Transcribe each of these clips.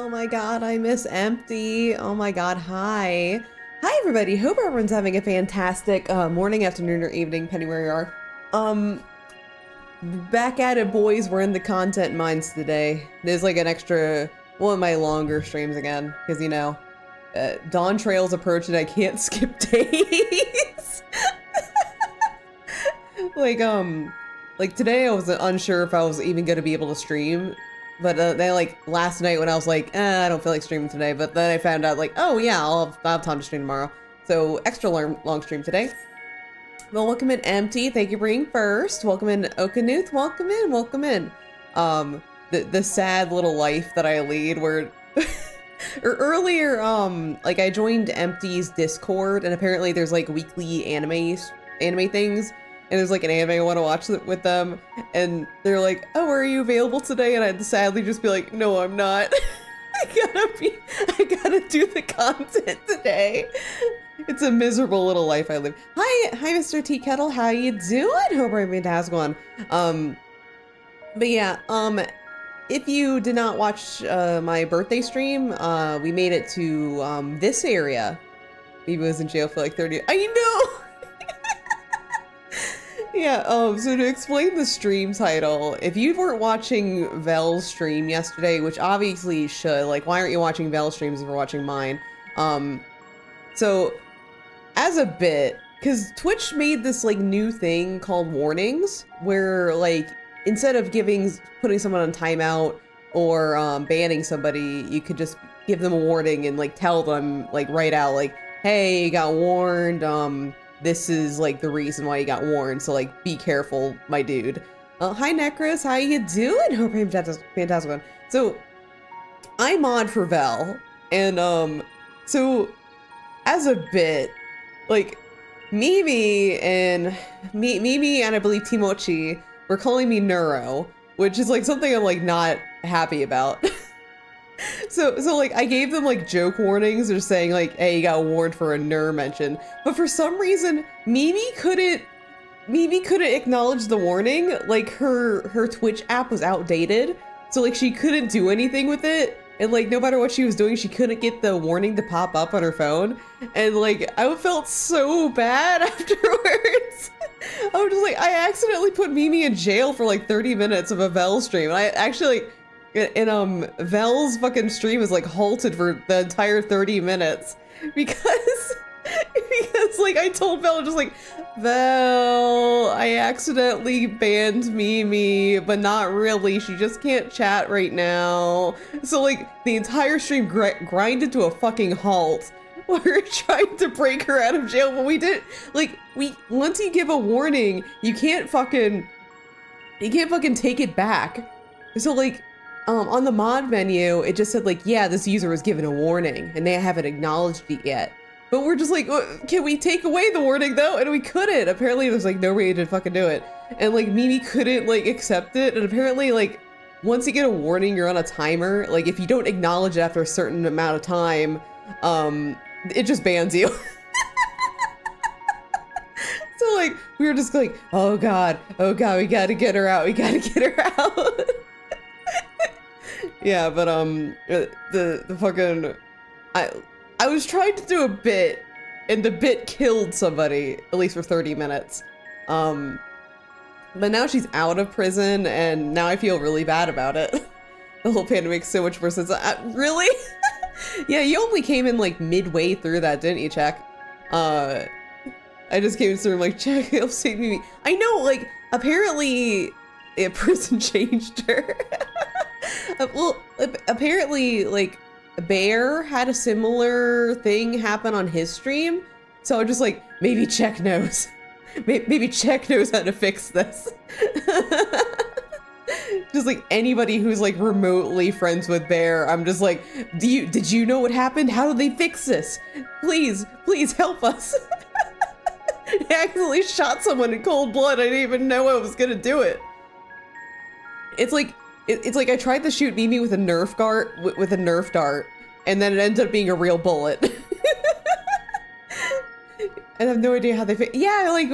Oh my god, I miss Empty. Oh my god, hi. Hi everybody, hope everyone's having a fantastic morning, afternoon, or evening, depending where you are. Back at it, boys. We're in the content mines today. There's like an extra one of my longer streams again, because you know, dawn trails approach and I can't skip days. like today I was unsure if I was even gonna be able to stream, but then like last night when I was like, I don't feel like streaming today, but then I found out like, oh yeah, I'll have time to stream tomorrow. So extra long stream today. Well, welcome in Empty. Thank you for being first. Welcome in Okanuth. Welcome in. Welcome in. The sad little life that I lead where or earlier, like I joined Empty's Discord and apparently there's like weekly anime things. And there's like an anime I want to watch with them. And they're like, oh, are you available today? And I'd sadly just be like, no, I'm not. I gotta do the content today. It's a miserable little life I live. Hi, Mr. Tea Kettle. How you doing? Hope I'm fantastic one. But yeah, if you did not watch my birthday stream, we made it to this area. He was in jail for like 30. I know. Yeah. So to explain the stream title, if you weren't watching Vel's stream yesterday, which obviously you should, like, why aren't you watching Vel's streams if you're watching mine? So as a bit, because Twitch made this like new thing called warnings, where like instead of putting someone on timeout or banning somebody, you could just give them a warning and like tell them like right out like, hey, you got warned. This is like the reason why you got warned. So like, be careful, my dude. Hi Necros, how you doing? Hope you're fantastic one. So I mod for Vel, and so as a bit, like Mimi and I believe Timochi were calling me Neuro, which is like something I'm like not happy about. So like I gave them like joke warnings or saying like, hey, you got warned for a Ner mention, but for some reason Mimi couldn't acknowledge the warning. Like her Twitch app was outdated, so like she couldn't do anything with it. And like, no matter what she was doing, she couldn't get the warning to pop up on her phone. And like, I felt so bad afterwards. I was just like, I accidentally put Mimi in jail for like 30 minutes of a Vel stream. And I actually, Vel's fucking stream is like halted for the entire 30 minutes because like I told Vel just like, Vel, I accidentally banned Mimi, but not really. She just can't chat right now. So like the entire stream grinded to a fucking halt. We're trying to break her out of jail, but we did like once you give a warning, you can't fucking take it back. So like on the mod menu, it just said like, yeah, this user was given a warning and they haven't acknowledged it yet. But we're just like, can we take away the warning though? And we couldn't. Apparently there's like no way to fucking do it. And like Mimi couldn't like accept it. And apparently like once you get a warning, you're on a timer. Like if you don't acknowledge it after a certain amount of time, it just bans you. So like, we were just like, oh God, we gotta get her out. We gotta get her out. Yeah, but the fucking, I was trying to do a bit, and the bit killed somebody, at least for 30 minutes. But now she's out of prison, and now I feel really bad about it. The whole panda makes so much more sense. Really? Yeah, you only came in like midway through that, didn't you, Check? I just came through like, Check, he'll save me. I know, like, apparently, prison changed her. Well, apparently, like, Bear had a similar thing happen on his stream, so I'm just like, maybe Check knows. Maybe Check knows how to fix this. Just like anybody who's like remotely friends with Bear, I'm just like, did you know what happened? How did they fix this? Please help us. I accidentally shot someone in cold blood. I didn't even know I was gonna do it. It's like I tried to shoot Mimi with a Nerf dart, and then it ended up being a real bullet. I have no idea how they fit. Yeah, like,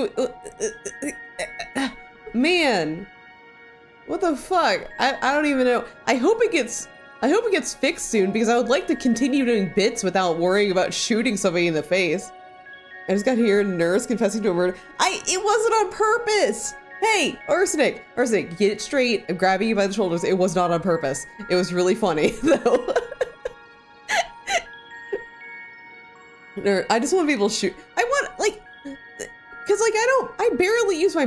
man, what the fuck? I don't even know. I hope it gets I hope it gets fixed soon because I would like to continue doing bits without worrying about shooting somebody in the face. I just got here, nurse confessing to a murder. It wasn't on purpose. Hey, Arsenic, get it straight. I'm grabbing you by the shoulders. It was not on purpose. It was really funny though. I just want to be able to shoot. I want, like, cause like I barely use my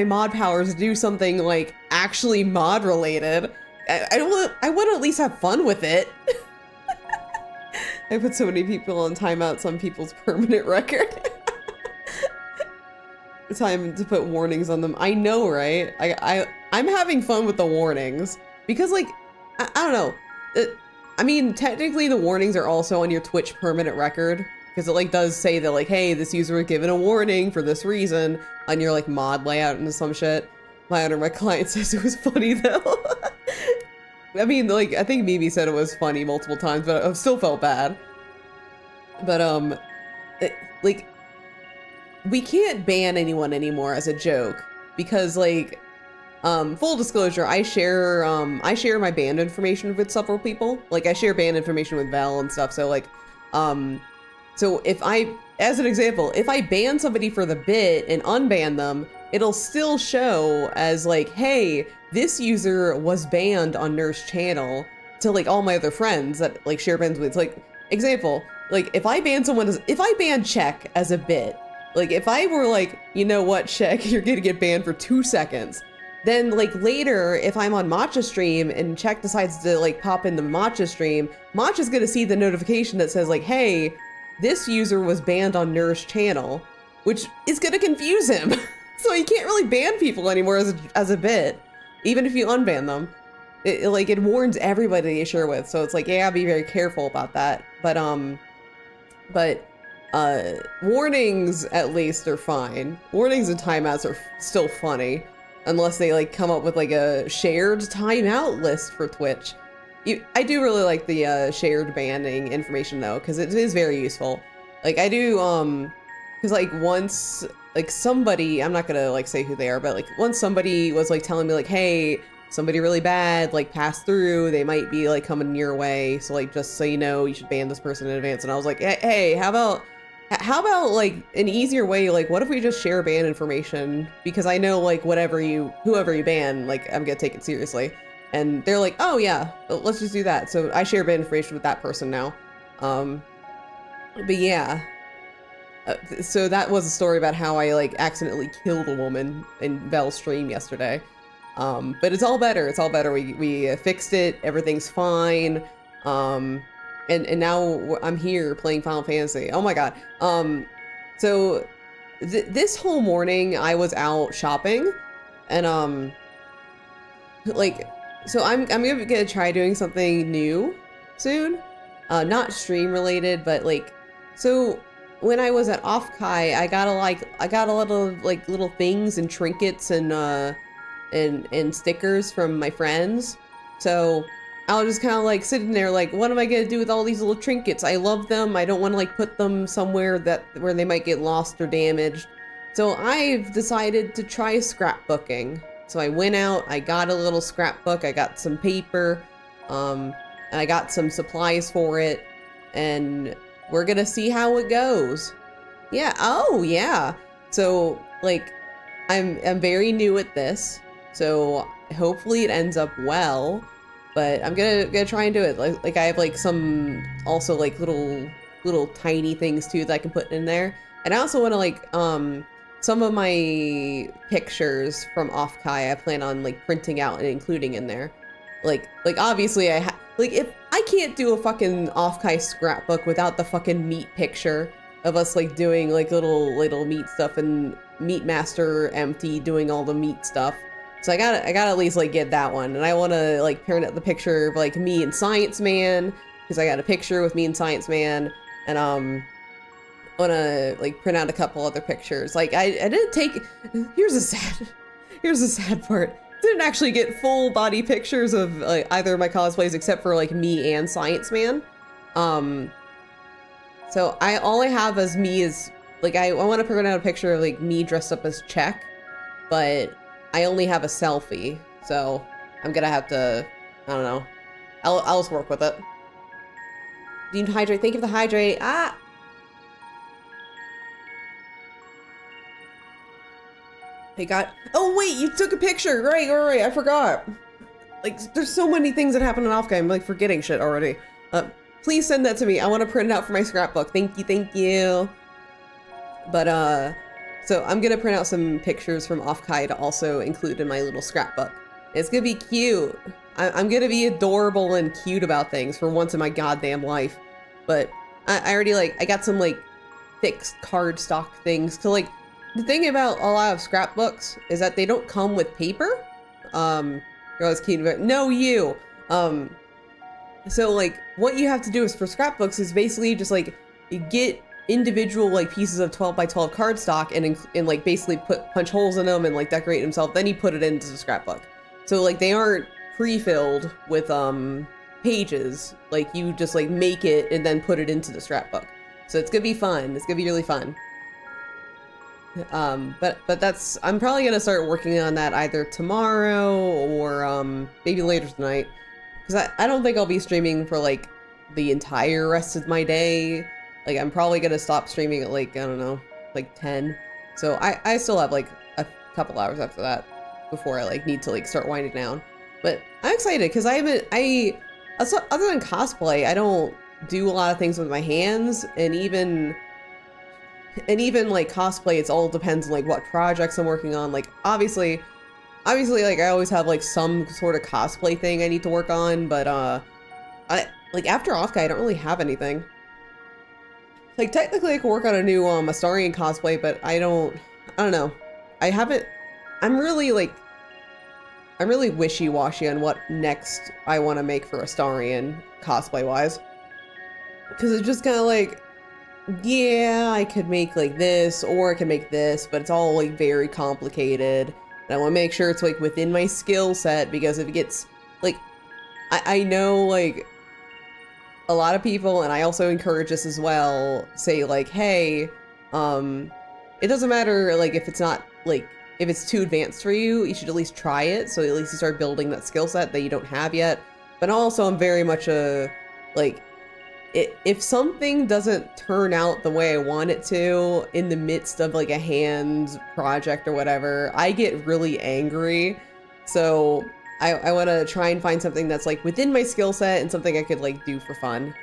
mod powers to do something like actually mod related. I want to at least have fun with it. I put so many people on timeout, some people's permanent record. Time to put warnings on them. I know, right? I'm having fun with the warnings because like, I don't know. I mean, technically the warnings are also on your Twitch permanent record because it like does say that like, hey, this user was given a warning for this reason on your like mod layout and some shit. My owner, my client says it was funny though. I mean, like, I think Mimi said it was funny multiple times, but I still felt bad. But, like, we can't ban anyone anymore as a joke because, like, full disclosure, I share my band information with several people. Like, I share band information with Vel and stuff, so, like, so if as an example, if I ban somebody for the bit and unban them, it'll still show as, like, hey, this user was banned on Nurse channel to like all my other friends that like share bans with. Like example, like if I ban Check as a bit, like if I were like, you know what, Check, you're gonna get banned for 2 seconds. Then like later, if I'm on Matcha stream and Check decides to like pop in the Matcha stream, Matcha's gonna see the notification that says like, hey, this user was banned on Nurse channel, which is gonna confuse him. So you can't really ban people anymore as a bit. Even if you unban them, it warns everybody you share with. So it's like, yeah, be very careful about that. But warnings at least are fine. Warnings and timeouts are still funny, unless they like come up with like a shared timeout list for Twitch. I do really like the shared banning information though, because it is very useful. Like I do, because like once. Like somebody, I'm not gonna like say who they are, but like once somebody was like telling me like, hey, somebody really bad, like pass through, they might be like coming your way. So like, just so you know, you should ban this person in advance. And I was like, hey, how about like an easier way? Like, what if we just share ban information? Because I know like whoever you ban, like I'm gonna take it seriously. And they're like, oh yeah, let's just do that. So I share ban information with that person now. But yeah. So that was a story about how I like accidentally killed a woman in Vel's stream yesterday. But it's all better. It's all better. We fixed it. Everything's fine. And now I'm here playing Final Fantasy. Oh my god. So this whole morning I was out shopping, and like, so I'm gonna try doing something new soon. Not stream related, but like, so. When I was at Offkai, I got a lot of like little things and trinkets and stickers from my friends. So I was just kind of like sitting there like, what am I gonna do with all these little trinkets? I love them. I don't want to like put them somewhere where they might get lost or damaged. So I've decided to try scrapbooking. So I went out, I got a little scrapbook, I got some paper, and I got some supplies for it, and we're gonna see how it goes. Yeah, oh yeah. So like, I'm very new at this, so hopefully it ends up well, but I'm gonna try and do it. Like I have like some also like little tiny things too that I can put in there. And I also wanna like, some of my pictures from Offkai I plan on like printing out and including in there. Like obviously like if I can't do a fucking Offkai scrapbook without the fucking meat picture of us like doing like little meat stuff and Meat Master empty doing all the meat stuff. So I gotta at least like get that one, and I want to like print out the picture of like me and Science Man, because I got a picture with me and Science Man, and want to like print out a couple other pictures. Like I didn't take. Here's the sad part. Didn't actually get full body pictures of like either of my cosplays except for like me and Science Man. So all I have as me is like I want to print out a picture of like me dressed up as Check, but I only have a selfie, so I'm gonna have to I don't know. I'll just work with it. Do you need to hydrate? Thank you for the hydrate. Ah! Hey, got. Oh, wait, you took a picture. Right. I forgot. Like, there's so many things that happen in Offguide. I'm like forgetting shit already. Please send that to me. I want to print it out for my scrapbook. Thank you. But, so I'm gonna print out some pictures from Offguide to also include in my little scrapbook. It's gonna be cute. I'm gonna be adorable and cute about things for once in my goddamn life. But I already, like, I got some, like, fixed cardstock things. So, like, the thing about a lot of scrapbooks is that they don't come with paper. You're always keen about, no, you. So, like, what you have to do is for scrapbooks is basically just, like, you get individual, like, pieces of 12 by 12 cardstock and like, basically punch holes in them and, like, decorate themselves. Then you put it into the scrapbook. So, like, they aren't pre-filled with, pages. Like, you just, like, make it and then put it into the scrapbook. So it's gonna be fun. It's gonna be really fun. But that's, I'm probably gonna start working on that either tomorrow or, maybe later tonight. Because I don't think I'll be streaming for, like, the entire rest of my day. Like, I'm probably gonna stop streaming at, like, I don't know, like 10. So I still have, like, a couple hours after that before I, like, need to, like, start winding down. But I'm excited because other than cosplay, I don't do a lot of things with my hands, and even like cosplay, it's all depends on, like, what projects I'm working on. Like, obviously, like, I always have, like, some sort of cosplay thing I need to work on, but, like, after Offguide, I don't really have anything. Like, technically, I could work on a new, Astarian cosplay, but I don't know. I'm really wishy-washy on what next I want to make for Astarian, cosplay-wise. Because it's just kind of like, yeah, I could make, like, this, or I could make this, but it's all, like, very complicated. And I want to make sure it's, like, within my skill set, because if it gets, like, I know, like, a lot of people, and I also encourage this as well, say, like, hey, it doesn't matter, like, if it's not, like, if it's too advanced for you, you should at least try it, so at least you start building that skill set that you don't have yet. But also, I'm very much a, like, if something doesn't turn out the way I want it to in the midst of, like, a hand project or whatever, I get really angry. So I want to try and find something that's, like, within my skill set and something I could, like, do for fun.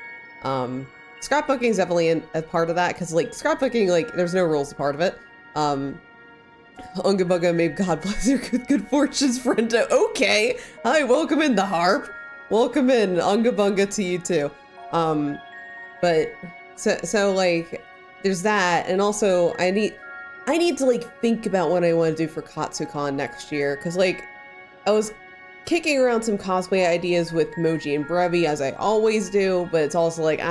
Scrapbooking is definitely a part of that, because, like, scrapbooking, like, there's no rules a part of it. Unga Bunga, may God bless your good fortunes, friend. Okay. Hi, welcome in the harp. Welcome in, Unga Bunga, to you too. But so like, there's that, and also I need to, like, think about what I want to do for KatsuCon next year, because, like, I was kicking around some cosplay ideas with Moji and Brevi, as I always do, but it's also like,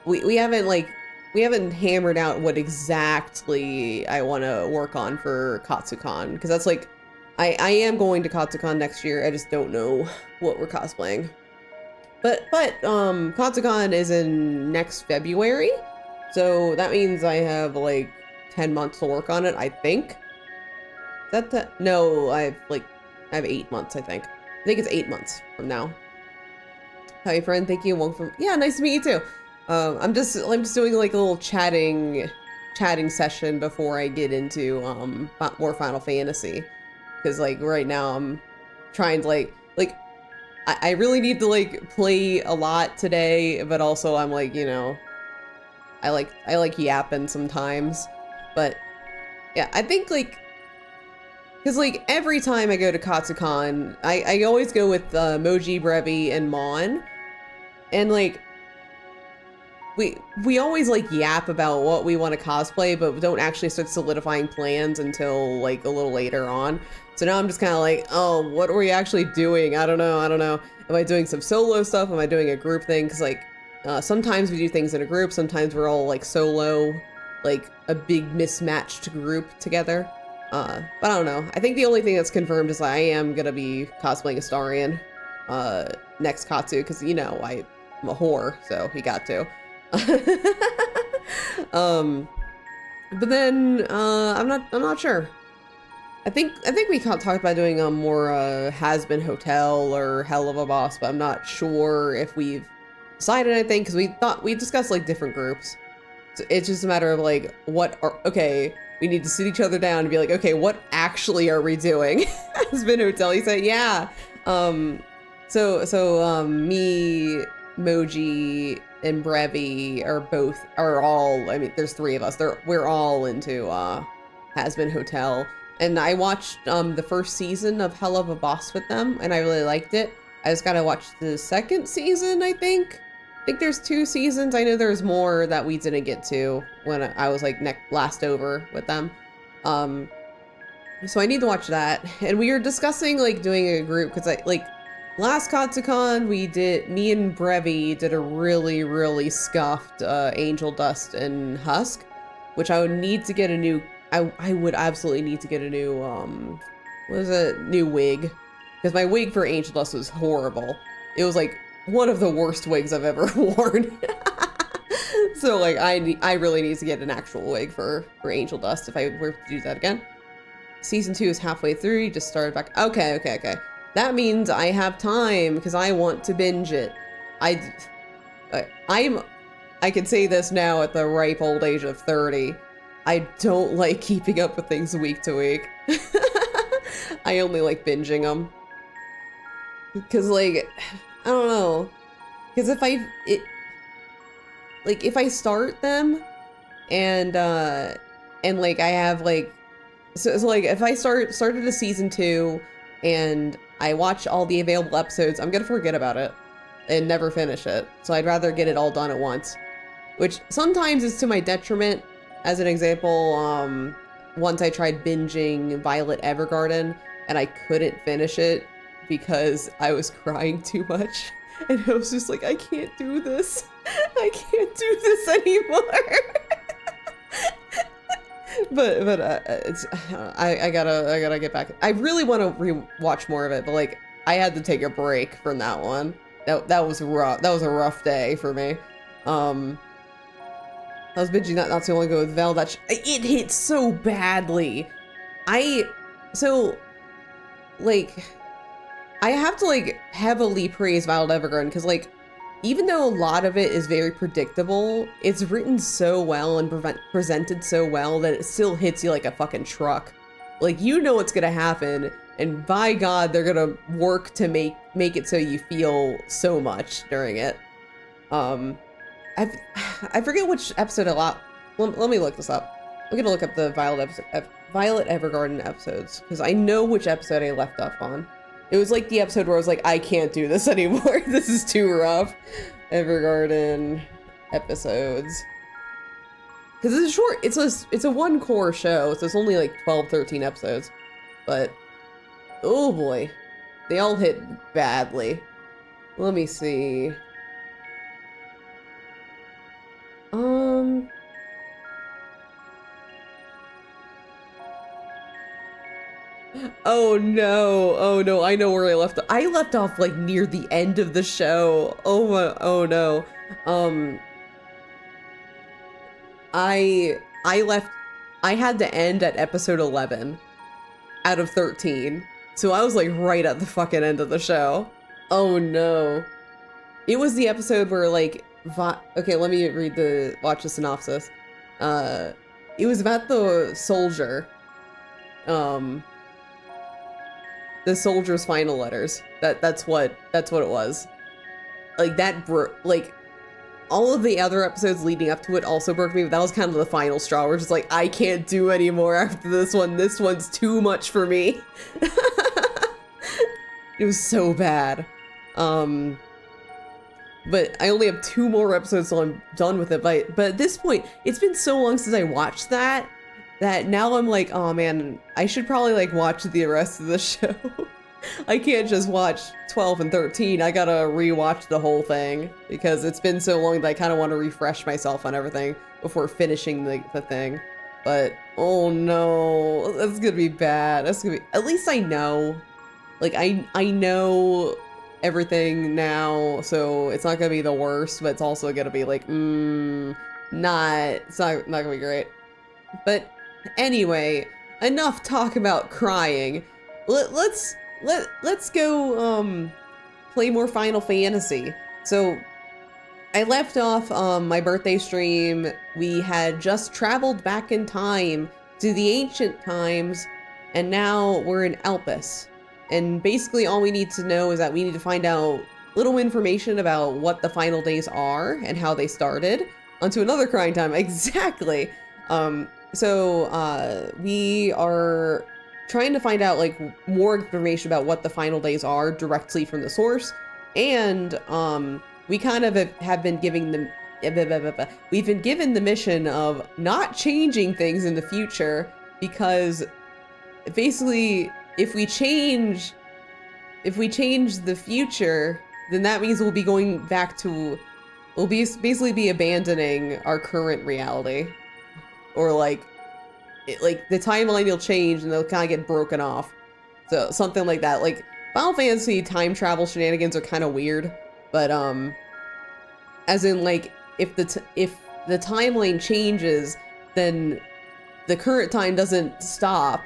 we haven't hammered out what exactly I want to work on for KatsuCon, because that's, like, I am going to KatsuCon next year, I just don't know what we're cosplaying. But KatsuCon is in next February, so that means I have, like, 10 months to work on it, I think. No, I have 8 months, I think. I think it's 8 months from now. Hi, friend, thank you. Welcome. Yeah, nice to meet you too. I'm just doing, like, a little chatting session before I get into more Final Fantasy, because, like, right now I'm trying to, like I really need to, like, play a lot today, but also I'm, like, you know, I like yapping sometimes. But yeah, I think, like, because, like, every time I go to KatsuCon, I always go with Moji, Brevi, and Mon, and, like, we always, like, yap about what we want to cosplay, but don't actually start solidifying plans until, like, a little later on. So now I'm just kind of like, oh, what are we actually doing? I don't know. Am I doing some solo stuff? Am I doing a group thing? Because, like, sometimes we do things in a group. Sometimes we're all, like, solo, like, a big mismatched group together. But I don't know. I think the only thing that's confirmed is, like, I am gonna be cosplaying Astarian next Katsu, because, you know, I'm a whore, so we got to. But then I'm not sure. I think we talked about doing a more Has Been Hotel or Hell of a Boss, but I'm not sure if we've decided anything because we discussed like different groups. So it's just a matter of like okay, we need to sit each other down and be like, okay, what actually are we doing? Has Been Hotel. He said, yeah. Me, Moji, and Brevi are all. I mean, there's 3 of us. We're all into Has Been Hotel. And I watched the first season of Hell of a Boss with them, and I really liked it. I just gotta watch the second season, I think. I think there's 2 seasons. I know there's more that we didn't get to when I was like last over with them. So I need to watch that. And we were discussing like doing a group because last Katsucon me and Brevi did a really, really scuffed Angel Dust and Husk, which I would need to get a new. I would absolutely need to get a new, new wig. Because my wig for Angel Dust was horrible. It was like one of the worst wigs I've ever worn. So like I really need to get an actual wig for Angel Dust if I were to do that again. Season 2 is halfway through, you just started back. Okay. That means I have time because I want to binge it. I can say this now at the ripe old age of 30. I don't like keeping up with things week to week. I only like binging them. Because, like, I don't know. Because if I start them and like I have like, so like if I started a season 2 and I watch all the available episodes, I'm gonna forget about it and never finish it. So I'd rather get it all done at once, which sometimes is to my detriment. As an example, once I tried binging Violet Evergarden and I couldn't finish it because I was crying too much. And I was just like, I can't do this. I can't do this anymore. but I gotta get back. I really want to rewatch more of it, but like I had to take a break from that one. That was rough. That was a rough day for me. I was binging that not too long ago with Vel. It hit so badly. I have to like heavily praise Violet Evergarden because like even though a lot of it is very predictable, it's written so well and presented so well that it still hits you like a fucking truck. Like you know what's gonna happen, and by God, they're gonna work to make it so you feel so much during it. I forget which episode a lot. Let me look this up. I'm gonna look up the Violet Evergarden episodes because I know which episode I left off on. It was like the episode where I was like, I can't do this anymore. This is too rough. Evergarden episodes. Because it's short. It's a 1 core show, so it's only like 12, 13 episodes. But oh boy, they all hit badly. Let me see. Oh no, I know where I left off. I left off like near the end of the show. Oh no. I had to end at episode 11 out of 13. So I was like right at the fucking end of the show. Oh no. It was the episode where like, okay, let me watch the synopsis. It was about the soldier. The soldier's final letters. That's what it was. Like like all of the other episodes leading up to it also broke me, but that was kind of the final straw where it's just like, I can't do anymore after this one. This one's too much for me. It was so bad. But I only have 2 more episodes till I'm done with it. But at this point, it's been so long since I watched that now I'm like, oh man, I should probably like watch the rest of the show. I can't just watch 12 and 13. I gotta rewatch the whole thing because it's been so long that I kind of want to refresh myself on everything before finishing the thing. But oh no, that's gonna be bad. That's gonna be, at least I know. Like I know everything now, so it's not gonna be the worst, but it's also gonna be like, it's not gonna be great. But anyway, enough talk about crying. Let's go play more Final Fantasy. So I left off my birthday stream. We had just traveled back in time to the ancient times, and now we're in Elpis. And basically all we need to know is that we need to find out little information about what the final days are and how they started. Onto another crying time, exactly. So we are trying to find out like more information about what the final days are directly from the source, and we kind of have been giving them, we've been given the mission of not changing things in the future, because basically if we change the future, then that means we'll be going back to, we'll basically be abandoning our current reality. Or like the timeline will change and they'll kind of get broken off. So something like that. Like Final Fantasy time travel shenanigans are kind of weird, but as in like if the timeline changes, then the current time doesn't stop.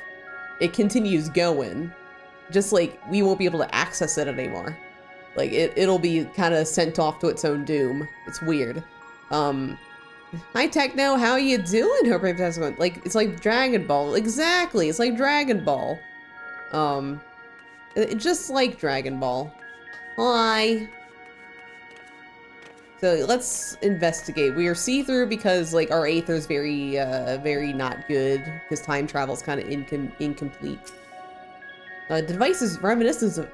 It continues going. Just like we won't be able to access it anymore. Like it'll be kind of sent off to its own doom. It's weird. Hi Techno, how you doing? Hope you're having like it's like Dragon Ball. Exactly, it's like Dragon Ball. Just like Dragon Ball. Hi. So let's investigate. We are see-through because like our aether is very not good because time travel is kind of incomplete. The device is reminiscent of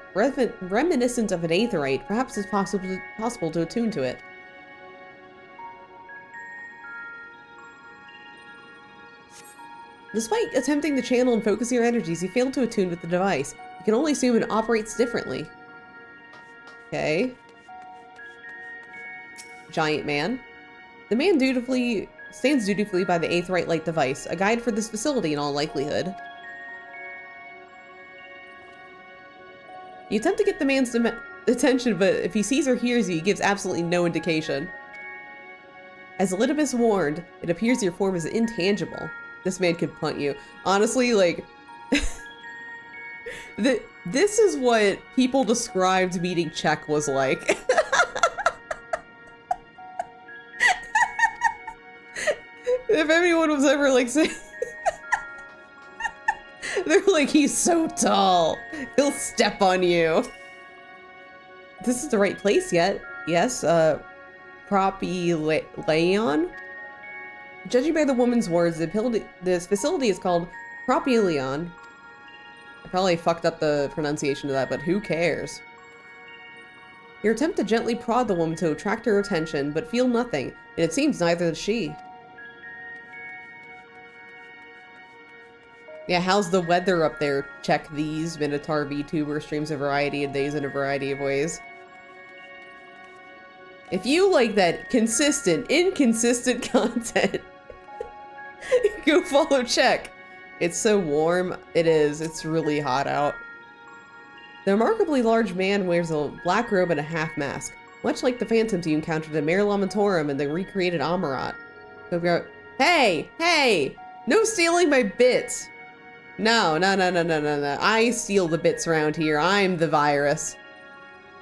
an aetherite. Perhaps it's possible to attune to it. Despite attempting to channel and focus your energies, you failed to attune with the device. You can only assume it operates differently. Okay. Giant man. The man stands dutifully by the aetherite-like device, a guide for this facility in all likelihood. You attempt to get the man's attention, but if he sees or hears you, he gives absolutely no indication. As Elidibus warned, it appears your form is intangible. This man could punt you. Honestly, like, this is what people described meeting Czech was like. If anyone was ever like saying, they're like, he's so tall, he'll step on you. This is the right place yet? Yes, Propylaeon? Judging by the woman's words, this facility is called Propylaeon. I probably fucked up the pronunciation of that, but who cares? Your attempt to gently prod the woman to attract her attention, but feel nothing, and it seems neither does she. Yeah, how's the weather up there? Check these. Minotaur VTuber streams a variety of days in a variety of ways. If you like that inconsistent content, go follow Check. It's so warm. It is. It's really hot out. The remarkably large man wears a black robe and a half mask, much like the phantoms you encountered in Mare Lamentorum and the recreated Amarat. Hey! No stealing my bits! No. I steal the bits around here. I'm the virus.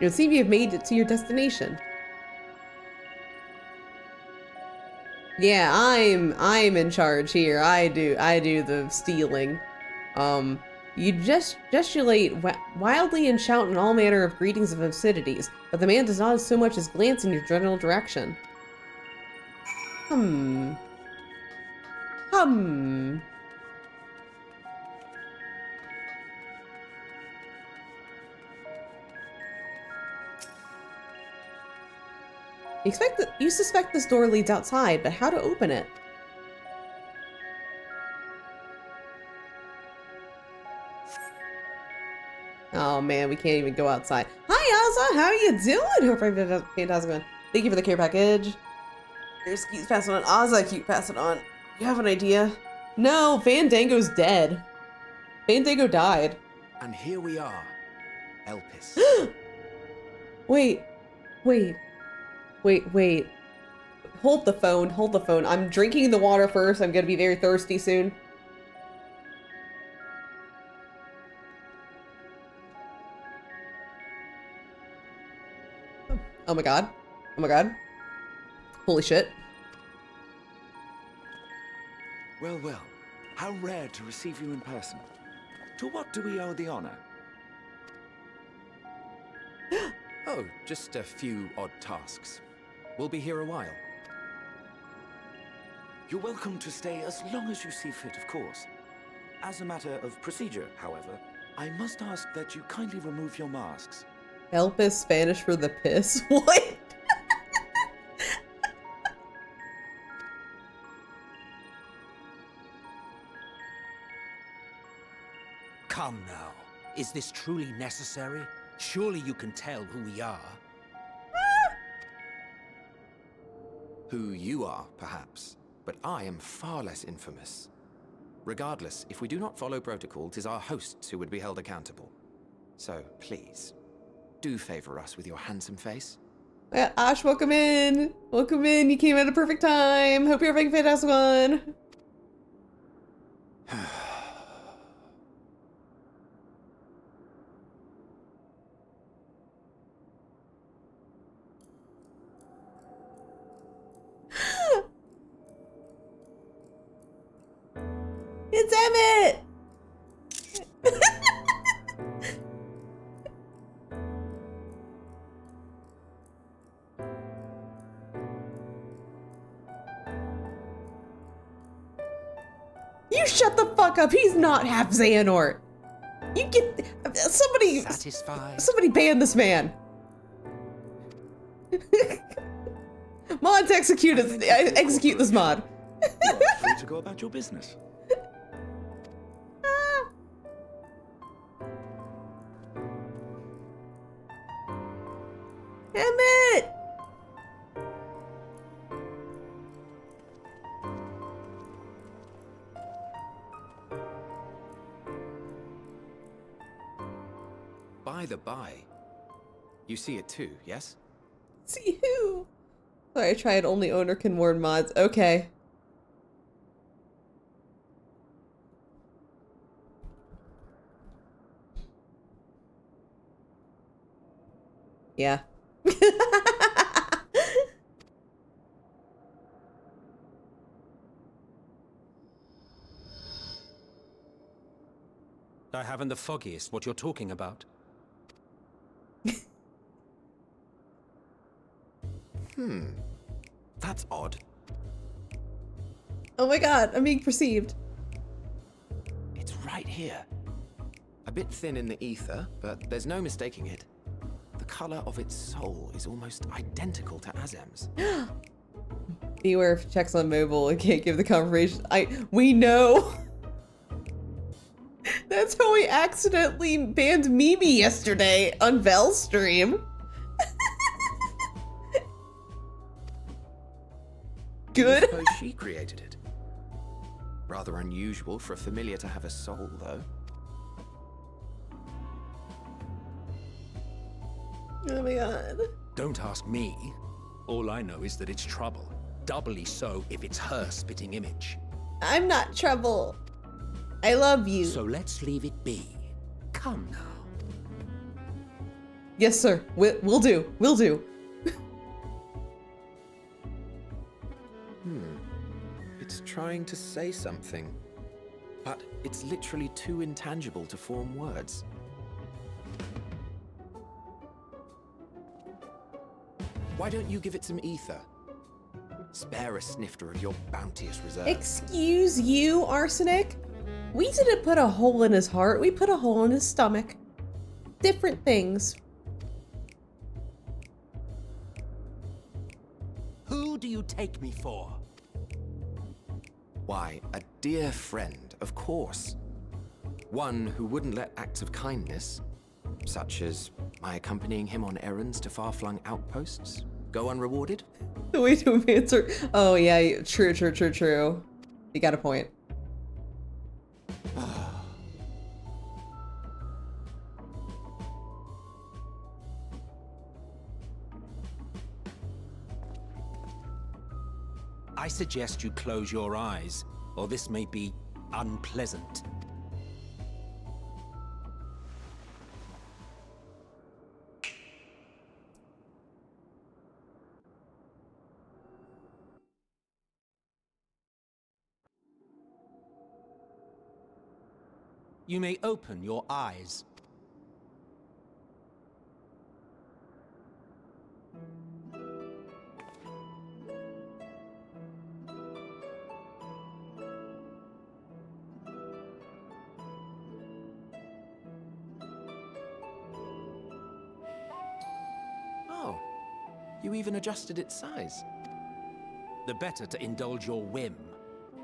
It would seem you have made it to your destination. Yeah, I'm in charge here. I do the stealing. You gesticulate wildly and shout in all manner of greetings of obscenities, but the man does not so much as glance in your general direction. You suspect this door leads outside, but how to open it? Oh man, we can't even go outside. Hi Ozza, how you doing? Hope I'm fantastic. Thank you for the care package. There's keeps passing on. Ozza keep passing on. You have an idea? No, Fandango's dead. Fandango died. And here we are, Elpis. Wait. Hold the phone. I'm drinking the water first. I'm gonna be very thirsty soon. Oh my god. Oh my god. Holy shit. Well, well. How rare to receive you in person. To what do we owe the honor? Oh, just a few odd tasks. We'll be here a while. You're welcome to stay as long as you see fit, of course. As a matter of procedure, however, I must ask that you kindly remove your masks. Help is Spanish for the piss? What? Come now. Is this truly necessary? Surely you can tell who we are. Who you are, perhaps, but I am far less infamous. Regardless, if we do not follow protocol, 'tis our hosts who would be held accountable. So, please, do favor us with your handsome face. Yeah, Ash, welcome in. Welcome in. You came at a perfect time. Hope you're having a fantastic one. It's Emmett! You shut the fuck up. He's not half Xehanort. You get somebody Satisfied? somebody ban this man. Mods execute this mod. You're free to go about your business. Emmett! By the by, you see it too, yes? See who? Sorry, I tried. Only owner can warn mods. Okay. Yeah. I haven't the foggiest what you're talking about. That's odd. Oh my god, I'm being perceived. It's right here. A bit thin in the ether, but there's no mistaking it. The color of its soul is almost identical to Azem's. Beware if it checks on mobile and can't give the confirmation. We know. That's how we accidentally banned Mimi yesterday on Vel's stream. Good. I suppose she created it. Rather unusual for a familiar to have a soul, though. Oh my god. Don't ask me. All I know is that it's trouble. Doubly so if it's her spitting image. I'm not trouble. I love you. So let's leave it be. Come now. Yes, sir. We'll do. We'll do. It's trying to say something, but it's literally too intangible to form words. Why don't you give it some ether? Spare a snifter of your bounteous reserve. Excuse you, Arsenic? We didn't put a hole in his heart. We put a hole in his stomach. Different things. Who do you take me for? Why, a dear friend, of course. One who wouldn't let acts of kindness, such as my accompanying him on errands to far-flung outposts, go unrewarded. The way to answer. Oh yeah, true. You got a point. I suggest you close your eyes, or this may be unpleasant. You may open your eyes. Oh, you even adjusted its size. The better to indulge your whim.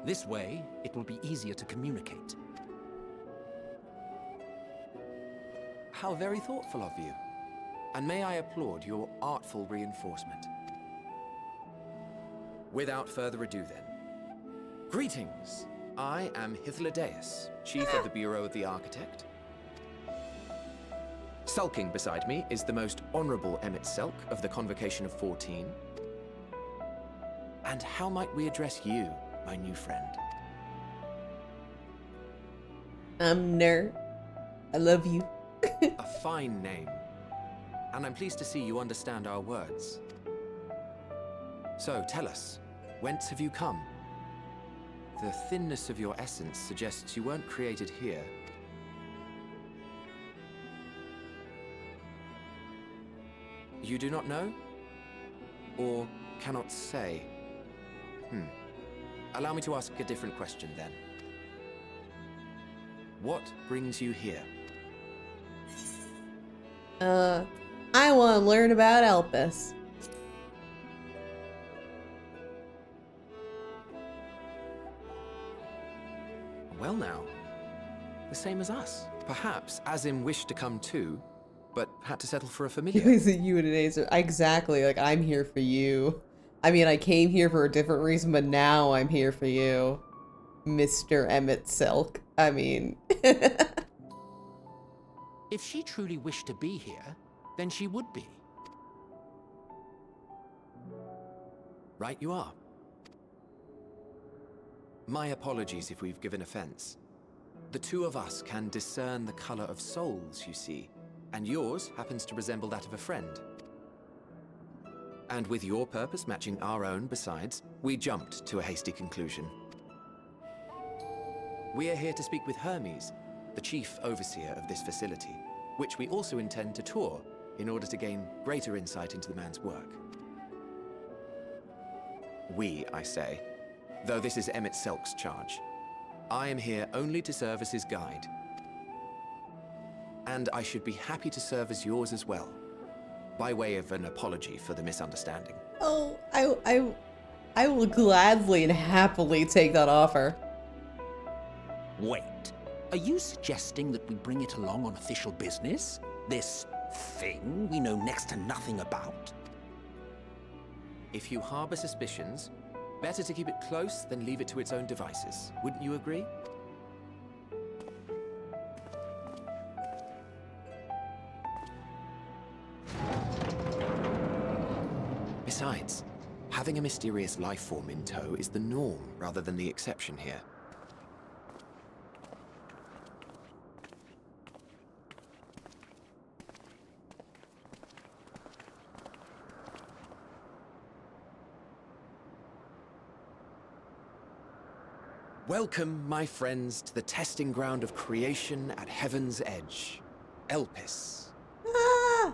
This way, it will be easier to communicate. How very thoughtful of you. And may I applaud your artful reinforcement. Without further ado then. Greetings! I am Hythlodaeus, Chief of the Bureau of the Architect. Sulking beside me is the most honorable Emmett Selk of the Convocation of 14. And how might we address you, my new friend? I'm Ner. I love you. A fine name. And I'm pleased to see you understand our words. So, tell us, whence have you come? The thinness of your essence suggests you weren't created here. You do not know? Or cannot say? Allow me to ask a different question then. What brings you here? I want to learn about Elpis. Well now, the same as us. Perhaps Azim wished to come too, but had to settle for a familiar. You and Acer. Exactly, like I'm here for you. I mean, I came here for a different reason, but now I'm here for you, Mr. Emmett Selk. I mean... If she truly wished to be here, then she would be. Right you are. My apologies if we've given offense. The two of us can discern the color of souls, you see, and yours happens to resemble that of a friend. And with your purpose matching our own besides, we jumped to a hasty conclusion. We are here to speak with Hermes, the chief overseer of this facility, which we also intend to tour in order to gain greater insight into the man's work. We, I say, though this is Emmett Selk's charge. I am here only to serve as his guide. And I should be happy to serve as yours as well, by way of an apology for the misunderstanding. Oh, I will gladly and happily take that offer. Wait, are you suggesting that we bring it along on official business? This thing we know next to nothing about? If you harbor suspicions, better to keep it close than leave it to its own devices. Wouldn't you agree? Besides, having a mysterious life form in tow is the norm rather than the exception here. Welcome, my friends, to the testing ground of creation at Heaven's Edge. Elpis. Ah!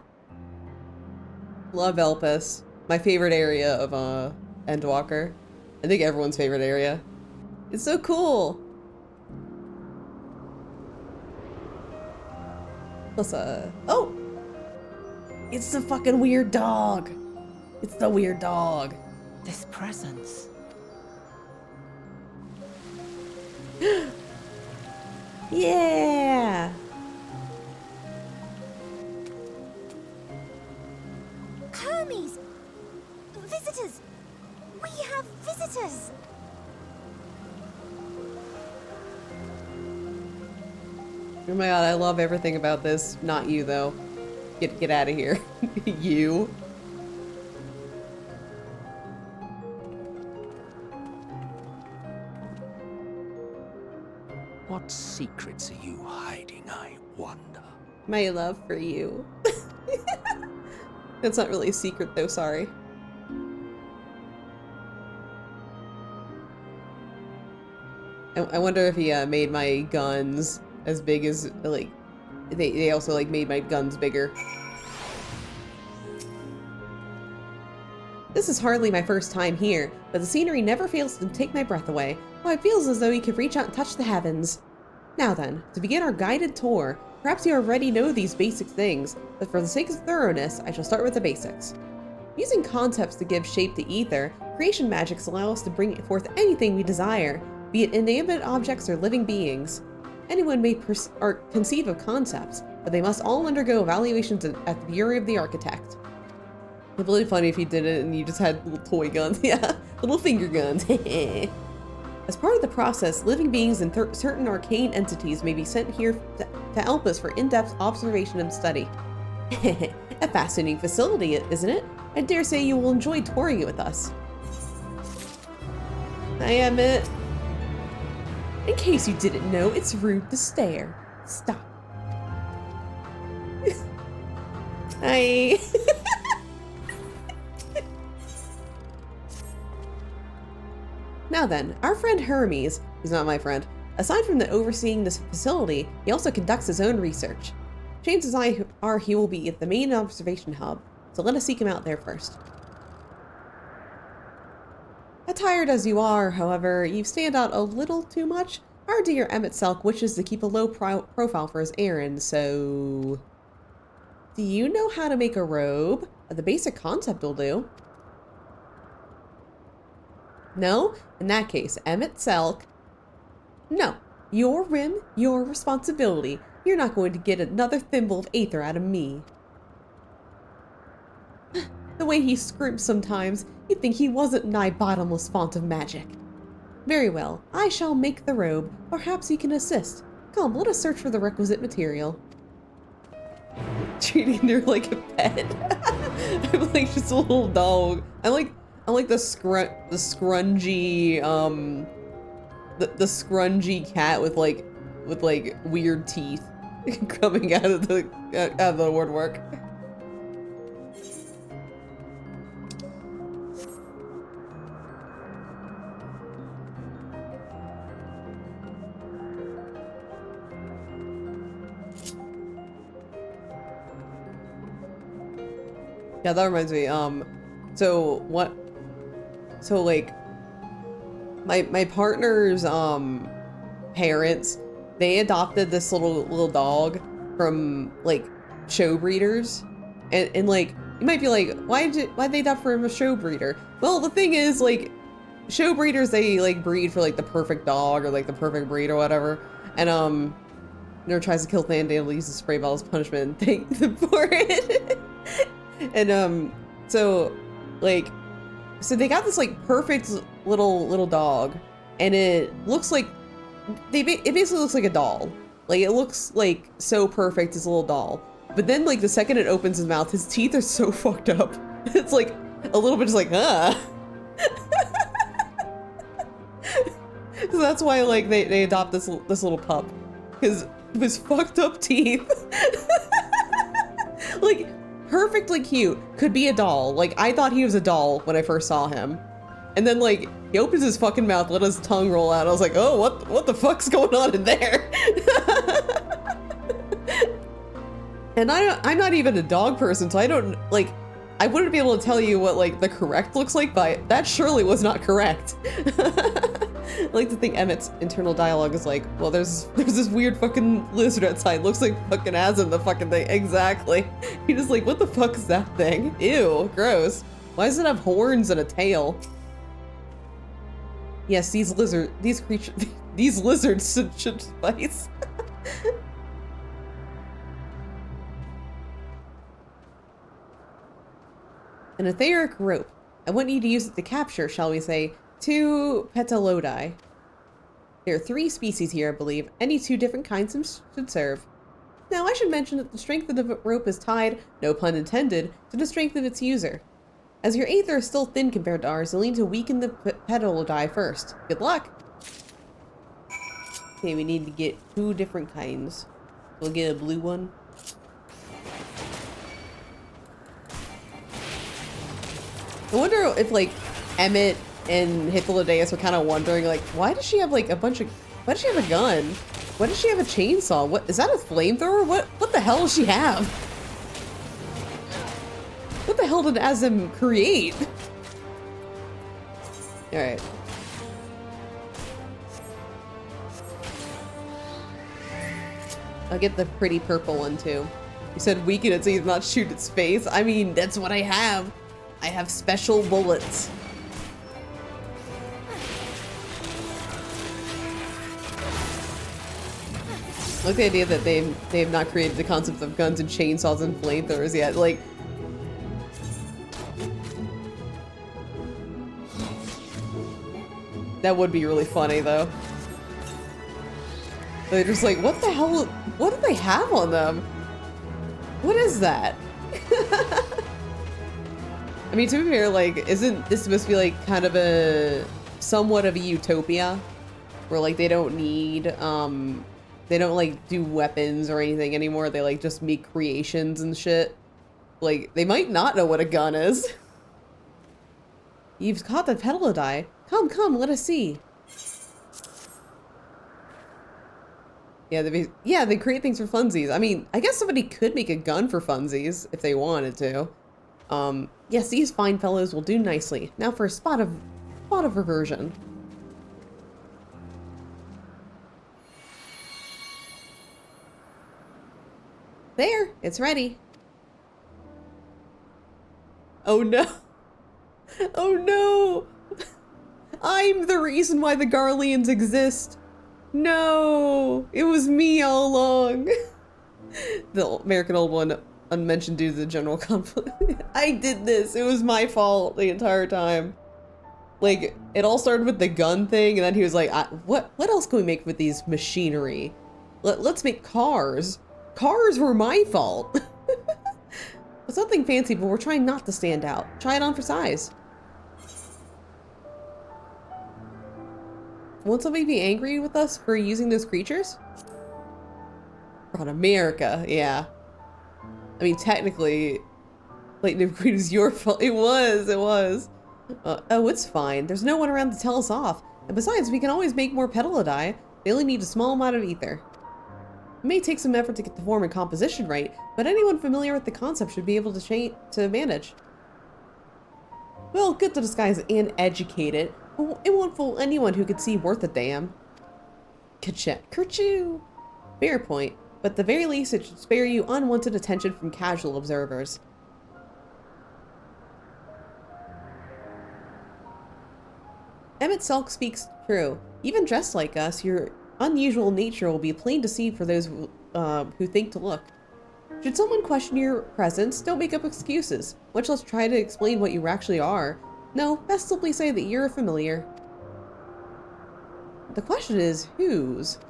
Love Elpis. My favorite area of Endwalker. I think everyone's favorite area. It's so cool. Plus, oh! It's the fucking weird dog. It's the weird dog. This presence. Yeah! Hermes! Visitors! We have visitors! Oh my god, I love everything about this. Not you, though. Get out of here. You. What secrets are you hiding, I wonder? My love for you. That's not really a secret, though, sorry. I wonder if he made my guns as big as, like, they also, like, made my guns bigger. This is hardly my first time here, but the scenery never fails to take my breath away. Oh, it feels as though you could reach out and touch the heavens. Now then, to begin our guided tour, perhaps you already know these basic things, but for the sake of thoroughness, I shall start with the basics. Using concepts to give shape to ether, creation magics allow us to bring forth anything we desire, be it inanimate objects or living beings. Anyone may conceive of concepts, but they must all undergo evaluations at the Bureau of the Architect. It'd be really funny if you did it and you just had little toy guns. Yeah, little finger guns. As part of the process, living beings and certain arcane entities may be sent here to help us for in-depth observation and study. A fascinating facility, isn't it? I dare say you will enjoy touring it with us. I admit. In case you didn't know, it's rude to stare. Stop. Now then, our friend Hermes, who's not my friend, aside from overseeing this facility, he also conducts his own research. Chances are he will be at the main observation hub, so let us seek him out there first. Attired as you are, however, you stand out a little too much. Our dear Emmett Selk wishes to keep a low profile for his errand, so... Do you know how to make a robe? The basic concept will do. No? In that case, Emmett Selk. No. Your whim, your responsibility. You're not going to get another thimble of aether out of me. The way he scrimps sometimes, you'd think he wasn't nigh bottomless font of magic. Very well, I shall make the robe. Perhaps you can assist. Come, let us search for the requisite material. Treating her like a pet. I'm like just a little dog. I like the scrungy the scrungy cat with like weird teeth coming out of the woodwork. Yeah, that reminds me, so like, my partner's, parents, they adopted this little dog from, like, show breeders, and like, you might be like, why'd they adopt from a show breeder? Well, the thing is, like, show breeders, they, like, breed for, like, the perfect dog, or, like, the perfect breed, or whatever, and, never tries to kill Thandale, uses spray ball as punishment, and thank them for it. And so they got this like perfect little dog, and it looks like it basically looks like a doll. Like it looks like so perfect, this little doll. But then like the second it opens his mouth, his teeth are so fucked up. It's like a little bit just like So that's why like they adopt this little pup, because his fucked up teeth. Like perfectly cute, could be a doll. Like I thought he was a doll when I first saw him, and then like he opens his fucking mouth, let his tongue roll out. I was like, oh, what the fuck's going on in there? And I'm not even a dog person, so I don't like. I wouldn't be able to tell you what like the correct looks like, but that surely was not correct. I like to think Emmett's internal dialogue is like, well, there's this weird fucking lizard outside. Looks like fucking Asm the fucking thing. Exactly. He just like, what the fuck is that thing? Ew, gross. Why does it have horns and a tail? Yes, these lizards should spice. An etheric rope. I want you to use it to capture, shall we say, 2 petalodi. There are 3 species here, I believe. Any 2 different kinds should serve. Now, I should mention that the strength of the rope is tied, no pun intended, to the strength of its user. As your aether is still thin compared to ours, you'll need to weaken the petalodi first. Good luck! Okay, we need to get 2 different kinds. We'll get a blue one. I wonder if, like, Emmett and Hythlodaeus are kind of wondering, like, why does she have, like, why does she have a gun? What does she have a chainsaw? What is that, a flamethrower? What the hell does she have? What the hell did Azim create? Alright. I'll get the pretty purple one too. You said weaken its teeth, not shoot its face. I mean, that's what I have. I have special bullets. I like the idea that they have not created the concept of guns and chainsaws and flamethrowers yet. Like, that would be really funny though. They're just like, what the hell? What do they have on them? What is that? I mean, to be fair, like, isn't this supposed to be like kind of a somewhat of a utopia where like they don't need they don't like do weapons or anything anymore. They like just make creations and shit. Like, they might not know what a gun is. You've caught the Pedalodie. Come, let us see. Yeah, they create things for funsies. I mean, I guess somebody could make a gun for funsies if they wanted to. Yes, these fine fellows will do nicely. Now for a spot of reversion. There, it's ready. Oh no. Oh no. I'm the reason why the Garleans exist. No, it was me all along. The American Old One unmentioned due to the general conflict. I did this. It was my fault the entire time. Like, it all started with the gun thing, and then he was like, what else can we make with these machinery? Let's make cars. Cars were my fault. It's nothing fancy, but we're trying not to stand out. Try it on for size. Won't somebody be angry with us for using those creatures? On America, yeah. I mean, technically, Platinum Queen is your fault. It was. Oh, it's fine. There's no one around to tell us off. And besides, we can always make more Pedalodie. They only need a small amount of ether. It may take some effort to get the form and composition right, but anyone familiar with the concept should be able to manage. Well, good to disguise and educate it. It won't fool anyone who could see worth a damn. Kerchoo! Fair point, but at the very least it should spare you unwanted attention from casual observers. Emmett Selk speaks true. Even dressed like us, your unusual nature will be plain to see for those who think to look. Should someone question your presence, don't make up excuses, much less try to explain what you actually are. No, best simply say that you're a familiar. The question is, whose?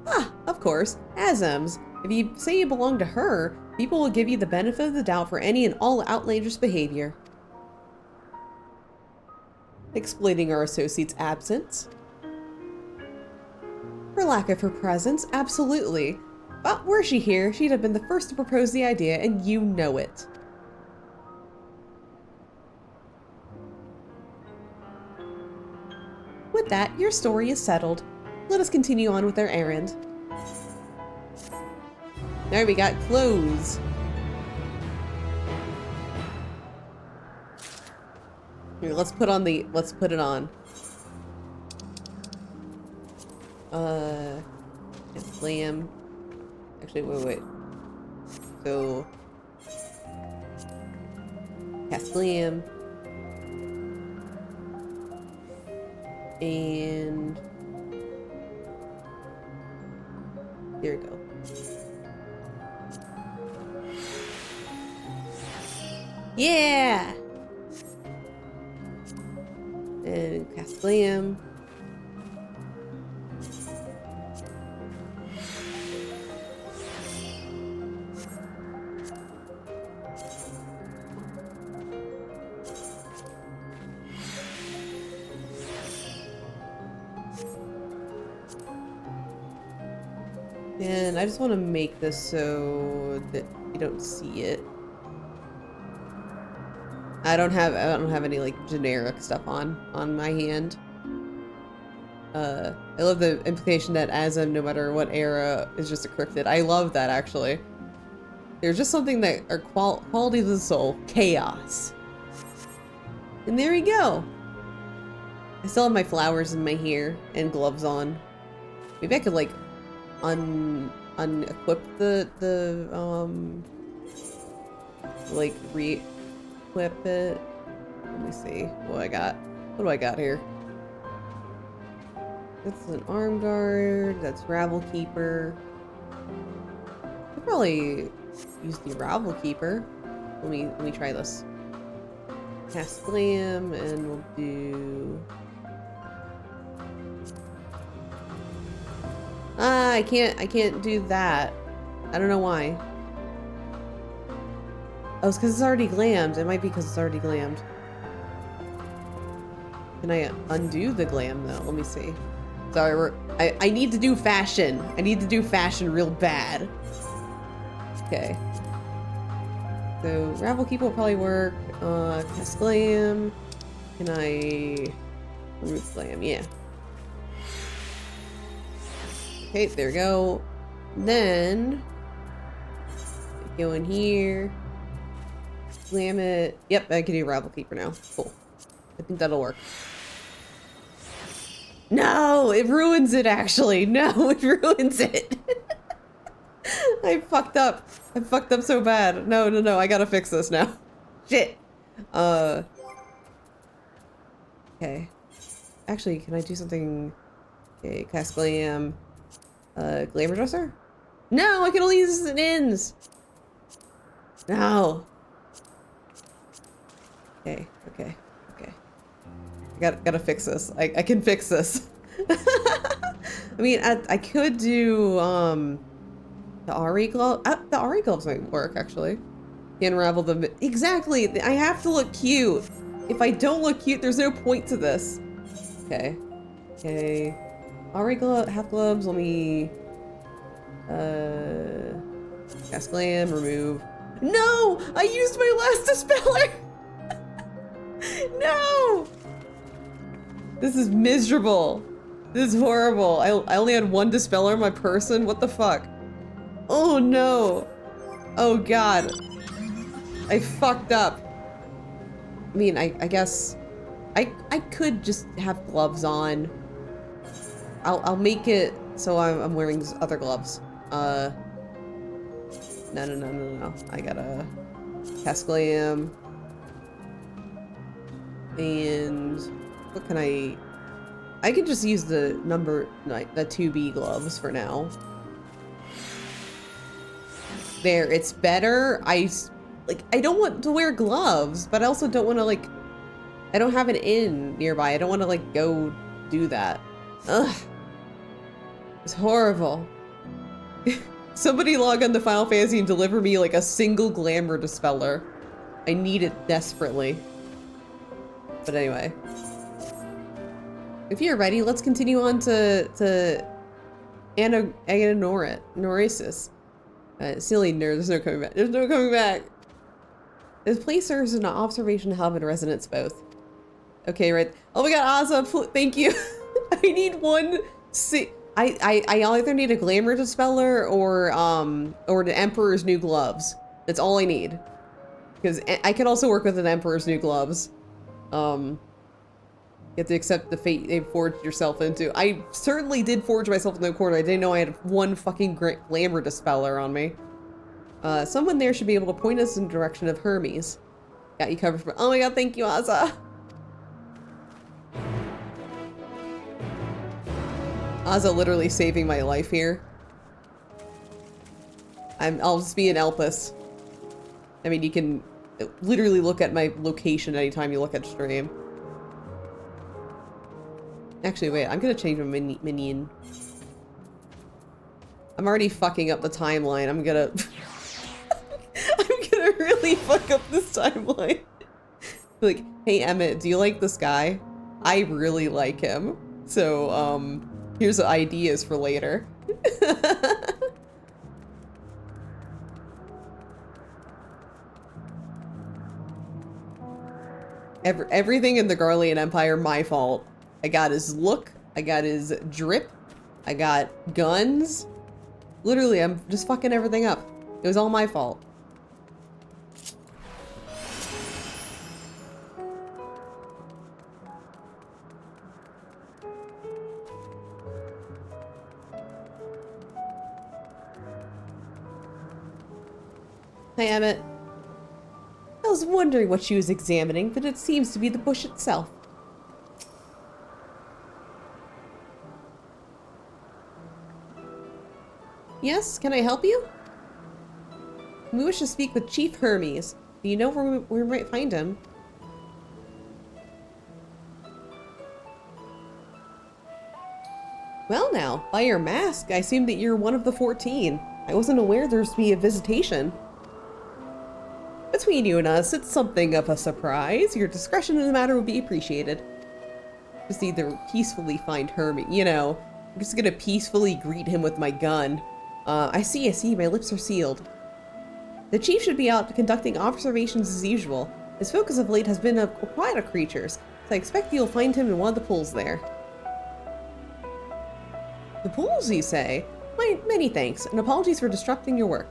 Ah, of course, Azim's. If you say you belong to her, people will give you the benefit of the doubt for any and all outlandish behavior. Exploiting our associate's absence. For lack of her presence, absolutely. But were she here, she'd have been the first to propose the idea, and you know it. With that, your story is settled. Let us continue on with our errand. There, we got clothes. Here, let's put it on. Lamb. Actually, wait. So, Castellium. And here we go. Yeah! And Castellium. And I just want to make this so that you don't see it. I don't have any like generic stuff on my hand. I love the implication that Azem, no matter what era, is just a cryptid. I love that, actually. There's just something that are quality of the soul. Chaos. And there we go. I still have my flowers in my hair and gloves on. Maybe I could, like, unequip like, re-equip it. Let me see what I got. What do I got here? That's an arm guard. That's Rabble Keeper. I could probably use the Rabble Keeper. Let me try this. Cast Glam, and we'll do. Ah, I can't do that. I don't know why. Oh, it's because it's already glammed. It might be because it's already glammed. Can I undo the glam though? Let me see. Sorry, I need to do fashion. I need to do fashion real bad. Okay. So Ravel Keep will probably work. Cast Glam. Can I remove Glam? Yeah. Okay, there we go. Then go in here. Glam it. Yep, I can do Ravel Keeper now. Cool. I think that'll work. No, it ruins it actually. No, it ruins it. I fucked up. I fucked up so bad. No, I gotta fix this now. Shit. Okay. Actually, can I do something? Okay, cast Glam. Glamour Dresser? No, I can only use this in ins. No. Okay. Gotta fix this. I can fix this. I mean, I could do, the Ari glove. The Ari gloves might work, actually. Unravel them. Exactly! I have to look cute. If I don't look cute, there's no point to this. Okay. Okay. Ari glove, half gloves, let me, cast Glam, remove. No! I used my last dispeller! No! This is miserable. This is horrible. I only had one dispeller in my person? What the fuck? Oh no. Oh god. I fucked up. I mean, I guess I could just have gloves on. I'll make it so I'm wearing these other gloves. No. I gotta cast Glam. And what can I could just use the number, like, the 2B gloves for now. There, it's better. I don't want to wear gloves, but I also don't want to, like, I don't have an inn nearby. I don't want to, like, go do that. Ugh. It's horrible. Somebody log on to Final Fantasy and deliver me, like, a single glamour dispeller. I need it desperately. But anyway. If you're ready, let's continue on to Norasis. Silly nerd, there's no coming back. There's no coming back. This place serves as an observation hub and residence both. Okay, right. Oh my god, Ozza, thank you. I need one. I either need a glamour dispeller or the Emperor's new gloves. That's all I need. Because I can also work with an Emperor's new gloves. You have to accept the fate they've forged yourself into. I certainly did forge myself into a corner. I didn't know I had one fucking glamour dispeller on me. Someone there should be able to point us in the direction of Hermes. Got you covered for— oh my god, thank you, Azza. Azza literally saving my life here. I'll just be an Elpis. I mean, you can literally look at my location anytime you look at stream. Actually, wait, I'm gonna change my minion. I'm already fucking up the timeline. I'm gonna really fuck up this timeline. Like, hey Emmett, do you like this guy? I really like him. So, here's the ideas for later. Everything in the Garlean Empire, my fault. I got his look, I got his drip. I got guns. Literally, I'm just fucking everything up. It was all my fault. Hi, Emmett. I was wondering what she was examining, but it seems to be the bush itself. Yes, can I help you? We wish to speak with Chief Hermes. Do you know where we might find him? Well now, by your mask, I assume that you're one of the 14. I wasn't aware there's to be a visitation. Between you and us, it's something of a surprise. Your discretion in the matter would be appreciated. Just need to peacefully find Hermes. You know, I'm just gonna peacefully greet him with my gun. I see, my lips are sealed. The chief should be out conducting observations as usual. His focus of late has been of aquatic creatures, so I expect you'll find him in one of the pools there. The pools, you say? Many thanks, and apologies for disrupting your work.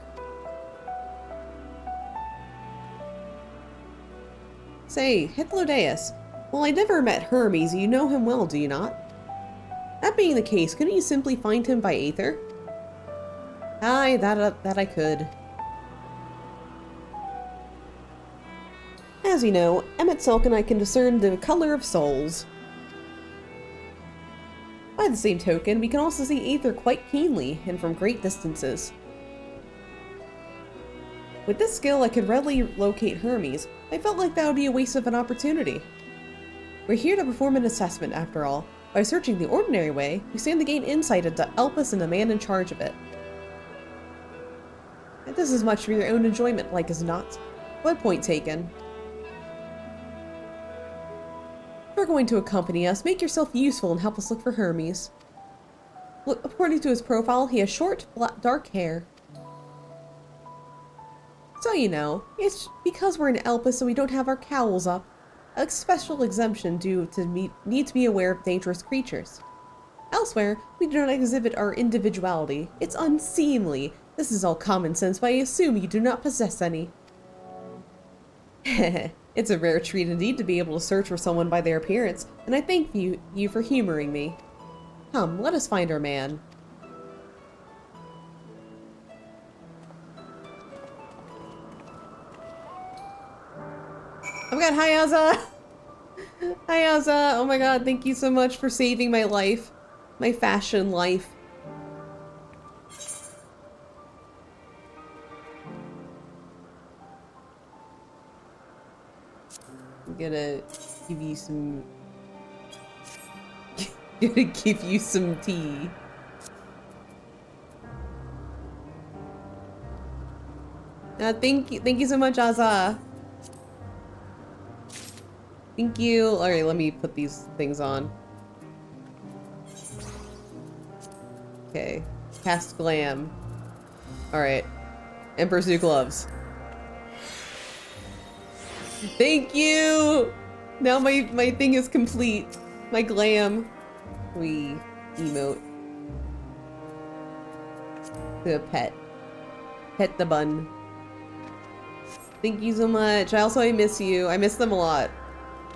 Say, Hitlodeus. Well, I never met Hermes. You know him well, do you not? That being the case, couldn't you simply find him by Aether? Aye, that I could. As you know, Emmett Selk and I can discern the color of souls. By the same token, we can also see Aether quite keenly, and from great distances. With this skill, I could readily locate Hermes. I felt like that would be a waste of an opportunity. We're here to perform an assessment, after all. By searching the ordinary way, we stand to gain insight into Elpis and the man in charge of it. And this is much for your own enjoyment, like as not. But point taken. If you're going to accompany us, make yourself useful and help us look for Hermes. Look, according to his profile, he has short, dark hair. So you know, it's because we're in Elpis and we don't have our cowls up. A special exemption due to need to be aware of dangerous creatures. Elsewhere, we do not exhibit our individuality. It's unseemly. This is all common sense, but I assume you do not possess any. It's a rare treat indeed to be able to search for someone by their appearance, and I thank you for humoring me. Come, let us find our man. Oh my god, hi Azza! Hi Azza! Oh my god, thank you so much for saving my life. My fashion life. I'm gonna give you some... gonna give you some tea. Thank you so much, Azza. Thank you. Alright, let me put these things on. Okay. Cast Glam. Alright. Emperor's New Gloves. Thank you! Now my thing is complete. My glam. We emote. The pet. Pet the bun. Thank you so much. I miss you. I miss them a lot.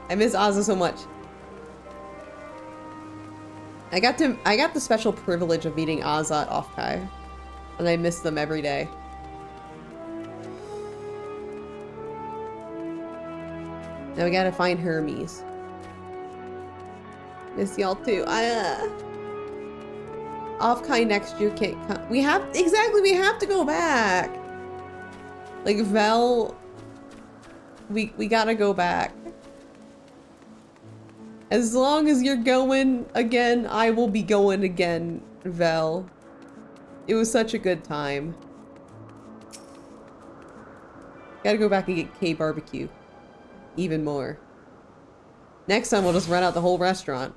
I miss Azza so much. I got the special privilege of meeting Azza at Offkai, and I miss them every day. Now we gotta find Hermes. Miss y'all too. Offkai next year can't come. We have to go back. Like Vel, we gotta go back. As long as you're going again, I will be going again, Vel. It was such a good time. Gotta go back and get K barbecue. Even more. Next time we'll just rent out the whole restaurant.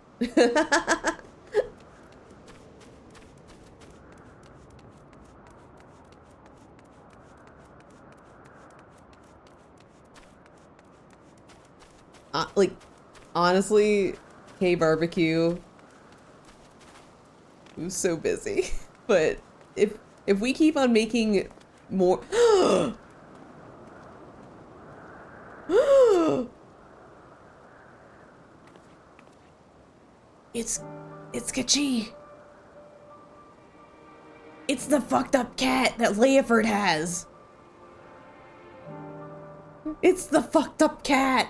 Like, honestly, K barbecue I'm so busy. But if we keep on making more It's Kachi. It's the fucked up cat that Leoford has. It's the fucked up cat.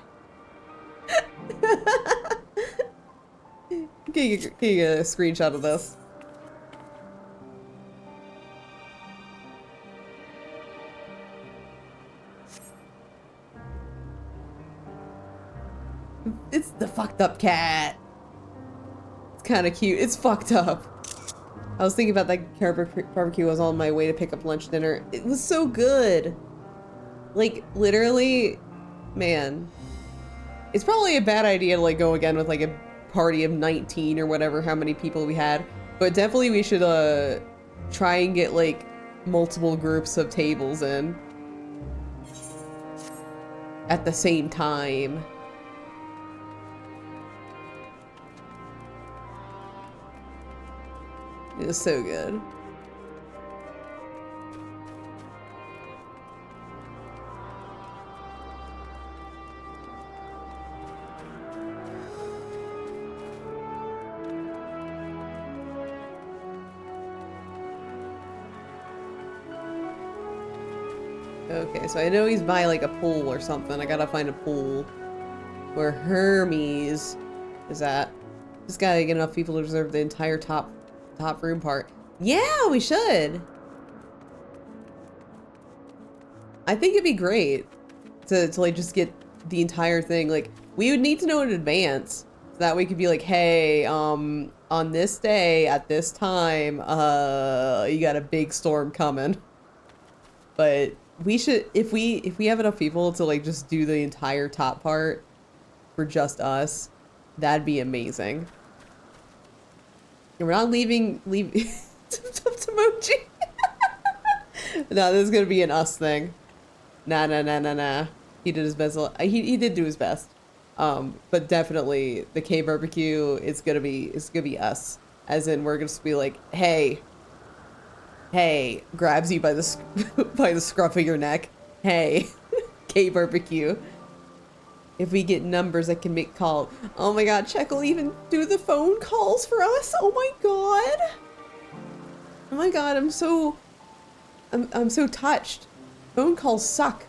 Can you get a screenshot of this? It's the fucked up cat. It's kind of cute. It's fucked up. I was thinking about that barbecue. I was on my way to pick up lunch dinner. It was so good. Like, literally, man. It's probably a bad idea to, like, go again with, like, a party of 19 or whatever, how many people we had. But definitely we should, try and get, like, multiple groups of tables in. At the same time. It was so good. Okay, so I know he's by like a pool or something. I gotta find a pool where Hermes is at. Just gotta get enough people to reserve the entire top room part. Yeah, we should. I think it'd be great to like just get the entire thing. Like, we would need to know in advance so that we could be like, hey, on this day at this time, you got a big storm coming. But we should, if we have enough people to like just do the entire top part for just us, that'd be amazing. And we're not leaving Tomochi. No, this is gonna be an us thing. Nah. He did his best. He did do his best. But definitely the K barbecue is gonna be us. As in, we're gonna just be like, hey, grabs you by the by the scruff of your neck. Hey, K barbecue. If we get numbers, I can make calls. Oh my god, Check will even do the phone calls for us. Oh my god. Oh my god, I'm so touched. Phone calls suck.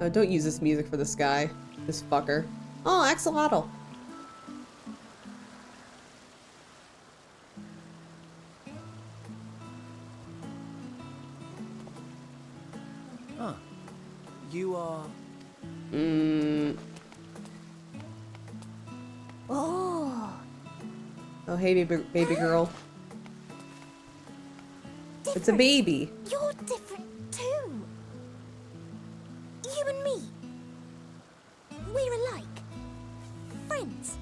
Oh, don't use this music for this guy. This fucker. Oh, axolotl. Huh. You are... Oh, hey, baby girl. It's a baby. You're different too. You and me. We're alike. Friends.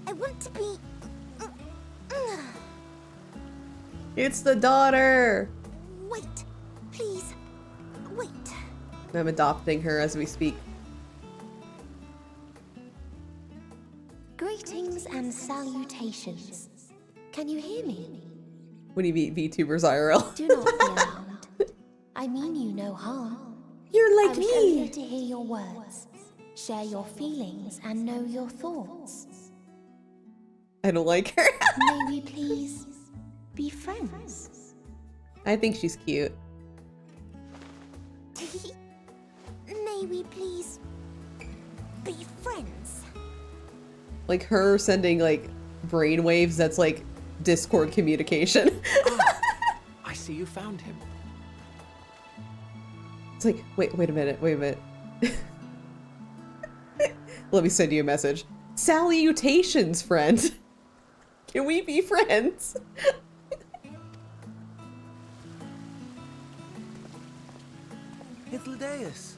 I want to be... It's the daughter. Wait. Please. Wait. I'm adopting her as we speak. Greetings and salutations. Can you hear me? When you meet VTubers IRL. Do not be alarmed. I mean you no harm. You're I like was only here me. to hear your words, share your feelings, and know your thoughts. I don't like her. May we please be friends? I think she's cute. May we please be friends? Like her sending like brainwaves that's like Discord communication. I see you found him. It's like, wait a minute. Let me send you a message. Salutations, friend. Can we be friends? Hythlodaeus.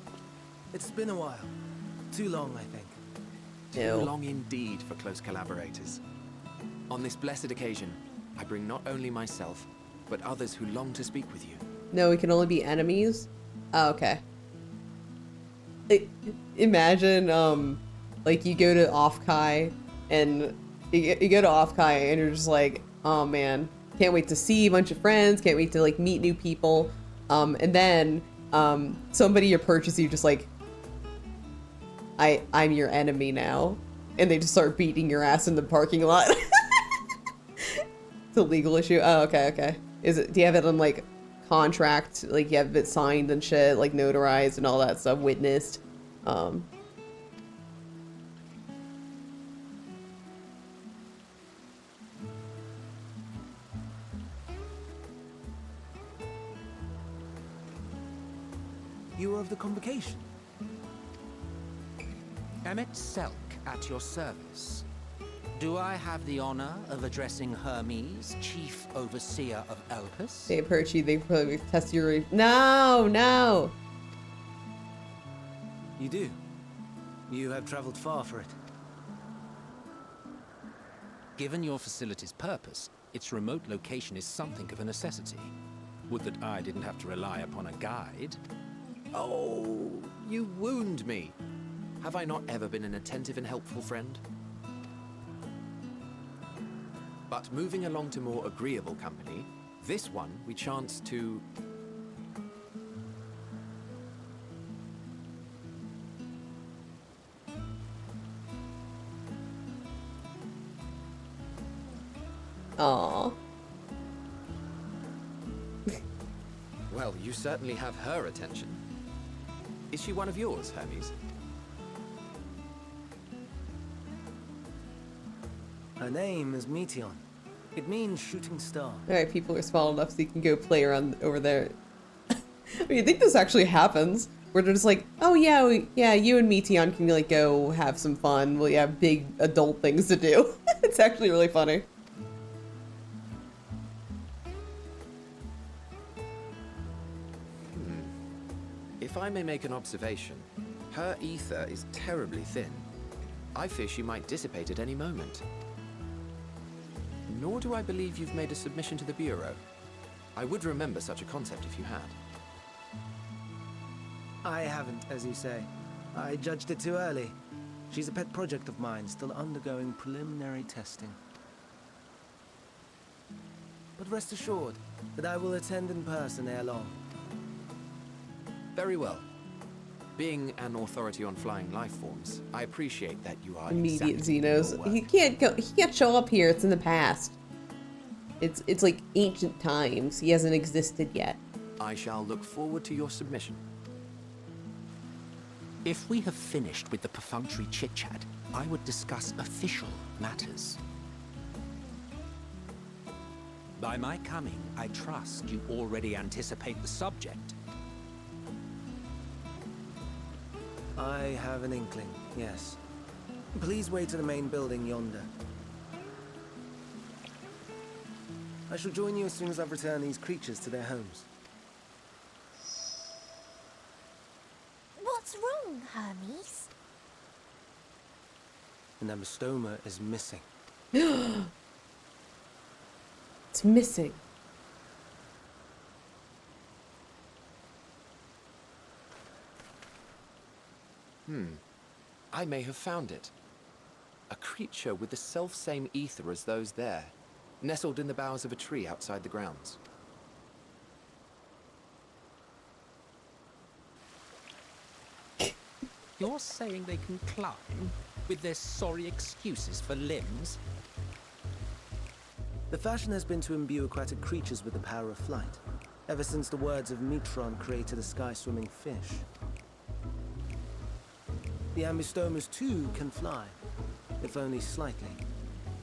It's been a while. Too long, I think. No. Too long indeed for close collaborators. On this blessed occasion, I bring not only myself, but others who long to speak with you. No, we can only be enemies? Oh, okay. Imagine, Like you go to Offkai and you go to Offkai and you're just like, oh man, can't wait to see a bunch of friends, can't wait to like meet new people. And then somebody approaches you just like, I'm your enemy now. And they just start beating your ass in the parking lot. It's a legal issue. Oh, okay, okay. Do you have it on like contract? Like you have it signed and shit, like notarized and all that stuff, witnessed? You are of the convocation? Emmett Selk at your service. Do I have the honor of addressing Hermes, Chief Overseer of Elpis? They approach you, they probably test your... No, no! You do. You have traveled far for it. Given your facility's purpose, its remote location is something of a necessity. Would that I didn't have to rely upon a guide. Oh, you wound me. Have I not ever been an attentive and helpful friend? But moving along to more agreeable company, this one we chance to... Aww. Well, you certainly have her attention. Is she one of yours, Hermes? Her name is Meteon. It means shooting star. Alright, people are small enough so you can go play around over there. I mean, you think this actually happens? Where they're just like, oh yeah, yeah, you and Meteon can like go have some fun. Well, you have big adult things to do. It's actually really funny. If I may make an observation, her ether is terribly thin. I fear she might dissipate at any moment. Nor do I believe you've made a submission to the Bureau. I would remember such a concept if you had. I haven't, as you say. I judged it too early. She's a pet project of mine, still undergoing preliminary testing. But rest assured that I will attend in person ere long. Very well. Being an authority on flying life forms, I appreciate that you are Immediate exacting Xenos. your He work. can't go. He can't show up here. It's in the past. It's like ancient times. He hasn't existed yet. I shall look forward to your submission. If we have finished with the perfunctory chit-chat, I would discuss official matters. By my coming, I trust you already anticipate the subject. I have an inkling, yes. Please wait to the main building yonder. I shall join you as soon as I've returned these creatures to their homes. What's wrong, Hermes? The Namastoma is missing. It's missing. I may have found it. A creature with the self-same ether as those there, nestled in the boughs of a tree outside the grounds. You're saying they can climb with their sorry excuses for limbs? The fashion has been to imbue aquatic creatures with the power of flight, ever since the words of Metron created a sky-swimming fish. The Ambistomas too can fly, if only slightly,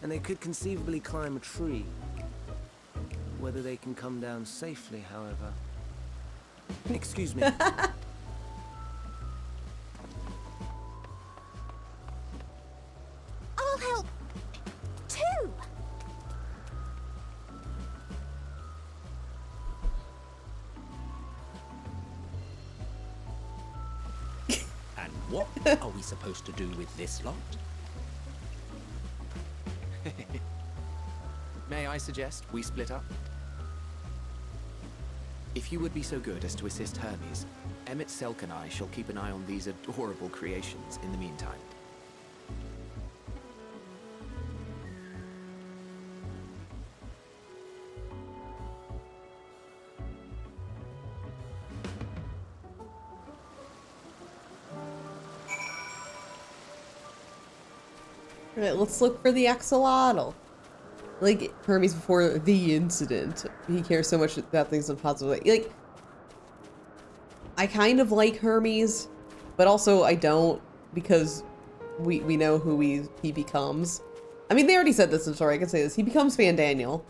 and they could conceivably climb a tree. Whether they can come down safely, however... Excuse me. I'll help, too! And what are we supposed to do with this lot? May I suggest we split up? If you would be so good as to assist Hermes, Emmett Selk and I shall keep an eye on these adorable creations in the meantime. Alright, let's look for the axolotl. Like Hermes before the incident. He cares so much about things in a positive way. Like, I kind of like Hermes, but also I don't, because we know who he becomes. I mean, they already said this in the story, I can say this. He becomes Fandaniel.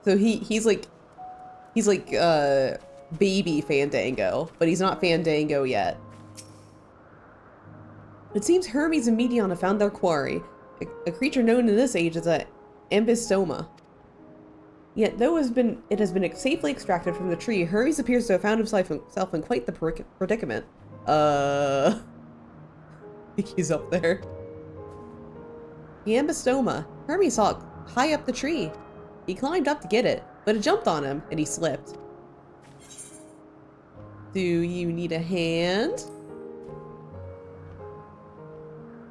So he's like baby Fandango, but he's not Fandango yet. It seems Hermes and Medion have found their quarry, a creature known in this age as a ambystoma. Yet, though it has been safely extracted from the tree, Hermes appears to have found himself in quite the predicament. I think he's up there. The ambystoma. Hermes saw it high up the tree. He climbed up to get it, but it jumped on him, and he slipped. Do you need a hand?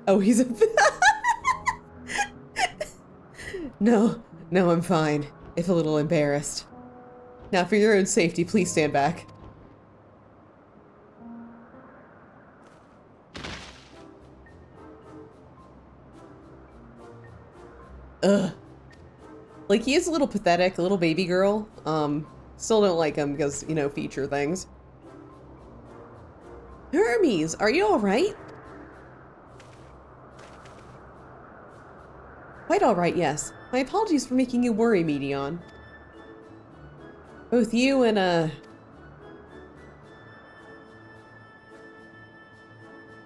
Oh, he's a... No, I'm fine. If a little embarrassed. Now, for your own safety, please stand back. Ugh. Like, he is a little pathetic, a little baby girl. Still don't like him because, you know, feature things. Hermes, are you alright? Quite alright, yes. My apologies for making you worry, Medion. Both you and,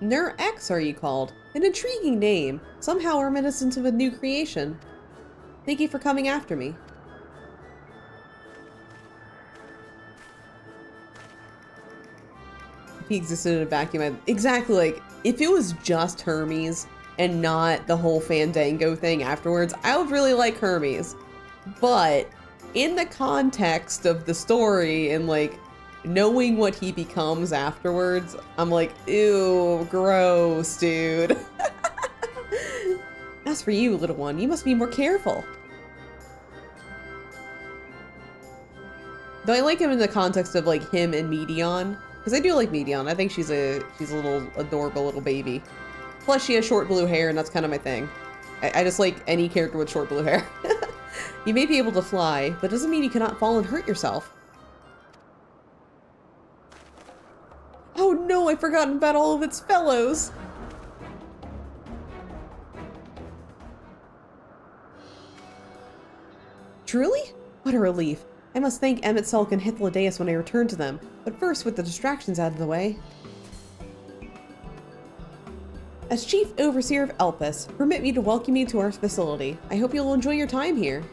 Nur-X are you called? An intriguing name. Somehow reminiscent of a new creation. Thank you for coming after me. If he existed in a vacuum, exactly, like, if it was just Hermes and not the whole Fandango thing afterwards, I would really like Hermes. But in the context of the story and, like, knowing what he becomes afterwards, I'm like, ew, gross, dude. As for you, little one, you must be more careful. Though I like him in the context of, like, him and Medion. Because I do like Medion. I think she's a little adorable little baby. Plus, she has short blue hair, and that's kind of my thing. I just like any character with short blue hair. You may be able to fly, but doesn't mean you cannot fall and hurt yourself. Oh no, I've forgotten about all of its fellows! Truly? What a relief. I must thank Emet-Selk and Hythlodaeus when I return to them, but first with the distractions out of the way. As Chief Overseer of Elpis, permit me to welcome you to our facility. I hope you'll enjoy your time here.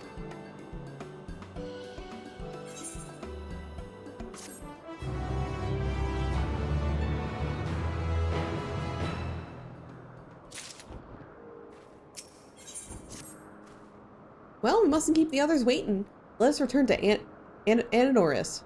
Well, we mustn't keep the others waiting. Let us return to Ananoris.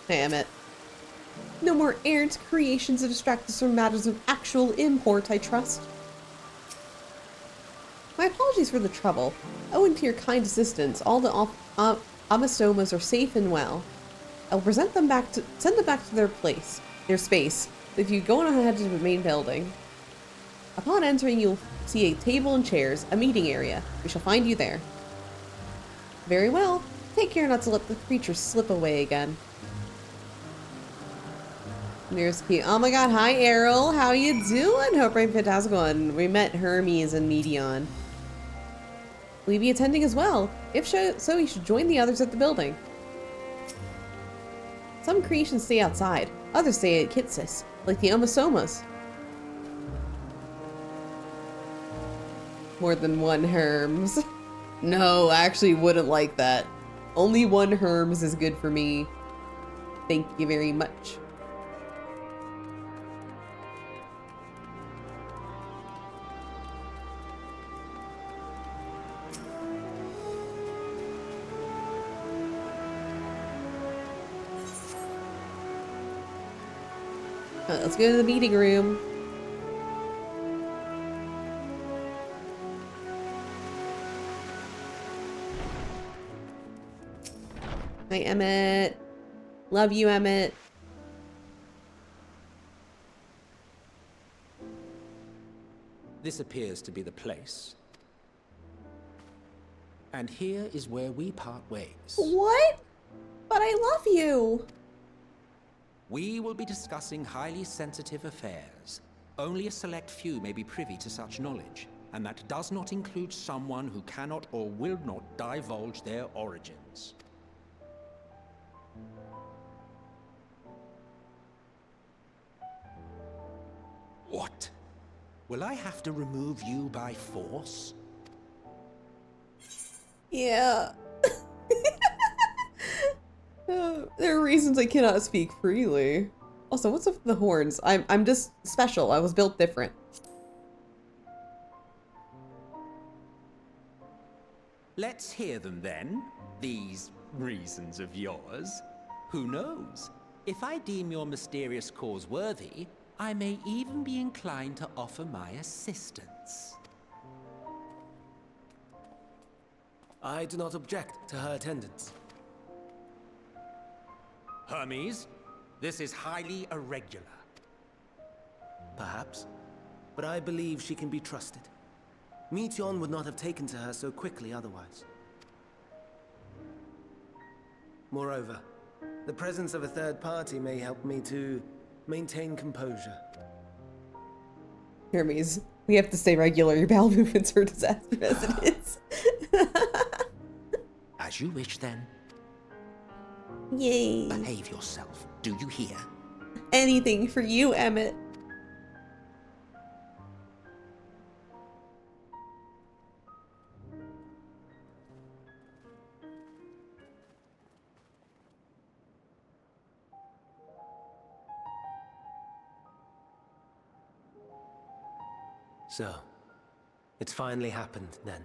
Damn it. No more errant creations to distract us from matters of actual import, I trust. My apologies for the trouble. Owing to your kind assistance, all the Amastomas are safe and well. I will send them back to their space, if you go on ahead to the main building. Upon entering, you'll see a table and chairs, a meeting area. We shall find you there. Very well. Take care not to let the creatures slip away again. Nearest key. Oh my god, hi Errol, how you doing? Hope I'm fantastic one. We met Hermes and Medion. Will you be attending as well? If so, you should join the others at the building. Some creations stay outside, others stay at Kitsis, like the Omosomas. More than one Herms. No, I actually wouldn't like that. Only one Herms is good for me. Thank you very much. Let's go to the meeting room. Hi, Emmett. Love you, Emmett. This appears to be the place. And here is where we part ways. What? But I love you. We will be discussing highly sensitive affairs. Only a select few may be privy to such knowledge, and that does not include someone who cannot or will not divulge their origins. What? Will I have to remove you by force? Yeah. There are reasons I cannot speak freely. Also, what's up with the horns? I'm just special. I was built different. Let's hear them then, these reasons of yours. Who knows? If I deem your mysterious cause worthy, I may even be inclined to offer my assistance. I do not object to her attendance. Hermes, this is highly irregular. Perhaps, but I believe she can be trusted. Meteon would not have taken to her so quickly otherwise. Moreover, the presence of a third party may help me to maintain composure. Hermes, we have to stay regular. Your bowel movements are disaster as it is. As you wish then. Yay. Behave yourself, do you hear? Anything for you, Emmett. So, it's finally happened then.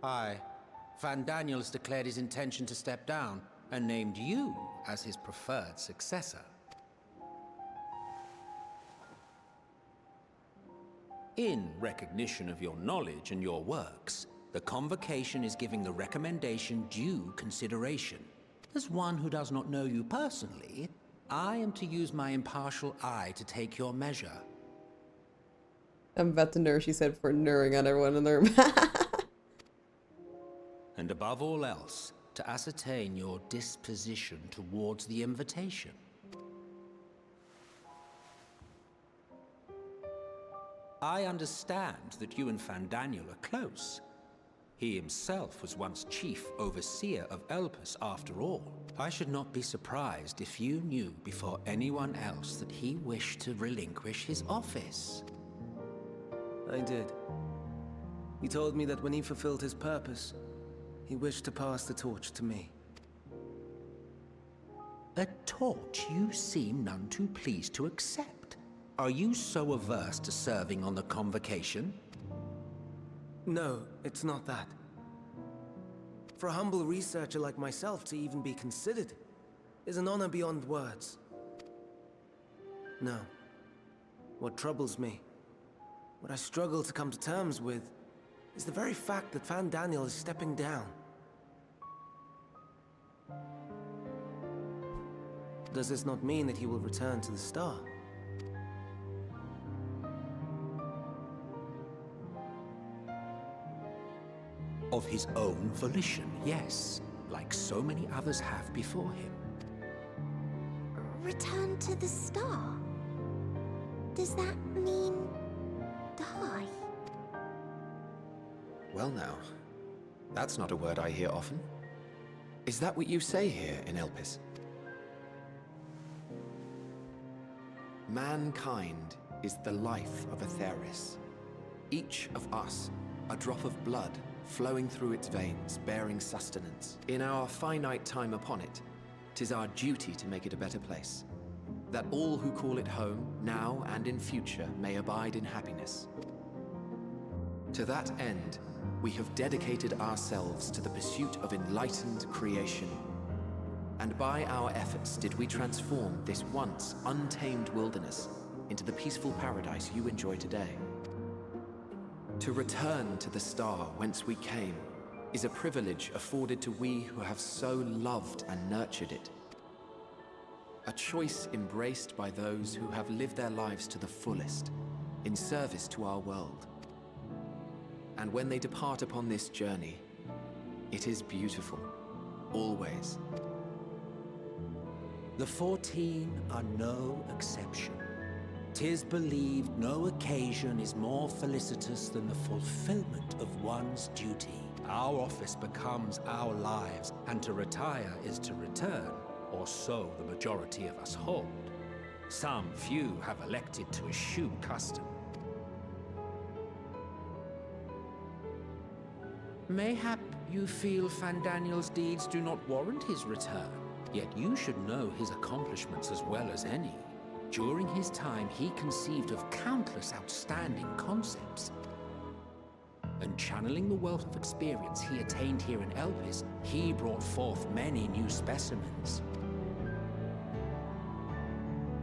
Aye. Van Daniel has declared his intention to step down and named you as his preferred successor. In recognition of your knowledge and your works, the Convocation is giving the recommendation due consideration. As one who does not know you personally, I am to use my impartial eye to take your measure. I'm about to nurse, she said, for nurring on everyone in the room. And above all else, to ascertain your disposition towards the invitation. I understand that you and Van Daniel are close. He himself was once chief overseer of Elpis after all. I should not be surprised if you knew before anyone else that he wished to relinquish his office. I did. He told me that when he fulfilled his purpose, he wished to pass the torch to me. A torch you seem none too pleased to accept. Are you so averse to serving on the Convocation? No, it's not that. For a humble researcher like myself to even be considered is an honor beyond words. No. What troubles me, what I struggle to come to terms with, is the very fact that Van Daniel is stepping down. Does this not mean that he will return to the Star? Of his own volition, yes, like so many others have before him. Return to the Star? Does that mean die? Well now, that's not a word I hear often. Is that what you say here in Elpis? Mankind is the life of Atheris. Each of us, a drop of blood flowing through its veins, bearing sustenance. In our finite time upon it, 'tis our duty to make it a better place, that all who call it home, now and in future, may abide in happiness. To that end, we have dedicated ourselves to the pursuit of enlightened creation. And by our efforts did we transform this once untamed wilderness into the peaceful paradise you enjoy today. To return to the star whence we came is a privilege afforded to we who have so loved and nurtured it. A choice embraced by those who have lived their lives to the fullest, in service to our world. And when they depart upon this journey, it is beautiful, always. The 14 are no exception. 'Tis believed no occasion is more felicitous than the fulfillment of one's duty. Our office becomes our lives, and to retire is to return, or so the majority of us hold. Some few have elected to eschew custom. Mayhap you feel Fandaniel's deeds do not warrant his return, yet you should know his accomplishments as well as any. During his time, he conceived of countless outstanding concepts. And channeling the wealth of experience he attained here in Elpis, he brought forth many new specimens.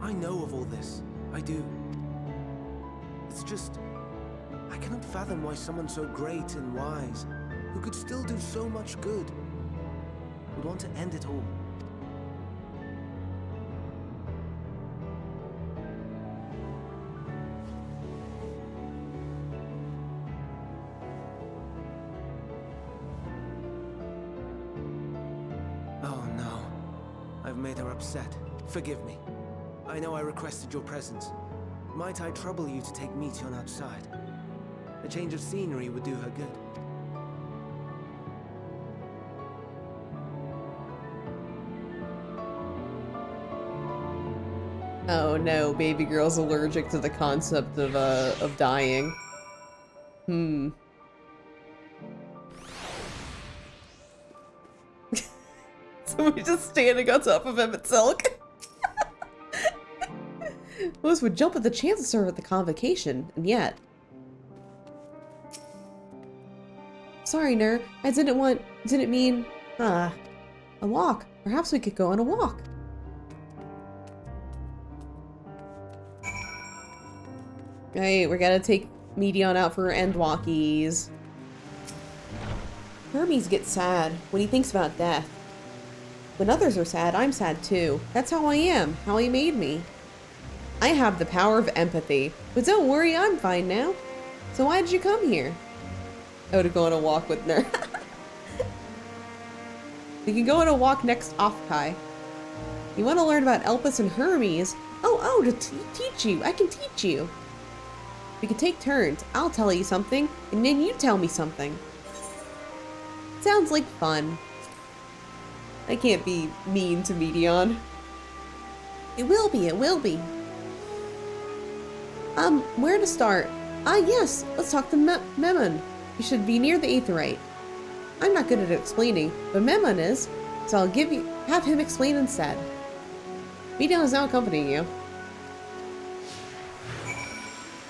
I know of all this. I do. It's just, I cannot fathom why someone so great and wise, who could still do so much good, would want to end it all. Oh no. I've made her upset. Forgive me. I know I requested your presence. Might I trouble you to take Meteon outside? A change of scenery would do her good. Oh no, baby girl's allergic to the concept of dying. Somebody just standing on top of Emmett Silk. Most would jump at the chance to serve at the convocation, and yet. Sorry, Ner. I didn't mean, a walk. Perhaps we could go on a walk. Right, we gotta take Meteon out for end walkies. Hermes gets sad when he thinks about death. When others are sad, I'm sad too. That's how I am, how he made me. I have the power of empathy, but don't worry, I'm fine now. So why did you come here? Oh, to go on a walk with Ner. We can go on a walk next Offkai. You want to learn about Elpis and Hermes? Oh, to teach you. I can teach you. We can take turns. I'll tell you something, and then you tell me something. Sounds like fun. I can't be mean to Meteon. It will be, it will be. Where to start? Yes, let's talk to Memon. You should be near the Aetherite. I'm not good at explaining, but Memon is, so I'll have him explain instead. Meteon is now accompanying you.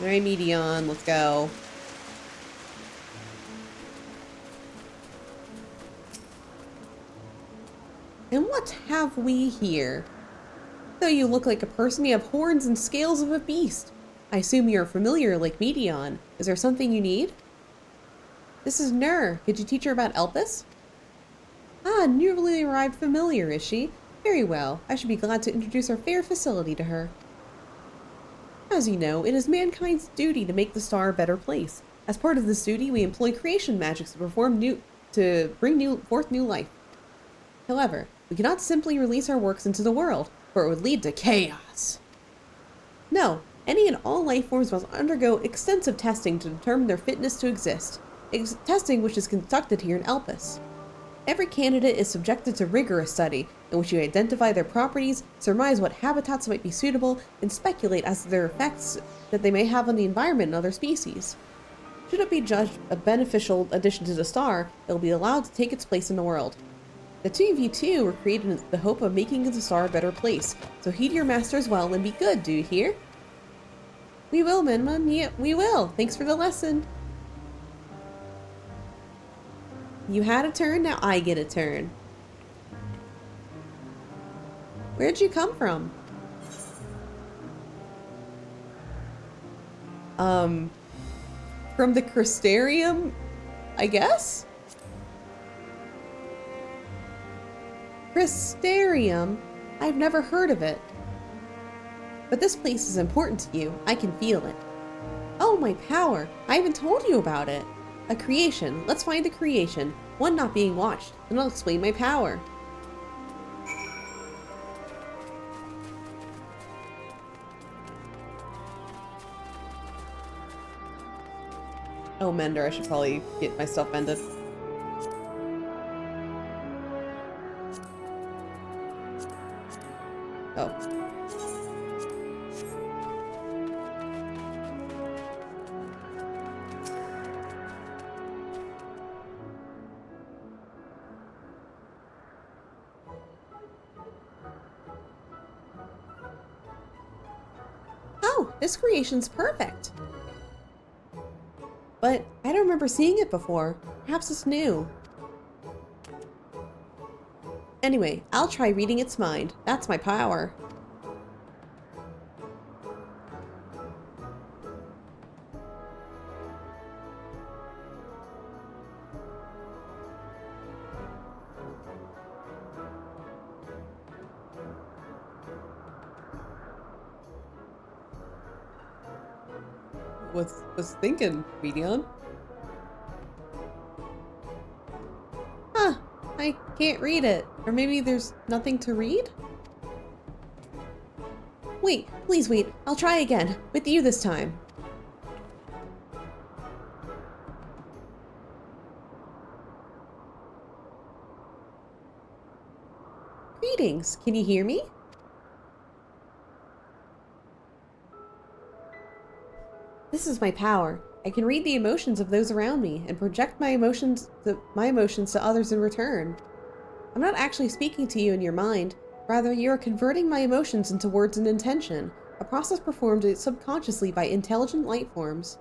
Alright, Meteon, let's go. And what have we here? Though you look like a person, you have horns and scales of a beast. I assume you're familiar like Meteon. Is there something you need? This is Ner. Could you teach her about Elpis? Ah, newly arrived familiar, is she? Very well. I should be glad to introduce our fair facility to her. As you know, it is mankind's duty to make the star a better place. As part of this duty, we employ creation magics to bring forth new life. However, we cannot simply release our works into the world, for it would lead to chaos. No, any and all life forms must undergo extensive testing to determine their fitness to exist. Testing which is conducted here in Elpis. Every candidate is subjected to rigorous study, in which you identify their properties, surmise what habitats might be suitable, and speculate as to their effects that they may have on the environment and other species. Should it be judged a beneficial addition to the star, it will be allowed to take its place in the world. The 2v2 were created in the hope of making the star a better place, so heed your masters well and be good, do you hear? We will, Minmun. Yeah, we will. Thanks for the lesson. You had a turn, now I get a turn. Where'd you come from? From the Crystarium, I guess? Crystarium? I've never heard of it. But this place is important to you. I can feel it. Oh, my power. I haven't told you about it. A creation. Let's find a creation. One not being watched. And I'll explain my power. Oh, Mender. I should probably get my stuff mended. Oh. Oh, this creation's perfect. But I don't remember seeing it before. Perhaps it's new. Anyway, I'll try reading its mind. That's my power. Was thinking, Medion. Huh, I can't read it. Or maybe there's nothing to read? Wait, please wait. I'll try again. With you this time. Greetings. Can you hear me? This is my power. I can read the emotions of those around me and project my emotions to others in return. I'm not actually speaking to you in your mind. Rather, you are converting my emotions into words and intention, a process performed subconsciously by intelligent life forms.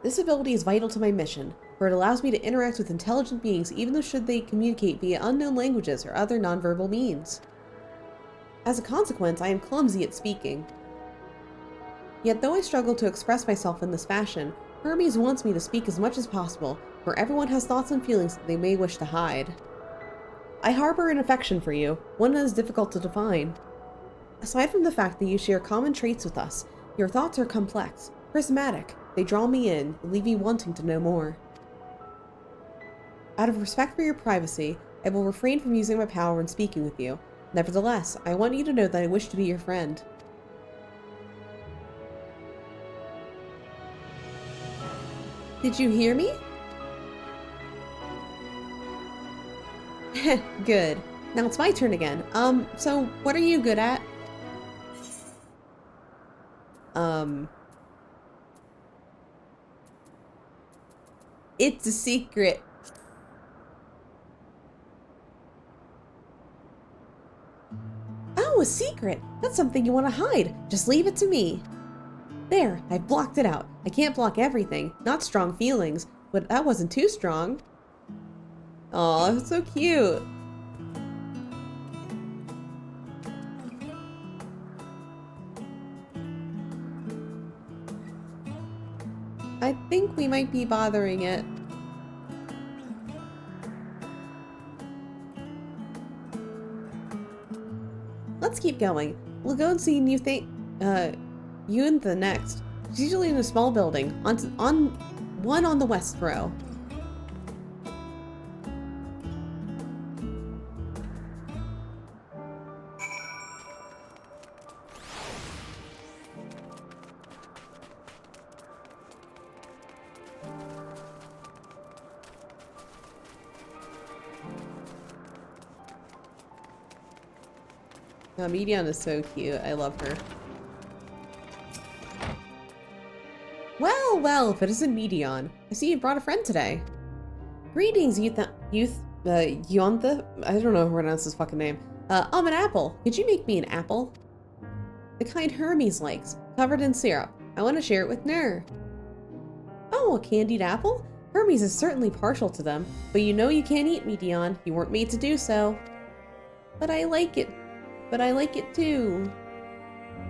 This ability is vital to my mission, for it allows me to interact with intelligent beings even though should they communicate via unknown languages or other nonverbal means. As a consequence, I am clumsy at speaking. Yet though I struggle to express myself in this fashion, Hermes wants me to speak as much as possible, for everyone has thoughts and feelings that they may wish to hide. I harbor an affection for you, one that is difficult to define. Aside from the fact that you share common traits with us, your thoughts are complex, prismatic, they draw me in, and leave me wanting to know more. Out of respect for your privacy, I will refrain from using my power when speaking with you. Nevertheless, I want you to know that I wish to be your friend. Did you hear me? Good. Now it's my turn again. So what are you good at? It's a secret. Oh, a secret. That's something you want to hide. Just leave it to me. There, I've blocked it out. I can't block everything, not strong feelings, but that wasn't too strong. Aw, that's so cute. I think we might be bothering it. Let's keep going. We'll go and see you and the next. It's usually in a small building, on one on the west row. Medion is so cute. I love her. Well, well, if it isn't Medion. I see you brought a friend today. Greetings, Yontha. I don't know how to pronounce his fucking name. I'm an apple. Could you make me an apple? The kind Hermes likes, covered in syrup. I want to share it with Nur. Oh, a candied apple? Hermes is certainly partial to them, but you know you can't eat Medion. You weren't made to do so. But I like it. But I like it too.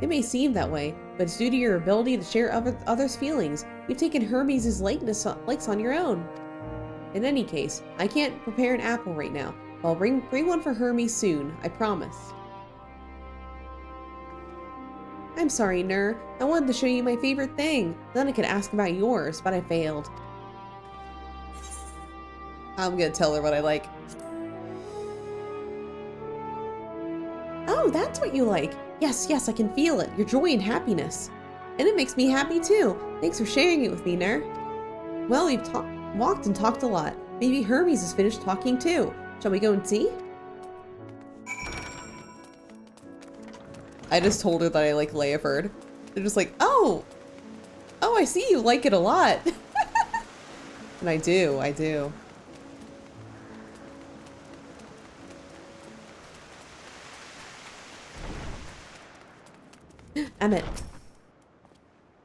It may seem that way, but it's due to your ability to share others' feelings. You've taken Hermes' likes on your own. In any case, I can't prepare an apple right now. I'll bring one for Hermes soon, I promise. I'm sorry, Nur. I wanted to show you my favorite thing. Then I could ask about yours, but I failed. I'm gonna tell her what I like. Oh, that's what you like. Yes, yes, I can feel it. Your joy and happiness. And it makes me happy too. Thanks for sharing it with me, Nur. Well, we've walked and talked a lot. Maybe Hermes has finished talking too. Shall we go and see? I just told her that I like Leoford. They're just like, oh, I see you like it a lot. And I do. Emmett.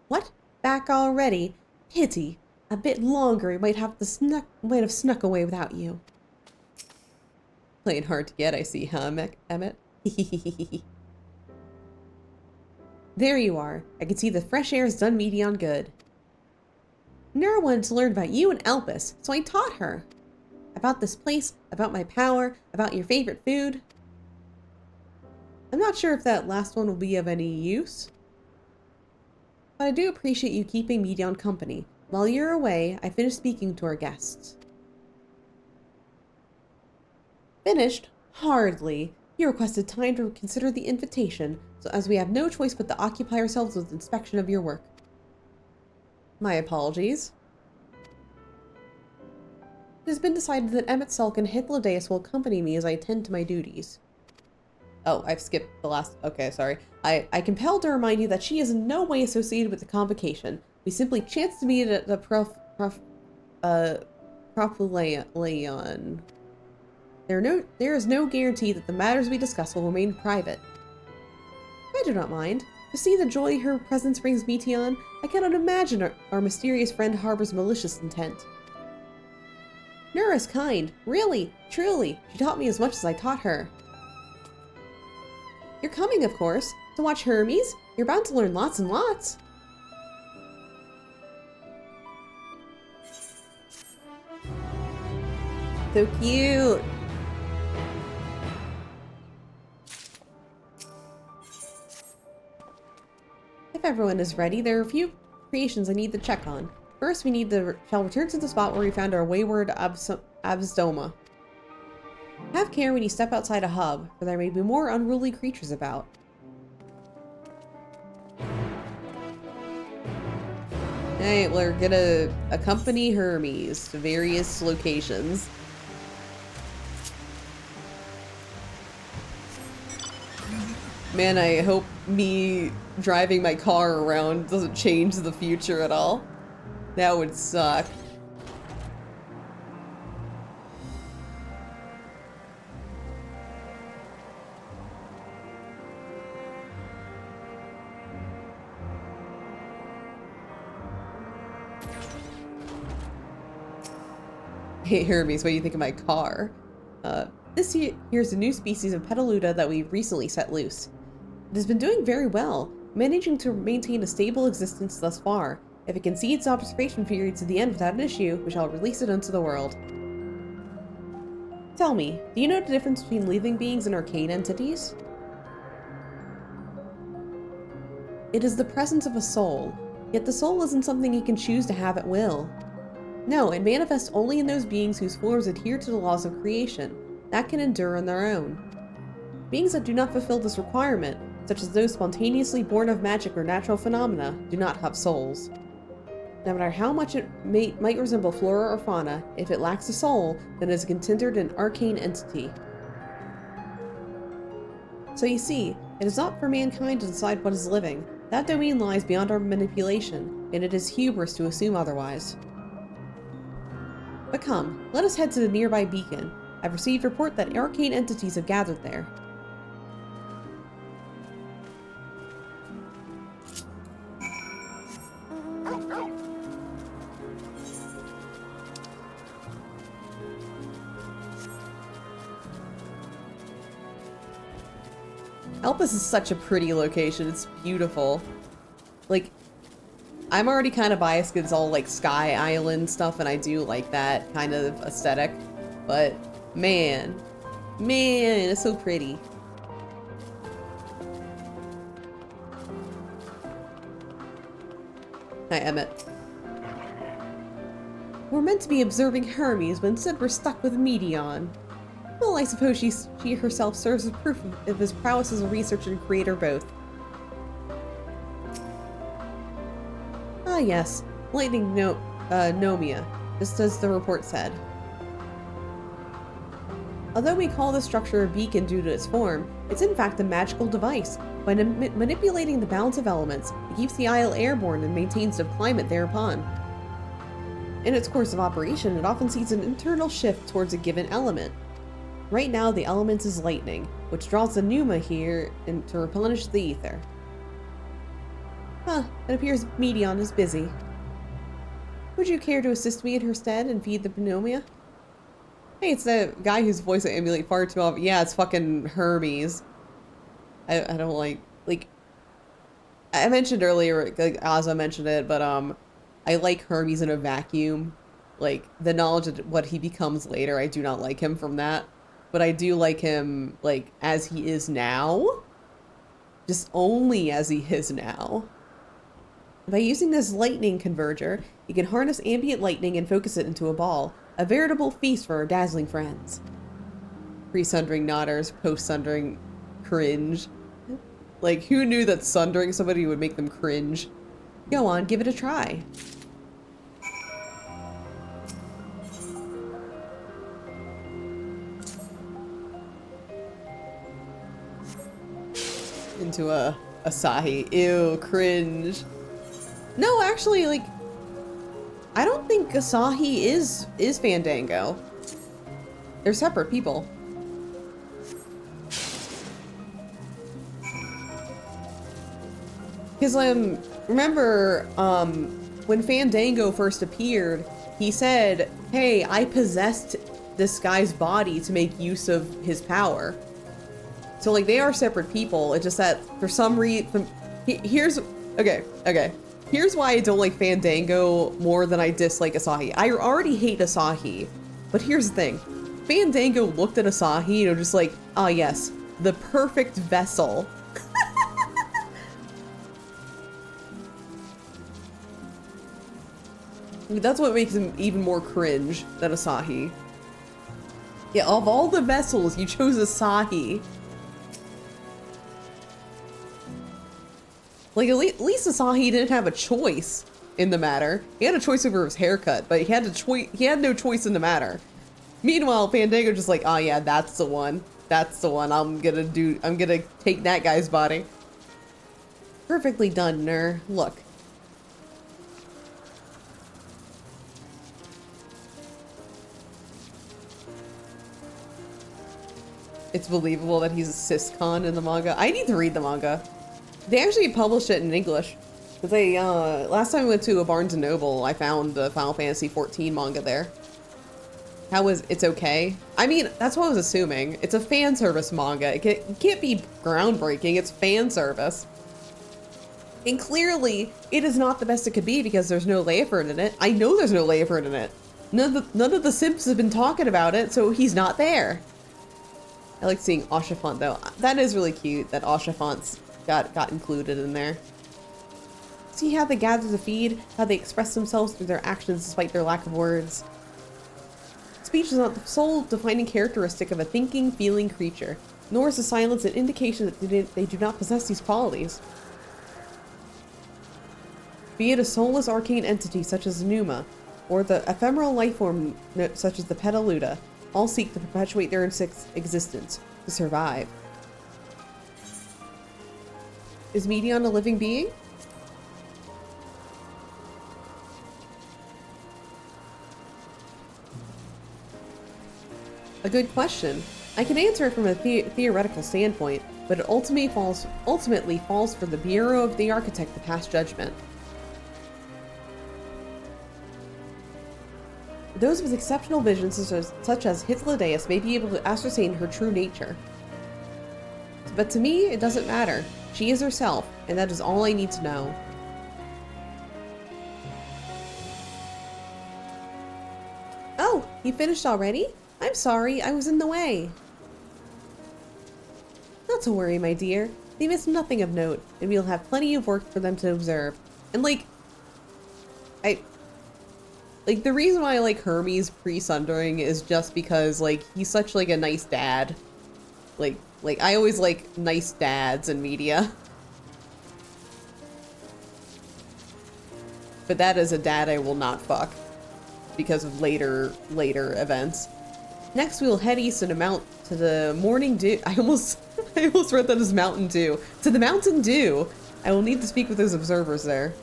What? Back already? Pity. A bit longer, we might have snuck away without you. Playing hard to get, I see, huh, Emmett? There you are. I can see the fresh air has done Medion good. Nura wanted to learn about you and Elpis, so I taught her. About this place, about my power, about your favorite food. I'm not sure if that last one will be of any use. But I do appreciate you keeping Medion company. While you're away, I finished speaking to our guests. Finished? Hardly. You requested time to consider the invitation, so as we have no choice but to occupy ourselves with inspection of your work. My apologies. It has been decided that Emmett Sulk and Hythlodaeus will accompany me as I attend to my duties. Oh, I've skipped the last... Okay, sorry. I compelled to remind you that she is in no way associated with the convocation. We simply chanced to meet at the Propylaeon. There is no guarantee that the matters we discuss will remain private. I do not mind. To see the joy her presence brings Meteon, I cannot imagine our mysterious friend harbors malicious intent. Nura is kind. Really, truly. She taught me as much as I taught her. You're coming, of course, to watch Hermes. You're bound to learn lots and lots. So cute. If everyone is ready, there are a few creations I need to check on. First, shall return to the spot where we found our wayward Absdoma. Have care when you step outside a hub, for there may be more unruly creatures about. Alright, we're gonna accompany Hermes to various locations. Man, I hope me driving my car around doesn't change the future at all. That would suck. Hey Hermes, what do you think of my car? Here's a new species of Petaluda that we've recently set loose. It has been doing very well, managing to maintain a stable existence thus far. If it concedes observation period to the end without an issue, we shall release it into the world. Tell me, do you know the difference between living beings and arcane entities? It is the presence of a soul, yet the soul isn't something you can choose to have at will. No, it manifests only in those beings whose forms adhere to the laws of creation, that can endure on their own. Beings that do not fulfill this requirement, such as those spontaneously born of magic or natural phenomena, do not have souls. No matter how much it might resemble flora or fauna, if it lacks a soul, then it is considered an arcane entity. So you see, it is not for mankind to decide what is living. That domain lies beyond our manipulation, and it is hubris to assume otherwise. But come, let us head to the nearby beacon. I've received report that arcane entities have gathered there. Elpis is such a pretty location. It's beautiful. Like, I'm already kind of biased because it's all like Sky Island stuff, and I do like that kind of aesthetic. But man, it's so pretty. Hi, Emmett. We're meant to be observing Hermes, but instead we're stuck with Medion. Well, I suppose she herself serves as proof of his prowess as a researcher and creator both. Ah yes, lightning Nomia, just as the report said. Although we call this structure a beacon due to its form, it's in fact a magical device. By manipulating the balance of elements, it keeps the isle airborne and maintains the climate thereupon. In its course of operation, it often sees an internal shift towards a given element. Right now, the element is lightning, which draws the pneuma here to replenish the ether. Huh, it appears Medion is busy. Would you care to assist me in her stead and feed the pneumonia? Hey, it's the guy whose voice I emulate far too often. Yeah, it's fucking Hermes. I don't like I mentioned earlier, like Ozma mentioned it, but I like Hermes in a vacuum. Like, the knowledge of what he becomes later, I do not like him from that. But I do like him, like, as he is now. Just only as he is now. By using this lightning converger, you can harness ambient lightning and focus it into a ball. A veritable feast for our dazzling friends. Pre-sundering nodders, post-sundering cringe. Like, who knew that sundering somebody would make them cringe? Go on, give it a try. Into a Asahi. Ew, cringe. No, actually, like, I don't think Asahi is Fandango. They're separate people. Because, remember, when Fandango first appeared, he said, hey, I possessed this guy's body to make use of his power. So, like, they are separate people. It's just that, for some reason, okay. Here's why I don't like Fandango more than I dislike Asahi. I already hate Asahi, but here's the thing. Fandango looked at Asahi and was just like, ah yes, the perfect vessel. That's what makes him even more cringe than Asahi. Yeah, of all the vessels, you chose Asahi. Like, at least Asahi didn't have a choice in the matter. He had a choice over his haircut, but he had no choice in the matter. Meanwhile, Fandango just like, oh yeah, that's the one. That's the one. I'm gonna take that guy's body. Perfectly done, Ner. Look. It's believable that he's a syscon in the manga. I need to read the manga. They actually published it in English. Cause they, last time I went to a Barnes & Noble, I found the Final Fantasy XIV manga there. It's okay? I mean, that's what I was assuming. It's a fan service manga. It can't be groundbreaking, it's fan service. And clearly, it is not the best it could be because there's no Leifert in it. I know there's no Leifert in it. None of the simps have been talking about it, so he's not there. I like seeing Oshafont though. That is really cute that Oshafont's got included in there. See how they gather the feed, how they express themselves through their actions despite their lack of words. Speech is not the sole defining characteristic of a thinking, feeling creature, nor is the silence an indication that they do not possess these qualities. Be it a soulless arcane entity such as Numa, or the ephemeral lifeform such as the Petaluda, all seek to perpetuate their existence, to survive. Is Medion a living being? A good question. I can answer it from a theoretical standpoint, but it ultimately falls for the Bureau of the Architect to pass judgment. Those with exceptional visions, such as Hythlodaeus, may be able to ascertain her true nature. But to me, it doesn't matter. She is herself, and that is all I need to know. Oh, you finished already? I'm sorry, I was in the way. Not to worry, my dear. They missed nothing of note, and we'll have plenty of work for them to observe. And like, the reason why I like Hermes pre-sundering is just because, like, he's such, like, a nice dad. Like, I always like nice dads in media. But that is a dad I will not fuck. Because of later events. Next, we will head east and amount to the Morning Dew. I almost read that as Mountain Dew. To the Mountain Dew! I will need to speak with those observers there.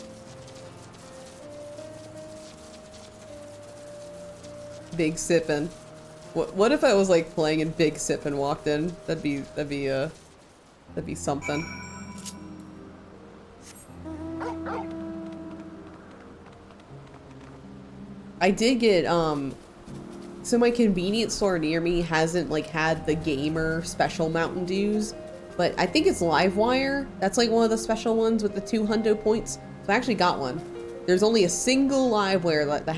Big Sippin'. What if I was like playing and Big Sippin' walked in? That'd be something. I did get so my convenience store near me hasn't like had the gamer special Mountain Dews, but I think it's Livewire. That's like one of the special ones with the 2 hundo points. So I actually got one. There's only a single Livewire that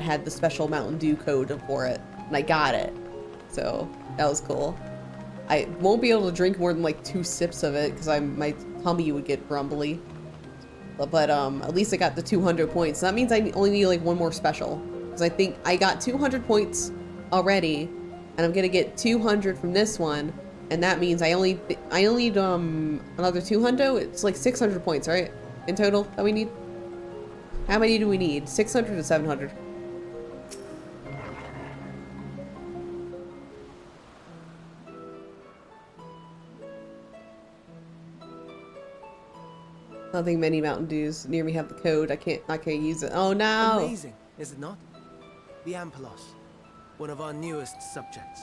had the special Mountain Dew code for it, and I got it. So that was cool. I won't be able to drink more than like 2 sips of it because my tummy would get grumbly. But at least I got the 200 points. So that means I only need like 1 more special. Because I think I got 200 points already, and I'm gonna get 200 from this one, and that means I only need another 200. It's like 600 points, right? In total that we need. How many do we need? 600 to 700. Nothing many Mountain Dews near me have the code. I can't use it. Oh no! Amazing, is it not? The Ampelos, one of our newest subjects.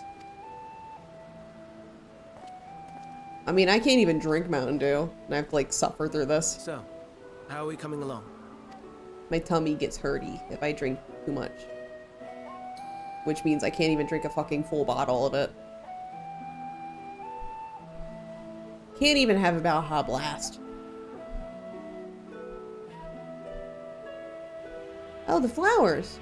I mean, I can't even drink Mountain Dew, and I have to like suffer through this. So, how are we coming along? My tummy gets hurty if I drink too much. Which means I can't even drink a fucking full bottle of it. Can't even have a Baja Blast. Oh, the flowers.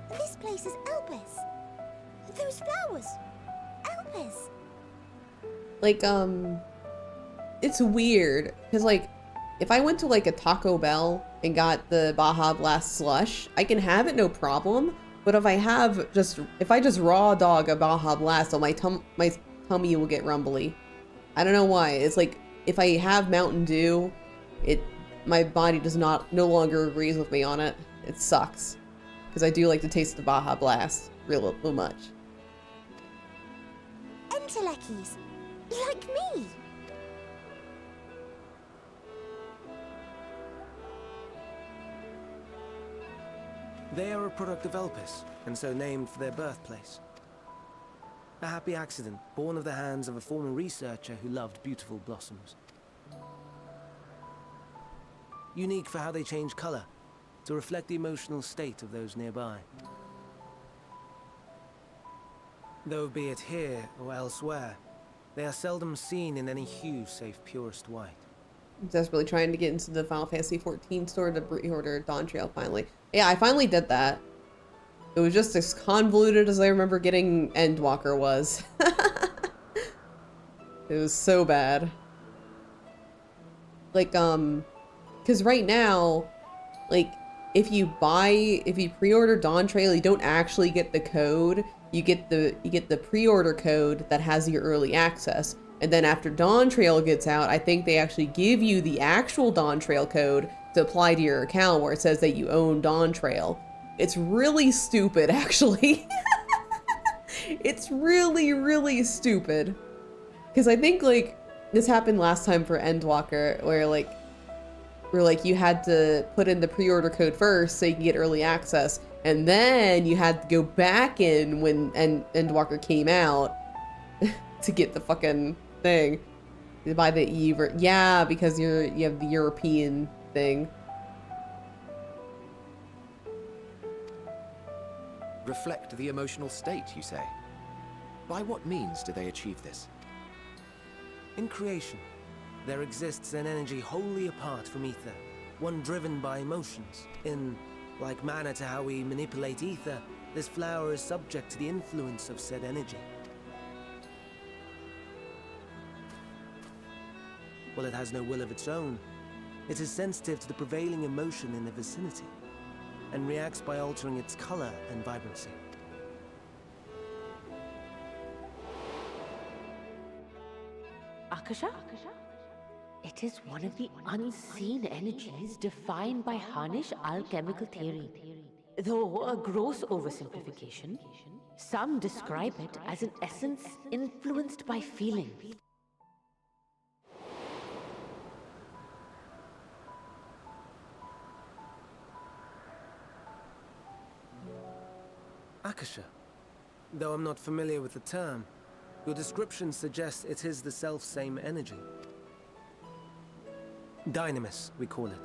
This place is Elpis. Those flowers. Elpis. Like, it's weird, because, like, if I went to, like, a Taco Bell and got the Baja Blast slush, I can have it no problem, but if I just raw dog a Baja Blast, my tummy will get rumbly. I don't know why. It's like, if I have Mountain Dew, my body no longer agrees with me on it. It sucks. Because I do like to taste the Baja Blast real much. Entelekis. Like me. They are a product of Elpis, and so named for their birthplace. A happy accident, born of the hands of a former researcher who loved beautiful blossoms. Unique for how they change color, to reflect the emotional state of those nearby. Though be it here or elsewhere, they are seldom seen in any hue save purest white. I'm desperately trying to get into the Final Fantasy XIV store to pre-order Dawn Trail finally. Yeah, I finally did that. It was just as convoluted as I remember getting Endwalker was. It was so bad. Like, because right now, like, if you pre-order Dawn Trail, you don't actually get the code. You get the pre-order code that has your early access. And then after Dawn Trail gets out, I think they actually give you the actual Dawn Trail code to apply to your account where it says that you own Dawn Trail. It's really stupid, actually. It's really, really stupid. Because I think, like, this happened last time for Endwalker, where you had to put in the pre-order code first so you can get early access, and then you had to go back in when Endwalker came out to get the fucking thing. By the Eve, yeah, because you have the European thing. Reflect the emotional state, you say? By what means do they achieve this? In creation, there exists an energy wholly apart from ether, one driven by emotions. In like manner to how we manipulate ether, this flower is subject to the influence of said energy. While it has no will of its own, it is sensitive to the prevailing emotion in the vicinity, and reacts by altering its color and vibrancy. Akasha? It is one of the unseen energies defined by Harnish alchemical theory. Though a gross oversimplification, some describe it as an essence influenced by feeling. Akasha. Though I'm not familiar with the term, your description suggests it is the self-same energy. Dynamis, we call it.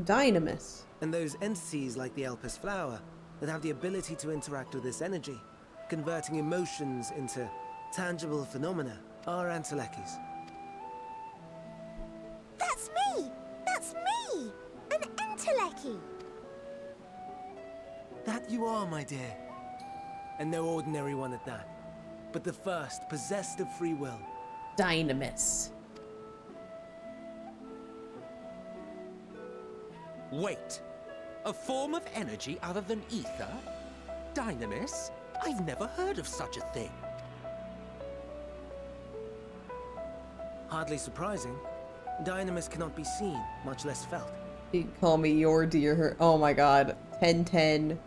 Dynamis. And those entities like the Elpis flower that have the ability to interact with this energy, converting emotions into tangible phenomena, are Antelekis. That's me! That's me! An Enteleki! That you are, my dear. And no ordinary one at that, but the first possessed of free will. Dynamis. Wait. A form of energy other than ether? Dynamis? I've never heard of such a thing. Hardly surprising. Dynamis cannot be seen, much less felt. You call me your dear oh my god. 1010.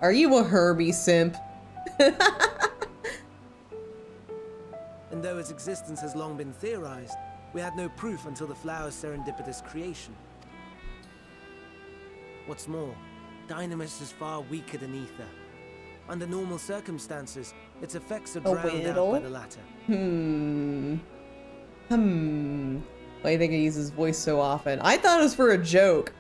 Are you a Herbie simp? And though its existence has long been theorized, we had no proof until the flower's serendipitous creation. What's more, Dynamis is far weaker than ether. Under normal circumstances, its effects are drowned out by the latter. Why do you think I use his voice so often? I thought it was for a joke.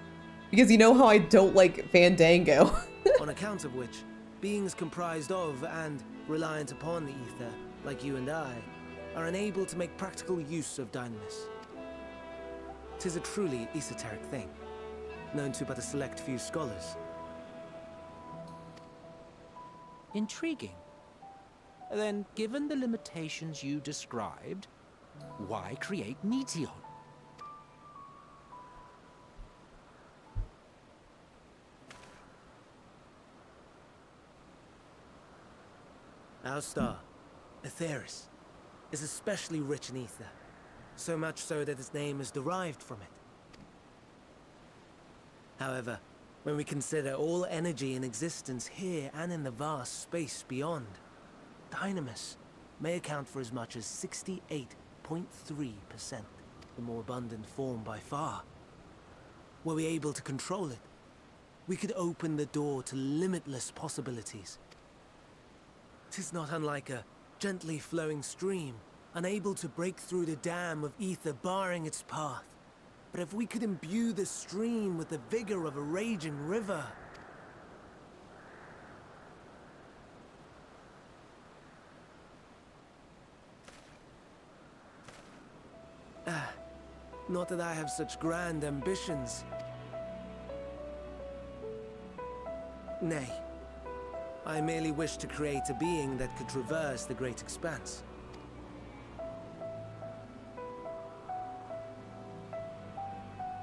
Because you know how I don't like Fandango. On account of which, beings comprised of and reliant upon the ether, like you and I, are unable to make practical use of Dynamis. 'Tis a truly esoteric thing, known to but a select few scholars. Intriguing. Then, given the limitations you described, why create Meteon? Our star, Aetheris, is especially rich in ether, so much so that its name is derived from it. However, when we consider all energy in existence here and in the vast space beyond, Dynamis may account for as much as 68.3%, the more abundant form by far. Were we able to control it, we could open the door to limitless possibilities. 'Tis not unlike a gently flowing stream, unable to break through the dam of ether barring its path. But if we could imbue the stream with the vigor of a raging river... Not that I have such grand ambitions. Nay. I merely wish to create a being that could traverse the great expanse.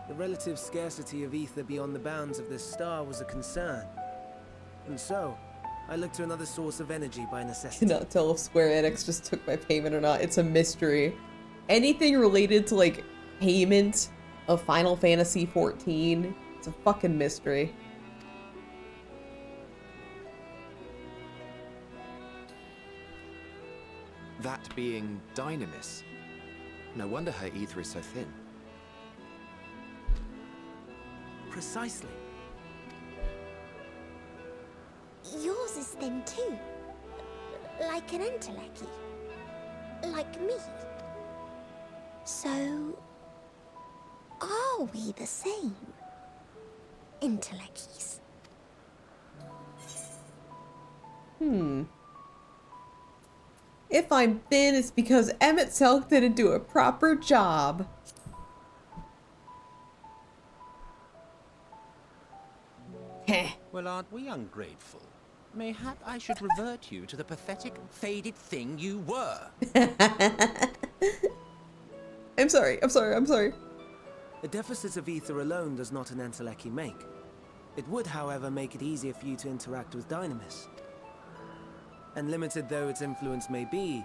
The relative scarcity of ether beyond the bounds of this star was a concern. And so, I looked to another source of energy by necessity. Cannot tell if Square Enix just took my payment or not. It's a mystery. Anything related to, like, payment of Final Fantasy XIV, it's a fucking mystery. That being Dynamis. No wonder her ether is so thin. Precisely. Yours is thin too. Like an Enteleki. like me. So, are we the same? Intellecties. If I'm thin, it's because Emmett Selk didn't do a proper job. Heh. Well, aren't we ungrateful? Mayhap I should revert you to the pathetic, faded thing you were. I'm sorry. A deficit of ether alone does not an Enteleki make. It would, however, make it easier for you to interact with Dynamis. And limited though its influence may be,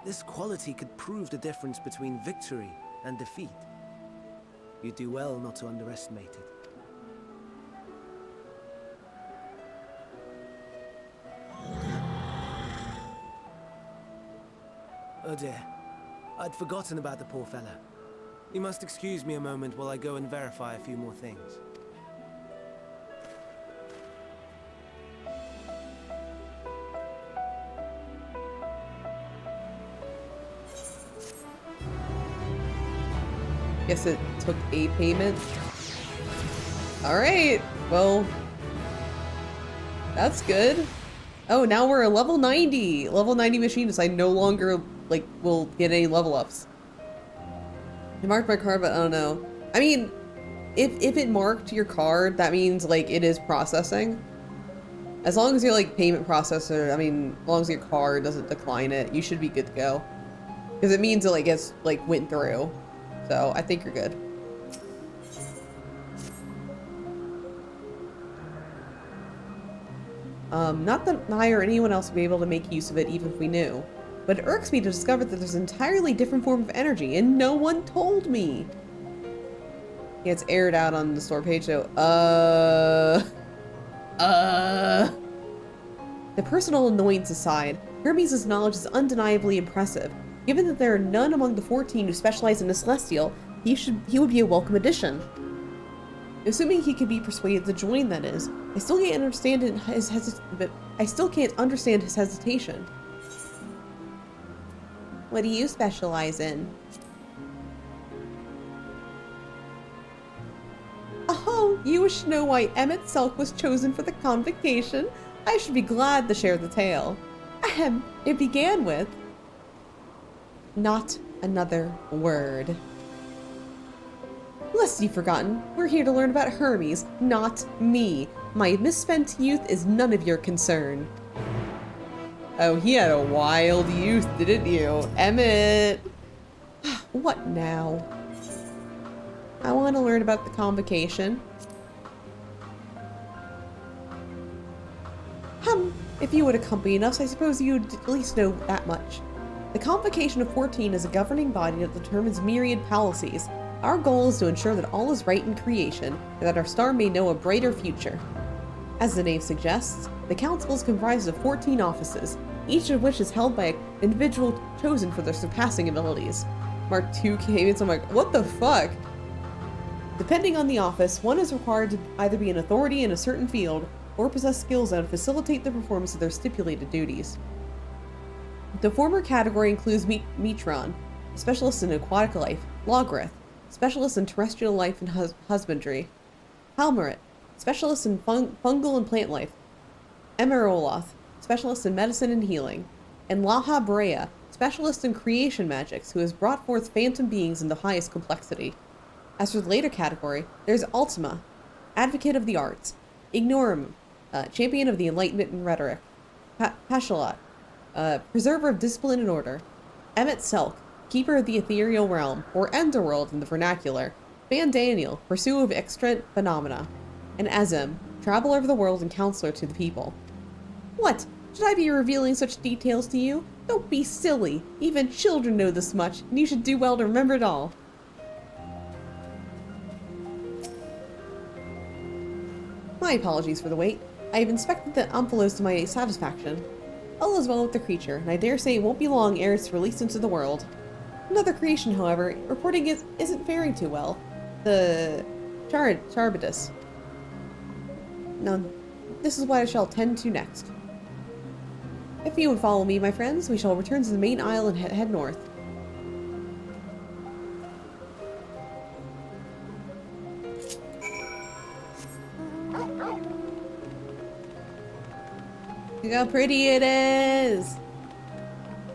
this quality could prove the difference between victory and defeat. You do well not to underestimate it. Oh dear, I'd forgotten about the poor fella. You must excuse me a moment while I go and verify a few more things. Guess it took a payment. Alright, well, that's good. Oh, now we're a level 90. Level 90 machinist. I no longer, like, will get any level ups. I marked my card, but I don't know. I mean, if it marked your card, that means, like, it is processing. As long as your, like, payment processor, I mean, as long as your card doesn't decline it, you should be good to go. Because it means it, like, gets, like, went through. So, I think you're good. Not that I or anyone else would be able to make use of it even if we knew. But it irks me to discover that there's an entirely different form of energy, and no one told me! Yeah, it's aired out on the store page, so, The personal annoyance aside, Hermes' knowledge is undeniably impressive. Given that there are none among the 14 who specialize in the Celestial, he would be a welcome addition. Assuming he could be persuaded to join, that is. I still can't understand his hesitation. What do you specialize in? Oh, you wish to know why Emmett Selk was chosen for the convocation? I should be glad to share the tale. Ahem, it began with... Not another word. Lest you've forgotten, we're here to learn about Hermes, not me. My misspent youth is none of your concern. Oh, he had a wild youth, didn't you? Emmett! What now? I want to learn about the convocation. If you would accompany us, I suppose you'd at least know that much. The Convocation of 14 is a governing body that determines myriad policies. Our goal is to ensure that all is right in creation, and that our star may know a brighter future. As the name suggests, the Council is comprised of 14 offices, each of which is held by an individual chosen for their surpassing abilities. Mark II came in, so I'm like, what the fuck? Depending on the office, one is required to either be an authority in a certain field, or possess skills that would facilitate the performance of their stipulated duties. The former category includes Metron, specialist in aquatic life, Logrith, specialist in terrestrial life and husbandry, Halmerit, specialist in fungal and plant life, Emeroloth, specialist in medicine and healing, and Laha Brea, specialist in creation magics, who has brought forth phantom beings in the highest complexity. As for the later category, there's Ultima, advocate of the arts, Ignorum, champion of the enlightenment and rhetoric, Pashalat, preserver of discipline and order, Emmett Selk, keeper of the ethereal realm, or Enderworld in the vernacular, Van Daniel, pursuer of extant phenomena, and Azem, traveler of the world and counselor to the people. What? Should I be revealing such details to you? Don't be silly. Even children know this much, and you should do well to remember it all. My apologies for the wait. I have inspected the envelopes to my satisfaction. All is well with the creature, and I dare say it won't be long ere it's released into the world. Another creation, however, reporting isn't faring too well. The Charbidus. Now, this is what I shall tend to next. If you would follow me, my friends, we shall return to the main aisle and head north. Look how pretty it is!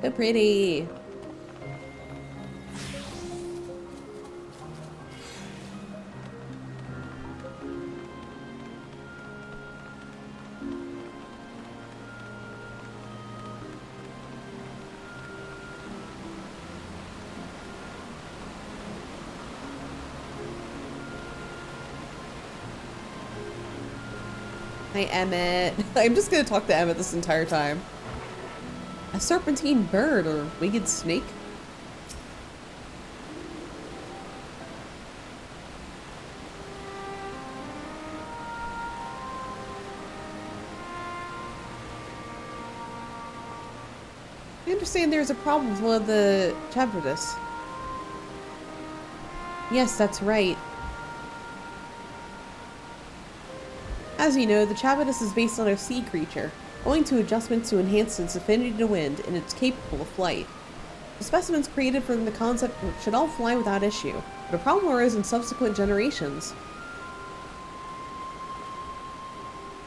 So pretty! Hi, Emmett. I'm just gonna talk to Emmett this entire time. A serpentine bird or winged snake? I understand there's a problem with one of the Chabritas. Yes, that's right. As you know, the Chavitus is based on a sea creature, owing to adjustments to enhance its affinity to wind, and it's capable of flight. The specimens created from the concept should all fly without issue, but a problem arose in subsequent generations.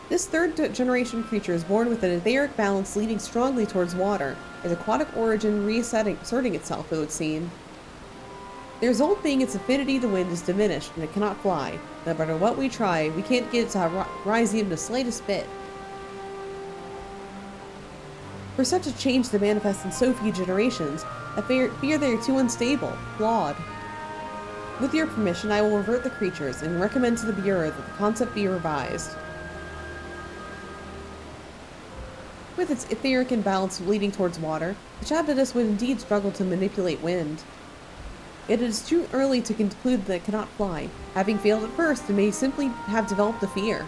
This third-generation creature is born with an etheric balance leaning strongly towards water, its aquatic origin reasserting itself, it would seem. The result being its affinity to wind is diminished, and it cannot fly. No matter what we try, we can't get it to rise even the slightest bit. For such a change to manifest in so few generations, I fear they are too unstable, flawed. With your permission, I will revert the creatures, and recommend to the Bureau that the concept be revised. With its etheric imbalance leading towards water, the Chavitus would indeed struggle to manipulate wind. Yet it is too early to conclude that it cannot fly. Having failed at first, it may simply have developed a fear.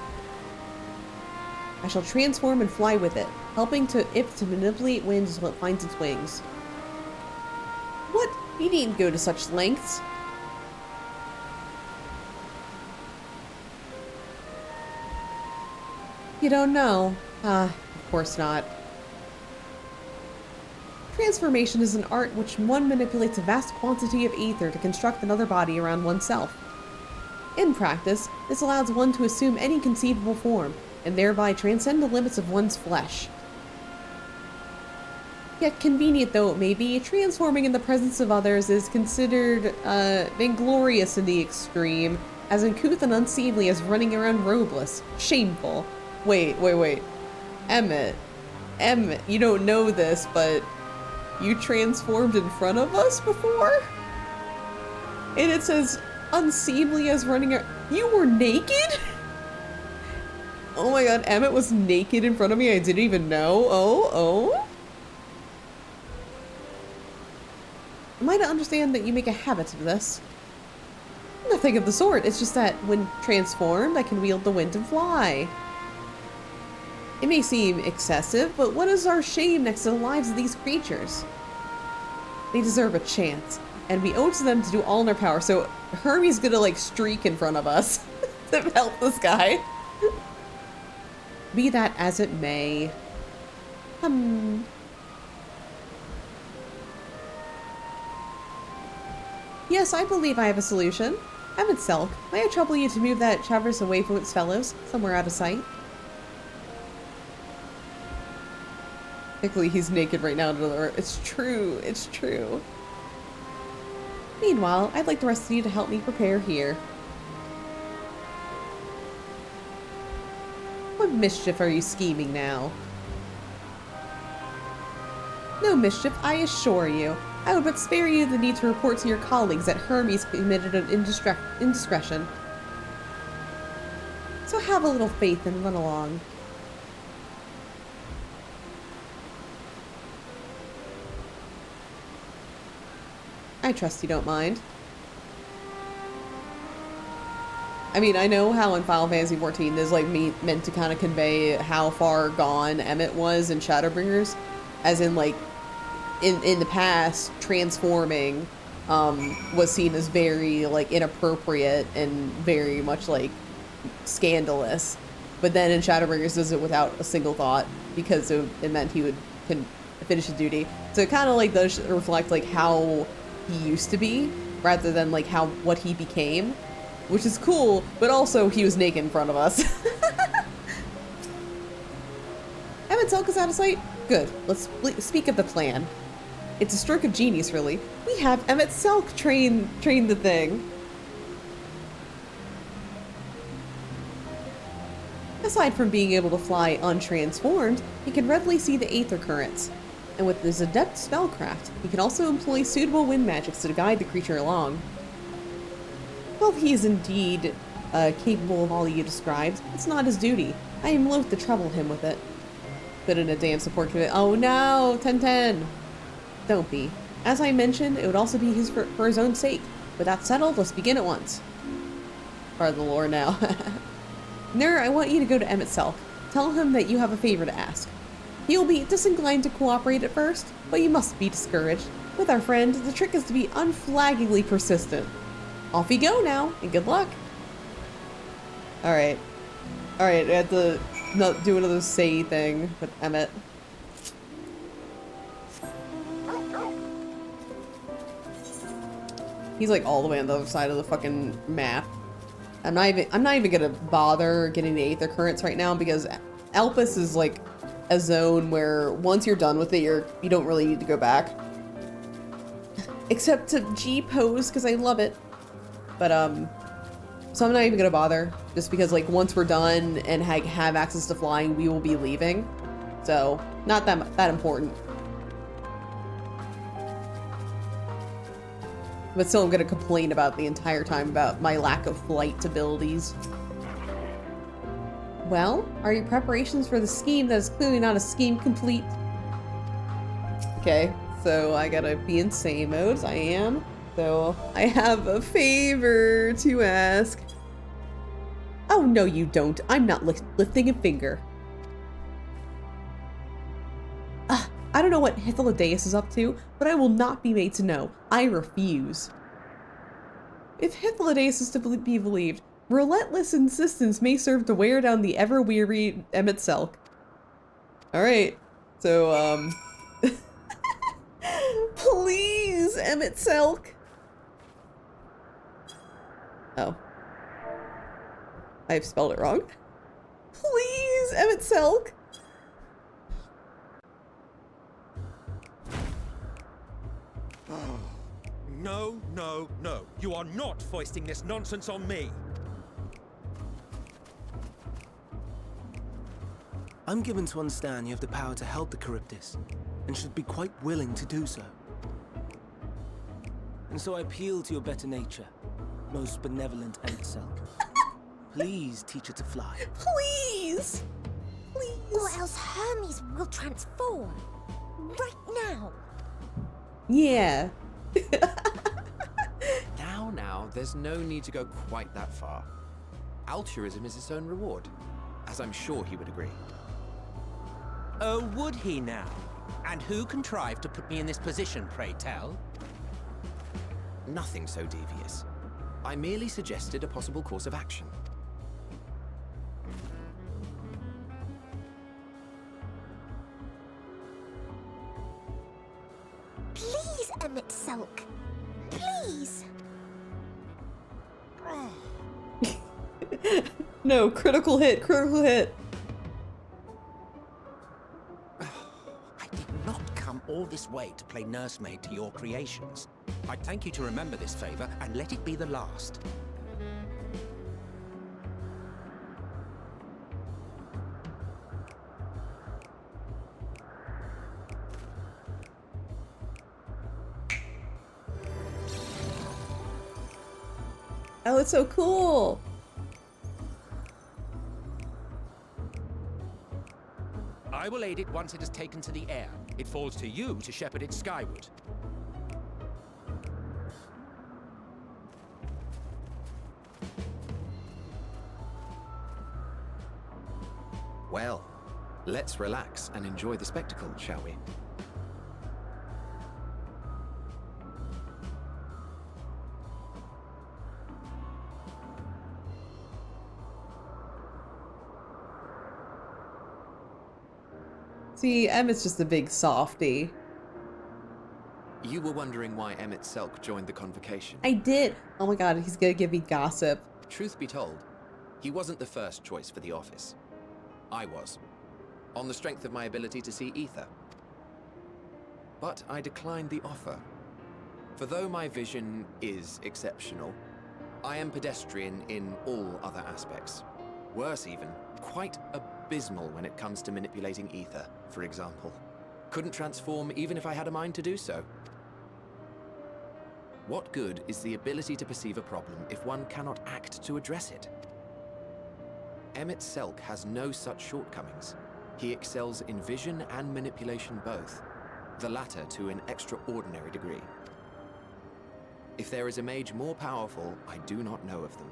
I shall transform and fly with it, helping it to manipulate wind until it finds its wings. What? You needn't go to such lengths. You don't know? Of course not. Transformation is an art which one manipulates a vast quantity of ether to construct another body around oneself. In practice, this allows one to assume any conceivable form, and thereby transcend the limits of one's flesh. Yet convenient though it may be, transforming in the presence of others is considered vainglorious in the extreme, as uncouth and unseemly as running around robeless. Shameful. Wait. Emmett, you don't know this, but you transformed in front of us before? And it says, unseemly as running around. You were naked? Oh my god, Emmett was naked in front of me, I didn't even know. Oh? Am I to understand that you make a habit of this? Nothing of the sort, it's just that when transformed, I can wield the wind and fly. It may seem excessive, but what is our shame next to the lives of these creatures? They deserve a chance, and we owe it to them to do all in our power, so Hermie's gonna like streak in front of us to help this guy. Be that as it may. Yes, I believe I have a solution. Emmett Selk, may I trouble you to move that Traverse away from its fellows, somewhere out of sight? Technically, he's naked right now. It's true. It's true. Meanwhile, I'd like the rest of you to help me prepare here. What mischief are you scheming now? No mischief, I assure you. I would but spare you the need to report to your colleagues that Hermes committed an indiscretion. So have a little faith and run along. I trust you don't mind. I mean, I know how in Final Fantasy XIV is like meant to kind of convey how far gone Emmett was in Shadowbringers, as in like in the past transforming was seen as very like inappropriate and very much like scandalous, but then in Shadowbringers does it without a single thought because it meant he would can finish his duty. So it kind of like does reflect like how he used to be rather than like what he became, which is cool, but also he was naked in front of us. Emmett Selk is out of sight? Good. Let's speak of the plan. It's a stroke of genius, really. We have Emmett Selk train the thing. Aside from being able to fly untransformed, he can readily see the aether currents. And with his adept spellcraft, he can also employ suitable wind magics to guide the creature along. While he is indeed capable of all you described, it's not his duty. I am loath to trouble him with it. Put in a damn support commit. Oh no, 10-10. Don't be. As I mentioned, it would also be his for his own sake. With that settled, let's begin at once. Part of the lore now. Nur, I want you to go to Emmett Selk. Tell him that you have a favor to ask. He will be disinclined to cooperate at first, but you must be discouraged. With our friend, the trick is to be unflaggingly persistent. Off you go now, and good luck. Alright. Alright, I had to not do another say thing with Emmett. He's like all the way on the other side of the fucking map. I'm not even gonna bother getting the aether currents right now because Elpis is like a zone where once you're done with it, you don't really need to go back. Except to G pose because I love it. But so I'm not even gonna bother just because like once we're done and have access to flying, we will be leaving. So not that important. But still I'm gonna complain about the entire time about my lack of flight abilities. Well, are your preparations for the scheme that is clearly not a scheme complete? Okay, so I gotta be in sane mode, I am. So I have a favor to ask. Oh no you don't, I'm not lifting a finger. I don't know what Hythlodaeus is up to, but I will not be made to know. I refuse. If Hythlodaeus is to be believed, relentless insistence may serve to wear down the ever-weary Emmett Selk. Alright, so, please, Emmett Selk! Oh. I've spelled it wrong. Please, Emmett Selk! No, no, no. You are not foisting this nonsense on me. I'm given to understand you have the power to help the Charybdis, and should be quite willing to do so. And so I appeal to your better nature, most benevolent Emmett Selk. Please teach her to fly. Please! Please! Or else Hermes will transform. Right now. Yeah. Now, there's no need to go quite that far. Altruism is its own reward, as I'm sure he would agree. Oh, would he now? And who contrived to put me in this position, pray tell? Nothing so devious. I merely suggested a possible course of action. Please, Emmett Selk. Please. No, critical hit, critical hit. I did not come all this way to play nursemaid to your creations. I'd thank you to remember this favor and let it be the last. Oh, it's so cool. I will aid it once it has taken to the air. It falls to you to shepherd it skyward. Well, let's relax and enjoy the spectacle, shall we? See, Emmett's just a big softy. You were wondering why Emmett Selk joined the convocation. I did. Oh my god, he's gonna give me gossip. Truth be told, he wasn't the first choice for the office. I was, on the strength of my ability to see ether. But I declined the offer. For though my vision is exceptional, I am pedestrian in all other aspects. Worse even, quite abysmal when it comes to manipulating ether, for example. Couldn't transform even if I had a mind to do so. What good is the ability to perceive a problem if one cannot act to address it? Emmett Selk has no such shortcomings. He excels in vision and manipulation both, the latter to an extraordinary degree. If there is a mage more powerful, I do not know of them.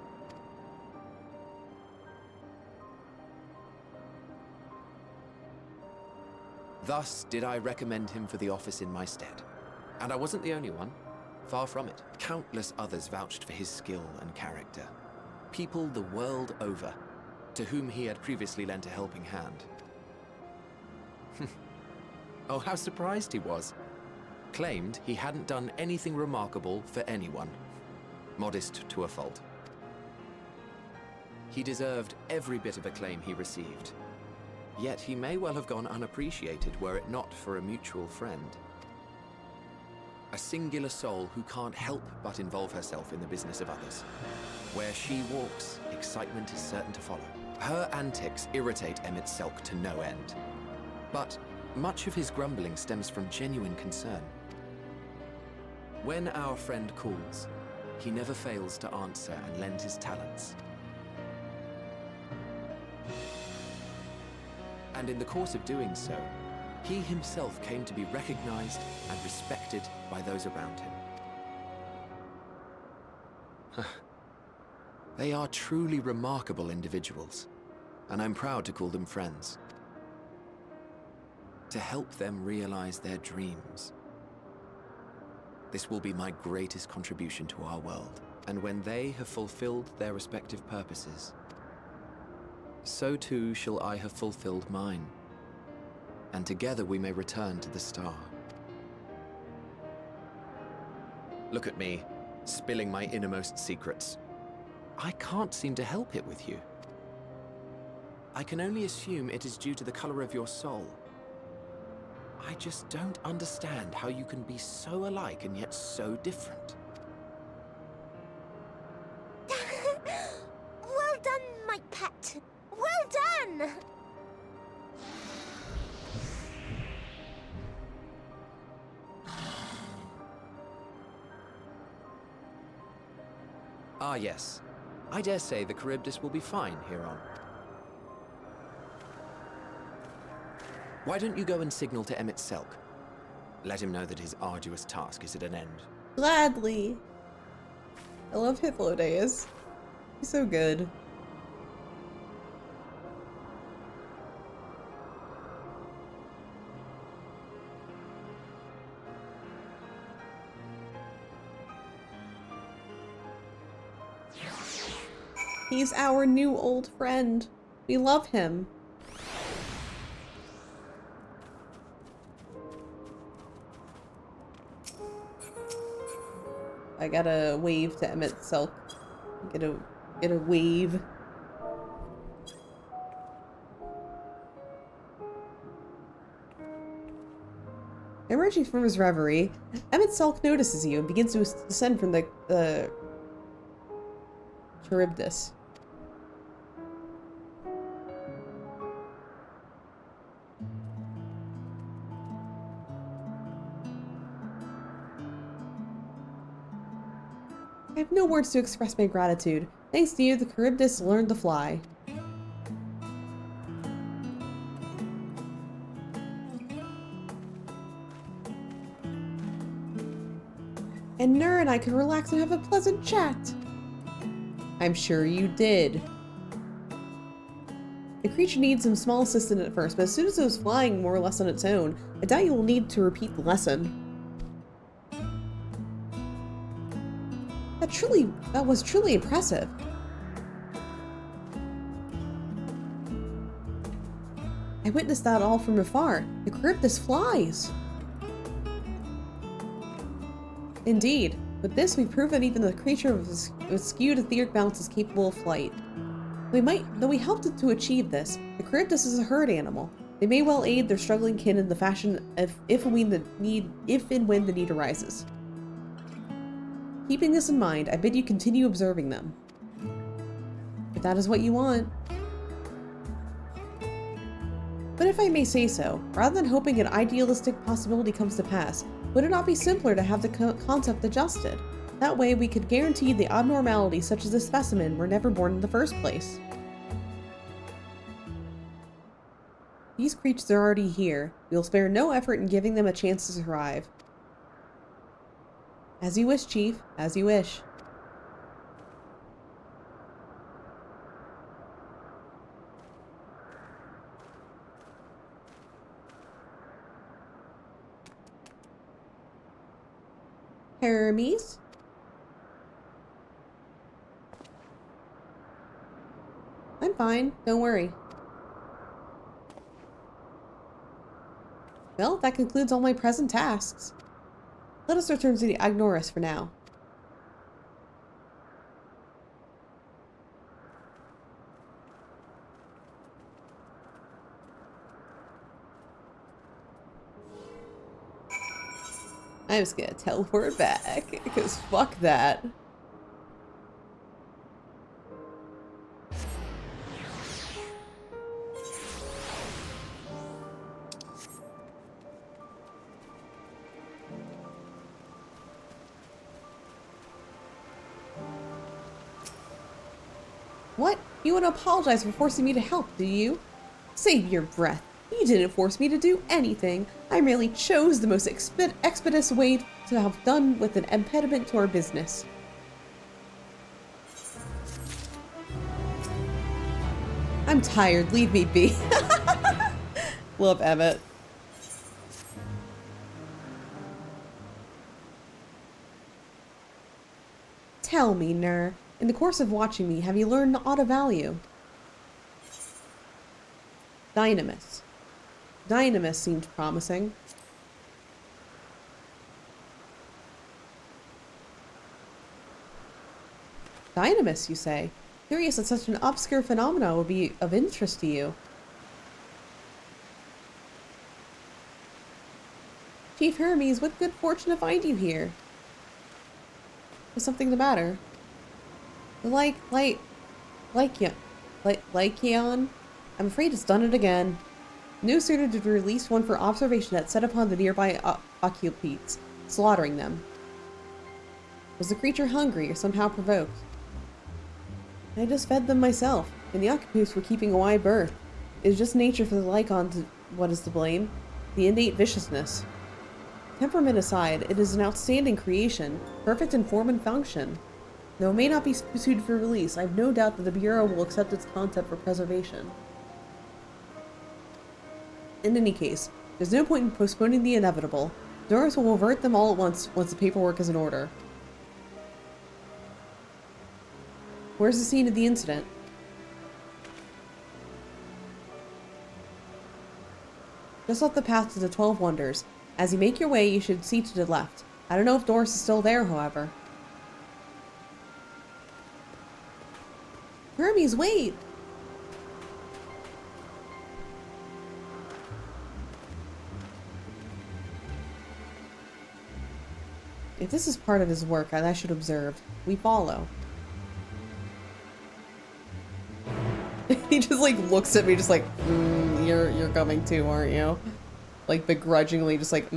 Thus did I recommend him for the office in my stead. And I wasn't the only one. Far from it. Countless others vouched for his skill and character. People the world over, to whom he had previously lent a helping hand. Oh, how surprised he was. Claimed he hadn't done anything remarkable for anyone. Modest to a fault. He deserved every bit of acclaim he received. Yet he may well have gone unappreciated were it not for a mutual friend. A singular soul who can't help but involve herself in the business of others. Where she walks, excitement is certain to follow. Her antics irritate Emmett Selk to no end. But much of his grumbling stems from genuine concern. When our friend calls, he never fails to answer and lend his talents. And in the course of doing so, he himself came to be recognized and respected by those around him. They are truly remarkable individuals, and I'm proud to call them friends. To help them realize their dreams. This will be my greatest contribution to our world, and when they have fulfilled their respective purposes, so too shall I have fulfilled mine, and together we may return to the star. Look at me, spilling my innermost secrets. I can't seem to help it with you. I can only assume it is due to the color of your soul. I just don't understand how you can be so alike and yet so different. Well done, my pet. Well done! Ah, yes. I dare say the Charybdis will be fine here on. Why don't you go and signal to Emmett Selk? Let him know that his arduous task is at an end. Gladly. I love Hythlodaeus. He's so good. He's our new old friend. We love him. I gotta wave to Emmett Selk. Get a wave. Emerging from his reverie, Emmett Selk notices you and begins to descend from the Charybdis. I have no words to express my gratitude. Thanks to you, the Charybdis learned to fly. And Nur and I could relax and have a pleasant chat. I'm sure you did. The creature needs some small assistance at first, but as soon as it was flying more or less on its own, I doubt you will need to repeat the lesson. That was truly impressive. I witnessed that all from afar. The Charybdis flies! Indeed. With this, we've proven even the creature with skewed etheric balance is capable of flight. Though we helped it to achieve this, the Charybdis is a herd animal. They may well aid their struggling kin in the fashion if and when the need arises. Keeping this in mind, I bid you continue observing them. If that is what you want. But if I may say so, rather than hoping an idealistic possibility comes to pass, would it not be simpler to have the concept adjusted? That way we could guarantee the abnormalities such as this specimen were never born in the first place. These creatures are already here. We will spare no effort in giving them a chance to survive. As you wish, Chief. As you wish. Hermes? I'm fine. Don't worry. Well, that concludes all my present tasks. Let us return to the Agnoris for now. I'm just gonna teleport back, because fuck that. What? You want to apologize for forcing me to help, do you? Save your breath. You didn't force me to do anything. I merely chose the most expeditious way to have done with an impediment to our business. I'm tired. Leave me be. Love Emmett. Tell me, Nur, in the course of watching me, have you learned aught of value? Dynamis. Dynamis seemed promising. Dynamis, you say? Curious that such an obscure phenomenon would be of interest to you. Chief Hermes, what good fortune to find you here. Is something the matter? Lycion? I'm afraid it's done it again. No sooner did we release one for observation that set upon the nearby occupants, slaughtering them. Was the creature hungry or somehow provoked? I just fed them myself, and the occupants were keeping a wide berth. It is just nature for the Lycon to what is to blame. The innate viciousness. Temperament aside, it is an outstanding creation, perfect in form and function. Though it may not be suited for release, I have no doubt that the Bureau will accept its concept for preservation. In any case, there's no point in postponing the inevitable. Doris will revert them all at once the paperwork is in order. Where's the scene of the incident? Just off the path to the 12 Wonders. As you make your way, you should see to the left. I don't know if Doris is still there, however. Hermes, wait! If this is part of his work, I should observe. We follow. He just like looks at me just like, you're coming too, aren't you? Like begrudgingly just like,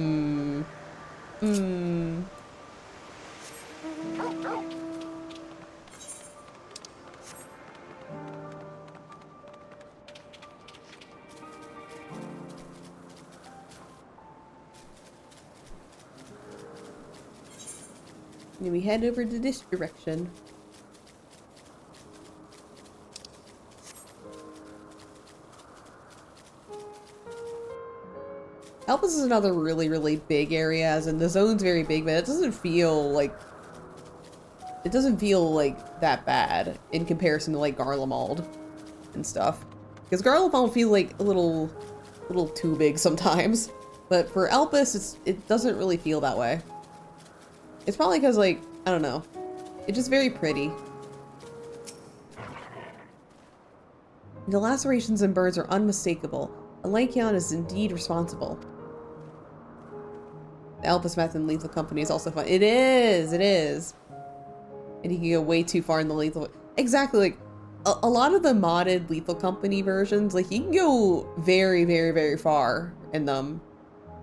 And we head over to this direction. Elpis is another really big area, as in the zone's very big, but it doesn't feel like that bad in comparison to like Garlemald and stuff. Because Garlemald feels like a little little too big sometimes. But for Elpis, it doesn't really feel that way. It's probably because, like, I don't know. It's just very pretty. The lacerations and burns are unmistakable. A Lycaon is indeed responsible. The Elpis method in Lethal Company is also fun. It is! It is! And he can go way too far in the lethal... Exactly, like, a lot of the modded Lethal Company versions, like, you can go very, very, very far in them.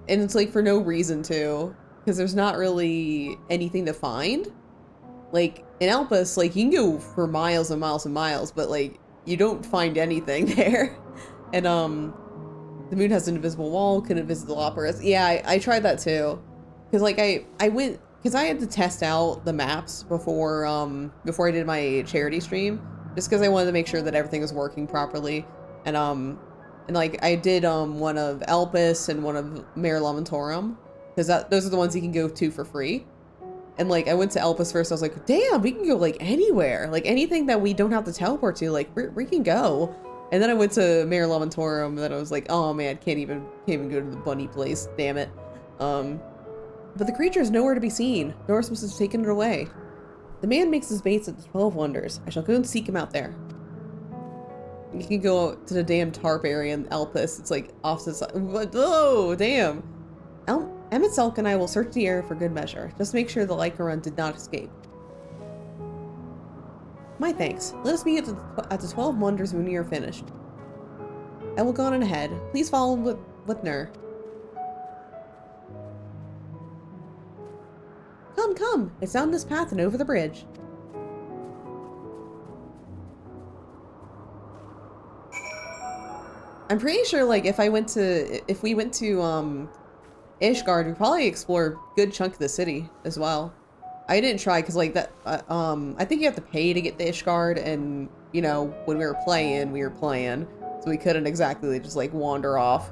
And it's, like, for no reason to. Because there's not really anything to find. Like, in Elpis, like, you can go for miles and miles and miles, but, like, you don't find anything there. And, the moon has an invisible wall, couldn't visit the operas. Yeah, I tried that too. Because, like, I went... Because I had to test out the maps before I did my charity stream. Just because I wanted to make sure that everything was working properly. And like, I did, one of Elpis and one of Mare Lamentorum. Because those are the ones you can go to for free. And, like, I went to Elpis first, I was like, damn, we can go, like, anywhere. Like, anything that we don't have to teleport to, like, we can go. And then I went to Mare Lamentorum, and then I was like, oh man, can't even go to the bunny place, damn it. But the creature is nowhere to be seen. Norris must have taken it away. The man makes his baits at the 12 Wonders. I shall go and seek him out there. You can go to the damn tarp area in Elpis. It's like off to the side. Oh, damn. Emmett Selk and I will search the area for good measure. Just make sure the Lycaon did not escape. My thanks. Let us meet at the 12 Wonders when we are finished. I will go on ahead. Please follow with Nur. Come. It's down this path and over the bridge. I'm pretty sure, like, if we went to Ishgard, we'd probably explore a good chunk of the city as well. I didn't try because, like, that, I think you have to pay to get to Ishgard, and, you know, when we were playing, so we couldn't exactly just, like, wander off.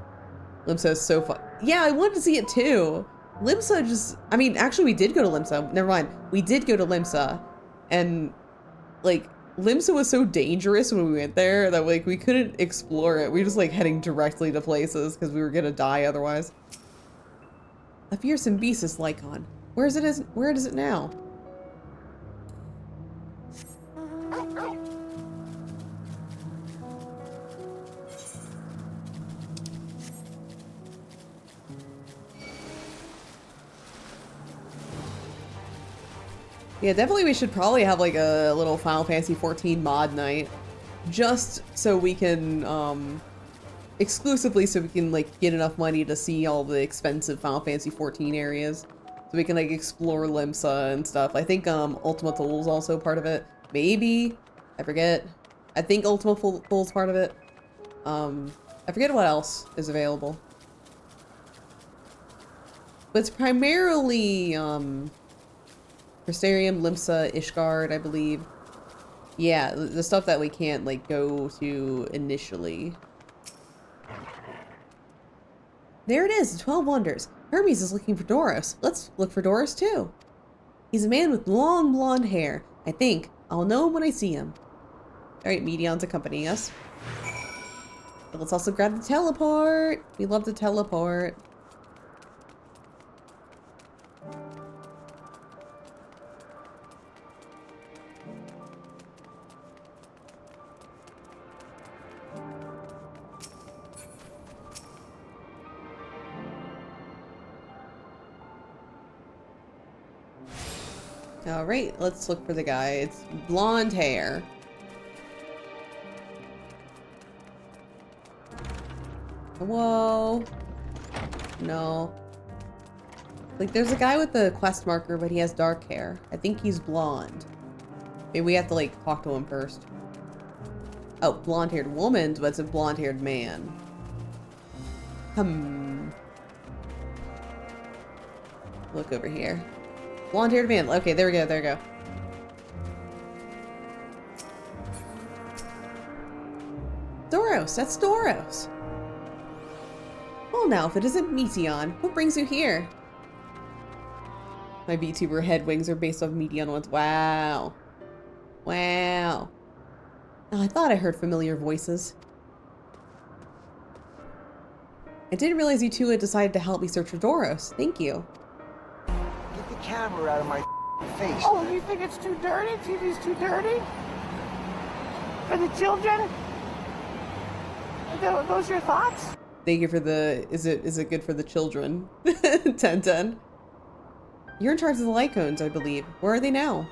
Limsa is so fun. Yeah, I wanted to see it too. Limsa just, I mean, actually we did go to Limsa. Never mind. We did go to Limsa, and, like, Limsa was so dangerous when we went there that, like, we couldn't explore it. We were just, like, heading directly to places because we were gonna die otherwise. A fearsome beast is Lycaon. Where is it now? Yeah, definitely we should probably have like a little Final Fantasy XIV mod night. Just so we can, exclusively so we can like get enough money to see all the expensive Final Fantasy XIV areas. So we can like explore Limsa and stuff. I think Ultima Thule is also part of it. Maybe. I forget. I think Ultima Thule is part of it. I forget what else is available. But it's primarily Crystarium, Limsa, Ishgard, I believe. Yeah, the stuff that we can't like go to initially. There it is, the 12 Wonders. Hermes is looking for Doros. Let's look for Doros too. He's a man with long blonde hair. I think I'll know him when I see him. Alright, Medion's accompanying us. But let's also grab the teleport. We love to teleport. Alright, let's look for the guy. It's blonde hair. Whoa. No. Like, there's a guy with the quest marker, but he has dark hair. I think he's blonde. Maybe we have to, like, talk to him first. Oh, blonde-haired woman, but it's a blonde-haired man. Look over here. Blonde-haired man. Okay, there we go, there we go. Doros, that's Doros. Well now, if it isn't Meteon, what brings you here? My VTuber head wings are based off Meteon ones. Wow. Wow. Oh, I thought I heard familiar voices. I didn't realize you two had decided to help me search for Doros. Thank you. Get the camera out of my face. Oh, you think it's too dirty? TV's too dirty? For the children? Those your thoughts? Thank you for the, is it good for the children? 10-10. You're in charge of the Lycones, I believe. Where are they now?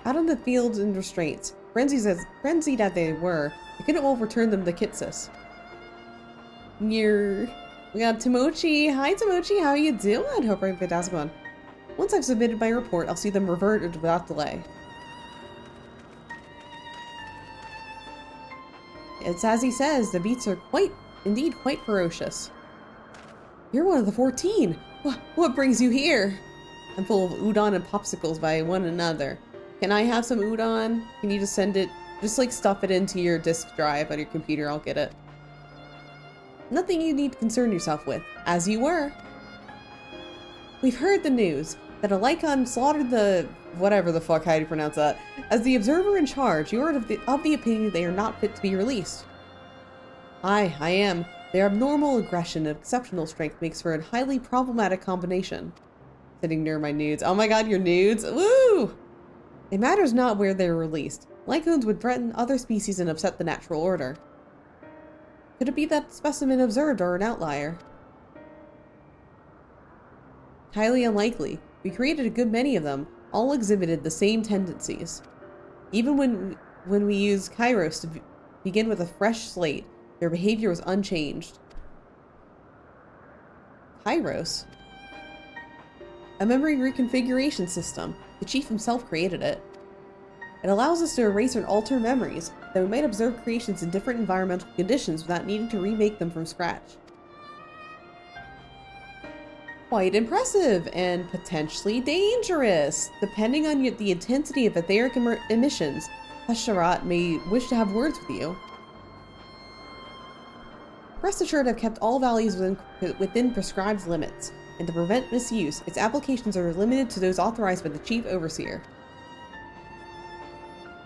Out on the fields and restraints. Frenzied as they were, I couldn't overturn them to Kitsis. We got Timochi. Hi Timochi, how you doing? Hope I'm fantastic one. Once I've submitted my report, I'll see them reverted without delay. It's as he says, the beats are indeed quite ferocious. You're one of the 14. What brings you here? I'm full of udon and popsicles by one another. Can I have some udon? Can you just send it, just like stuff it into your disk drive on your computer, I'll get it. Nothing you need to concern yourself with, as you were. We've heard the news that a Lycon slaughtered the, whatever the fuck, how do you pronounce that? As the observer in charge, you are of the opinion they are not fit to be released. I am. Their abnormal aggression and exceptional strength makes for a highly problematic combination. Sitting near my nudes. Oh my god, your nudes? Woo! It matters not where they are released. Lycoons would threaten other species and upset the natural order. Could it be that specimen observed are an outlier? Highly unlikely. We created a good many of them. All exhibited the same tendencies. Even when we used Kairos to begin with a fresh slate, their behavior was unchanged. Kairos? A memory reconfiguration system. The chief himself created it. It allows us to erase and alter memories, that we might observe creations in different environmental conditions without needing to remake them from scratch. Quite impressive, and potentially dangerous. Depending on the intensity of etheric emissions, Hasharat may wish to have words with you. Rest assured I've kept all values within prescribed limits, and to prevent misuse, its applications are limited to those authorized by the Chief Overseer.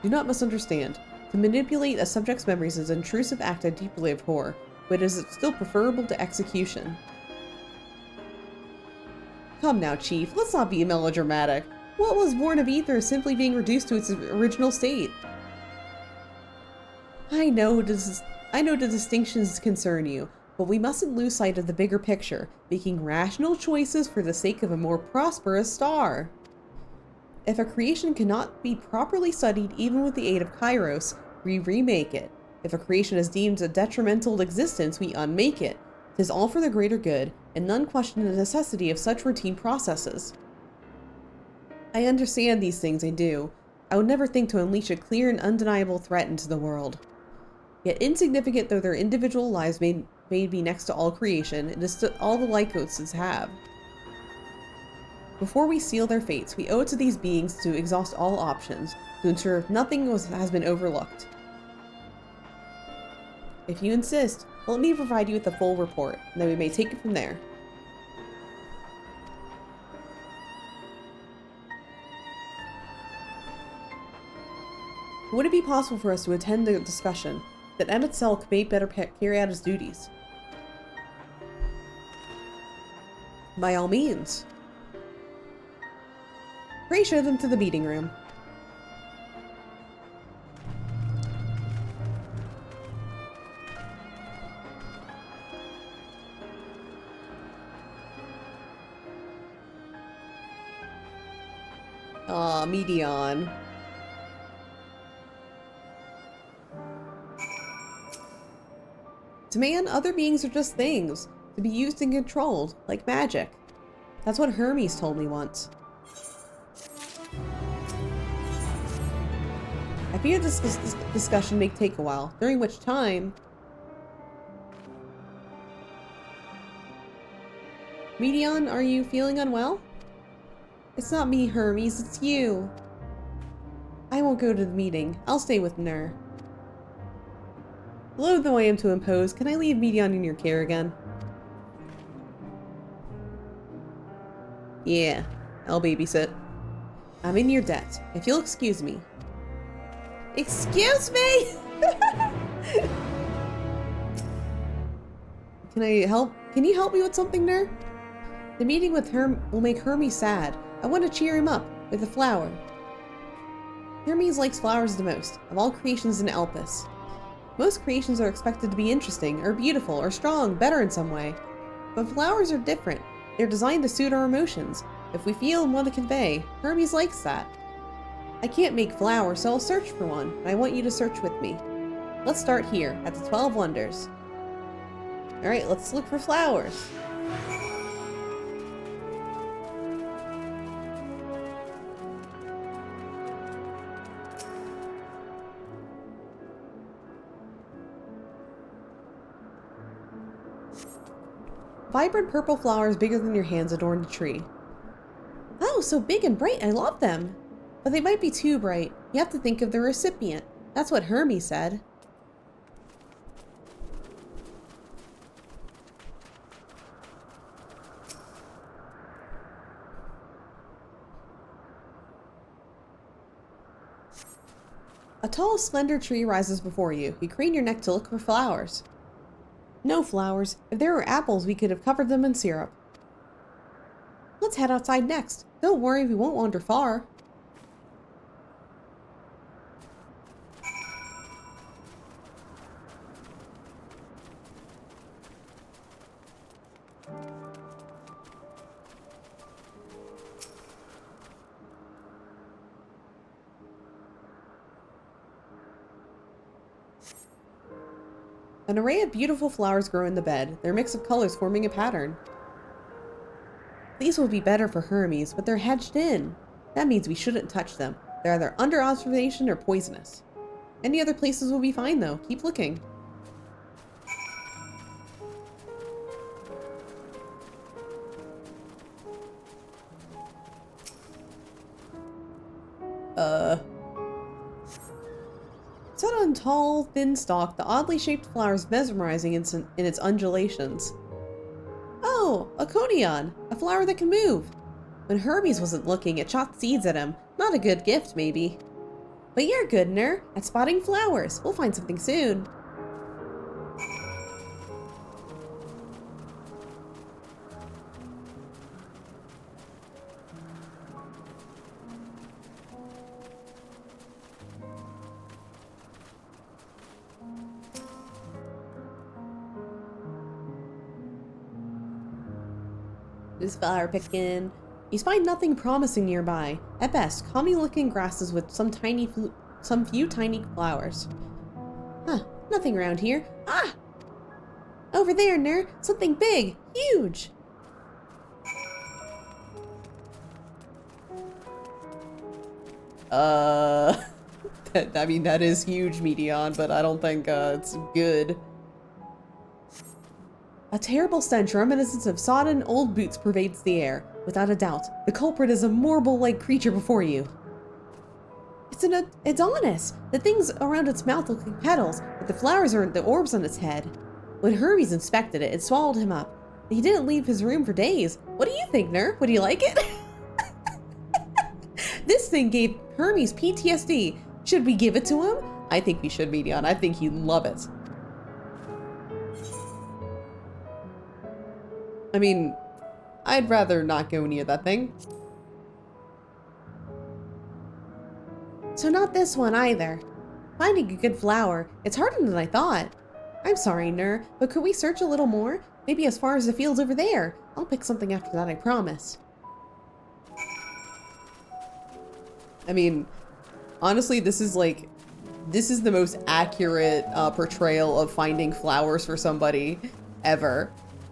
Do not misunderstand. To manipulate a subject's memories is an intrusive act I deeply abhor, but it is still preferable to execution. Come now, Chief, let's not be melodramatic. What was born of ether is simply being reduced to its original state. I know the distinctions concern you, but we mustn't lose sight of the bigger picture, making rational choices for the sake of a more prosperous star. If a creation cannot be properly studied even with the aid of Kairos, we remake it. If a creation is deemed a detrimental existence, we unmake it. 'Tis all for the greater good, and none question the necessity of such routine processes. I understand these things, I do. I would never think to unleash a clear and undeniable threat into the world. Yet insignificant though their individual lives may be next to all creation, it is all the Lycotes have. Before we seal their fates, we owe it to these beings to exhaust all options, to ensure nothing has been overlooked. If you insist, let me provide you with the full report, and then we may take it from there. Would it be possible for us to attend the discussion that Emmett Selk may better carry out his duties? By all means. Pray show them to the meeting room. Aw, Medion. To man, other beings are just things, to be used and controlled, like magic. That's what Hermes told me once. I fear this discussion may take a while, during which time... Medion, are you feeling unwell? It's not me, Hermes, it's you. I won't go to the meeting. I'll stay with Nur. Loath though I am to impose, can I leave Medion in your care again? Yeah, I'll babysit. I'm in your debt, if you'll excuse me. Excuse me? Can you help me with something, Ner? The meeting with Herm will make Hermes sad. I want to cheer him up with a flower. Hermes likes flowers the most, of all creations in Elpis. Most creations are expected to be interesting, or beautiful, or strong, better in some way. But flowers are different. They're designed to suit our emotions. If we feel and want to convey, Hermes likes that. I can't make flowers, so I'll search for one, and I want you to search with me. Let's start here, at the 12 Wonders. Alright, let's look for flowers. Vibrant purple flowers bigger than your hands adorn the tree. Oh, so big and bright, I love them! But they might be too bright. You have to think of the recipient. That's what Hermes said. A tall, slender tree rises before you. You crane your neck to look for flowers. No flowers. If there were apples, we could have covered them in syrup. Let's head outside next. Don't worry, we won't wander far. An array of beautiful flowers grow in the bed, their mix of colors forming a pattern. These will be better for Hermes, but they're hedged in. That means we shouldn't touch them. They're either under observation or poisonous. Any other places will be fine though. Keep looking. Set on tall, thin stalk, the oddly shaped flower is mesmerizing in its undulations. Oh, a conion, a flower that can move. When Hermes wasn't looking, it shot seeds at him. Not a good gift, maybe. But you're good, Ner, at spotting flowers. We'll find something soon. This flower picking. You find nothing promising nearby. At best, calming-looking grasses with some few tiny flowers. Huh, nothing around here. Ah! Over there, Ner, something big, huge. I mean, that is huge, Medion, but I don't think it's good. A terrible stench reminiscent of sodden old boots pervades the air. Without a doubt, the culprit is a morble-like creature before you. It's an Adonis! The things around its mouth look like petals, but the flowers aren't the orbs on its head. When Hermes inspected it, it swallowed him up. He didn't leave his room for days. What do you think, Ner? Would you like it? This thing gave Hermes PTSD. Should we give it to him? I think we should, Medion. I think he'd love it. I mean, I'd rather not go near that thing. So not this one either. Finding a good flower, it's harder than I thought. I'm sorry, Ner, but could we search a little more? Maybe as far as the fields over there. I'll pick something after that, I promise. I mean, honestly, this is the most accurate portrayal of finding flowers for somebody ever.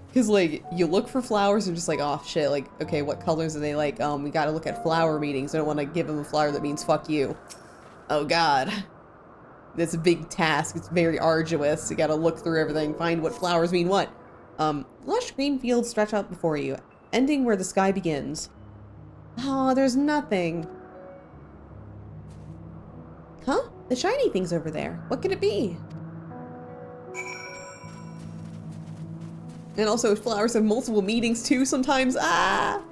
Because, like, you look for flowers and just like, oh, shit, like, okay, what colors are they like? We gotta look at flower meanings. I don't want to give them a flower that means fuck you. Oh, God. That's a big task. It's very arduous. You gotta look through everything, find what flowers mean what. Lush green fields stretch out before you, ending where the sky begins. Oh, there's nothing. Huh? The shiny thing's over there. What could it be? And also, flowers have multiple meanings too sometimes. Ah!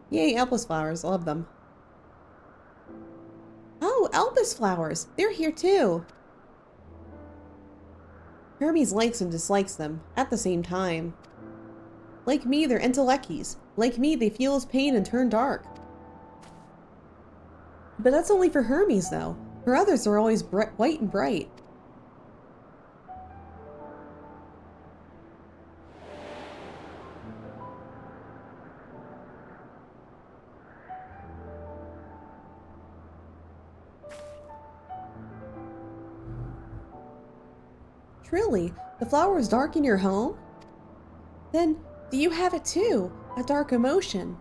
Yay, Elpis flowers. Love them. Elpis flowers! They're here too! Hermes likes and dislikes them at the same time. Like me, they're entelecchies. Like me, they feel his pain and turn dark. But that's only for Hermes, though. For others, they're always white and bright. Truly, the flower is dark in your home? Then, do you have it too? A dark emotion?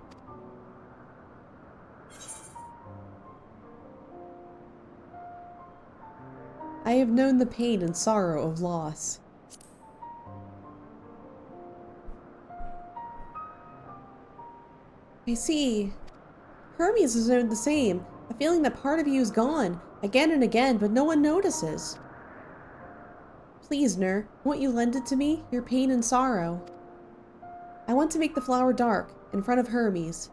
I have known the pain and sorrow of loss. I see. Hermes has known the same, a feeling that part of you is gone, again and again, but no one notices. Please, Nur, won't you lend it to me, your pain and sorrow? I want to make the flower dark, in front of Hermes.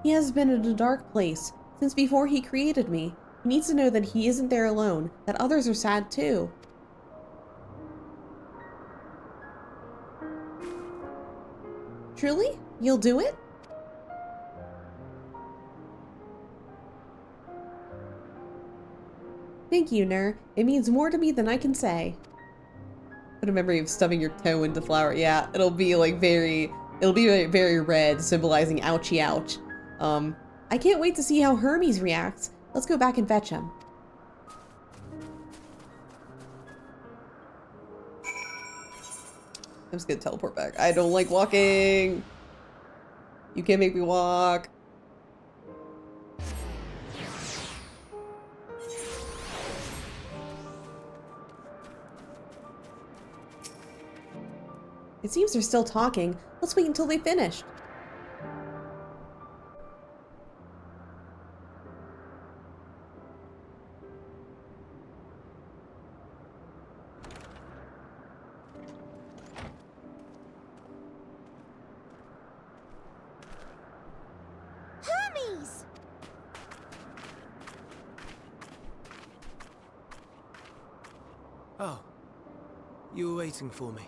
He has been in a dark place, since before he created me. He needs to know that he isn't there alone, that others are sad too. Truly? You'll do it? Thank you, Nur. It means more to me than I can say. Put a memory of stubbing your toe into flower. Yeah, it'll be like very red, symbolizing ouchie ouch. I can't wait to see how Hermes reacts. Let's go back and fetch him. I'm just gonna teleport back. I don't like walking. You can't make me walk. It seems they're still talking. Let's wait until they finish. Hermes! Oh, you were waiting for me.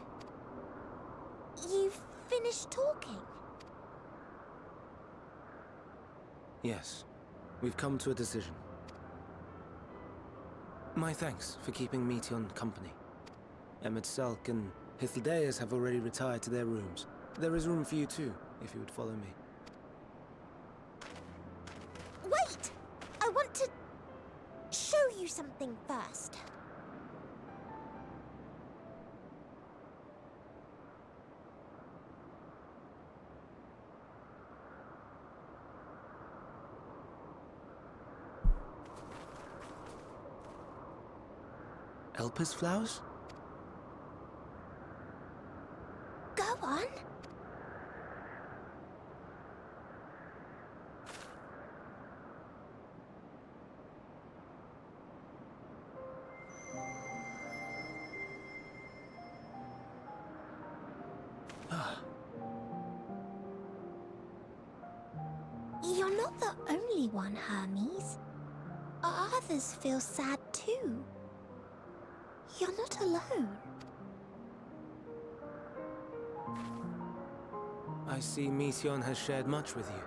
You've finished talking? Yes, we've come to a decision. My thanks for keeping Meteon company. Selk and Hythlodaeus have already retired to their rooms. There is room for you too, if you would follow me. Wait! I want to show you something first. Elpis flowers? Go on. You're not the only one, Hermes. Others feel sad too. You're not alone. I see Meteon has shared much with you.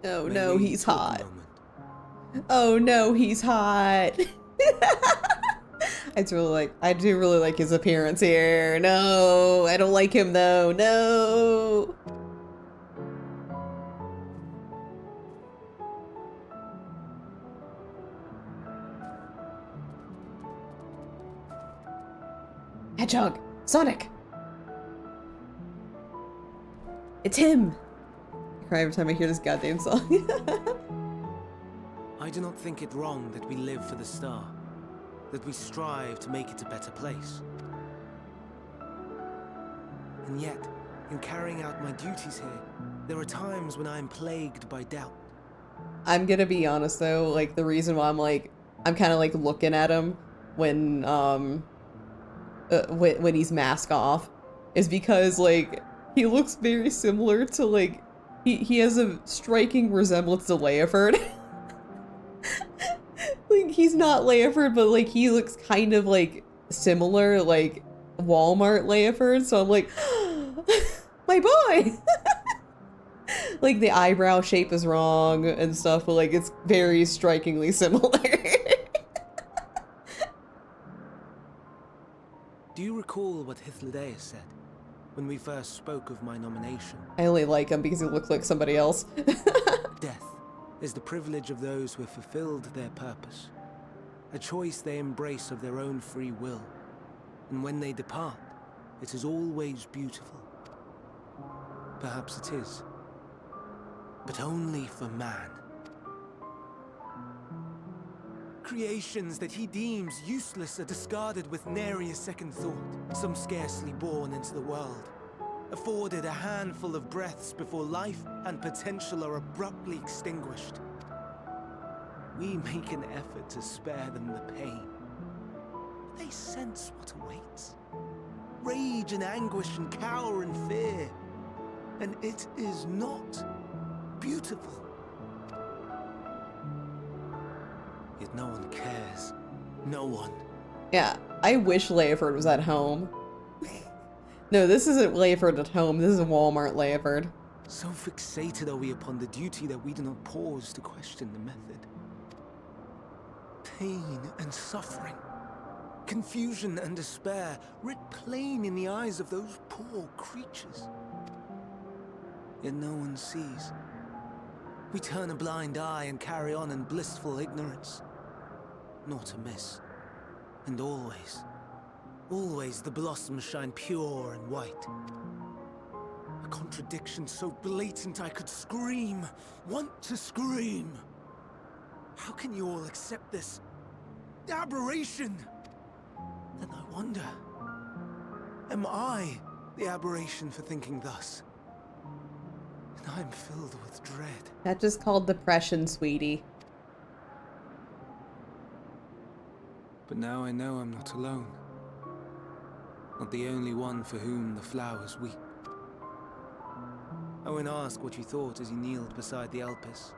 Oh no, he's hot. Oh no, he's hot. I do really like his appearance here. No, I don't like him though. No. Hedgehog, Sonic. It's him. I cry every time I hear this goddamn song. I do not think it wrong that we live for the star, that we strive to make it a better place. And yet, In carrying out my duties here, there are times when I am plagued by doubt. I'm gonna be honest though, like the reason why I'm kind of like looking at him when he's mask off is because like he looks very similar to like he has a striking resemblance to Leiford. Like he's not Leiford, but like he looks kind of like similar, like Walmart Leiford. So I'm like, my boy. Like the eyebrow shape is wrong and stuff, but like it's very strikingly similar. Do you recall what Hythlodaeus said when we first spoke of my nomination? I only like him because he looks like somebody else. Death is the privilege of those who have fulfilled their purpose, a choice they embrace of their own free will, and when they depart, it is always beautiful. Perhaps it is, but only for man. Creations that he deems useless are discarded with nary a second thought, some scarcely born into the world, afforded a handful of breaths before life and potential are abruptly extinguished. We make an effort to spare them the pain. They sense what awaits. Rage and anguish and cower and fear. And it is not beautiful. Yet no one cares. No one. Yeah, I wish Leiford was at home. No, this isn't Leiford at home. This is Walmart Leiford. So fixated are we upon the duty that we do not pause to question the method. Pain and suffering, confusion and despair, writ plain in the eyes of those poor creatures. Yet no one sees. We turn a blind eye and carry on in blissful ignorance. Not amiss. And always, always the blossoms shine pure and white. A contradiction so blatant I could scream, want to scream. How can you all accept this aberration? Then I wonder, am I the aberration for thinking thus? And I'm filled with dread. That's just called depression, sweetie. But now I know I'm not alone. Not the only one for whom the flowers weep. I won't ask what you thought as you kneeled beside the Elpis,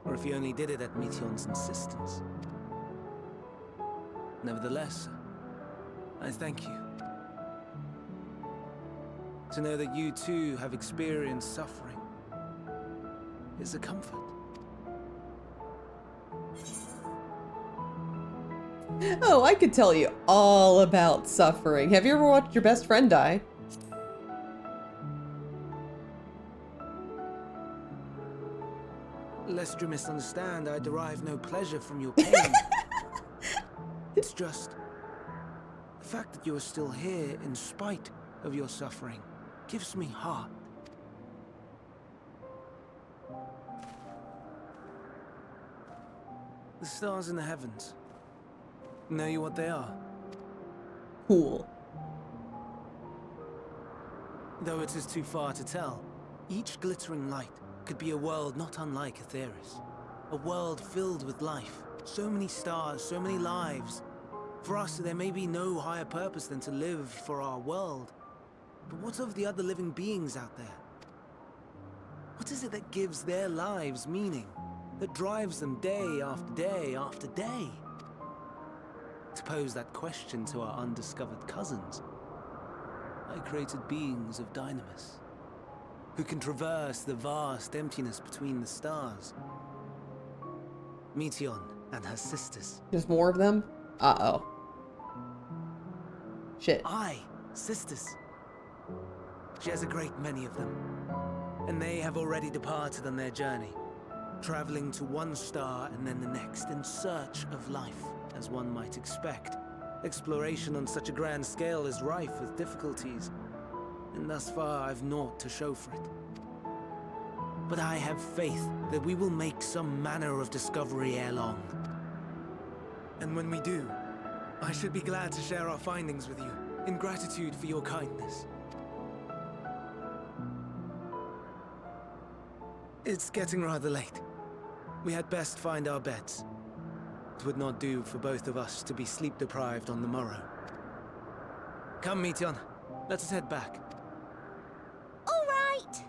or if you only did it at Meteon's insistence. Nevertheless, I thank you. To know that you too have experienced suffering is a comfort. Oh, I could tell you all about suffering. Have you ever watched your best friend die? Lest you misunderstand, I derive no pleasure from your pain. It's just the fact that you are still here in spite of your suffering gives me heart. The stars in the heavens. Know you what they are? Cool. Though it is too far to tell, each glittering light could be a world not unlike Aetheris. A world filled with life. So many stars, so many lives. For us, there may be no higher purpose than to live for our world. But what of the other living beings out there? What is it that gives their lives meaning? That drives them day after day after day? To pose that question to our undiscovered cousins, I created beings of Dynamis, who can traverse the vast emptiness between the stars. Meteon and her sisters. There's more of them? Uh-oh. Shit. Aye, sisters. She has a great many of them. And they have already departed on their journey, traveling to one star and then the next in search of life, as one might expect. Exploration on such a grand scale is rife with difficulties, and thus far I've naught to show for it. But I have faith that we will make some manner of discovery ere long. And when we do, I should be glad to share our findings with you, in gratitude for your kindness. It's getting rather late. We had best find our beds. It would not do for both of us to be sleep-deprived on the morrow. Come, Meteion. Let us head back. All right.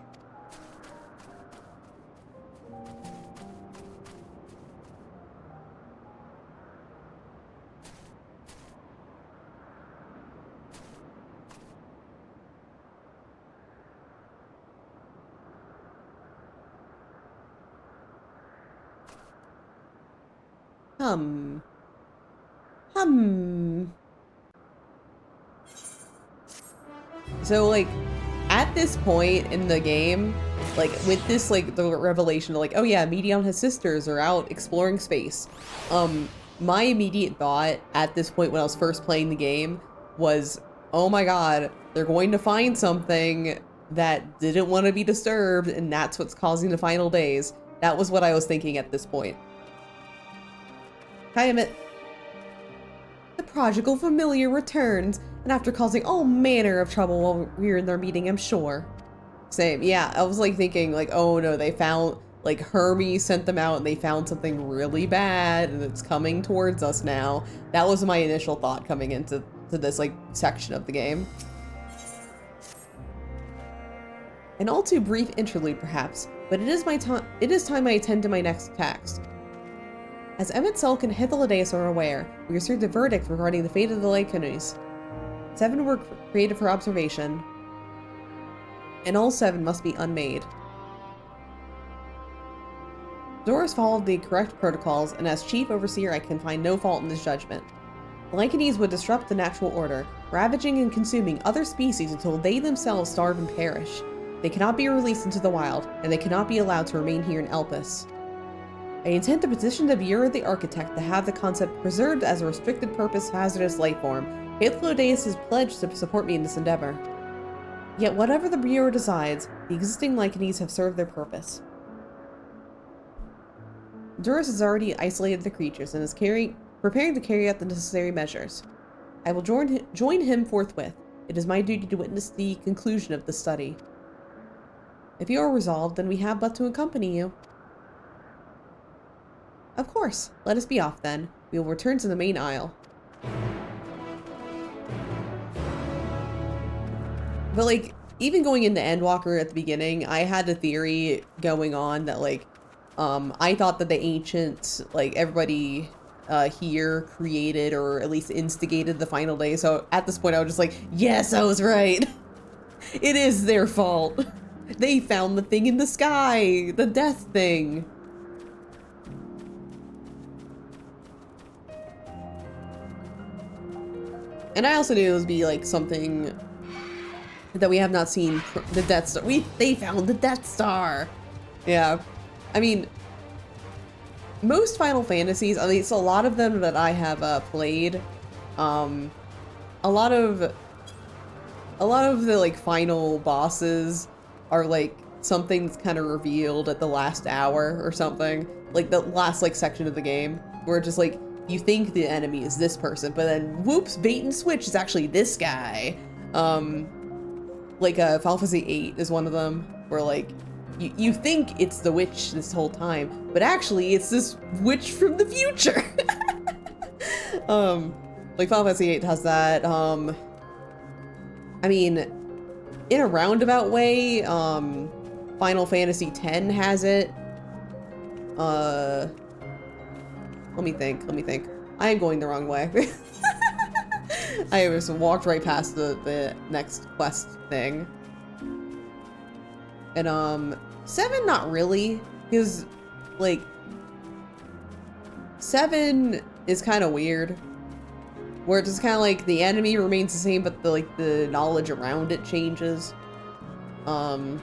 So, like, at this point in the game, like, with this, like, the revelation of, like, oh yeah, Meteion and his sisters are out exploring space, my immediate thought at this point when I was first playing the game was, oh my god, they're going to find something that didn't want to be disturbed, and that's what's causing the final days. That was what I was thinking at this point. Hi, Emmett. The prodigal familiar returns, and after causing all manner of trouble while we were in their meeting, I'm sure. Same, yeah, I was like thinking like, oh no, they found, like Hermes sent them out and they found something really bad and it's coming towards us now. That was my initial thought coming into this like section of the game. An all too brief interlude perhaps, but it is time I attend to my next task. As Emmett Selk and Hythlodaeus are aware, we received a verdict regarding the fate of the Lycaones. 7 were created for observation, and all 7 must be unmade. Doris followed the correct protocols, and as chief overseer I can find no fault in this judgment. The Lycaones would disrupt the natural order, ravaging and consuming other species until they themselves starve and perish. They cannot be released into the wild, and they cannot be allowed to remain here in Elpis. I intend to petition the Bureau of the Architect to have the concept preserved as a restricted purpose hazardous life form. Hythlodaeus has pledged to support me in this endeavor. Yet whatever the Bureau decides, the existing Lycaones have served their purpose. Duras has already isolated the creatures and is preparing to carry out the necessary measures. I will join him forthwith. It is my duty to witness the conclusion of the study. If you are resolved, then we have but to accompany you. Of course. Let us be off then. We will return to the main aisle. But like, even going into Endwalker at the beginning, I had a theory going on that like, I thought that the ancients, like everybody here created or at least instigated the final day. So at this point I was just like, yes, I was right. It is their fault. They found the thing in the sky, the death thing. And I also knew it would be like something that we have not seen, the Death Star. They found the Death Star. Yeah. I mean, most Final Fantasies, at least a lot of them that I have played, a lot of the like final bosses are like something that's kind of revealed at the last hour or something, like the last like section of the game, where just like you think the enemy is this person, but then whoops, bait and switch, is actually this guy. Like Final Fantasy VIII is one of them, where like you think it's the witch this whole time, but actually it's this witch from the future. Like Final Fantasy VIII has that. I mean, in a roundabout way, Final Fantasy X has it. Let me think. I am going the wrong way. I just walked right past the next quest thing. And 7, not really, because like 7 is kind of weird, where it's just kind of like the enemy remains the same, but the knowledge around it changes. I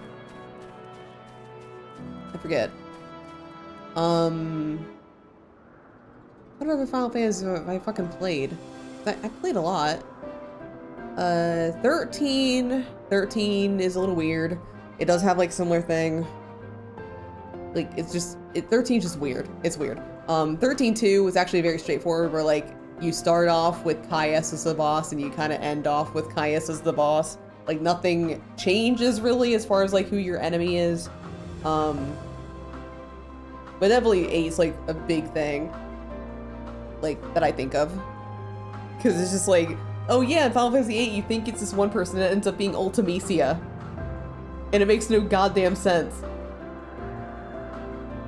forget. What other Final Fantasy have I fucking played? I played a lot. 13 is a little weird. It does have like similar thing. Like it's just 13 is just weird. It's weird. 13-2 was actually very straightforward, where like you start off with Caius as the boss and you kind of end off with Caius as the boss. Like nothing changes really as far as like who your enemy is. But definitely 8's like a big thing, like, that I think of. Because it's just like, oh yeah, in Final Fantasy VIII, you think it's this one person that ends up being Ultimecia. And it makes no goddamn sense.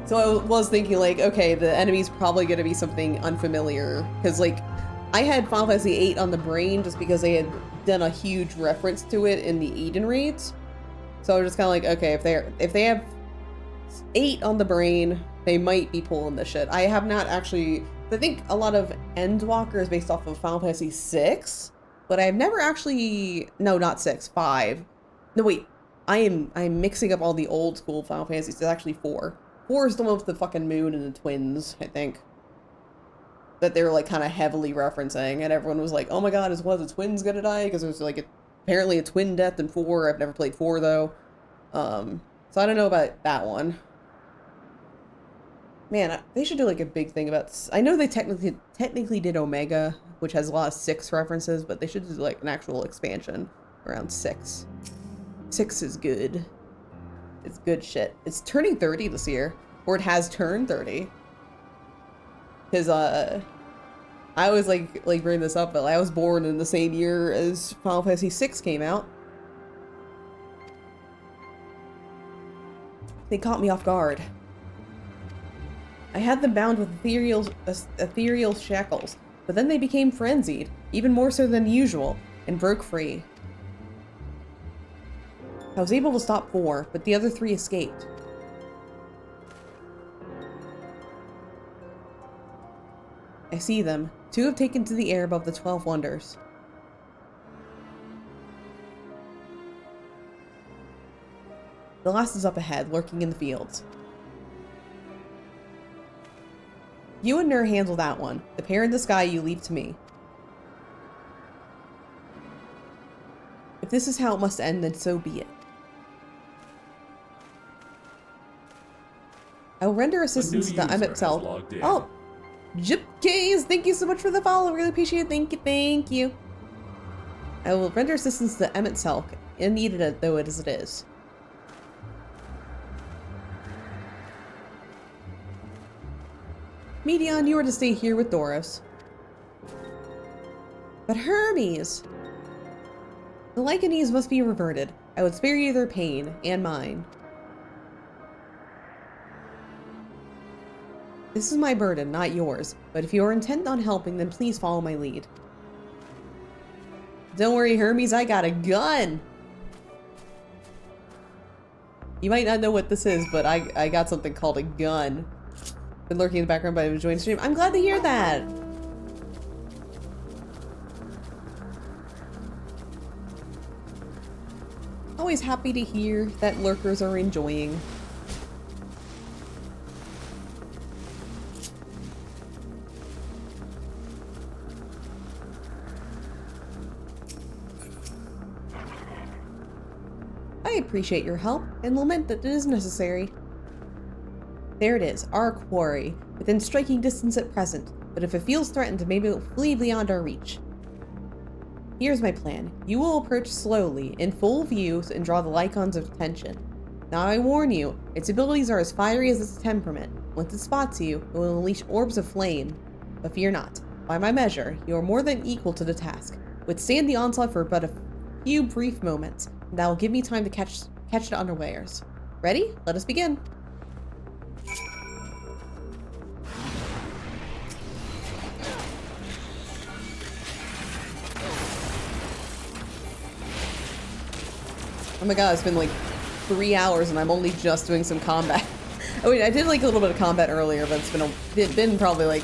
So I was thinking like, okay, the enemy's probably gonna be something unfamiliar. Because like, I had Final Fantasy VIII on the brain just because they had done a huge reference to it in the Eden raids. So I was just kind of like, okay, if they have 8 on the brain, they might be pulling this shit. I have not actually, I think a lot of Endwalker is based off of Final Fantasy VI, but I've never actually, no, not 6, 5. No, wait, I'm mixing up all the old school Final Fantasies. It's actually 4. 4 is the one with the fucking moon and the twins, I think. That they were like kind of heavily referencing, and everyone was like, oh my god, is one of the twins gonna die? Because there's like apparently a twin death in 4. I've never played 4 though. So I don't know about that one. Man, they should do like a big thing about this. I know they technically did Omega, which has a lot of 6 references, but they should do like an actual expansion around 6. 6 is good. It's good shit. It's turning 30 this year, or it has turned 30. Because I always like bring this up, but I was born in the same year as Final Fantasy VI came out. They caught me off guard. I had them bound with ethereal shackles, but then they became frenzied, even more so than usual, and broke free. I was able to stop 4, but the other 3 escaped. I see them. 2 have taken to the air above the 12 Wonders. The last is up ahead, lurking in the fields. You and Nur handle that one. The pair in the sky you leave to me. If this is how it must end, then so be it. I will render assistance to itself. Oh! Jipcase, thank you so much for the follow. Really appreciate it. Thank you. I will render assistance to Emmett Selk, unneeded though it is. Medion, you are to stay here with Doris. But Hermes! The Lycanese must be reverted. I would spare you their pain, and mine. This is my burden, not yours, but if you are intent on helping, then please follow my lead. Don't worry, Hermes, I got a gun! You might not know what this is, but I got something called a gun. Been lurking in the background, but I'm enjoying the stream. I'm glad to hear that! Always happy to hear that lurkers are enjoying. I appreciate your help and lament that it is necessary. There it is, our quarry, within striking distance at present, but if it feels threatened, maybe it will flee beyond our reach. Here's my plan. You will approach slowly, in full view, and draw the Lycon's attention. Now I warn you, its abilities are as fiery as its temperament. Once it spots you, it will unleash orbs of flame. But fear not. By my measure, you are more than equal to the task. Withstand the onslaught for but a few brief moments, and that will give me time to catch it unawares. Ready? Let us begin. Oh my god, it's been like 3 hours and I'm only just doing some combat. Oh wait, I did like a little bit of combat earlier, but it's been probably like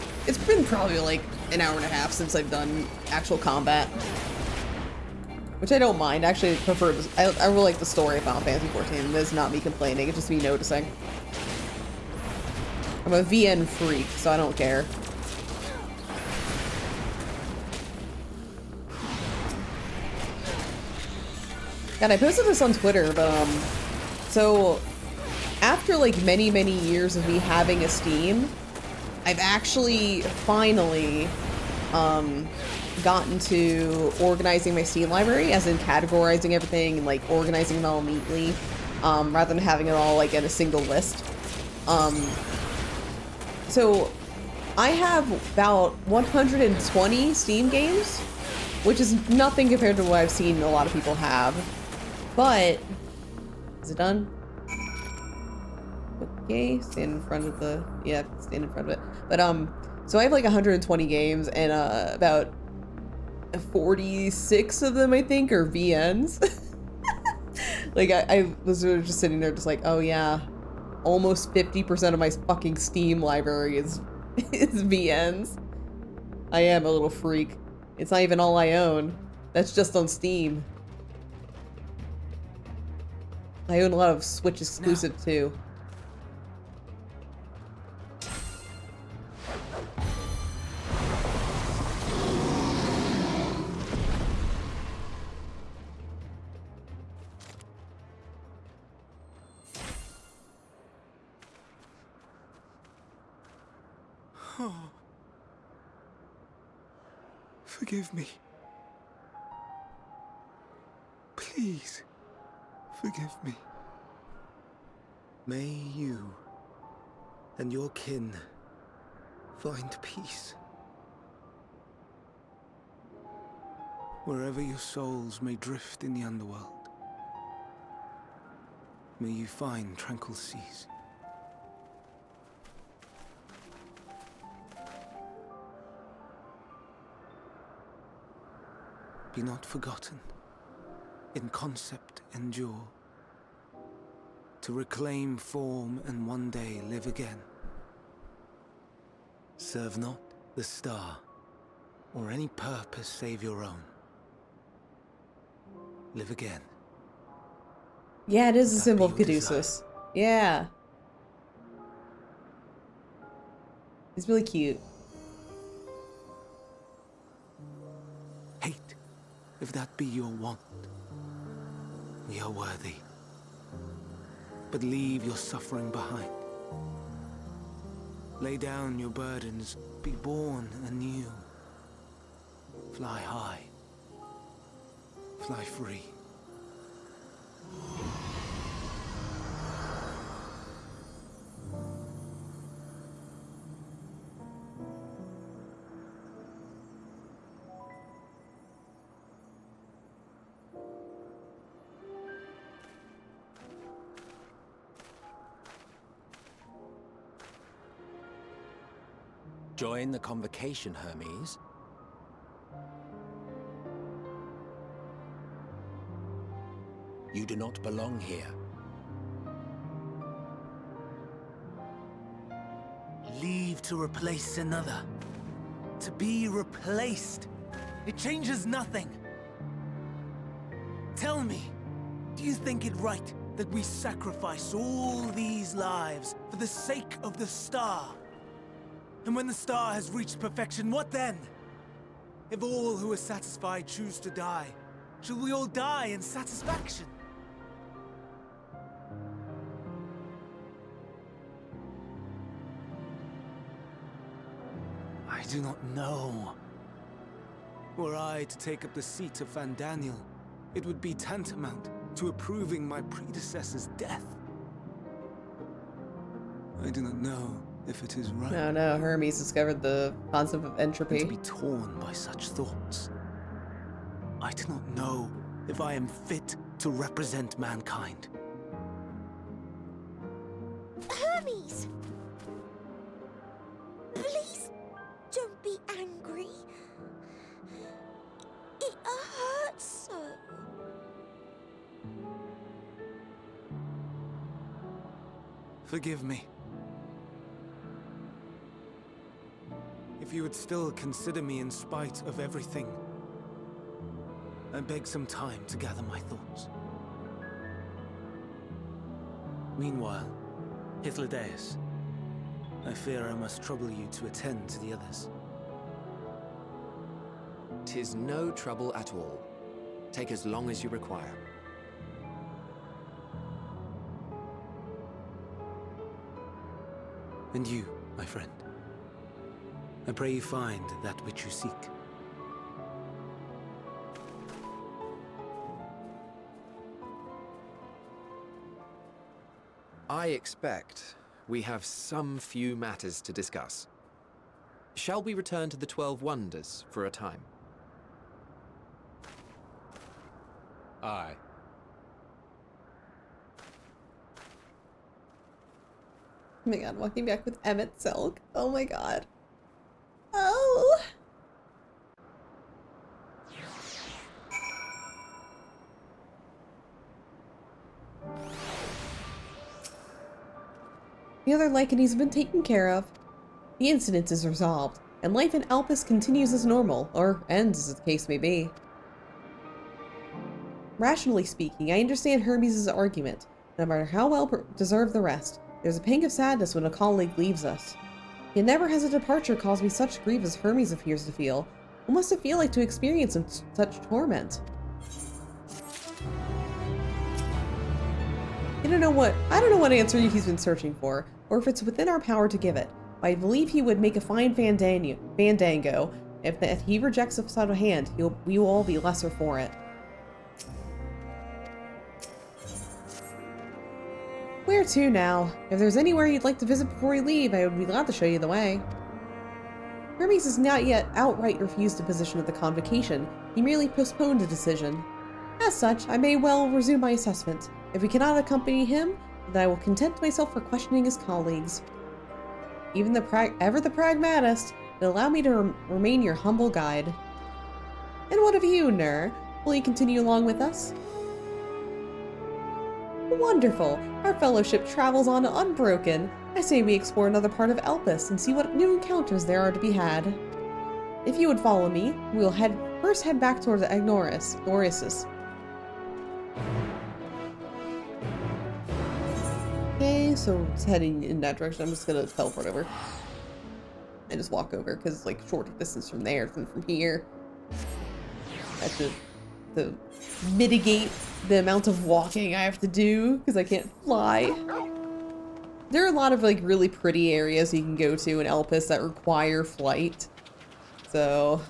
an hour and a half since I've done actual combat. Which I don't mind. Actually, I prefer this. I really like the story of Final Fantasy XIV. This is not me complaining, it's just me noticing. I'm a VN freak, so I don't care. God, I posted this on Twitter, but so after like many years of me having a Steam, I've actually finally gotten to organizing my Steam library, as in categorizing everything and like organizing them all neatly, rather than having it all like in a single list. so I have about 120 Steam games, which is nothing compared to what I've seen a lot of people have. But, is it done? Okay, stand in front of the, yeah, stand in front of it. But, so I have like 120 games and about 46 of them, I think, are VNs. Like, I was just sitting there just like, oh yeah, almost 50% of my fucking Steam library is VNs. I am a little freak. It's not even all I own. That's just on Steam. I own a lot of Switch exclusive too. Forgive me. Please, forgive me. May you and your kin find peace. Wherever your souls may drift in the underworld, may you find tranquil seas. Be not forgotten, in concept endure, to reclaim form and one day live again. Serve not the star, or any purpose save your own. Live again. Yeah, it is a symbol of Caduceus. Yeah. He's really cute. Hate, if that be your want. We are worthy. But leave your suffering behind. Lay down your burdens, be born anew. Fly high. Fly free. Join the convocation, Hermes. You do not belong here. Leave to replace another. To be replaced. It changes nothing. Tell me, do you think it right that we sacrifice all these lives for the sake of the star? And when the star has reached perfection, what then? If all who are satisfied choose to die, shall we all die in satisfaction? I do not know. Were I to take up the seat of Fandaniel, it would be tantamount to approving my predecessor's death. I do not know if it is right. No, Hermes discovered the concept of entropy. To be torn by such thoughts. I do not know if I am fit to represent mankind. Hermes! Please don't be angry. It hurts so. Forgive me. If you would still consider me in spite of everything, I beg some time to gather my thoughts. Meanwhile, Hythlodaeus, I fear I must trouble you to attend to the others. 'Tis no trouble at all. Take as long as you require. And you, my friend, I pray you find that which you seek. I expect we have some few matters to discuss. Shall we return to the 12 Wonders for a time? Aye. Oh my god, walking back with Emmett Silk. Oh my god. Oh! The other Lycanese have been taken care of. The incident is resolved, and life in Alpus continues as normal, or ends as the case may be. Rationally speaking, I understand Hermes' argument. No matter how well deserved the rest, there's a pang of sadness when a colleague leaves us. Yet never has a departure caused me such grief as Hermes appears to feel. What must it feel like to experience such torment? I don't know what answer he's been searching for, or if it's within our power to give it. But I believe he would make a fine fandango. If he rejects us out of hand, we will all be lesser for it. Where to now? If there's anywhere you'd like to visit before we leave, I would be glad to show you the way. Hermes has not yet outright refused a position at the convocation. He merely postponed a decision. As such, I may well resume my assessment. If we cannot accompany him, then I will content myself for questioning his colleagues. Even ever the pragmatist, but allow me to remain your humble guide. And what of you, Nur? Will you continue along with us? Wonderful! Our fellowship travels on unbroken. I say we explore another part of Elpis and see what new encounters there are to be had. If you would follow me, we will first head back towards Agnoris. Okay, so it's heading in that direction. I'm just gonna teleport over. And just walk over, because it's like shorter distance from there than from here. I have to mitigate the amount of walking I have to do, because I can't fly. There are a lot of like really pretty areas you can go to in Elpis that require flight. So,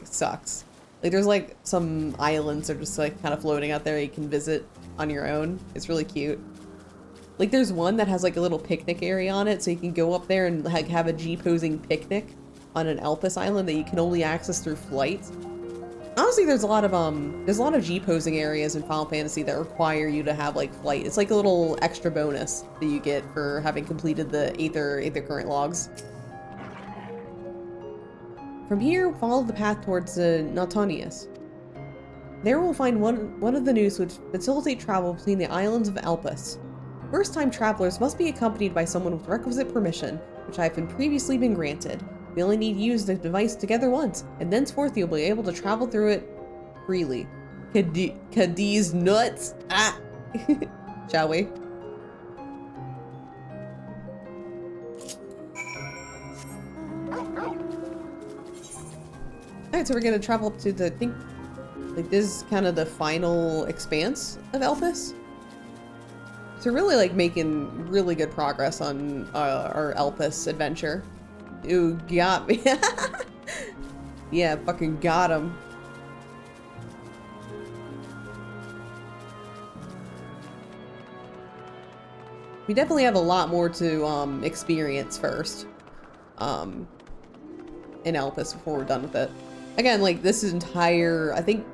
it sucks. Like there's like some islands that are just like kind of floating out there you can visit on your own. It's really cute. Like there's one that has like a little picnic area on it, so you can go up there and like have a G-posing picnic on an Elpis island that you can only access through flight. Honestly, there's a lot of G-posing areas in Final Fantasy that require you to have like flight. It's like a little extra bonus that you get for having completed the Aether Current logs. From here, follow the path towards Nautonius. There we'll find one of the noose which facilitate travel between the islands of Elpis. First-time travelers must be accompanied by someone with requisite permission, which I have previously been granted. We only need to use the device together once, and thenceforth you'll be able to travel through it freely. Cadiz nuts! Ah! Shall we? Alright, so we're gonna travel up to the, I think, like this is kind of the final expanse of Elpis. So we're really like making really good progress on our Elpis adventure. Ooh, got me. Yeah, fucking got him. We definitely have a lot more to experience first in Elpis before we're done with it. Again, like this entire, I think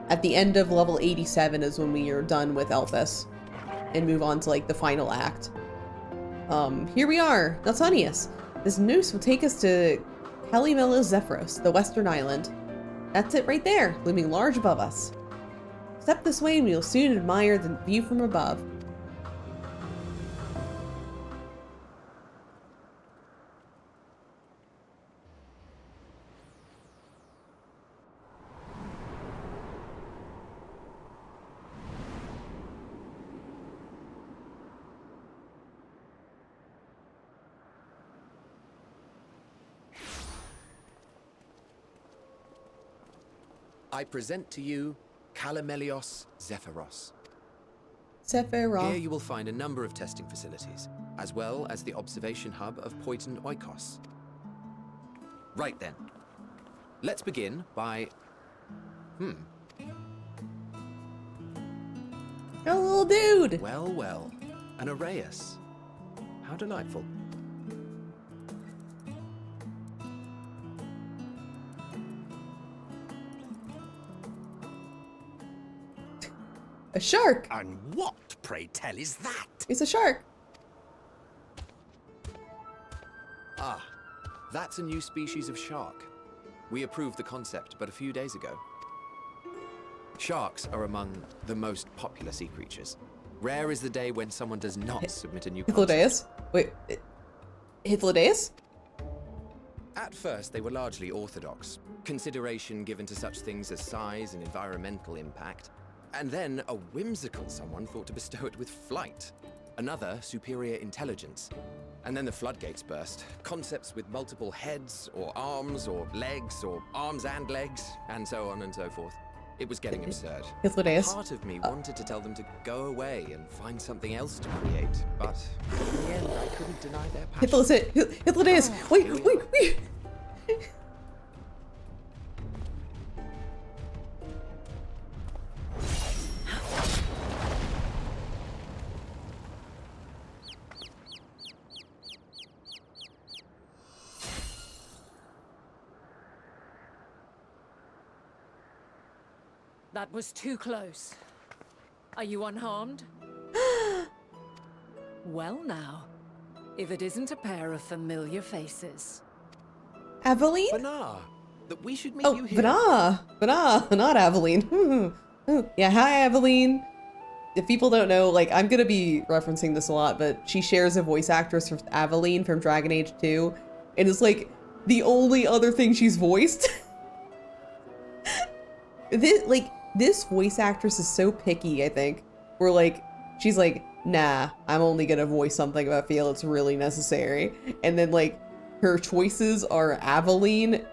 at the end of level 87 is when we are done with Elpis and move on to like the final act. Here we are, Nautonius. This noose will take us to Calimela Zephyros, the western island. That's it right there, looming large above us. Step this way and we will soon admire the view from above. I present to you Calimelios Zephyros. Sephiroth. Here you will find a number of testing facilities, as well as the observation hub of Poiton Oikos. Right then. Let's begin by... Oh, little dude! Well, well. An Arrhaeus. How delightful. A shark! And what, pray tell, is that? It's a shark! Ah, that's a new species of shark. We approved the concept but a few days ago. Sharks are among the most popular sea creatures. Rare is the day when someone does not submit a new concept. Hythlodaeus? Wait, Hythlodaeus? At first, they were largely orthodox, consideration given to such things as size and environmental impact. And then a whimsical someone thought to bestow it with flight, another superior intelligence. And then the floodgates burst. Concepts with multiple heads, or arms and legs, and so on and so forth. It was getting absurd. Hythlodaeus. Part of me wanted to tell them to go away and find something else to create, but in the end, I couldn't deny their passion. Hythlodaeus! Wait! That was too close. Are you unharmed? Well now, if it isn't a pair of familiar faces. Aveline? Benar, that we should meet you here. Benar, not Aveline. Yeah, hi Aveline. If people don't know, like, I'm gonna be referencing this a lot, but she shares a voice actress with Aveline from Dragon Age 2, and it's like the only other thing she's voiced. This voice actress is so picky, I think. Where like, she's like, nah, I'm only gonna voice something if I feel it's really necessary. And then like, her choices are Aveline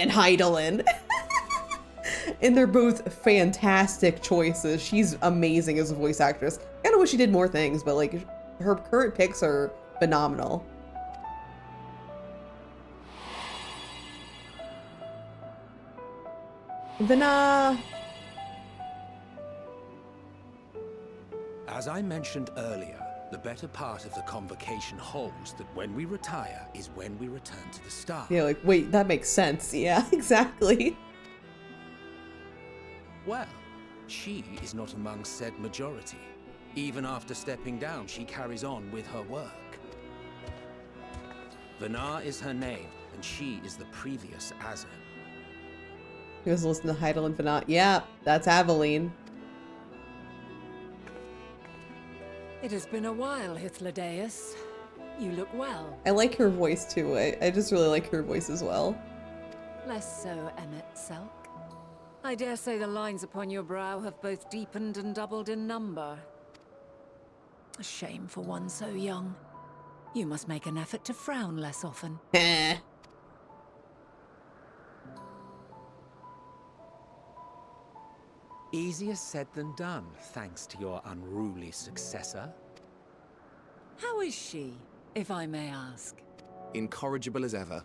and Heidelin. And they're both fantastic choices. She's amazing as a voice actress. I kinda wish she did more things, but like, her current picks are phenomenal. Benar. As I mentioned earlier, the better part of the convocation holds that when we retire is when we return to the start. Yeah, like, wait, that makes sense. Yeah, exactly. Well, she is not among said majority. Even after stepping down, she carries on with her work. Benar is her name, and she is the previous Azan. He was listening to Heidel and Benar. Yeah, that's Aveline. It has been a while, Hythlodaeus. You look well. I like her voice too. I just really like her voice as well. Less so, Emmet Selk. I dare say the lines upon your brow have both deepened and doubled in number. A shame for one so young. You must make an effort to frown less often. Easier said than done, thanks to your unruly successor. How is she, if I may ask? Incorrigible as ever.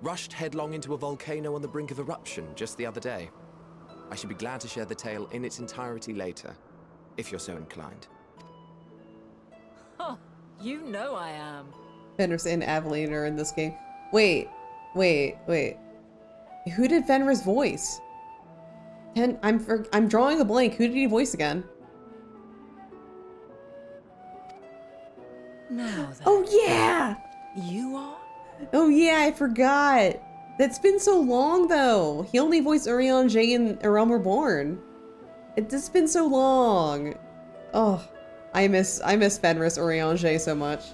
Rushed headlong into a volcano on the brink of eruption just the other day. I should be glad to share the tale in its entirety later, if you're so inclined. Oh, you know I am. Fenris and Aveline are in this game. Wait. Who did Fenris voice? I'm drawing a blank. Who did he voice again? Now then. Oh yeah! You are? Oh yeah, I forgot. That's been so long though. He only voiced Urianger in A Realm Reborn. It's just been so long. Oh, I miss Fenris Urianger so much.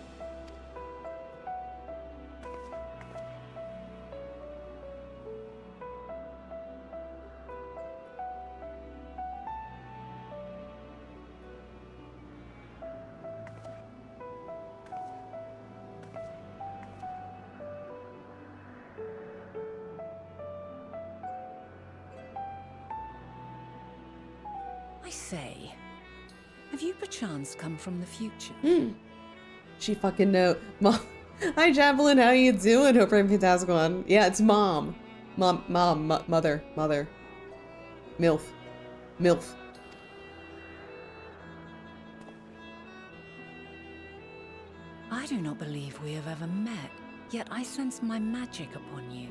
I say, have you perchance come from the future? She fucking know. Mom. Hi Javelin, how you doing? Hope I'm fantastic one. Yeah, it's mom. Mother. MILF. do not believe we have ever met, yet I sense my magic upon you.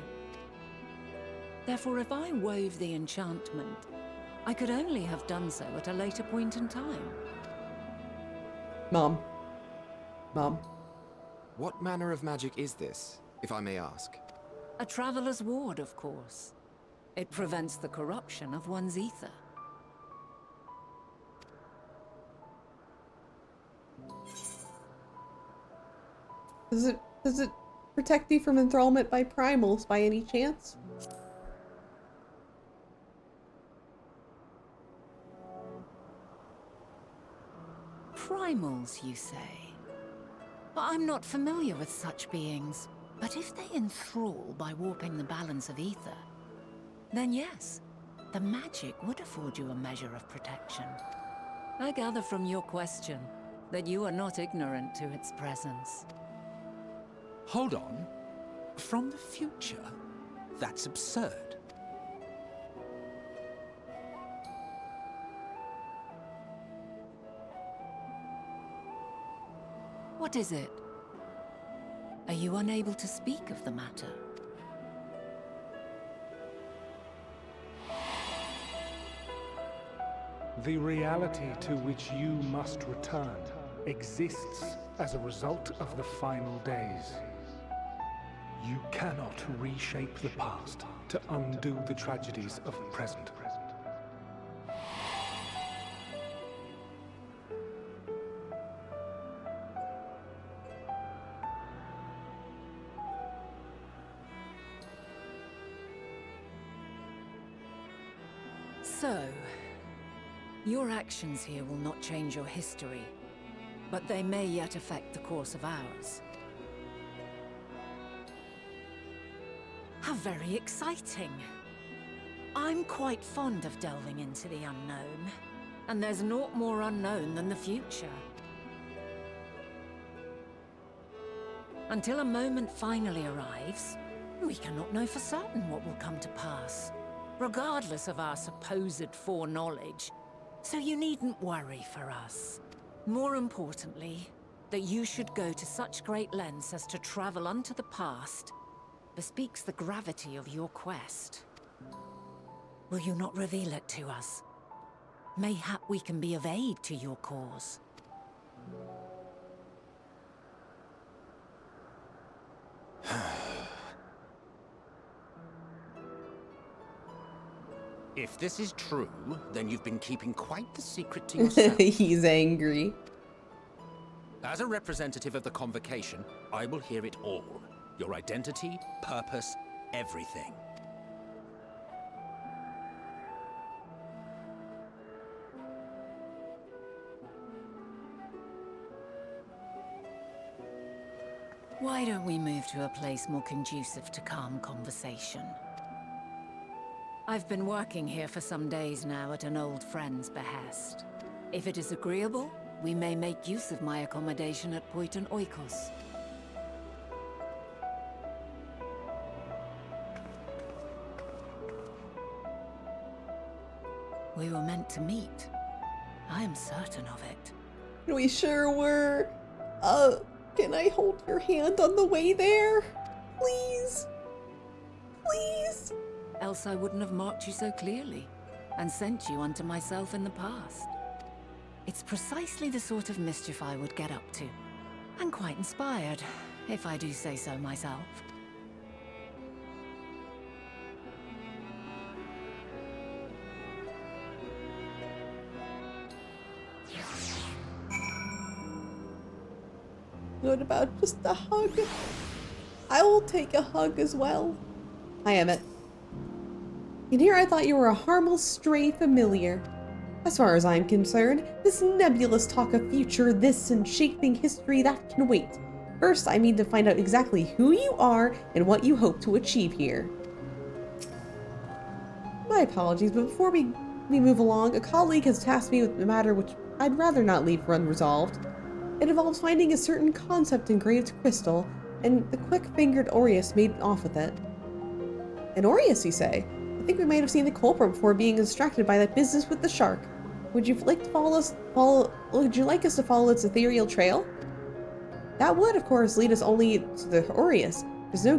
Therefore, if I wove the enchantment, I could only have done so at a later point in time. Mom. What manner of magic is this, if I may ask? A traveler's ward, of course. It prevents the corruption of one's ether. Does it protect you from enthrallment by primals by any chance? Primals, you say? But I'm not familiar with such beings. But if they enthrall by warping the balance of ether, then yes, the magic would afford you a measure of protection. I gather from your question that you are not ignorant to its presence. Hold on. From the future? That's absurd. What is it? Are you unable to speak of the matter? The reality to which you must return exists as a result of the final days. You cannot reshape the past to undo the tragedies of the present. So, your actions here will not change your history, but they may yet affect the course of ours. How very exciting! I'm quite fond of delving into the unknown, and there's naught more unknown than the future. Until a moment finally arrives, we cannot know for certain what will come to pass, regardless of our supposed foreknowledge. So you needn't worry for us. More importantly, that you should go to such great lengths as to travel unto the past bespeaks the gravity of your quest. Will you not reveal it to us? Mayhap we can be of aid to your cause. If this is true, then you've been keeping quite the secret to yourself. He's angry. As a representative of the Convocation, I will hear it all. Your identity, purpose, everything. Why don't we move to a place more conducive to calm conversation? I've been working here for some days now at an old friend's behest. If it is agreeable, we may make use of my accommodation at Poiton Oikos. We were meant to meet. I am certain of it. We sure were. Can I hold your hand on the way there? Please? Please? Else I wouldn't have marked you so clearly, and sent you unto myself in the past. It's precisely the sort of mischief I would get up to, and quite inspired, if I do say so myself. What about just a hug? I will take a hug as well. Hi, Emmett. In here I thought you were a harmless stray familiar. As far as I'm concerned, this nebulous talk of future this and shaping history that can wait. First, I need to find out exactly who you are and what you hope to achieve here. My apologies, but before we move along, a colleague has tasked me with a matter which I'd rather not leave unresolved. It involves finding a certain concept engraved crystal, and the quick-fingered Aureus made off with it. An Aureus, you say? I think we might have seen the culprit before being distracted by that business with the shark. Would you like to Would you like us to follow its ethereal trail? That would, of course, lead us only to the Aureus. There's no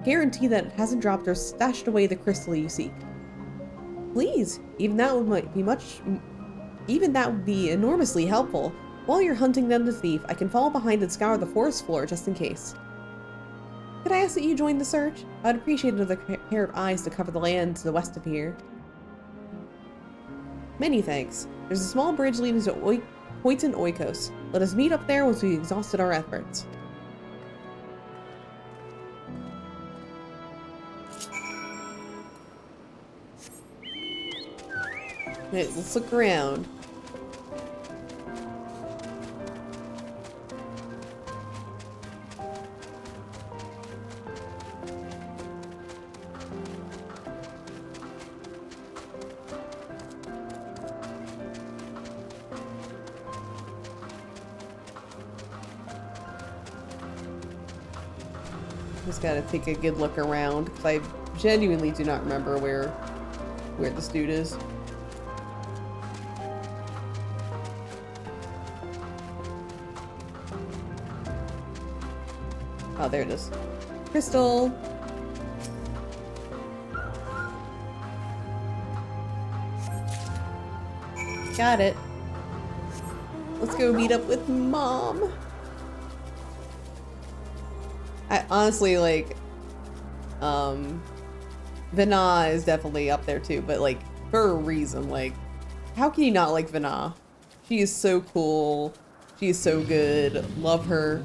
guarantee that it hasn't dropped or stashed away the crystal you seek. Please, even that would be enormously helpful. While you're hunting down the thief, I can follow behind and scour the forest floor just in case. Could I ask that you join the search? I'd appreciate another pair of eyes to cover the land to the west of here. Many thanks. There's a small bridge leading to Poiton Oikos. Let us meet up there once we've exhausted our efforts. Okay, let's look around. Just gotta take a good look around, because I genuinely do not remember where this dude is. Oh, there it is. Crystal! Got it. Let's go meet up with Mom. I honestly, like, Vana is definitely up there too, but like, for a reason. Like, how can you not like Vana? She is so cool. She is so good. Love her.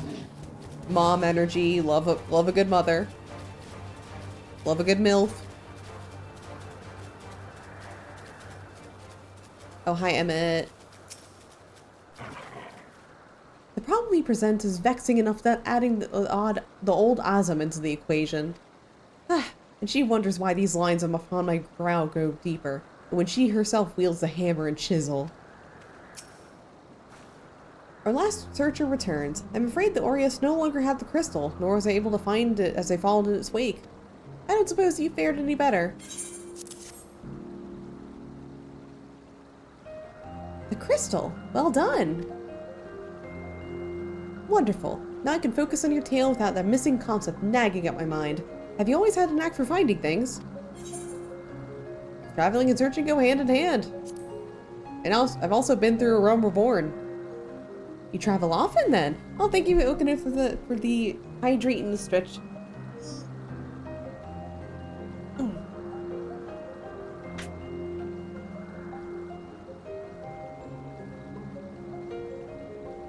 Mom energy. Love a good mother. Love a good MILF. Oh, hi, Emmett. The problem we present is vexing enough that adding the old Azam into the equation. And she wonders why these lines upon my brow go deeper, when she herself wields the hammer and chisel. Our last searcher returns. I'm afraid the Aureus no longer had the crystal, nor was I able to find it as I followed in its wake. I don't suppose you fared any better. The crystal! Well done! Wonderful. Now I can focus on your tale without that missing concept nagging at my mind. Have you always had a knack for finding things? Traveling and searching go hand in hand. And I've also been through a realm reborn. You travel often then? Oh, thank you, Okina, for the hydrating stretch.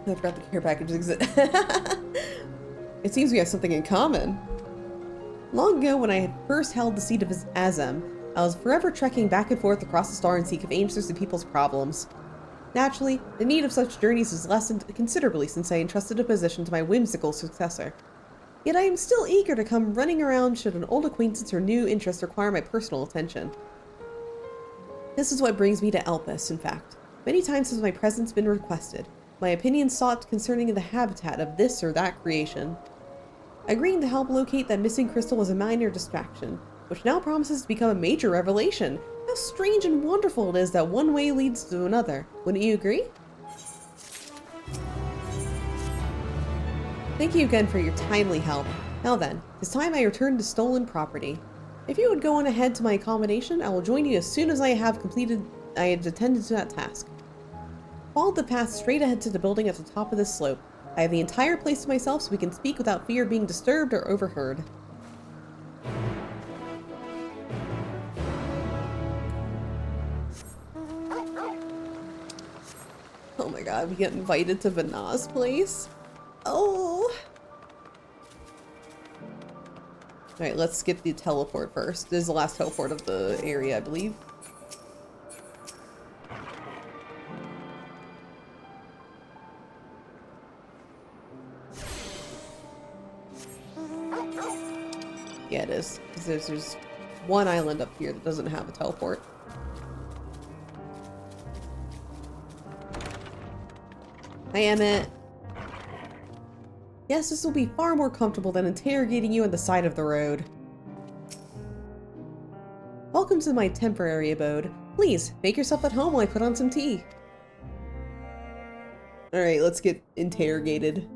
I forgot the care packages exist. It seems we have something in common. Long ago, when I had first held the seat of Azam, I was forever trekking back and forth across the star and seek of answers to people's problems. Naturally, the need of such journeys has lessened considerably since I entrusted a position to my whimsical successor. Yet I am still eager to come running around should an old acquaintance or new interest require my personal attention. This is what brings me to Elpis, in fact. Many times has my presence been requested, my opinion sought concerning the habitat of this or that creation. Agreeing to help locate that missing crystal was a minor distraction, which now promises to become a major revelation. How strange and wonderful it is that one way leads to another. Wouldn't you agree? Thank you again for your timely help. Now then, it's time I return to stolen property. If you would go on ahead to my accommodation, I will join you as soon as I have attended to that task. Follow the path straight ahead to the building at the top of this slope. I have the entire place to myself so we can speak without fear of being disturbed or overheard. Oh my god, we get invited to Vana's place? Oh! Alright, let's skip the teleport first. This is the last teleport of the area, I believe. Yeah, it is. Because there's one island up here that doesn't have a teleport. Hi, Emmett. Yes, this will be far more comfortable than interrogating you on the side of the road. Welcome to my temporary abode. Please, make yourself at home while I put on some tea. Alright, let's get interrogated.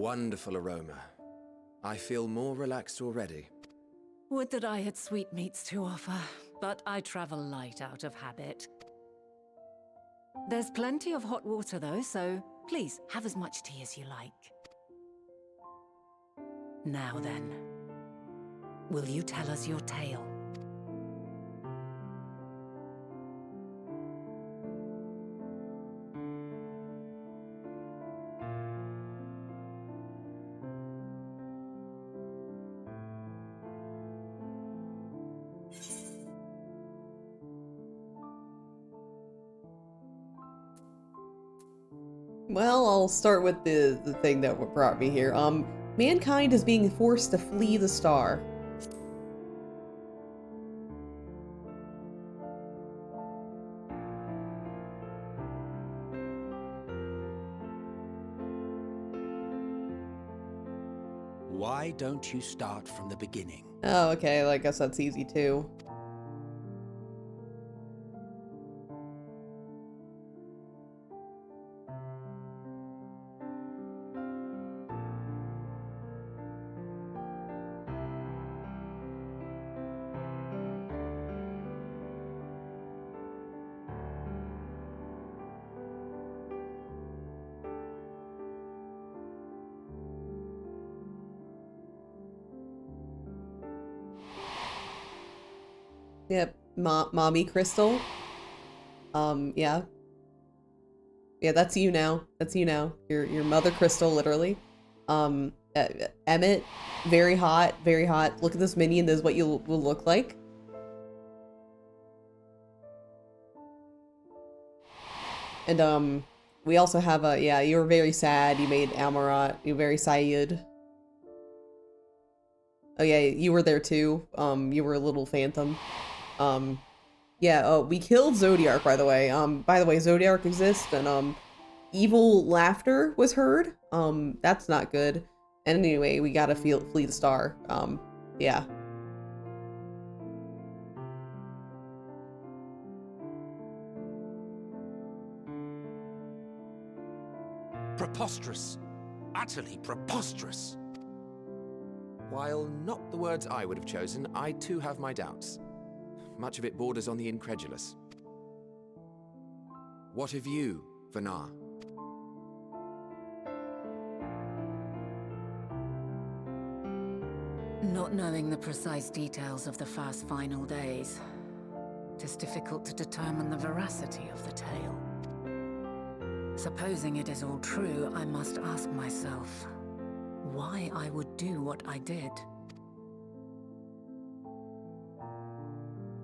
wonderful aroma. I feel more relaxed already. Would that I had sweetmeats to offer, but I travel light out of habit. There's plenty of hot water though, so please have as much tea as you like. Now then, will you tell us your tale? Well, I'll start with the thing that brought me here. Mankind is being forced to flee the star. Why don't you start from the beginning? Oh, okay, well, I guess that's easy too. Yep, Mommy Crystal. Yeah. Yeah, that's you now. That's you now. Your Mother Crystal, literally. Emmett, very hot, very hot. Look at this minion, this is what you will look like. And, we also have a, yeah, you were very sad, you made Amarat, you were very sad. Oh yeah, you were there too. You were a little phantom. Yeah, oh, we killed Zodiark, by the way. Zodiark exists, and, evil laughter was heard. That's not good. And anyway, we gotta flee the star. Yeah. Preposterous. Utterly preposterous. While not the words I would have chosen, I too have my doubts. Much of it borders on the incredulous. What of you, Vanar? Not knowing the precise details of the first final days, it is difficult to determine the veracity of the tale. Supposing it is all true, I must ask myself why I would do what I did.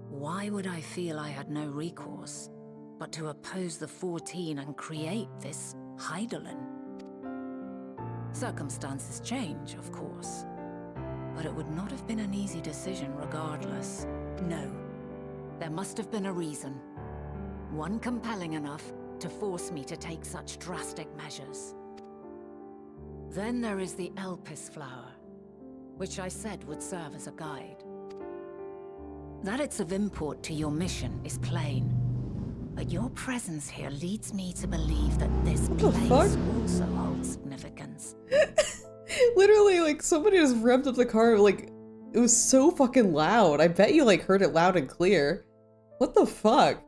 Why would I feel I had no recourse but to oppose the 14 and create this Hydaelyn? Circumstances change, of course, but it would not have been an easy decision regardless. No, there must have been a reason. One compelling enough to force me to take such drastic measures. Then there is the Elpis flower, which I said would serve as a guide. That it's of import to your mission is plain, but your presence here leads me to believe that this place also holds significance. Literally, like, somebody just revved up the car, like, it was so fucking loud. I bet you, like, heard it loud and clear. What the fuck?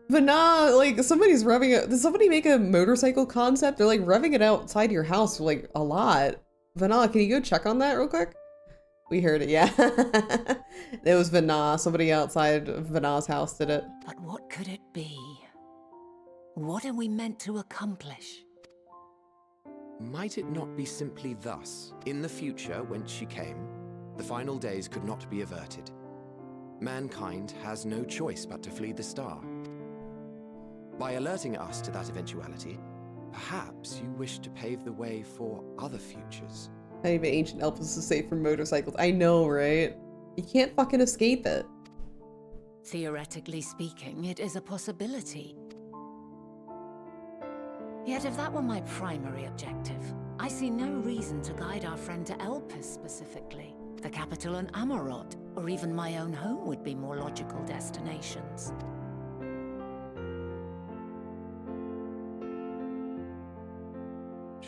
But nah, like, somebody's revving it. Did somebody make a motorcycle concept? They're, like, revving it outside your house, like, a lot. Vanna, can you go check on that real quick? We heard it, yeah. It was Vanna. Somebody outside of Vanna's house did it. But what could it be? What are we meant to accomplish? Might it not be simply thus? In the future, whence she came, the final days could not be averted. Mankind has no choice but to flee the star. By alerting us to that eventuality, perhaps you wish to pave the way for other futures. Not even ancient Elpis is safe from motorcycles. I know, right? You can't fucking escape it. Theoretically speaking, it is a possibility. Yet if that were my primary objective, I see no reason to guide our friend to Elpis specifically. The capital and Amarot, or even my own home would be more logical destinations.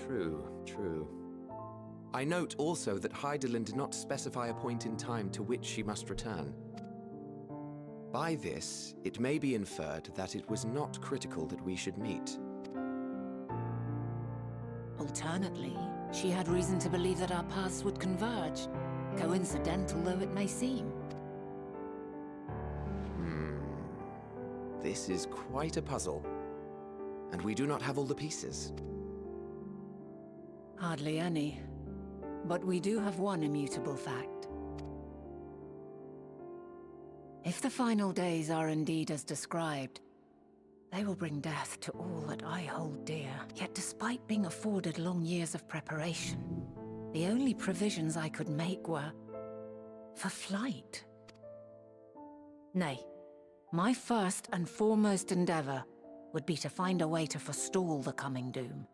True, true. I note also that Heidelin did not specify a point in time to which she must return. By this, it may be inferred that it was not critical that we should meet. Alternately, she had reason to believe that our paths would converge, coincidental though it may seem. This is quite a puzzle, and we do not have all the pieces. Hardly any. But we do have one immutable fact. If the final days are indeed as described, they will bring death to all that I hold dear. Yet despite being afforded long years of preparation, the only provisions I could make were for flight. Nay, my first and foremost endeavor would be to find a way to forestall the coming doom.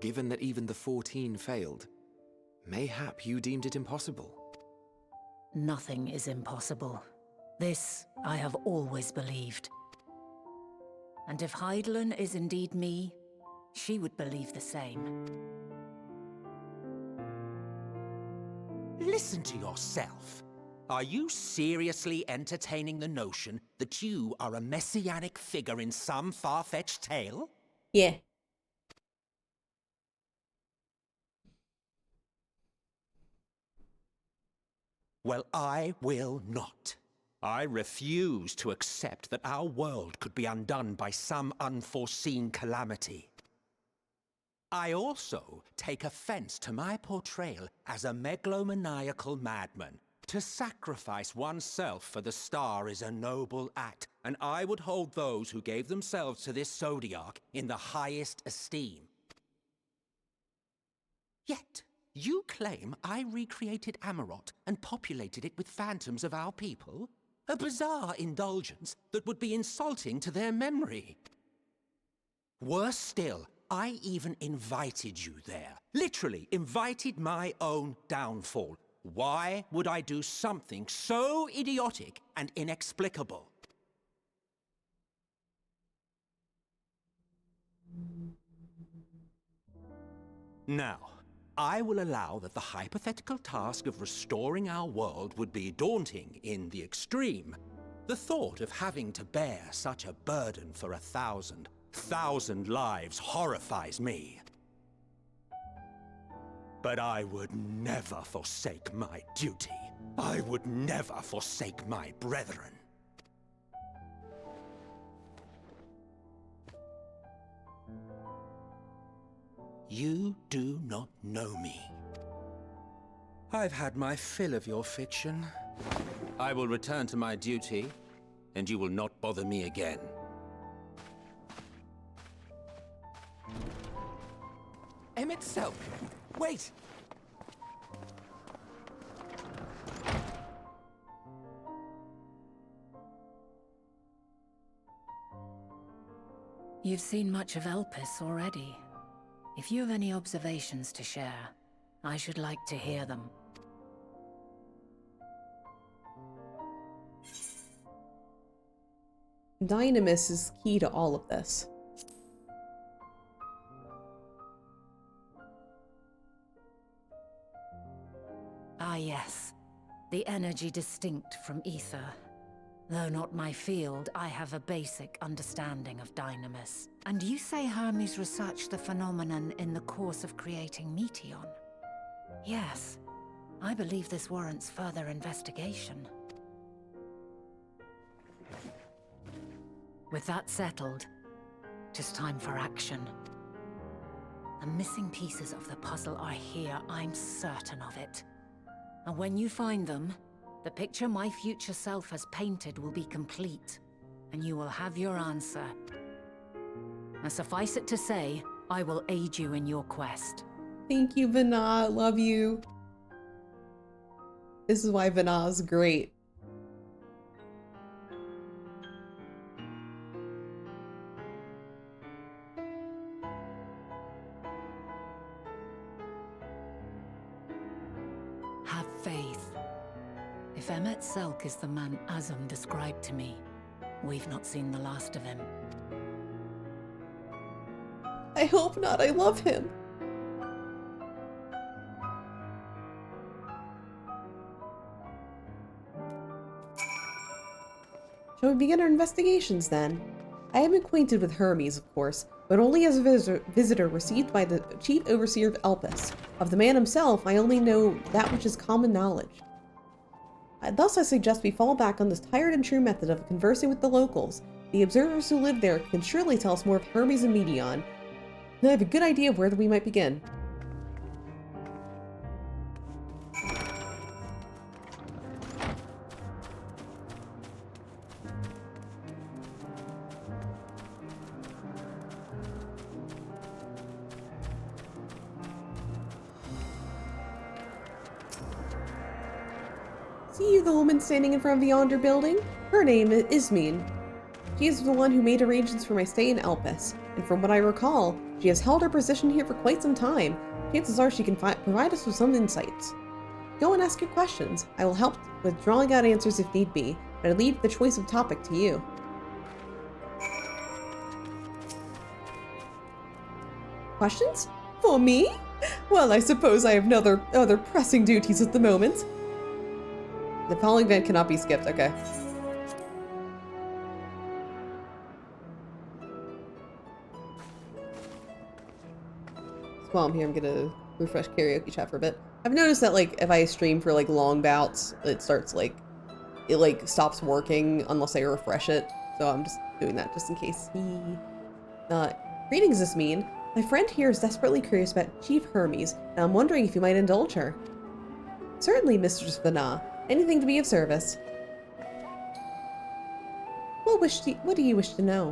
Given that even the 14 failed, mayhap you deemed it impossible. Nothing is impossible. This I have always believed. And if Heidelin is indeed me, she would believe the same. Listen to yourself. Are you seriously entertaining the notion that you are a messianic figure in some far-fetched tale? Yeah. Well, I will not. I refuse to accept that our world could be undone by some unforeseen calamity. I also take offense to my portrayal as a megalomaniacal madman. To sacrifice oneself for the star is a noble act, and I would hold those who gave themselves to this zodiac in the highest esteem. Yet, you claim I recreated Amarot and populated it with phantoms of our people? A bizarre indulgence that would be insulting to their memory. Worse still, I even invited you there. Literally invited my own downfall. Why would I do something so idiotic and inexplicable? Now, I will allow that the hypothetical task of restoring our world would be daunting in the extreme. The thought of having to bear such a burden for 1,000 lives horrifies me. But I would never forsake my duty. I would never forsake my brethren. You do not know me. I've had my fill of your fiction. I will return to my duty, and you will not bother me again. Selk, wait! You've seen much of Elpis already. If you have any observations to share, I should like to hear them. Dynamis is key to all of this. Ah yes, the energy distinct from ether. Though not my field, I have a basic understanding of Dynamis. And you say Hermes researched the phenomenon in the course of creating Meteon? Yes, I believe this warrants further investigation. With that settled, tis time for action. The missing pieces of the puzzle are here, I'm certain of it. And when you find them, the picture my future self has painted will be complete, and you will have your answer. Now suffice it to say, I will aid you in your quest. Thank you, Vana. Love you. This is why Vana is great. Have faith. If MSQ is the man Azum described to me, we've not seen the last of him. I hope not. I love him. Shall we begin our investigations then? I am acquainted with Hermes, of course, but only as a visitor received by the Chief Overseer of Elpis. Of the man himself, I only know that which is common knowledge. Thus, I suggest we fall back on this tired and true method of conversing with the locals. The observers who live there can surely tell us more of Hermes and Medion. I have a good idea of where we might begin. See you, the woman standing in front of the yonder building? Her name is Ismene. She is the one who made arrangements for my stay in Elpis, and from what I recall, she has held her position here for quite some time. Chances are she can provide us with some insights. Go and ask your questions. I will help with drawing out answers if need be, but I leave the choice of topic to you. Questions? For me? Well, I suppose I have other pressing duties at the moment. The following event cannot be skipped, okay. While I'm here, I'm gonna refresh karaoke chat for a bit. I've noticed that, like, if I stream for, like, long bouts, it starts, like, it stops working unless I refresh it. So I'm just doing that just in case. Greetings, Ismene. My friend here is desperately curious about Chief Hermes, and I'm wondering if you might indulge her. Certainly, Mistress Vana. Anything to be of service. What do you wish to know?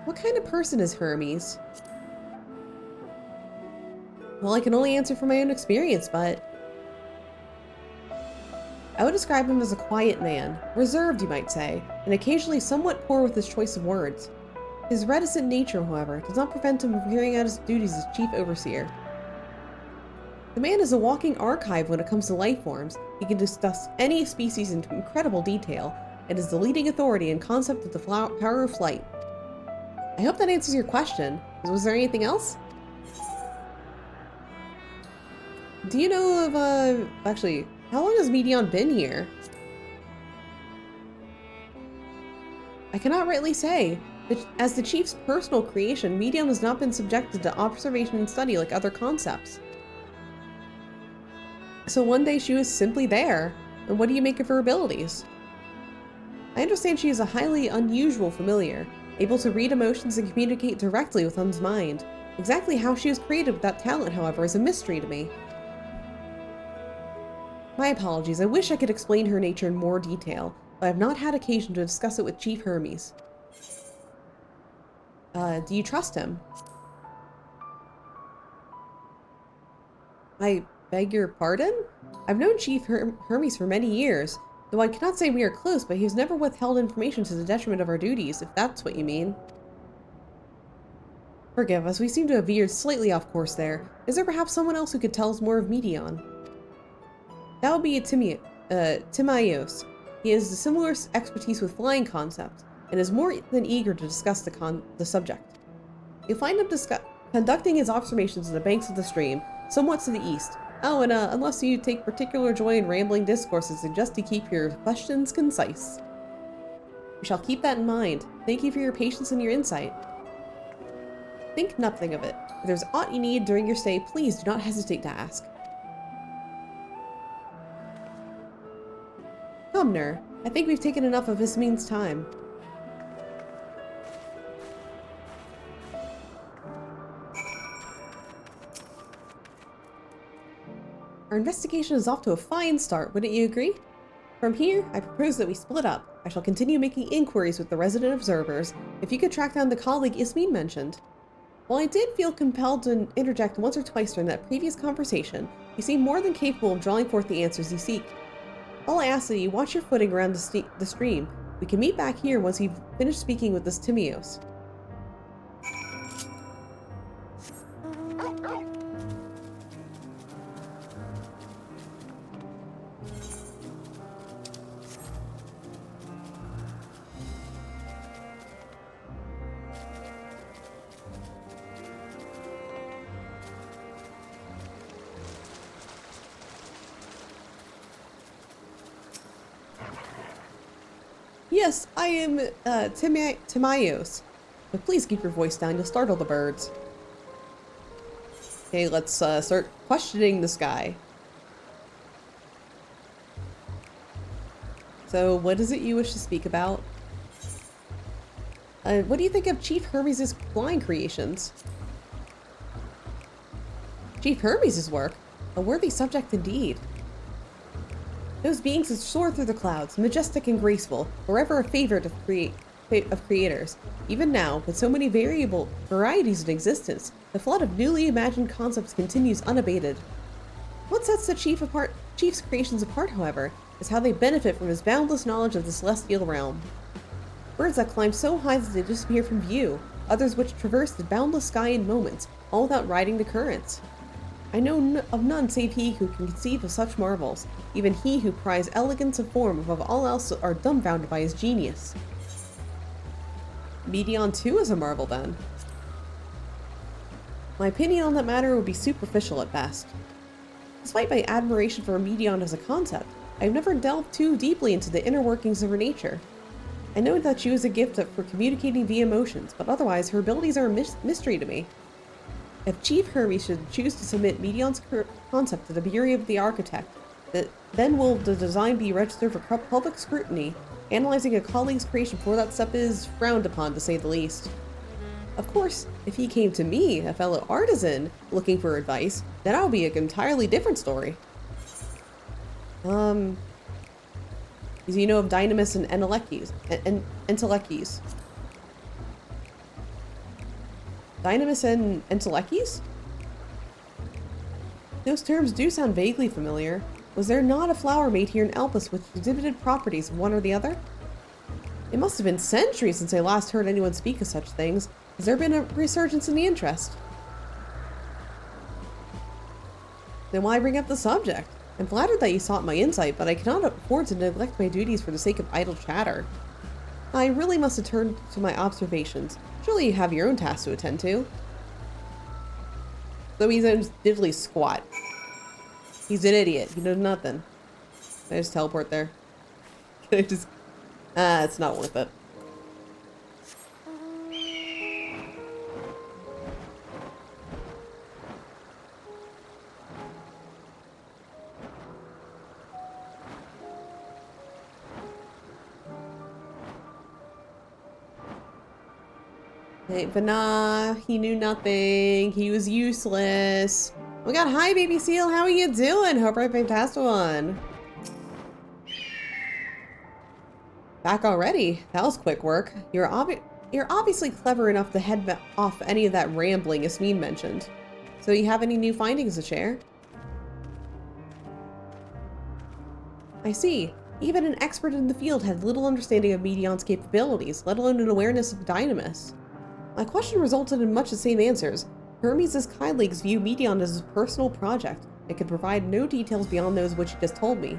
What kind of person is Hermes? Well, I can only answer from my own experience, but I would describe him as a quiet man, reserved you might say, and occasionally somewhat poor with his choice of words. His reticent nature, however, does not prevent him from carrying out his duties as Chief Overseer. The man is a walking archive when it comes to life forms. He can discuss any species in incredible detail, and is the leading authority in concept of the power of flight. I hope that answers your question. Was there anything else? Do you know of, actually, how long has Medion been here? I cannot rightly say. As the Chief's personal creation, Medion has not been subjected to observation and study like other concepts. So one day she was simply there, and what do you make of her abilities? I understand she is a highly unusual familiar, able to read emotions and communicate directly with one's mind. Exactly how she was created with that talent, however, is a mystery to me. My apologies, I wish I could explain her nature in more detail, but I have not had occasion to discuss it with Chief Hermes. Do you trust him? I beg your pardon? I've known Chief Hermes for many years, though I cannot say we are close, but he has never withheld information to the detriment of our duties, if that's what you mean. Forgive us, we seem to have veered slightly off course there. Is there perhaps someone else who could tell us more of Medion? That would be Timaeus. He has a similar expertise with flying concepts, and is more than eager to discuss the subject. You'll find him conducting his observations on the banks of the stream, somewhat to the east. Oh, and unless you take particular joy in rambling discourses, suggest you keep your questions concise. We shall keep that in mind. Thank you for your patience and your insight. Think nothing of it. If there's aught you need during your stay, please do not hesitate to ask. Comner, I think we've taken enough of Ismene's time. Our investigation is off to a fine start, wouldn't you agree? From here, I propose that we split up. I shall continue making inquiries with the resident observers, if you could track down the colleague Ismene mentioned. While I did feel compelled to interject once or twice during that previous conversation, you seem more than capable of drawing forth the answers you seek. All I ask is that you watch your footing around the stream. We can meet back here once you've finished speaking with this Timaeus. Yes, I am Timaeus. But please keep your voice down, you'll startle the birds. Okay, let's start questioning this guy. So, what is it you wish to speak about? What do you think of Chief Hermes' flying creations? Chief Hermes' work? A worthy subject indeed. Those beings that soar through the clouds, majestic and graceful, were ever a favorite of creators. Even now, with so many varieties in existence, the flood of newly imagined concepts continues unabated. What sets the Chief's creations apart, however, is how they benefit from his boundless knowledge of the celestial realm. Birds that climb so high that they disappear from view, others which traverse the boundless sky in moments, all without riding the currents. I know of none save he who can conceive of such marvels. Even he who prizes elegance of form above all else are dumbfounded by his genius. Medion too is a marvel then. My opinion on that matter would be superficial at best. Despite my admiration for Medion as a concept, I have never delved too deeply into the inner workings of her nature. I know that she was a gift for communicating via emotions, but otherwise her abilities are a mystery to me. If Chief Hermes should choose to submit Medion's concept to the Bureau of the Architect, then will the design be registered for public scrutiny? Analyzing a colleague's creation before that step is frowned upon, to say the least. Of course, if he came to me, a fellow artisan, looking for advice, then that would be an entirely different story. Do you know of Dynamis and Entelechy? Dynamis and Entelechy? Those terms do sound vaguely familiar. Was there not a flower made here in Elpis which exhibited properties of one or the other? It must have been centuries since I last heard anyone speak of such things. Has there been a resurgence in the interest? Then why bring up the subject? I'm flattered that you sought my insight, but I cannot afford to neglect my duties for the sake of idle chatter. I really must return to my observations. Surely you have your own tasks to attend to. So he's diddly squat. He's an idiot. He knows nothing. Can I just teleport there? Can I just... it's not worth it. Hey, but nah, he knew nothing. He was useless. Oh my god, hi baby seal, how are you doing? Hope you're fantastic one. Back already? That was quick work. You're obviously clever enough to head off any of that rambling Yasmin mentioned. So you have any new findings to share? I see. Even an expert in the field had little understanding of Medion's capabilities, let alone an awareness of Dynamis. My question resulted in much the same answers. Hermes' colleagues view Medion as his personal project and could provide no details beyond those which he just told me.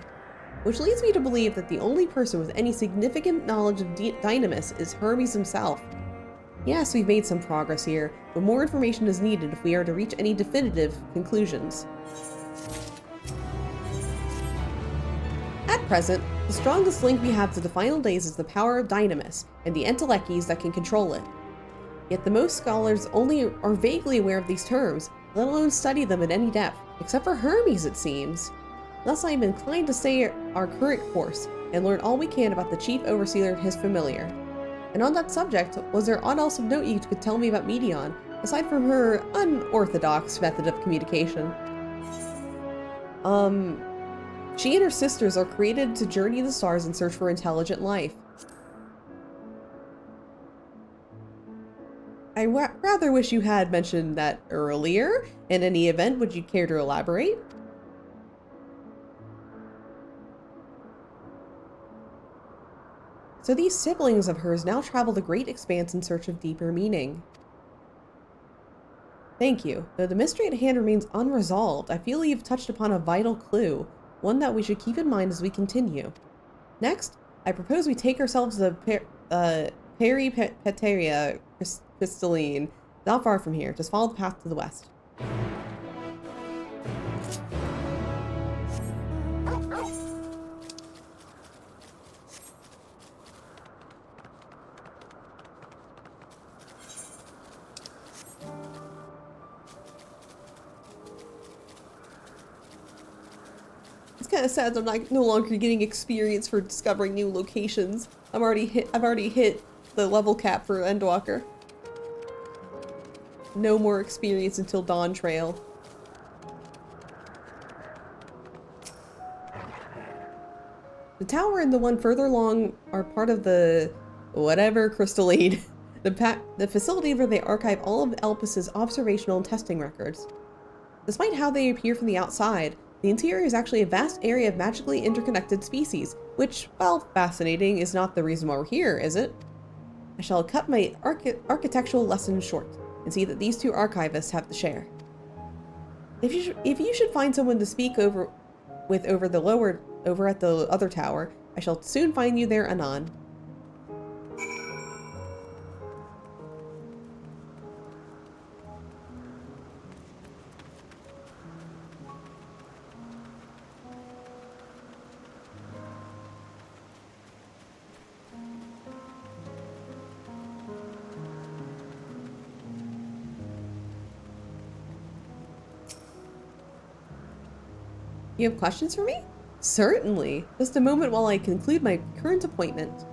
Which leads me to believe that the only person with any significant knowledge of Dynamis is Hermes himself. Yes, we've made some progress here, but more information is needed if we are to reach any definitive conclusions. At present, the strongest link we have to the final days is the power of Dynamis and the Entelechy's that can control it. Yet the most scholars only are vaguely aware of these terms, let alone study them in any depth, except for Hermes it seems. Thus I am inclined to stay our current course, and learn all we can about the Chief Overseer and his familiar. And on that subject, was there aught else of note you could tell me about Medion, aside from her unorthodox method of communication? She and her sisters are created to journey the stars in search for intelligent life. I rather wish you had mentioned that earlier. In any event, would you care to elaborate? So these siblings of hers now travel the great expanse in search of deeper meaning. Thank you. Though the mystery at hand remains unresolved, I feel you've touched upon a vital clue, one that we should keep in mind as we continue. Next, I propose we take ourselves to Peripeteria Crystalline, not far from here. Just follow the path to the west. kind of sad I'm no longer getting experience for discovering new locations. I've already hit the level cap for Endwalker. No more experience until Dawn Trail. The tower and the one further along are part of the whatever crystalline. The facility where they archive all of Elpis's observational and testing records. Despite how they appear from the outside, the interior is actually a vast area of magically interconnected species, which, while fascinating, is not the reason why we're here, is it? I shall cut my architectural lesson short and see that these two archivists have to share. If you should find someone to speak over at the other tower, I shall soon find you there anon. You have questions for me? Certainly. Just a moment while I conclude my current appointment.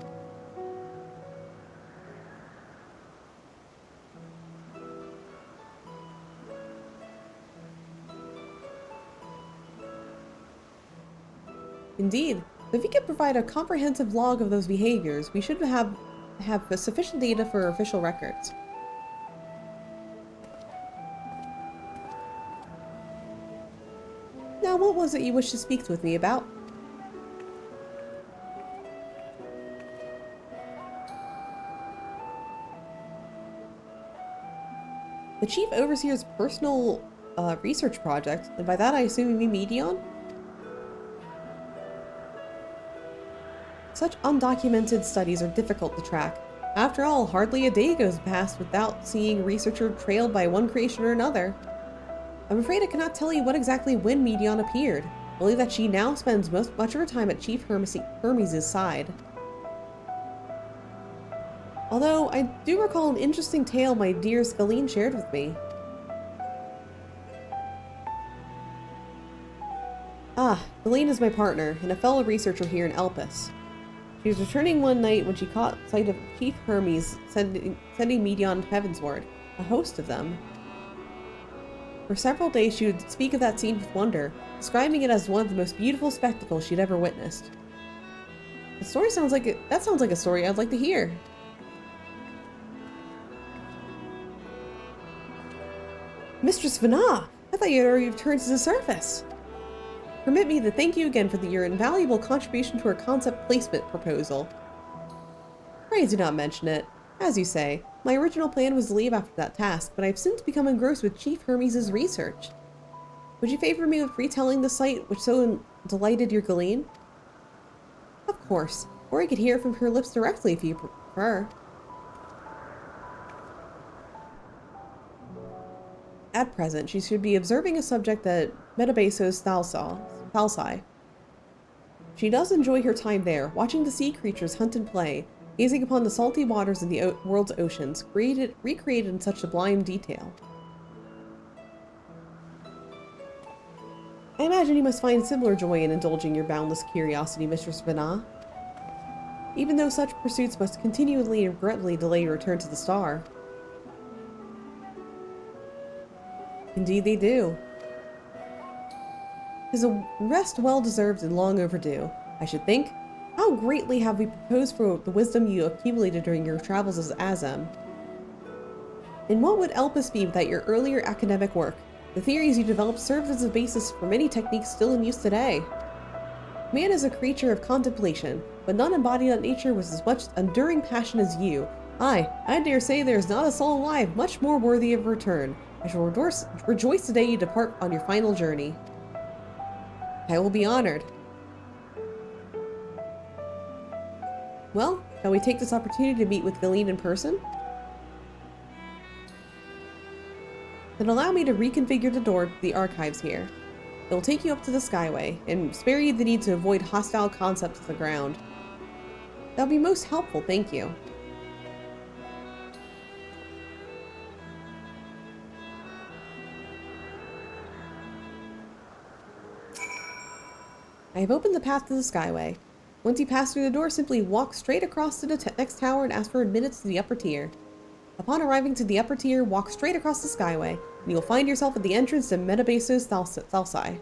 Indeed. If you could provide a comprehensive log of those behaviors, we should have sufficient data for official records. Now, what was it you wished to speak with me about? The Chief Overseer's personal research project, and by that I assume you mean Medion? Such undocumented studies are difficult to track. After all, hardly a day goes past without seeing a researcher trailed by one creation or another. I'm afraid I cannot tell you what exactly when Medion appeared, only that she now spends much of her time at Chief Hermes' side. Although, I do recall an interesting tale my dear Scalene shared with me. Ah, Scalene is my partner, and a fellow researcher here in Elpis. She was returning one night when she caught sight of Chief Hermes sending Medion heavensward, a host of them. For several days she would speak of that scene with wonder, describing it as one of the most beautiful spectacles she'd ever witnessed. That sounds like a story I'd like to hear. Mistress Vana! I thought you had already returned to the surface! Permit me to thank you again for your invaluable contribution to our concept placement proposal. Pray do not mention it. As you say, my original plan was to leave after that task, but I've since become engrossed with Chief Hermes' research. Would you favor me with retelling the sight which so delighted your Galene? Of course, or I could hear from her lips directly if you prefer. At present, she should be observing a subject at Metabasos Thalsi. She does enjoy her time there, watching the sea creatures hunt and play, gazing upon the salty waters of the world's oceans, recreated in such sublime detail. I imagine you must find similar joy in indulging your boundless curiosity, Mistress Vana. Even though such pursuits must continually and regretfully delay your return to the star. Indeed they do. 'Tis a rest well-deserved and long overdue, I should think. How greatly have we proposed for the wisdom you accumulated during your travels as Azem? And what would Elpis be without your earlier academic work? The theories you developed served as a basis for many techniques still in use today. Man is a creature of contemplation, but none embodied that nature with as much enduring passion as you. I dare say there is not a soul alive much more worthy of return. I shall rejoice the day you depart on your final journey. I will be honored. Well, shall we take this opportunity to meet with Galene in person? Then allow me to reconfigure the door to the archives here. It will take you up to the Skyway, and spare you the need to avoid hostile concepts of the ground. That'll be most helpful, thank you. I have opened the path to the Skyway. Once you pass through the door, simply walk straight across to the next tower and ask for admittance to the upper tier. Upon arriving to the upper tier, walk straight across the Skyway, and you'll find yourself at the entrance to Metabase's Thalsai.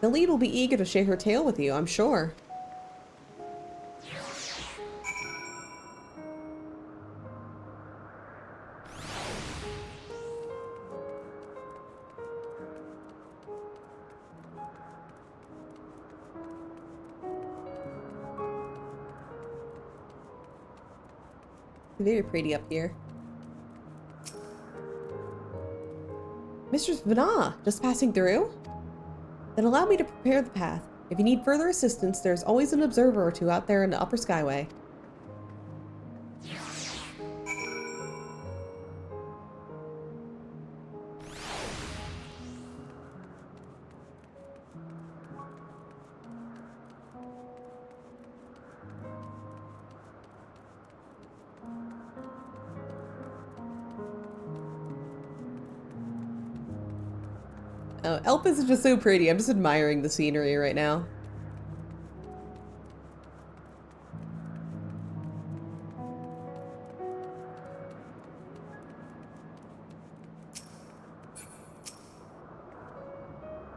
The lead will be eager to share her tale with you, I'm sure. Very pretty up here. Mistress Vana, just passing through? Then allow me to prepare the path. If you need further assistance, there's always an observer or two out there in the upper Skyway. Oh, Elpis is just so pretty. I'm just admiring the scenery right now.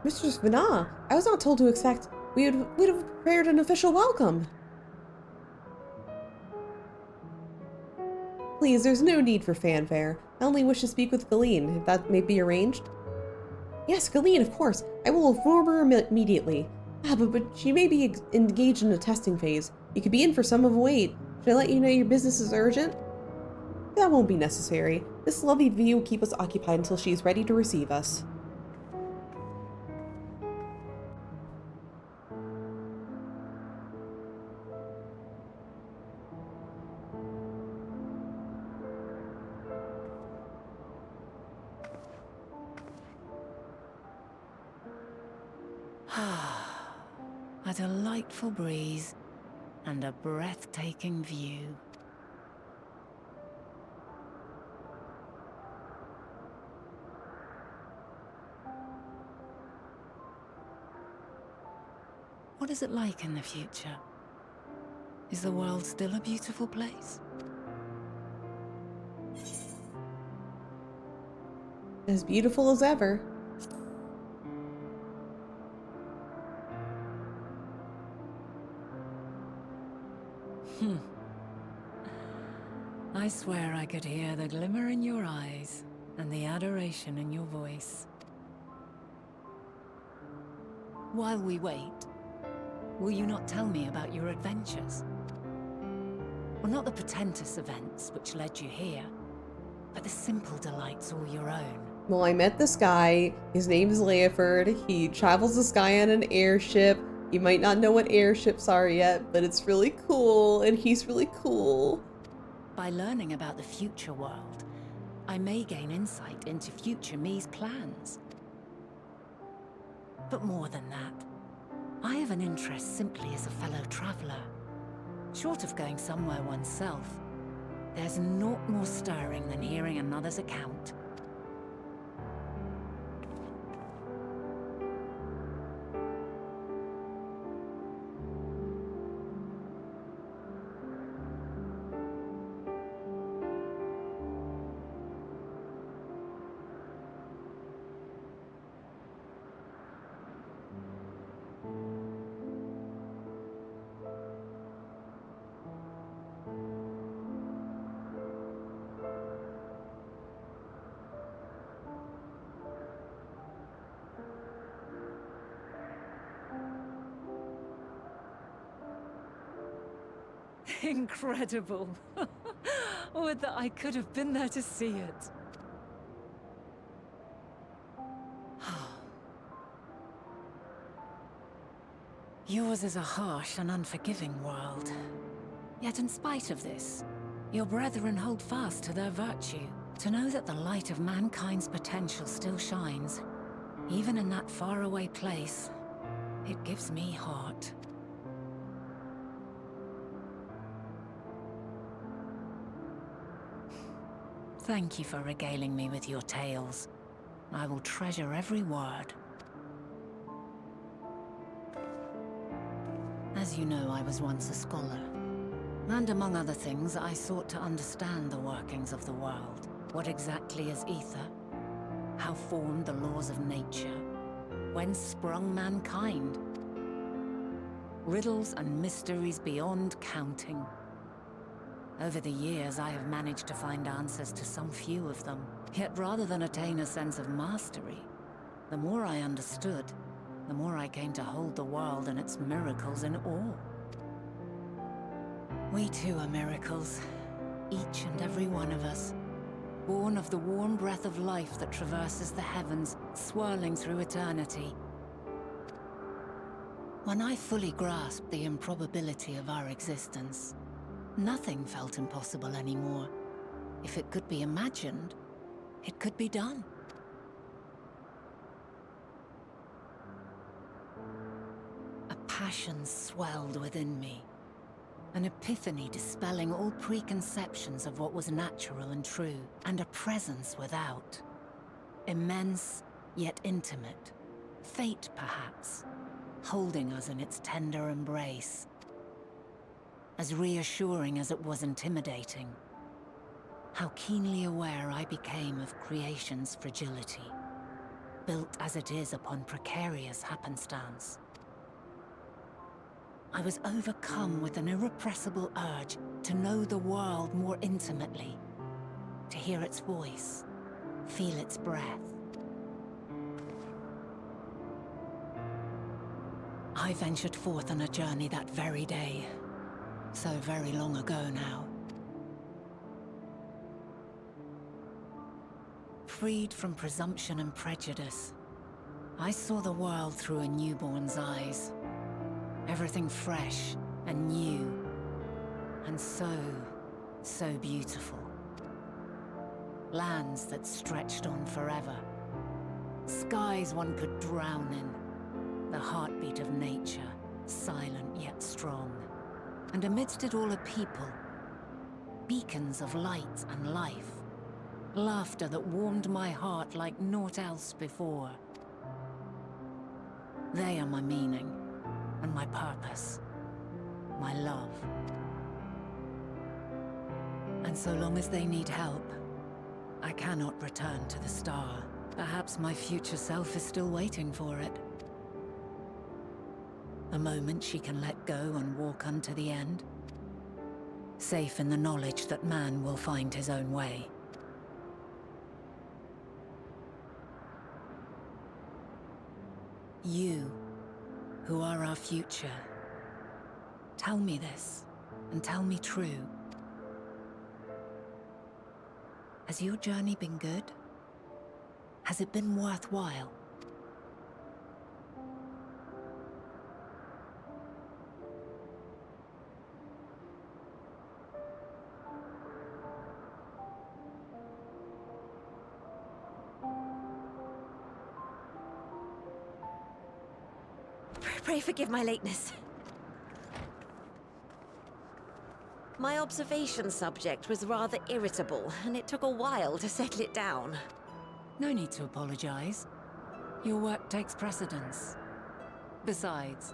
Mistress Vana, I was not told to expect we'd have prepared an official welcome. Please, there's no need for fanfare. I only wish to speak with Galeen, if that may be arranged. Yes, Galeen, of course. I will inform her immediately. But she may be engaged in a testing phase. You could be in for some of a wait. Should I let you know your business is urgent? That won't be necessary. This lovely view will keep us occupied until she is ready to receive us. A delightful breeze and a breathtaking view. What is it like in the future? Is the world still a beautiful place? As beautiful as ever. I swear I could hear the glimmer in your eyes and the adoration in your voice. While we wait, will you not tell me about your adventures? Well, not the portentous events which led you here, but the simple delights all your own. Well, I met this guy. His name is Leoford. He travels the sky on an airship. You might not know what airships are yet, but it's really cool, and he's really cool. By learning about the future world, I may gain insight into future me's plans. But more than that, I have an interest simply as a fellow traveler. Short of going somewhere oneself, there's naught more stirring than hearing another's account. Incredible. Would that I could have been there to see it. Yours is a harsh and unforgiving world. Yet in spite of this, your brethren hold fast to their virtue. To know that the light of mankind's potential still shines, even in that faraway place, it gives me heart. Thank you for regaling me with your tales. I will treasure every word. As you know, I was once a scholar. And among other things, I sought to understand the workings of the world. What exactly is ether? How formed the laws of nature? Whence sprung mankind? Riddles and mysteries beyond counting. Over the years, I have managed to find answers to some few of them. Yet rather than attain a sense of mastery, the more I understood, the more I came to hold the world and its miracles in awe. We too are miracles, each and every one of us, born of the warm breath of life that traverses the heavens, swirling through eternity. When I fully grasped the improbability of our existence, nothing felt impossible anymore. If it could be imagined, it could be done. A passion swelled within me. An epiphany dispelling all preconceptions of what was natural and true, and a presence without. Immense, yet intimate. Fate, perhaps, holding us in its tender embrace. As reassuring as it was intimidating. How keenly aware I became of creation's fragility, built as it is upon precarious happenstance. I was overcome with an irrepressible urge to know the world more intimately, to hear its voice, feel its breath. I ventured forth on a journey that very day, so very long ago now. Freed from presumption and prejudice, I saw the world through a newborn's eyes. Everything fresh and new, and so beautiful. Lands that stretched on forever. Skies one could drown in. The heartbeat of nature, silent yet strong. And amidst it all a people. Beacons of light and life. Laughter that warmed my heart like naught else before. They are my meaning. And my purpose, my love. And so long as they need help, I cannot return to the star. Perhaps my future self is still waiting for it. A moment she can let go and walk unto the end. Safe in the knowledge that man will find his own way. You, who are our future. Tell me this, and tell me true. Has your journey been good? Has it been worthwhile? Pray forgive my lateness. My observation subject was rather irritable, and it took a while to settle it down. No need to apologize. Your work takes precedence. Besides,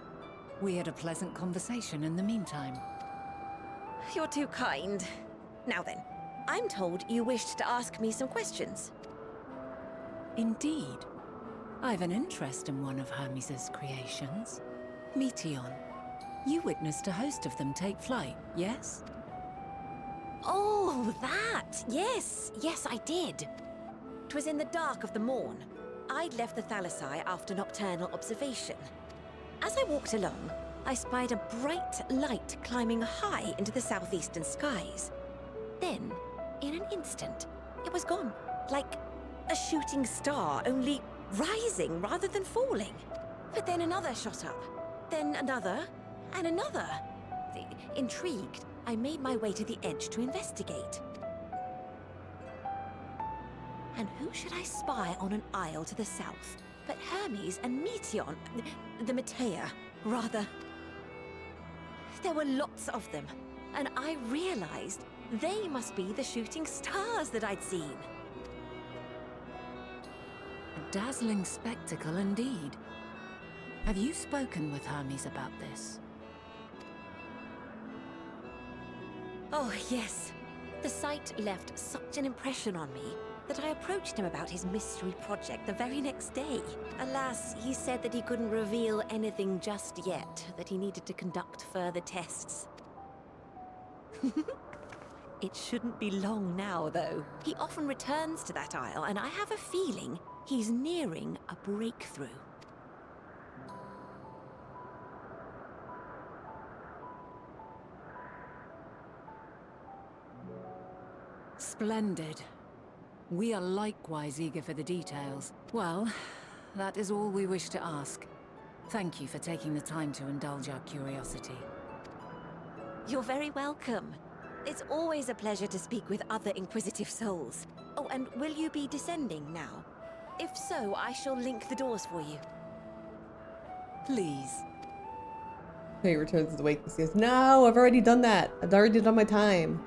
we had a pleasant conversation in the meantime. You're too kind. Now then, I'm told you wished to ask me some questions. Indeed. I've an interest in one of Hermes' creations. Meteon. You witnessed a host of them take flight, yes? Oh, that! Yes, I did. 'Twas in the dark of the morn. I'd left the Thalassai after nocturnal observation. As I walked along, I spied a bright light climbing high into the southeastern skies. Then, in an instant, it was gone. Like a shooting star, only rising rather than falling. But then another shot up. Then another, and another. Intrigued, I made my way to the edge to investigate. And who should I spy on an isle to the south but Hermes and Meteon, the Metea, rather. There were lots of them, and I realized they must be the shooting stars that I'd seen. A dazzling spectacle indeed. Have you spoken with Hermes about this? Oh, yes. The site left such an impression on me that I approached him about his mystery project the very next day. Alas, he said that he couldn't reveal anything just yet, that he needed to conduct further tests. It shouldn't be long now, though. He often returns to that isle, and I have a feeling he's nearing a breakthrough. Splendid. We are likewise eager for the details. Well, that is all we wish to ask. Thank you for taking the time to indulge our curiosity. You're very welcome. It's always a pleasure to speak with other inquisitive souls. Oh, and will you be descending now? If so, I shall link the doors for you. Please. He returns to the wake and says, "No, I've already done that. I've already done my time."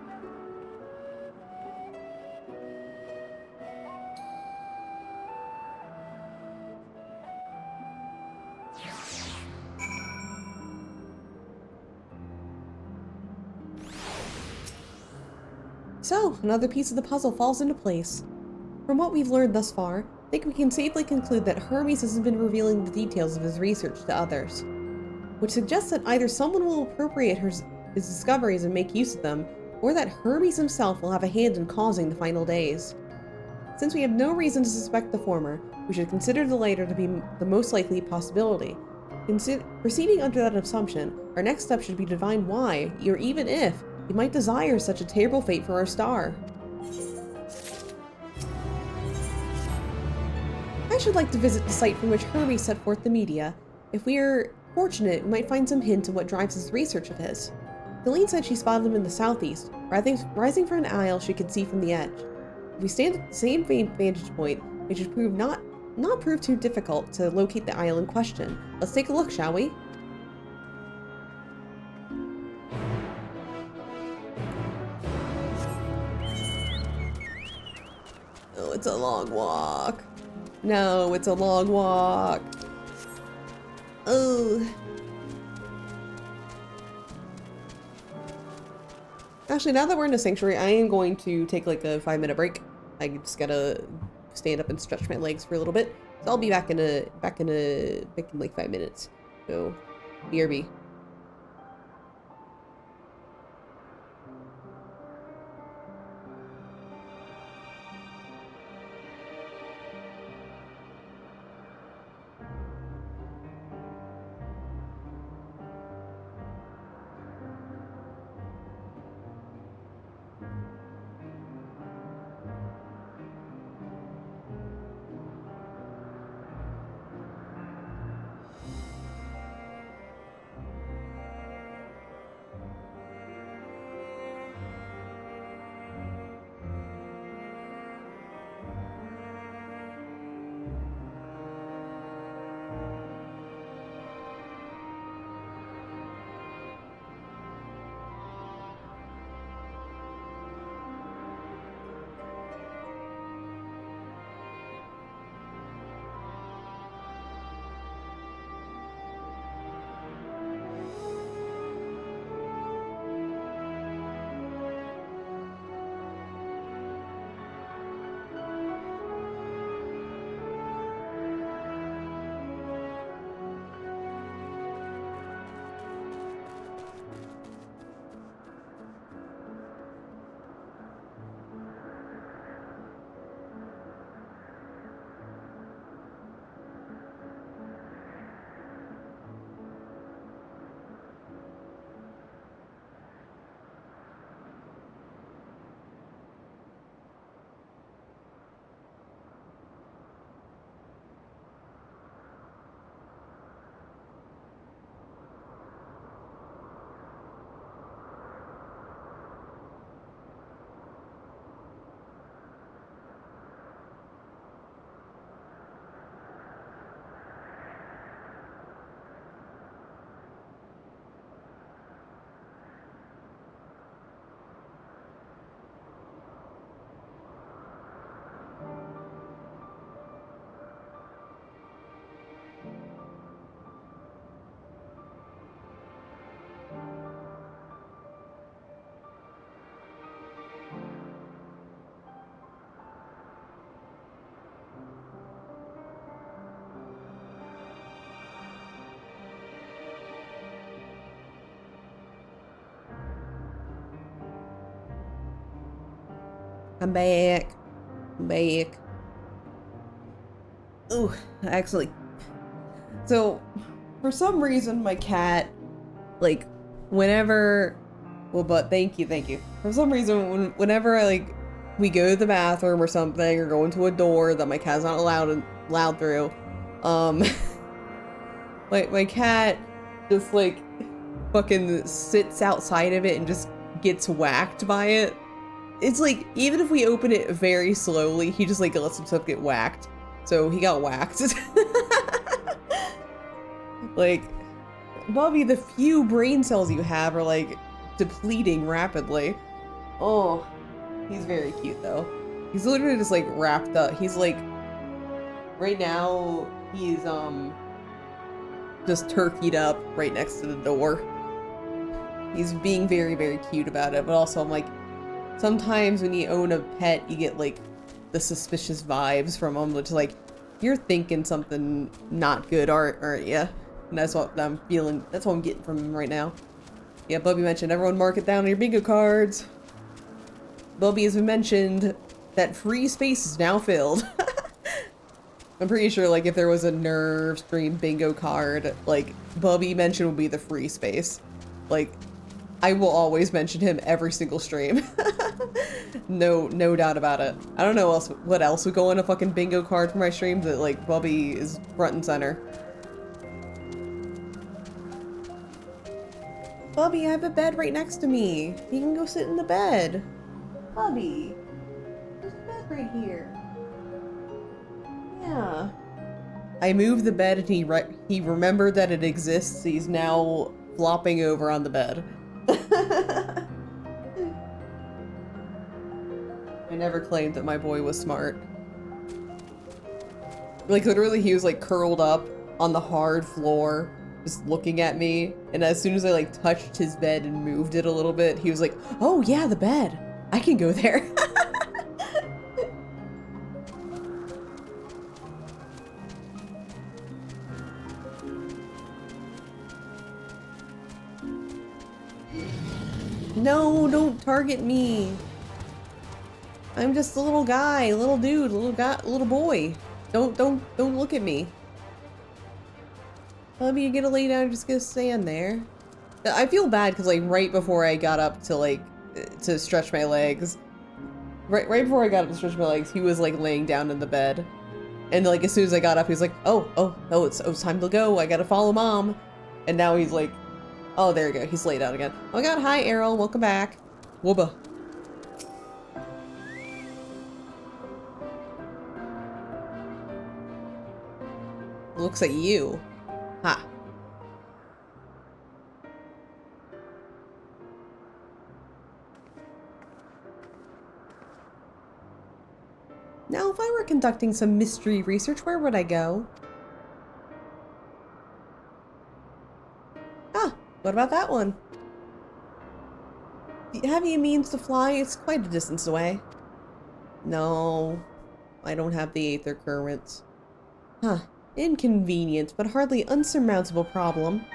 So, another piece of the puzzle falls into place. From what we've learned thus far, I think we can safely conclude that Hermes hasn't been revealing the details of his research to others, which suggests that either someone will appropriate his discoveries and make use of them, or that Hermes himself will have a hand in causing the final days. Since we have no reason to suspect the former, we should consider the latter to be the most likely possibility. Proceeding under that assumption, our next step should be to divine why, or even if, he might desire such a terrible fate for our star. I should like to visit the site from which Hermes set forth the media. If we are fortunate, we might find some hint of what drives this research of his. Colleen said she spotted him in the southeast, rising from an isle she could see from the edge. If we stand at the same vantage point, it should prove not prove too difficult to locate the isle in question. Let's take a look, shall we? Oh, it's a long walk. No, it's a long walk. Oh. Actually, now that we're in a sanctuary, I am going to take like a 5-minute break. I just gotta stand up and stretch my legs for a little bit. So I'll be back in like 5 minutes. So, BRB. I'm back. I'm back. Ooh, actually. So, for some reason, my cat, like, whenever, well, but thank you. For some reason, whenever we go to the bathroom or something, or go into a door that my cat's not allowed through, my cat just, like, fucking sits outside of it and just gets whacked by it. It's like, even if we open it very slowly, he just, like, lets himself get whacked. So he got whacked. Like, Bobby, the few brain cells you have are, like, depleting rapidly. Oh, he's very cute, though. He's literally just, like, wrapped up. He's, like, right now, he's, just turkeyed up right next to the door. He's being very, very cute about it, but also I'm like, sometimes when you own a pet, you get, like, the suspicious vibes from them, which, like, you're thinking something not good, aren't you? And that's what I'm feeling, that's what I'm getting from him right now. Yeah, Bubby mentioned, everyone mark it down on your bingo cards. Bubby has mentioned that free space is now filled. I'm pretty sure, like, if there was a Nerve stream bingo card, like, Bubby mentioned would be the free space. Like, I will always mention him every single stream. No doubt about it. I don't know what else would go on a fucking bingo card for my stream, that, like, Bubby is front and center. Bubby, I have a bed right next to me. You can go sit in the bed. Bubby, there's a bed right here. Yeah. I moved the bed and he remembered that it exists. He's now flopping over on the bed. I never claimed that my boy was smart. Like, literally, he was, like, curled up on the hard floor, just looking at me, and as soon as I, like, touched his bed and moved it a little bit, he was like, oh yeah, the bed! I can go there! No, don't target me! I'm just a little guy, little dude, little boy. Don't look at me. Bubby, you gonna lay down and just gonna stand there? I feel bad because, like, right before I got up to, like, to stretch my legs, right before I got up to stretch my legs, he was, like, laying down in the bed. And, like, as soon as I got up, he was like, oh, it's time to go. I gotta follow mom. And now he's like, oh, there you go. He's laid down again. Oh my god, hi, Errol. Welcome back. Wooba. Looks at you. Ha. Now, if I were conducting some mystery research, where would I go? Ah, what about that one? Have you means to fly? It's quite a distance away. No, I don't have the Aether Currents. Huh. Inconvenient, but hardly unsurmountable problem.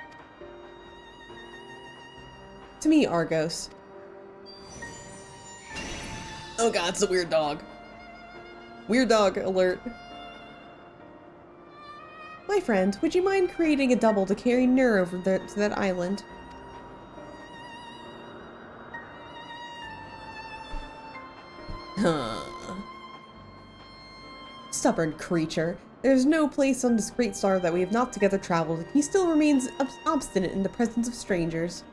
To me, Argos. Oh god, it's a weird dog. Weird dog alert. My friend, would you mind creating a double to carry Nur over to that island? Huh. Stubborn creature. There's no place on this great star that we have not together traveled, and he still remains obstinate in the presence of strangers.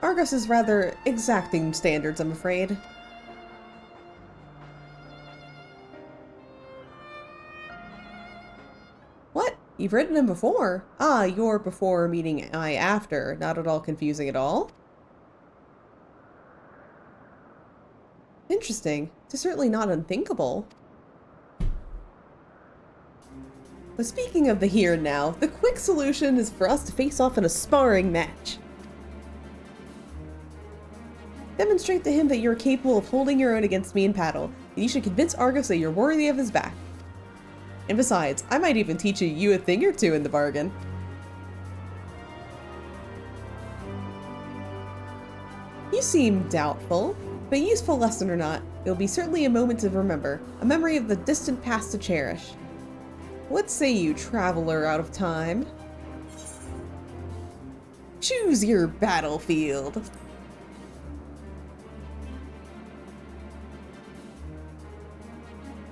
Argos is rather exacting standards, I'm afraid. What? You've written him before? Ah, your before meaning I after. Not at all confusing at all. Interesting. It's certainly not unthinkable. But speaking of the here and now, the quick solution is for us to face off in a sparring match. Demonstrate to him that you're capable of holding your own against me in battle, and you should convince Argos that you're worthy of his back. And besides, I might even teach you a thing or two in the bargain. You seem doubtful. But a useful lesson or not, it will be certainly a moment to remember, a memory of the distant past to cherish. What say you, traveler out of time? Choose your battlefield.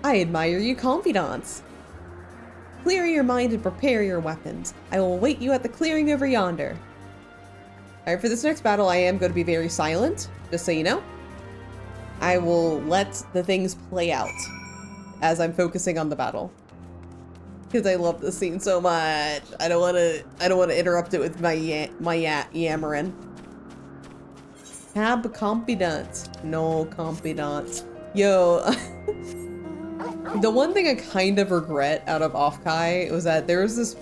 I admire your confidence. Clear your mind and prepare your weapons. I will await you at the clearing over yonder. Alright, for this next battle, I am going to be very silent, just so you know. I will let the things play out as I'm focusing on the battle. Because I love this scene so much. I don't want to interrupt it with my yammering. Have confidence. No confidence. Yo. The one thing I kind of regret out of Offkai was that there was this...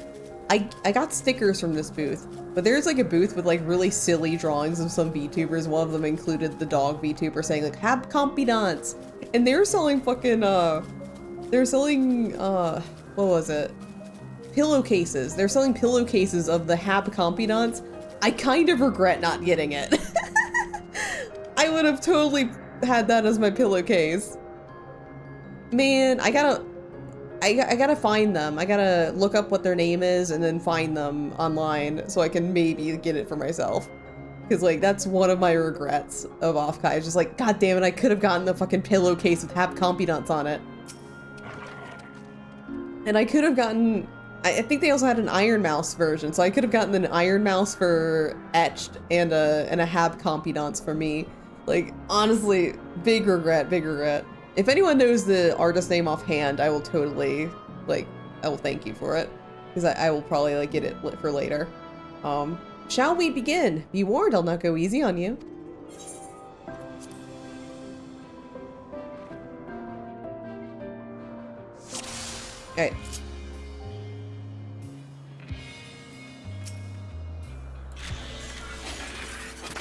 I got stickers from this booth, but there's like a booth with like really silly drawings of some VTubers. One of them included the dog VTuber saying like, have confidence. And they were selling fucking, they're selling, what was it? Pillowcases. They're selling pillowcases of the Hab Confidence. I kind of regret not getting it. I would have totally had that as my pillowcase. Man, I gotta find them. I gotta look up what their name is and then find them online so I can maybe get it for myself. Because, like, that's one of my regrets of Offkai. It's just like, god damn it, I could have gotten the fucking pillowcase with Hab Confidence on it. And I could have gotten... I think they also had an Iron Mouse version, so I could have gotten an Iron Mouse for Etched and a Hab Confidence for me. Like, honestly, big regret, big regret. If anyone knows the artist name offhand, I will totally, like, I will thank you for it. Because I will probably, like, get it for later. Shall we begin? Be warned, I'll not go easy on you. Alright.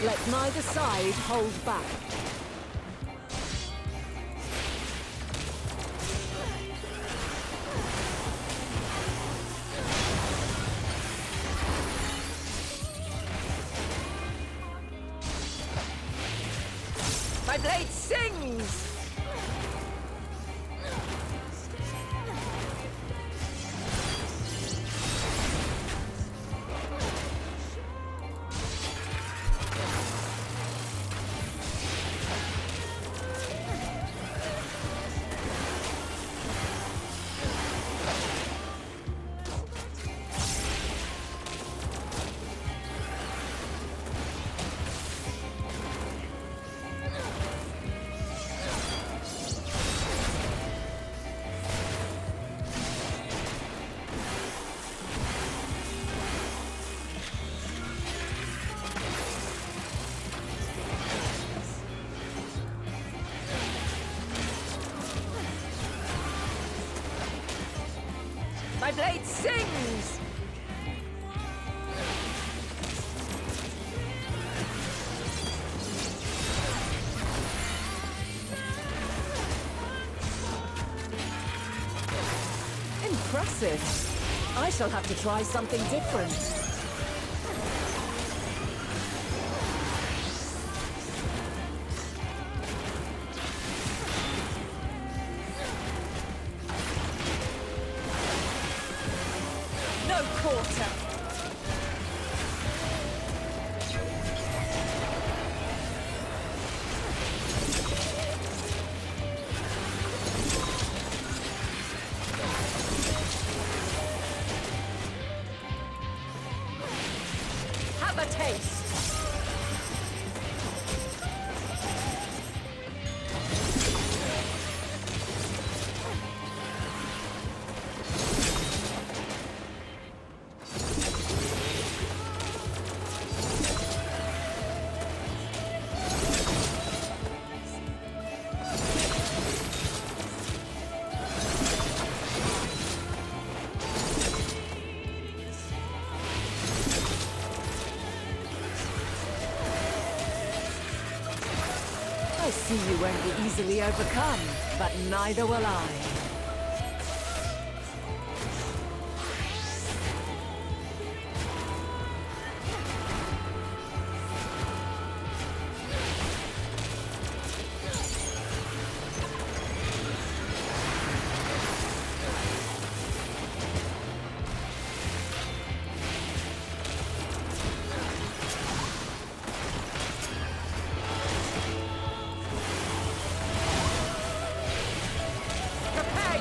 Let neither side hold back. My blade sings! My blade sings! Impressive. I shall have to try something different. No quarter! Have a taste! I see you won't be easily overcome, but neither will I.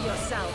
yourself!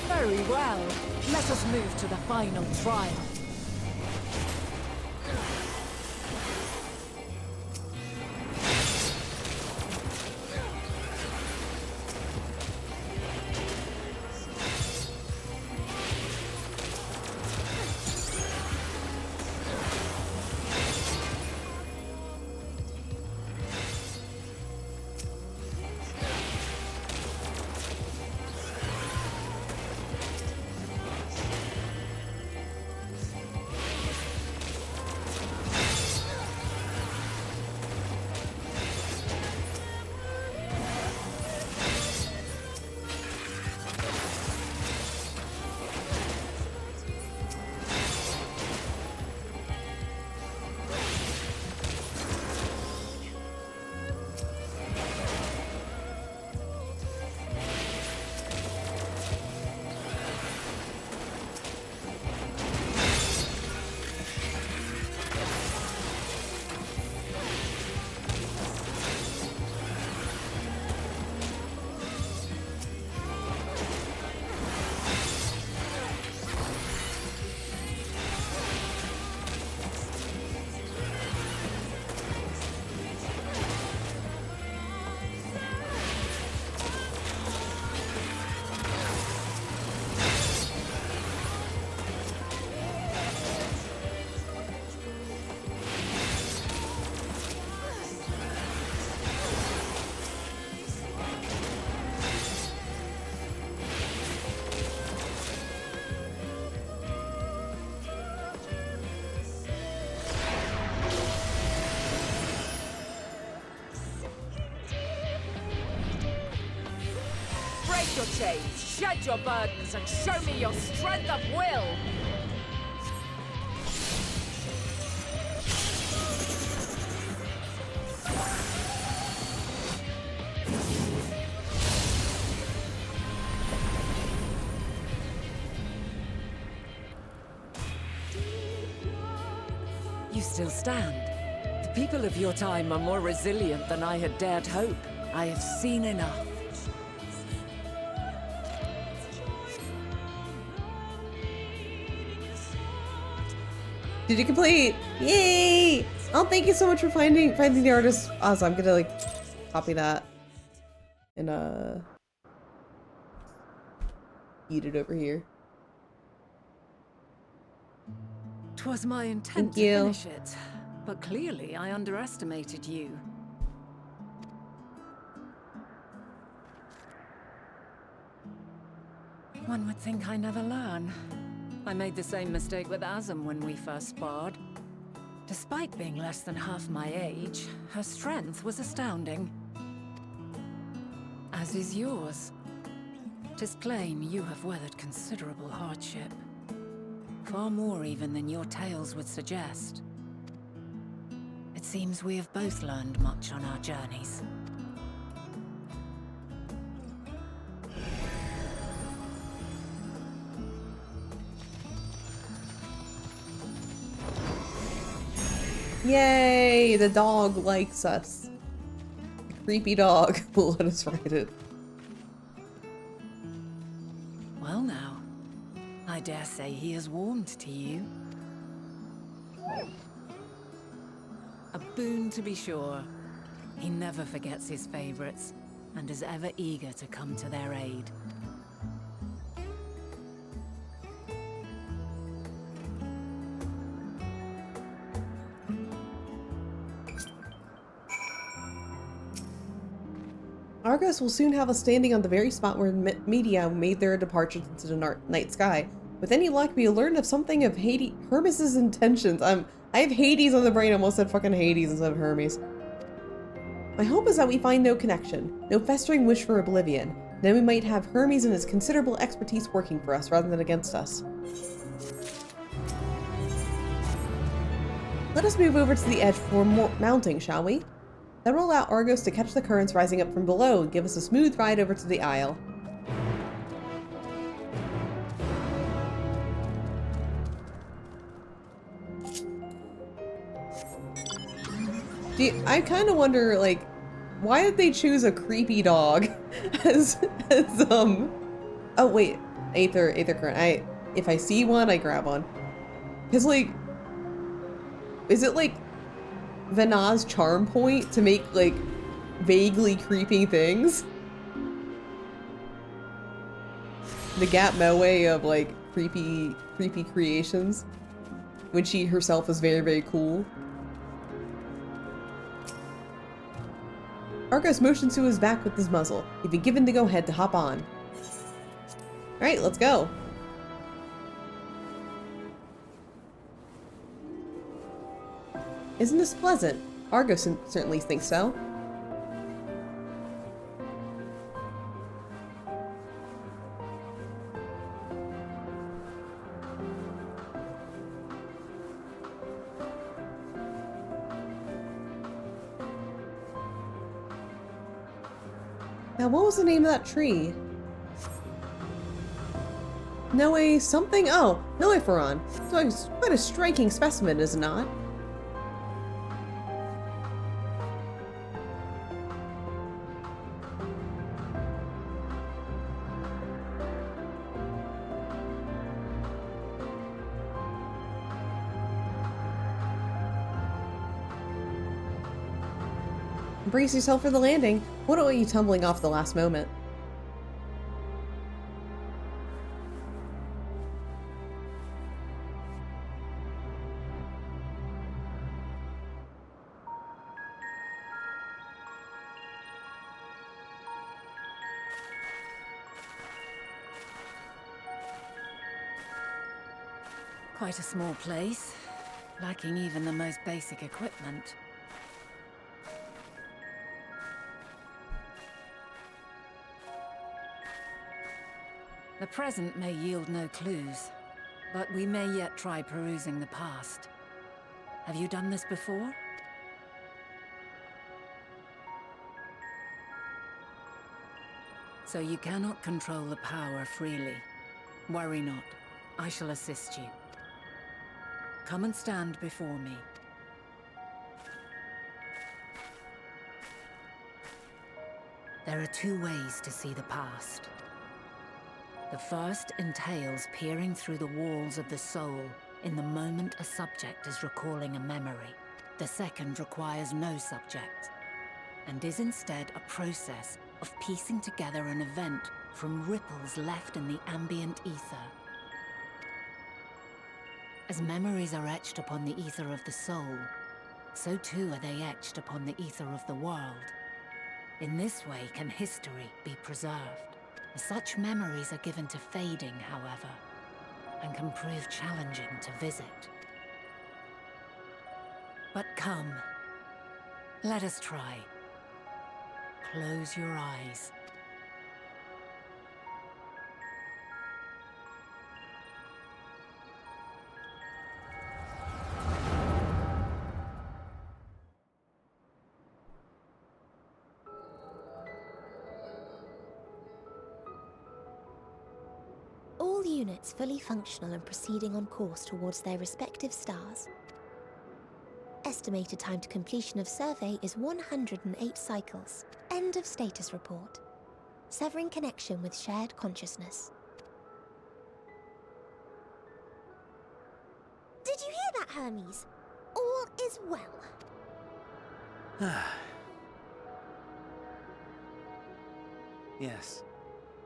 Very well. Let us move to the final trial. Your chains, shed your burdens, and show me your strength of will! You still stand. The people of your time are more resilient than I had dared hope. I have seen enough. Did you complete? Yay! Oh, thank you so much for finding the artist. Awesome. I'm gonna like copy that and eat it over here. 'Twas my intent to finish it, but clearly I underestimated you. One would think I never learn. I made the same mistake with Azem when we first sparred. Despite being less than half my age, her strength was astounding. As is yours. 'Tis plain you have weathered considerable hardship. Far more even than your tales would suggest. It seems we have both learned much on our journeys. Yay! The dog likes us. The creepy dog will let us ride it. Well now, I dare say he has warmed to you. A boon to be sure. He never forgets his favorites, and is ever eager to come to their aid. Argos will soon have us standing on the very spot where media made their departure into the night sky. With any luck, we'll learn of something of Hermes' intentions. I have Hades on the brain. I almost said fucking Hades instead of Hermes. My hope is that we find no connection, no festering wish for oblivion. Then we might have Hermes and his considerable expertise working for us rather than against us. Let us move over to the edge for more mounting, shall we? Then roll out Argos to catch the currents rising up from below and give us a smooth ride over to the Isle. I kind of wonder, like, why did they choose a creepy dog as oh wait, Aether current. If I see one, I grab one. Cause like, is it like Vanna's charm point to make like vaguely creepy things? The Gat Moe of like creepy creations when she herself was very, very cool. Argos motions to his back with his muzzle. He'd be given the go-ahead to hop on. Alright, let's go. Isn't this pleasant? Argos certainly thinks so. Now, what was the name of that tree? Noe something? Oh, Noeferon. So it's quite a striking specimen, is it not? Brace yourself for the landing. What are you tumbling off the last moment? Quite a small place, lacking even the most basic equipment. The present may yield no clues, but we may yet try perusing the past. Have you done this before? So you cannot control the power freely. Worry not, I shall assist you. Come and stand before me. There are two ways to see the past. The first entails peering through the walls of the soul in the moment a subject is recalling a memory. The second requires no subject, and is instead a process of piecing together an event from ripples left in the ambient ether. As memories are etched upon the ether of the soul, so too are they etched upon the ether of the world. In this way can history be preserved. Such memories are given to fading, however, and can prove challenging to visit. But come, let us try. Close your eyes. All units fully functional and proceeding on course towards their respective stars. Estimated time to completion of survey is 108 cycles. End of status report. Severing connection with shared consciousness. Did you hear that, Hermes? All is well. Yes.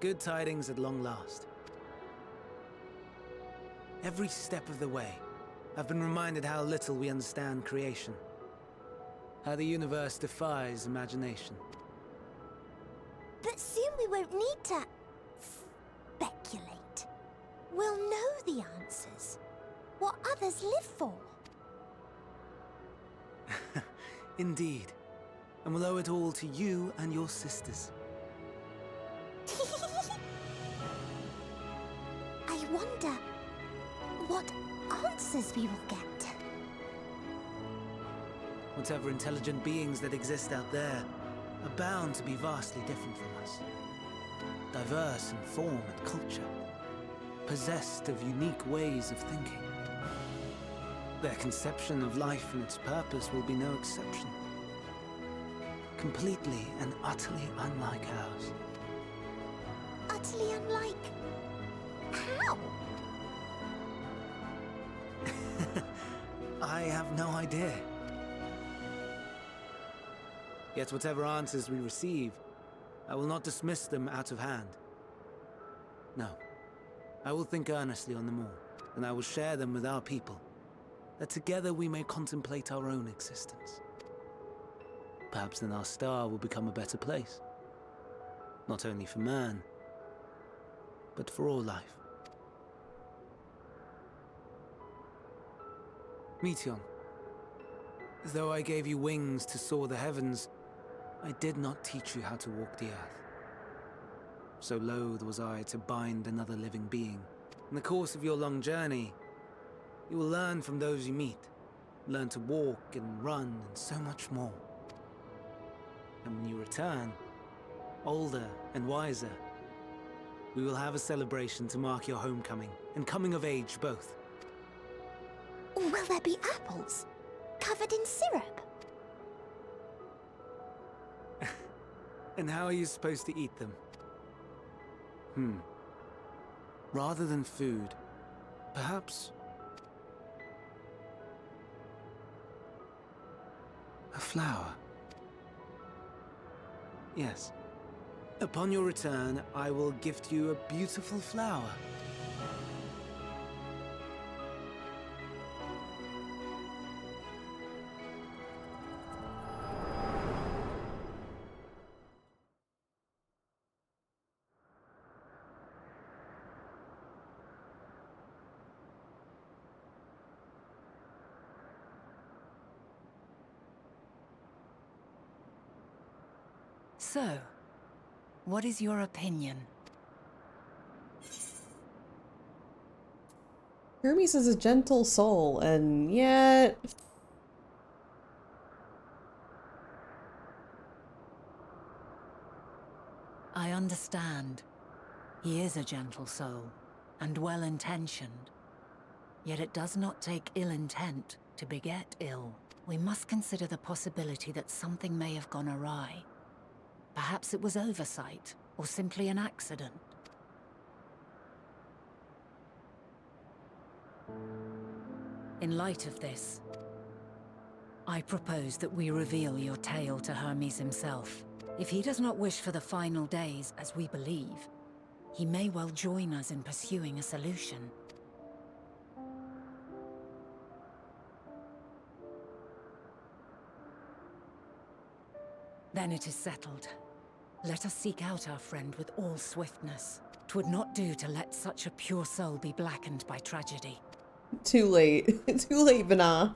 Good tidings at long last. Every step of the way, I've been reminded how little we understand creation. How the universe defies imagination. But soon we won't need to speculate. We'll know the answers. What others live for. Indeed. And we'll owe it all to you and your sisters. I wonder what answers we will get. Whatever intelligent beings that exist out there are bound to be vastly different from us. Diverse in form and culture. Possessed of unique ways of thinking. Their conception of life and its purpose will be no exception. Completely and utterly unlike ours. Utterly unlike... how? I have no idea. Yet whatever answers we receive, I will not dismiss them out of hand. No. I will think earnestly on them all, and I will share them with our people, that together we may contemplate our own existence. Perhaps then our star will become a better place. Not only for man, but for all life. Meteon, though I gave you wings to soar the heavens, I did not teach you how to walk the earth. So loath was I to bind another living being. In the course of your long journey, you will learn from those you meet, learn to walk and run and so much more. And when you return, older and wiser, we will have a celebration to mark your homecoming and coming of age both. Will there be apples? Covered in syrup? And how are you supposed to eat them? Rather than food, perhaps... a flower. Yes. Upon your return, I will gift you a beautiful flower. So, what is your opinion? Hermes is a gentle soul, and yet... I understand. He is a gentle soul, and well-intentioned. Yet it does not take ill intent to beget ill. We must consider the possibility that something may have gone awry. Perhaps it was oversight, or simply an accident. In light of this, I propose that we reveal your tale to Hermes himself. If he does not wish for the final days, as we believe, he may well join us in pursuing a solution. Then it is settled. Let us seek out our friend with all swiftness. 'Twould not do to let such a pure soul be blackened by tragedy. Too late. Too late, Vana.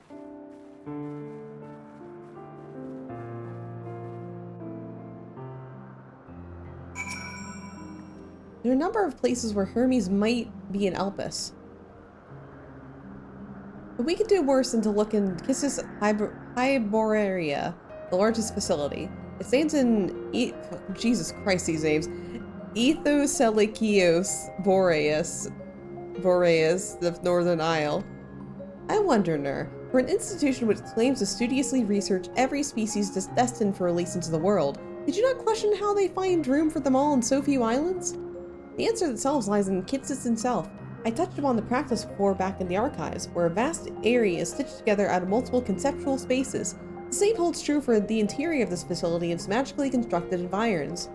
There are a number of places where Hermes might be in Elpis. But we could do worse than to look in Kissus Hyboreia, the largest facility. It stands in Jesus Christ, these names. Ethoselikios Boreas, the Northern Isle. I wonder, Nur, for an institution which claims to studiously research every species destined for release into the world, did you not question how they find room for them all in so few islands? The answer themselves lies in Kitsis himself. I touched upon the practice before back in the archives, where a vast area is stitched together out of multiple conceptual spaces. The same holds true for the interior of this facility and its magically constructed environs.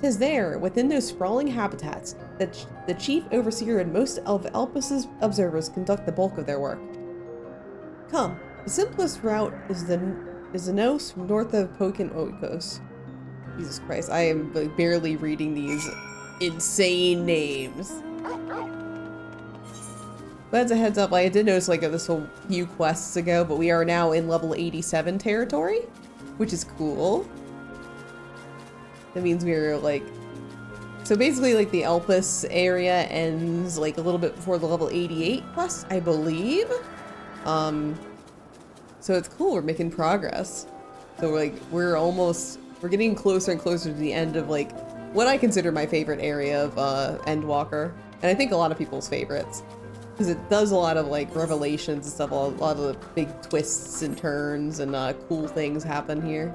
'Tis there, within those sprawling habitats, that the chief overseer and most of Elpis' observers conduct the bulk of their work. Come, the simplest route is the Nos north of Pokin Oikos. Jesus Christ, I am like, barely reading these insane names. But as a heads up, I did notice like this whole few quests ago, but we are now in level 87 territory, which is cool. That means we're like, so basically like the Elpis area ends like a little bit before the level 88 quest, I believe. So it's cool, we're making progress. So we're getting closer and closer to the end of like what I consider my favorite area of Endwalker, and I think a lot of people's favorites, because it does a lot of like revelations and stuff. A lot of the big twists and turns and cool things happen here.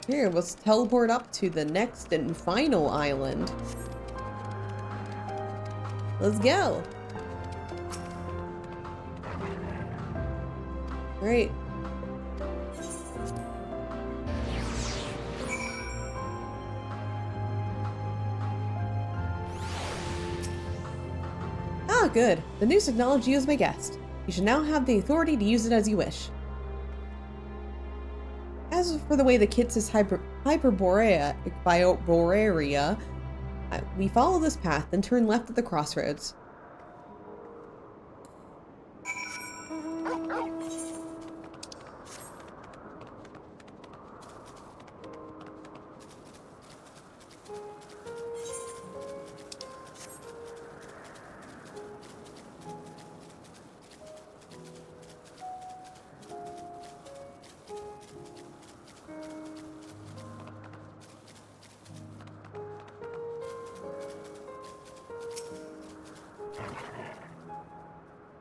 Here, let's teleport up to the next and final island. Let's go. Great. Ah, good. The news acknowledged you as my guest. You should now have the authority to use it as you wish. As for the way the kit says Hyperborea, we follow this path, then turn left at the crossroads.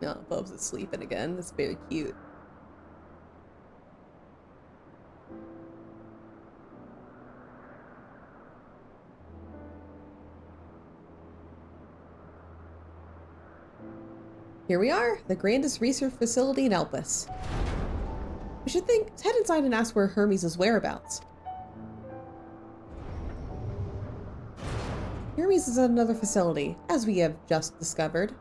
No, Bubs is sleeping again. That's very cute. Here we are, the grandest research facility in Elpis. We should head inside and ask where Hermes' whereabouts. Hermes is at another facility, as we have just discovered.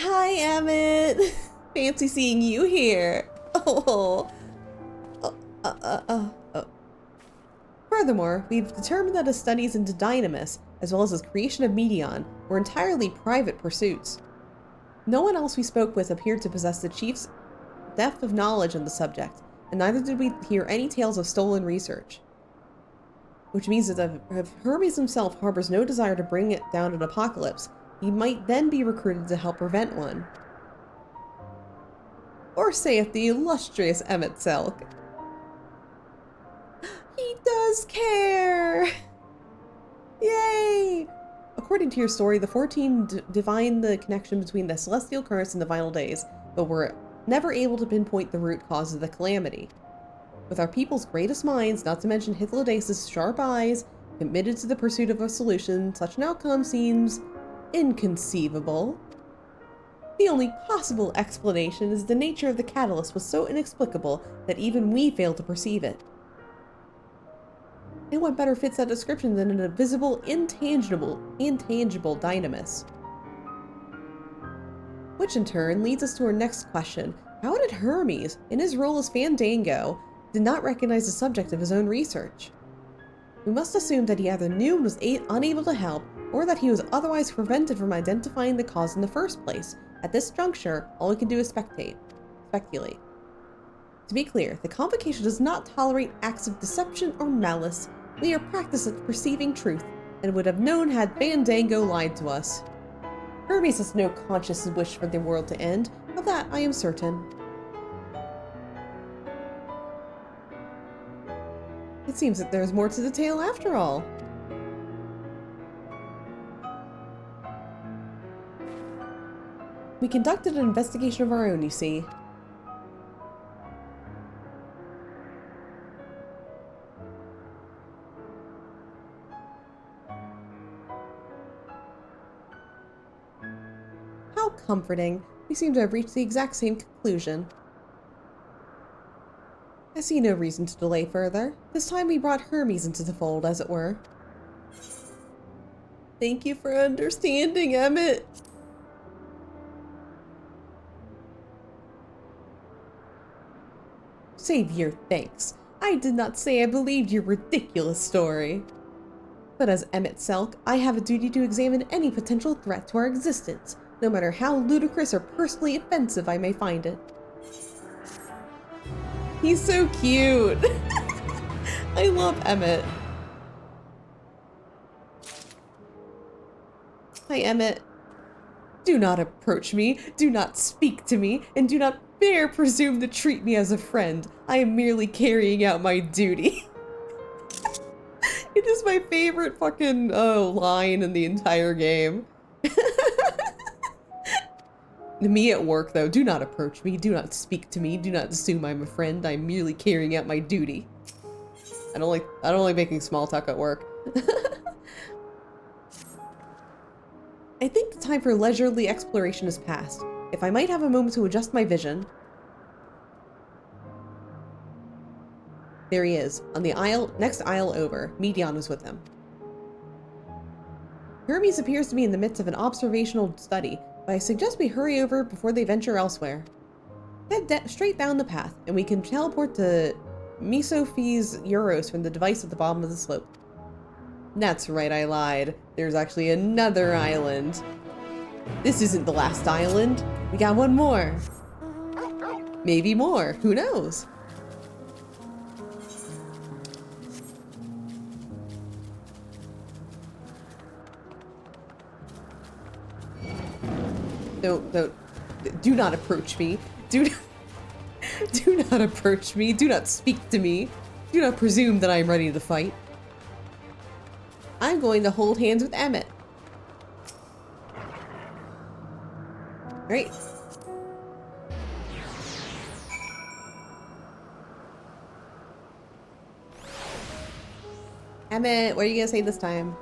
Hi, Emmett. Fancy seeing you here. Oh. Furthermore, we've determined that his studies into Dynamis, as well as his creation of Medion, were entirely private pursuits. No one else we spoke with appeared to possess the chief's depth of knowledge on the subject, and neither did we hear any tales of stolen research. Which means that if Hermes himself harbors no desire to bring it down an apocalypse, he might then be recruited to help prevent one. Or saith the illustrious Emmett Selk. He does care! Yay! According to your story, the 14 divined the connection between the celestial currents and the final days, but were never able to pinpoint the root cause of the calamity. With our people's greatest minds, not to mention Hythlodaeus' sharp eyes, committed to the pursuit of a solution, such an outcome seems inconceivable. The only possible explanation is the nature of the catalyst was so inexplicable that even we fail to perceive it. And what better fits that description than an invisible, intangible dynamis? Which in turn leads us to our next question. How did Hermes, in his role as Fandango, did not recognize the subject of his own research? We must assume that he either knew and was unable to help, or that he was otherwise prevented from identifying the cause in the first place. At this juncture, all we can do is speculate. To be clear, the Convocation does not tolerate acts of deception or malice. We are practiced at perceiving truth, and would have known had Fandango lied to us. Hermes has no conscious wish for the world to end, of that I am certain. It seems that there's more to the tale after all. We conducted an investigation of our own, you see. How comforting. We seem to have reached the exact same conclusion. I see no reason to delay further. This time we brought Hermes into the fold, as it were. Thank you for understanding, Emmett. Save your thanks. I did not say I believed your ridiculous story. But as Emmett Selk, I have a duty to examine any potential threat to our existence, no matter how ludicrous or personally offensive I may find it. He's so cute. I love Emmett. Hi, Emmett. Do not approach me, do not speak to me, and do not dare presume to treat me as a friend. I am merely carrying out my duty. It is my favorite fucking line in the entire game. Me at work, though, do not approach me, do not speak to me, do not assume I'm a friend. I'm merely carrying out my duty. I don't like making small talk at work. I think the time for leisurely exploration is past. If I might have a moment to adjust my vision. There he is, on the next aisle over. Medion is with him. Hermes appears to be in the midst of an observational study, but I suggest we hurry over before they venture elsewhere. Head straight down the path, and we can teleport to Mesophes Euros from the device at the bottom of the slope. That's right, I lied. There's actually another island. This isn't the last island. We got one more. Maybe more. Who knows? Do not approach me. Do not approach me. Do not speak to me. Do not presume that I am ready to fight. I'm going to hold hands with Emmett. Great. Emmett, what are you gonna say this time?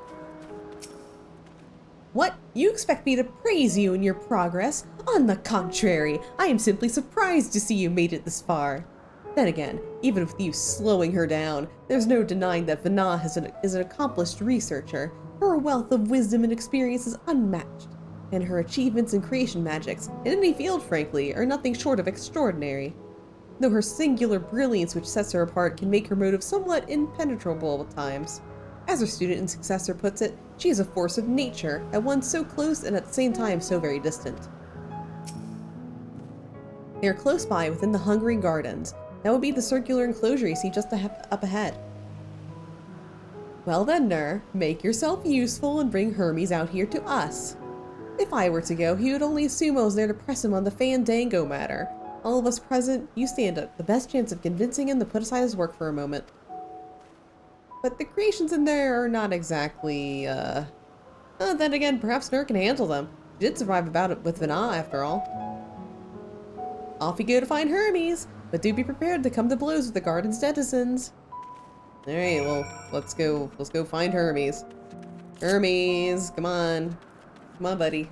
What? You expect me to praise you in your progress? On the contrary, I am simply surprised to see you made it this far. Then again, even with you slowing her down, there's no denying that Vana is an accomplished researcher. Her wealth of wisdom and experience is unmatched, and her achievements in creation magics, in any field frankly, are nothing short of extraordinary. Though her singular brilliance which sets her apart can make her motive somewhat impenetrable at times. As her student and successor puts it, she is a force of nature, at once so close and at the same time so very distant. They are close by within the Hungering Gardens. That would be the circular enclosure you see just up ahead. Well then, Nur, make yourself useful and bring Hermes out here to us. If I were to go, he would only assume I was there to press him on the Fandango matter. All of us present, you stand up the best chance of convincing him to put aside his work for a moment. But the creations in there are not exactly, then again, perhaps Nur can handle them. She did survive about it with Vana, after all. Off you go to find Hermes, but do be prepared to come to blows with the garden's denizens. Alright, well, let's go find Hermes. Hermes, come on. Come on, buddy.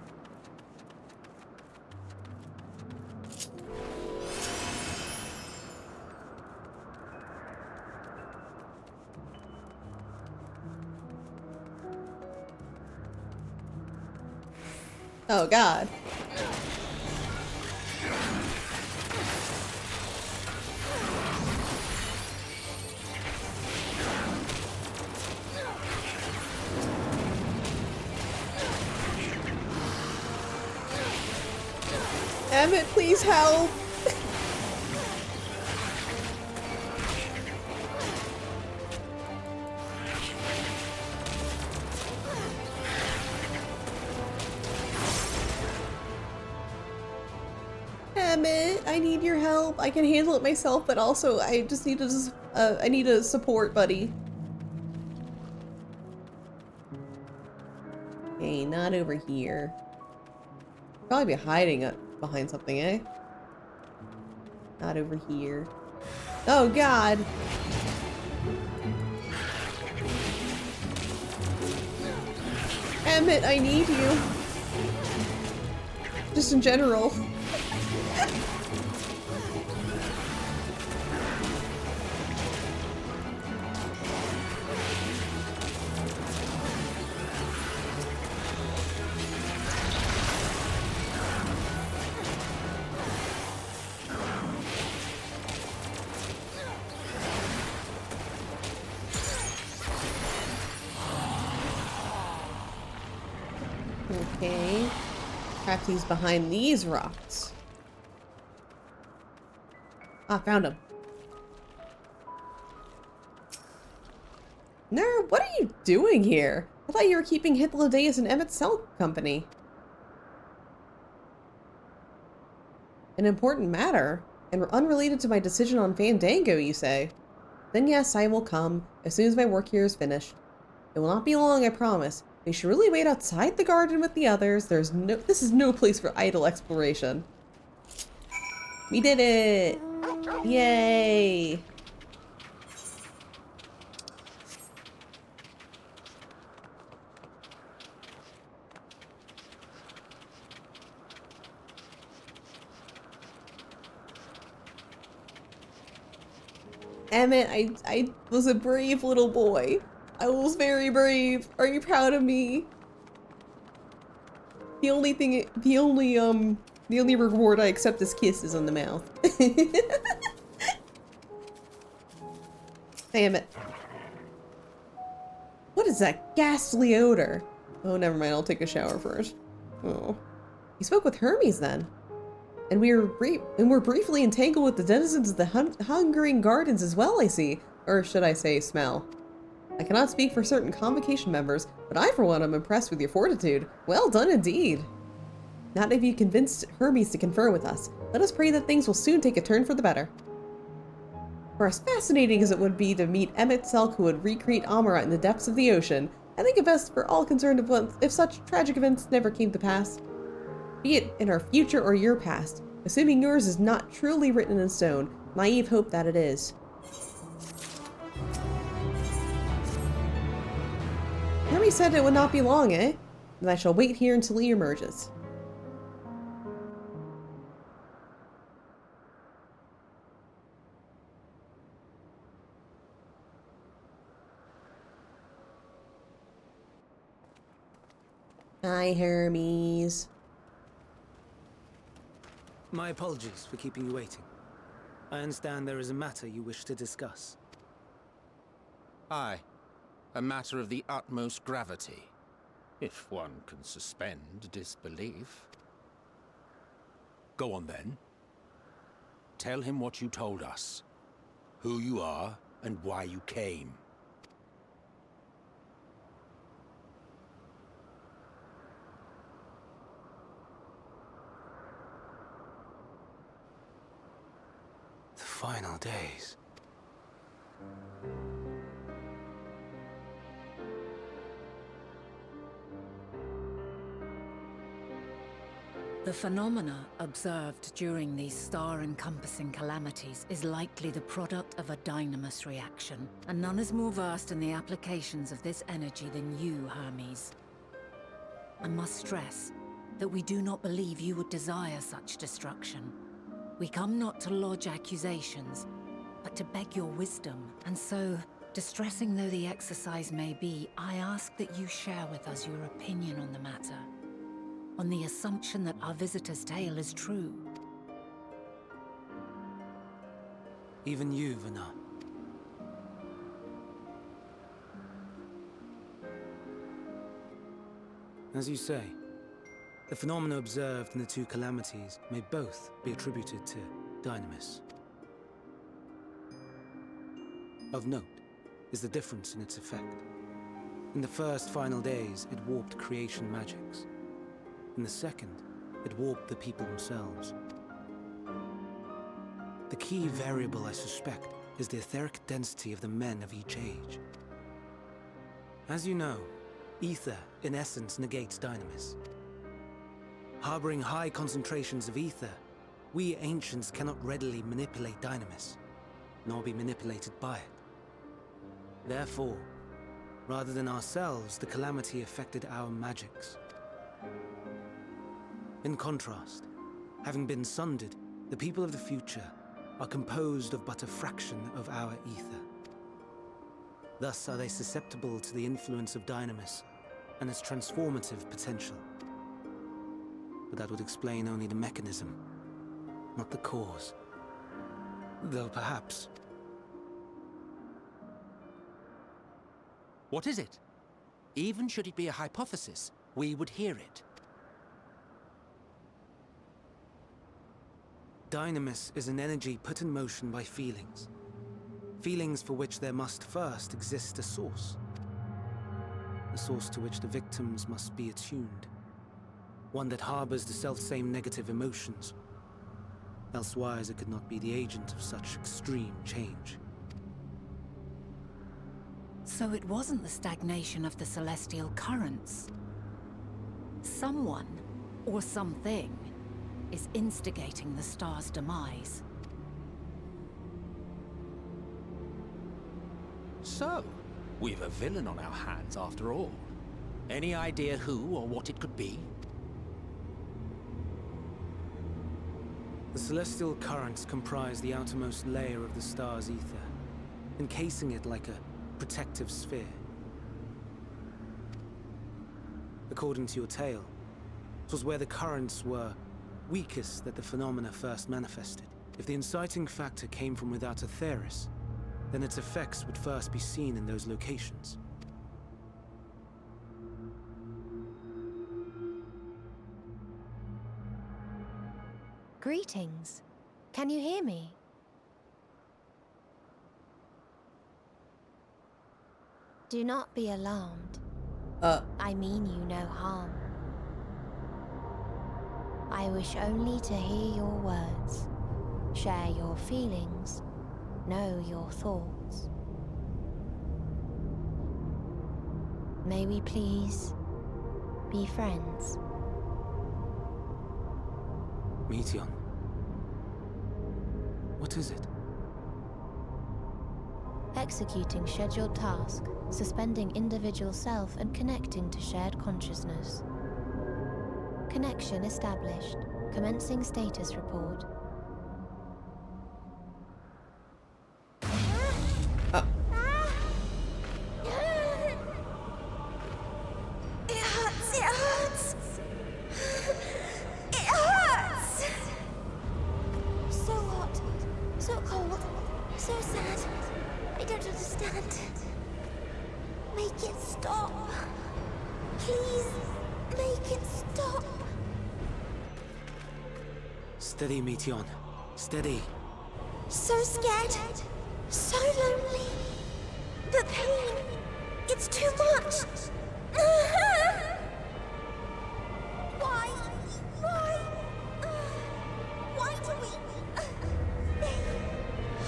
Oh, God. Emmett, please help! Emmett, I need your help. I can handle it myself, but also I just need I need a support buddy. Okay, not over here. Probably be hiding behind something, eh? Not over here. Oh, God! Emmett, I need you. Just in general. Okay. Perhaps he's behind these rocks. Ah, found him. Nerd, what are you doing here? I thought you were keeping Hythlodaeus and Emmett Selk company. An important matter, and unrelated to my decision on Fandango, you say? Then yes, I will come, as soon as my work here is finished. It will not be long, I promise. We should really wait outside the garden with the others. This is no place for idle exploration. We did it! Yay! Emmett, I was a brave little boy. I was very brave. Are you proud of me? The only reward I accept is kisses on the mouth. Damn it. What is that ghastly odor? Oh, never mind. I'll take a shower first. Oh. You spoke with Hermes then. And we're briefly entangled with the denizens of the hungering gardens as well, I see. Or should I say, smell. I cannot speak for certain convocation members, but I for one am impressed with your fortitude. Well done indeed. Not if you convinced Hermes to confer with us. Let us pray that things will soon take a turn for the better. For as fascinating as it would be to meet Emmett Selk who would recreate Amarat in the depths of the ocean, I think it best for all concerned if such tragic events never came to pass. Be it in our future or your past, assuming yours is not truly written in stone, naive hope that it is. Hermes said it would not be long, eh? And I shall wait here until he emerges. Hi, Hermes. My apologies for keeping you waiting. I understand there is a matter you wish to discuss. Aye. A matter of the utmost gravity, if one can suspend disbelief. Go on then. Tell him what you told us, who you are, and why you came. The final days. The phenomena observed during these star-encompassing calamities is likely the product of a dynamis reaction, and none is more versed in the applications of this energy than you, Hermes. I must stress that we do not believe you would desire such destruction. We come not to lodge accusations, but to beg your wisdom, and so, distressing though the exercise may be, I ask that you share with us your opinion on the matter. On the assumption that our visitor's tale is true. Even you, Vana. As you say, the phenomena observed in the two calamities may both be attributed to dynamis. Of note is the difference in its effect. In the first final days, it warped creation magics. In the second, it warped the people themselves. The key variable, I suspect, is the etheric density of the men of each age. As you know, ether, in essence, negates dynamis. Harboring high concentrations of ether, we ancients cannot readily manipulate dynamis, nor be manipulated by it. Therefore, rather than ourselves, the calamity affected our magics. In contrast, having been sundered, the people of the future are composed of but a fraction of our ether. Thus are they susceptible to the influence of Dynamis and its transformative potential. But that would explain only the mechanism, not the cause. Though perhaps... What is it? Even should it be a hypothesis, we would hear it. Dynamis is an energy put in motion by feelings. Feelings for which there must first exist a source. A source to which the victims must be attuned. One that harbors the selfsame negative emotions. Elsewise it could not be the agent of such extreme change. So it wasn't the stagnation of the celestial currents. Someone, or something, is instigating the star's demise. So, we've a villain on our hands after all. Any idea who or what it could be? The celestial currents comprise the outermost layer of the star's ether, encasing it like a protective sphere. According to your tale, it was where the currents were weakest that the phenomena first manifested. If the inciting factor came from without Aetheris, then its effects would first be seen in those locations. Greetings. Can you hear me? Do not be alarmed. I mean you no harm. I wish only to hear your words, share your feelings, know your thoughts. May we please be friends? Meteion. What is it? Executing scheduled task, suspending individual self and connecting to shared consciousness. Connection established. Commencing status report. It hurts, it hurts! It hurts! So hot, so cold, so sad. I don't understand. Make it stop. Please, make it stop. Steady, Meteion. Steady. So scared. So lonely. The pain. It's too much. Why? Why? Why do we... They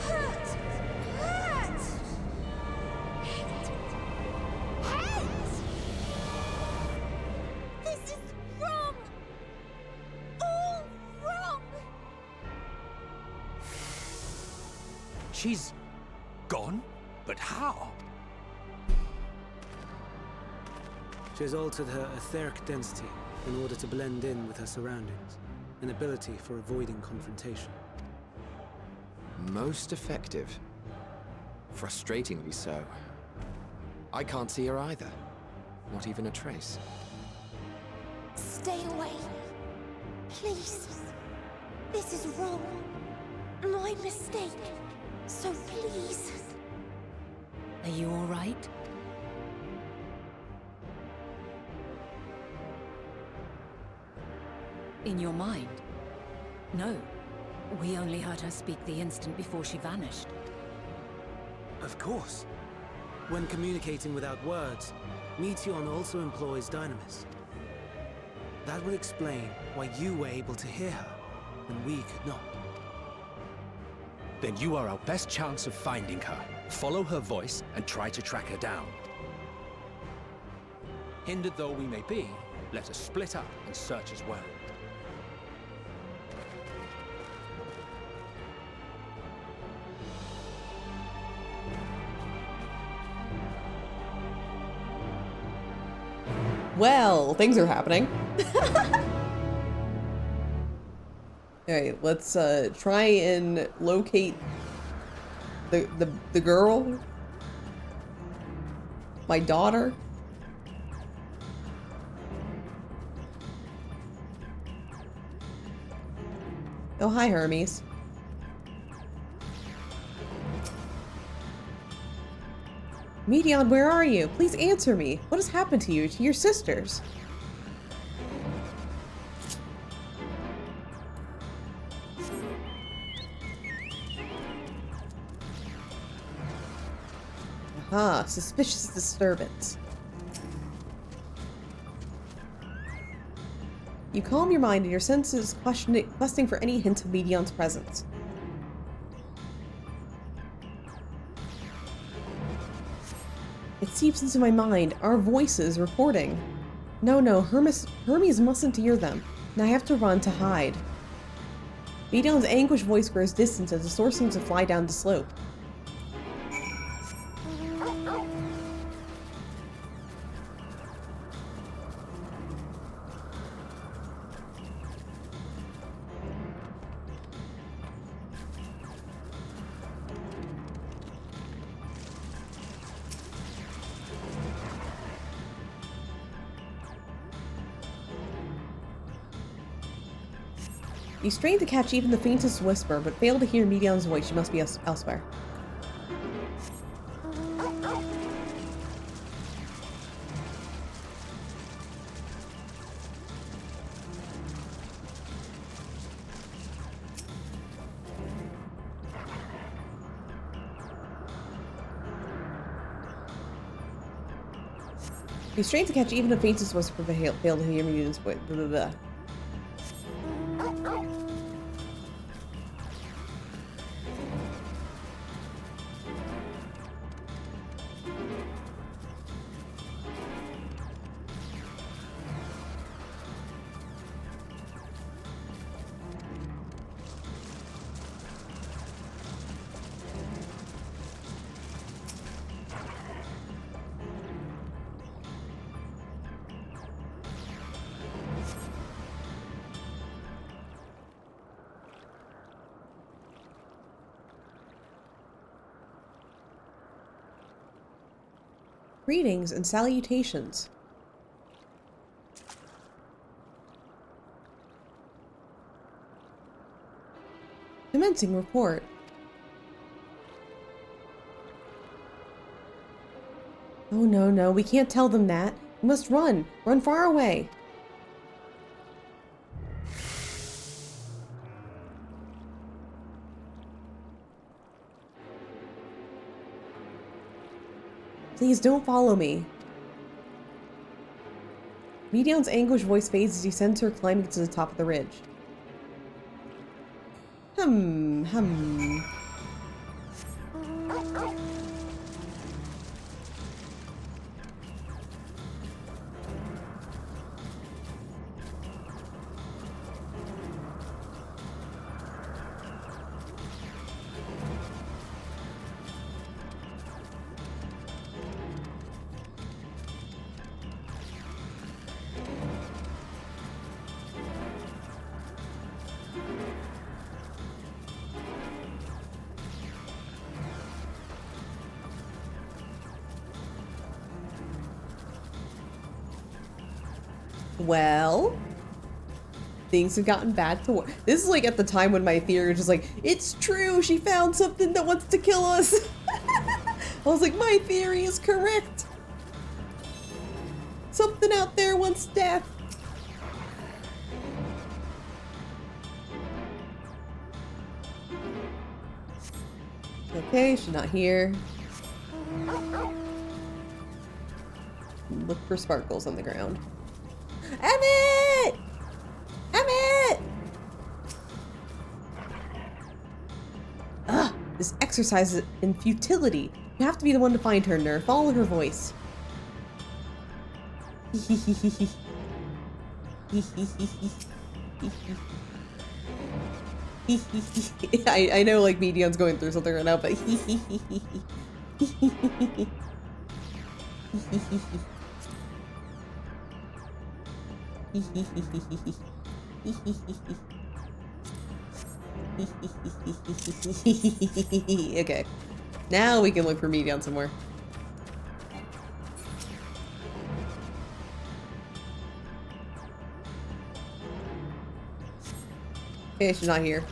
hurt. Hurt. Hate. Hate. This is wrong. All wrong. She's gone? But how? She has altered her etheric density in order to blend in with her surroundings, an ability for avoiding confrontation. Most effective. Frustratingly so. I can't see her either. Not even a trace. Stay away. Please. This is wrong. My mistake. So please. Are you all right? In your mind? No. We only heard her speak the instant before she vanished. Of course. When communicating without words, Meteion also employs Dynamis. That would explain why you were able to hear her, when we could not. Then you are our best chance of finding her. Follow her voice and try to track her down. Hindered though we may be, let us split up and search as well. Well, things are happening. Alright, let's try and locate the girl. My daughter. Oh, hi, Hermes. Medion, where are you? Please answer me. What has happened to you, to your sisters? Aha, suspicious disturbance. You calm your mind and your senses questing for any hint of Medion's presence. It seeps into my mind, our voices reporting. No, Hermes mustn't hear them, and I have to run to hide. Medion's anguished voice grows distant as the source seems to fly down the slope. You strain to catch even the faintest whisper, but fail to hear Medion's voice. She must be elsewhere. You strain to catch even the faintest whisper, but fail to hear Medion's voice. Blah, blah, blah. Greetings and salutations. Commencing report. Oh no, we can't tell them that. We must run. Run far away. Please don't follow me. Medion's anguished voice fades as he sends her climbing to the top of the ridge. Well, things have gotten bad to work. This is like at the time when my theory was just like, it's true, she found something that wants to kill us. I was like, my theory is correct. Something out there wants death. Okay, she's not here. Look for sparkles on the ground. Emmett! Emmett! Ugh, this exercise is in futility. You have to be the one to find her, Nerf. Follow her voice. I know, like, Medion's going through something right now, but Okay. Now we can look for Medion somewhere. Okay, she's not here.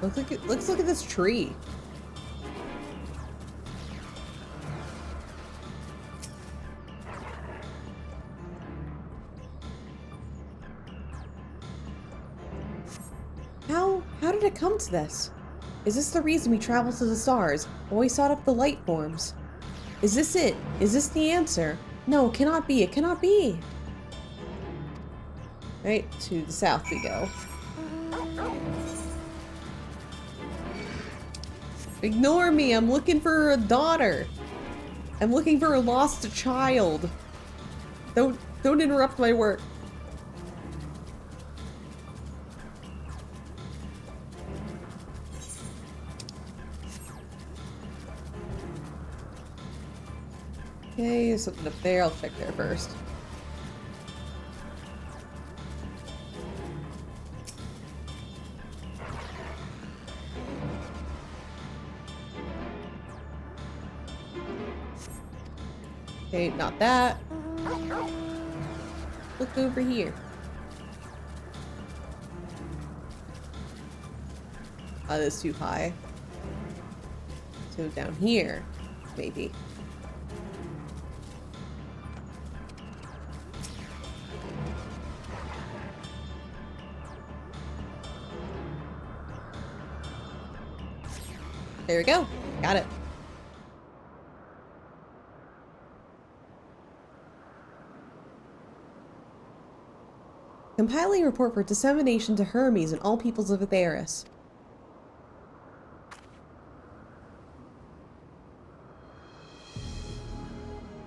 Let's look at this tree. How did it come to this? Is this the reason we traveled to the stars, or we sought up the light forms? Is this it? Is this the answer? No, it cannot be. It cannot be. Right, to the south we go. Ignore me, I'm looking for a daughter. I'm looking for a lost child. Don't interrupt my work. Okay, there's something up there. I'll check there first. Okay, not that. Look over here. Oh, that's too high. So down here, maybe. There we go. Got it. Compiling a report for dissemination to Hermes and all peoples of Atheris.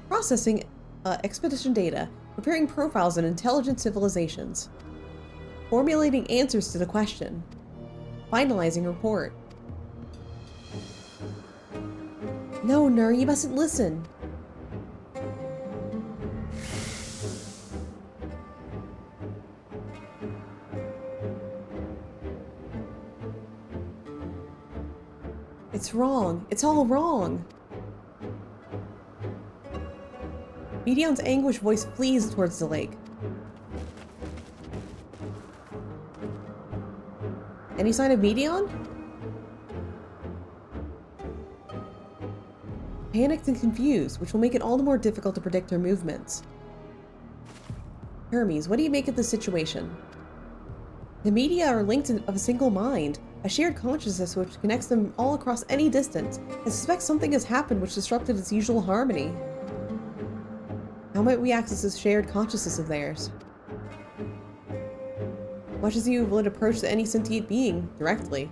Processing expedition data. Preparing profiles on intelligent civilizations. Formulating answers to the question. Finalizing report. No, Nur, you mustn't listen. It's wrong. It's all wrong. Medion's anguished voice flees towards the lake. Any sign of Medion? Panicked and confused, which will make it all the more difficult to predict her movements. Hermes, what do you make of the situation? The media are linked of a single mind, a shared consciousness which connects them all across any distance. I suspect something has happened which disrupted its usual harmony. How might we access this shared consciousness of theirs? Much as you would approach any sentient being directly.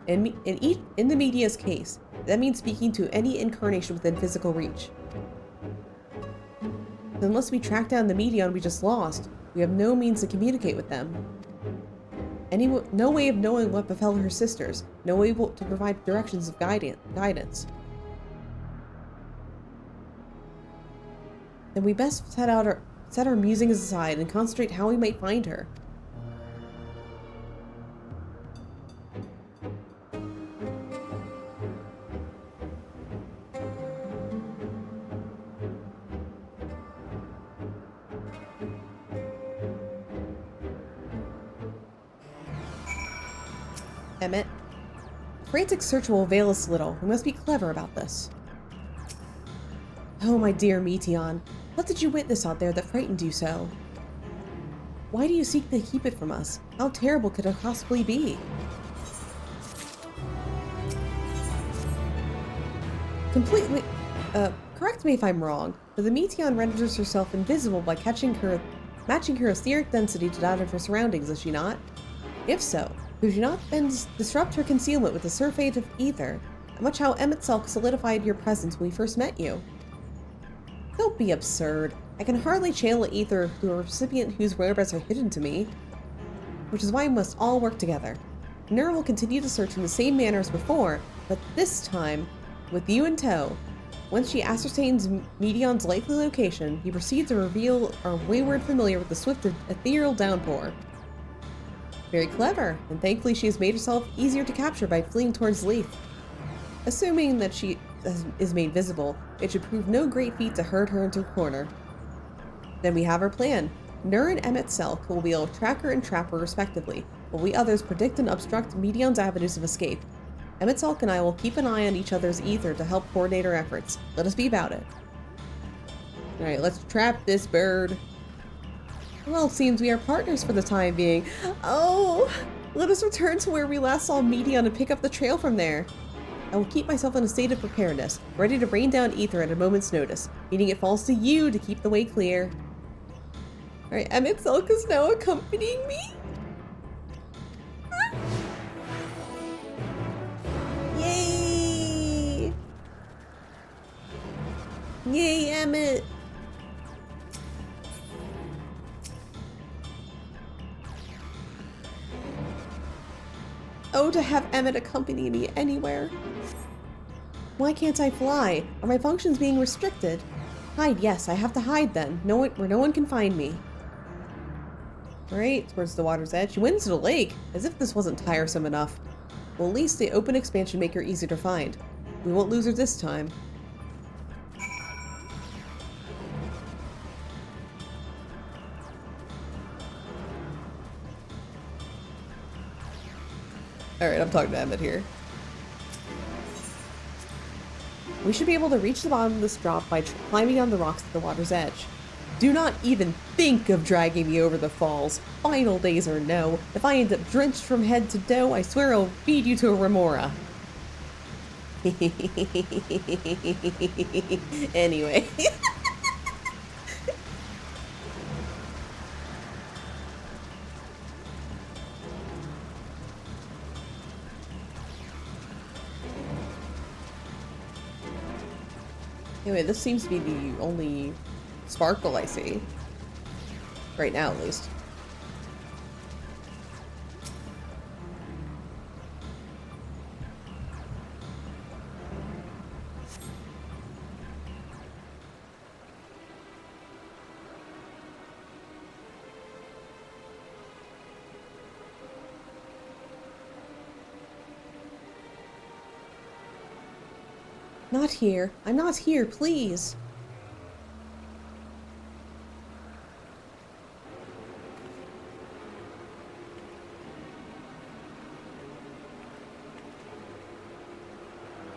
In the media's case, that means speaking to any incarnation within physical reach. Unless we track down the Medion we just lost, we have no means to communicate with them. No way of knowing what befell her sisters, no way to provide directions of guidance. Then we best set our musings aside and concentrate how we might find her. Emmett. Frantic search will avail us little. We must be clever about this. Oh, my dear Meteon. What did you witness out there that frightened you so? Why do you seek to keep it from us? How terrible could it possibly be? Completely... correct me if I'm wrong, but the Meteon renders herself invisible by matching her etheric density to that of her surroundings, is she not? If so, could you not then disrupt her concealment with the surfeit of ether, much how Emmett Selk solidified your presence when we first met you? Don't be absurd. I can hardly channel ether to a recipient whose whereabouts are hidden to me. Which is why we must all work together. Nur will continue to search in the same manner as before, but this time, with you in tow. Once she ascertains Medion's likely location, he proceeds to reveal our wayward familiar with the swift ethereal downpour. Very clever, and thankfully she has made herself easier to capture by fleeing towards Leith. Assuming that she is made visible, it should prove no great feat to herd her into a corner. Then we have our plan. Nur and Emmett Selk will be able to track her and trap her respectively, while we others predict and obstruct Medion's avenues of escape. Emmett Selk and I will keep an eye on each other's ether to help coordinate our efforts. Let us be about it. Alright, let's trap this bird. Well, it seems we are partners for the time being. Oh, let us return to where we last saw Medion and pick up the trail from there. I will keep myself in a state of preparedness, ready to rain down ether at a moment's notice, meaning it falls to you to keep the way clear. Alright, Emmett Selk is now accompanying me? Yay! Yay, Emmett! Oh, to have Emmett accompany me anywhere. Why can't I fly? Are my functions being restricted? Hide, yes, I have to hide then. Where no one can find me. Alright, towards the water's edge. She went into the lake, as if this wasn't tiresome enough. Well, at least the open expansion make her easier to find. We won't lose her this time. Alright, I'm talking to Emmett here. We should be able to reach the bottom of this drop by climbing on the rocks at the water's edge. Do not even think of dragging me over the falls. Final days or no, if I end up drenched from head to toe, I swear I'll feed you to a remora. Anyway. Anyway, this seems to be the only sparkle I see. Right now, at least. Not here. I'm not here, please.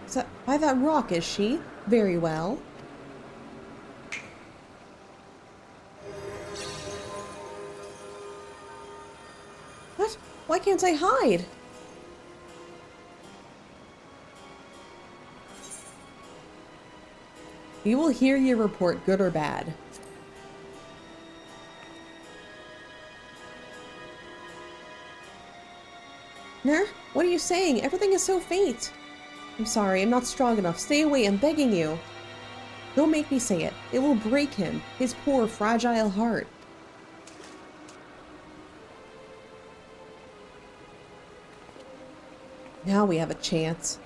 So, by that rock, is she? Very well. What? Why can't I hide? We will hear your report, good or bad. Nur, what are you saying? Everything is so faint. I'm sorry, I'm not strong enough. Stay away, I'm begging you. Don't make me say it. It will break him. His poor, fragile heart. Now we have a chance.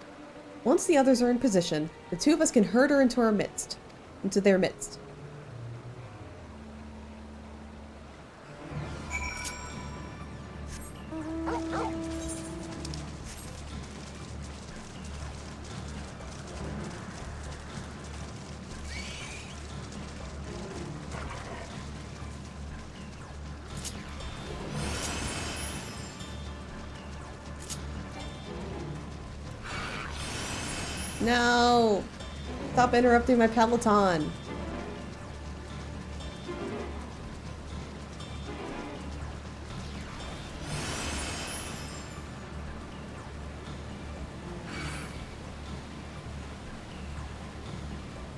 Once the others are in position, the two of us can herd her into their midst. No! Stop interrupting my Peloton!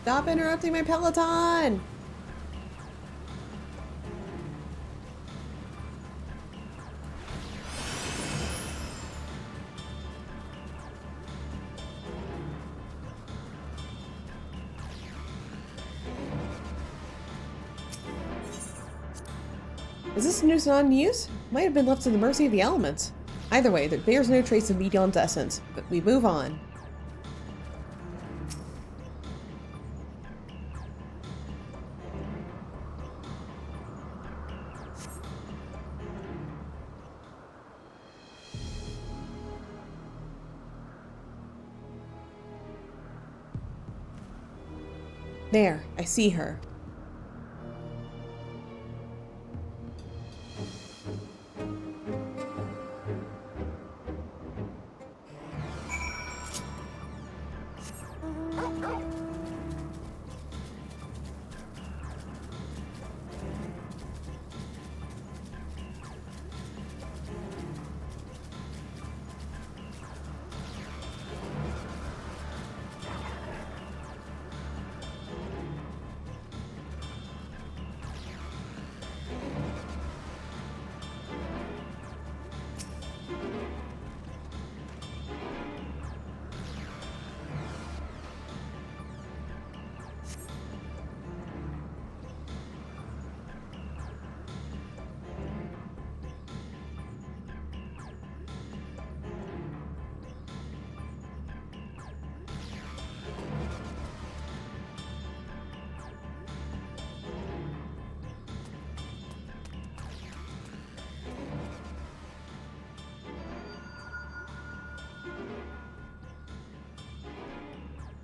Stop interrupting my Peloton! Is this noose not in use? Might have been left to the mercy of the elements. Either way, there bears no trace of Medion's essence, but we move on. There, I see her.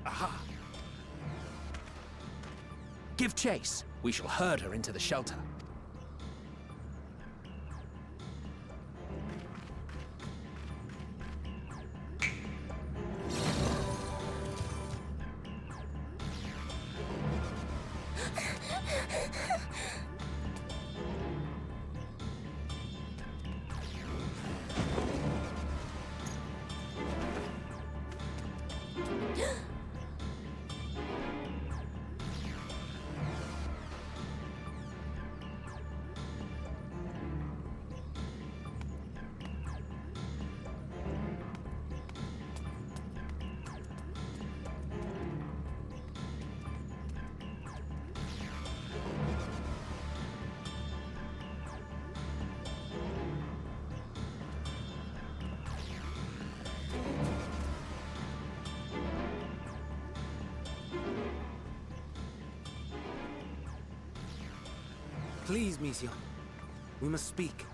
Aha! Give chase. We shall herd her into the shelter. Please, Mission. We must speak.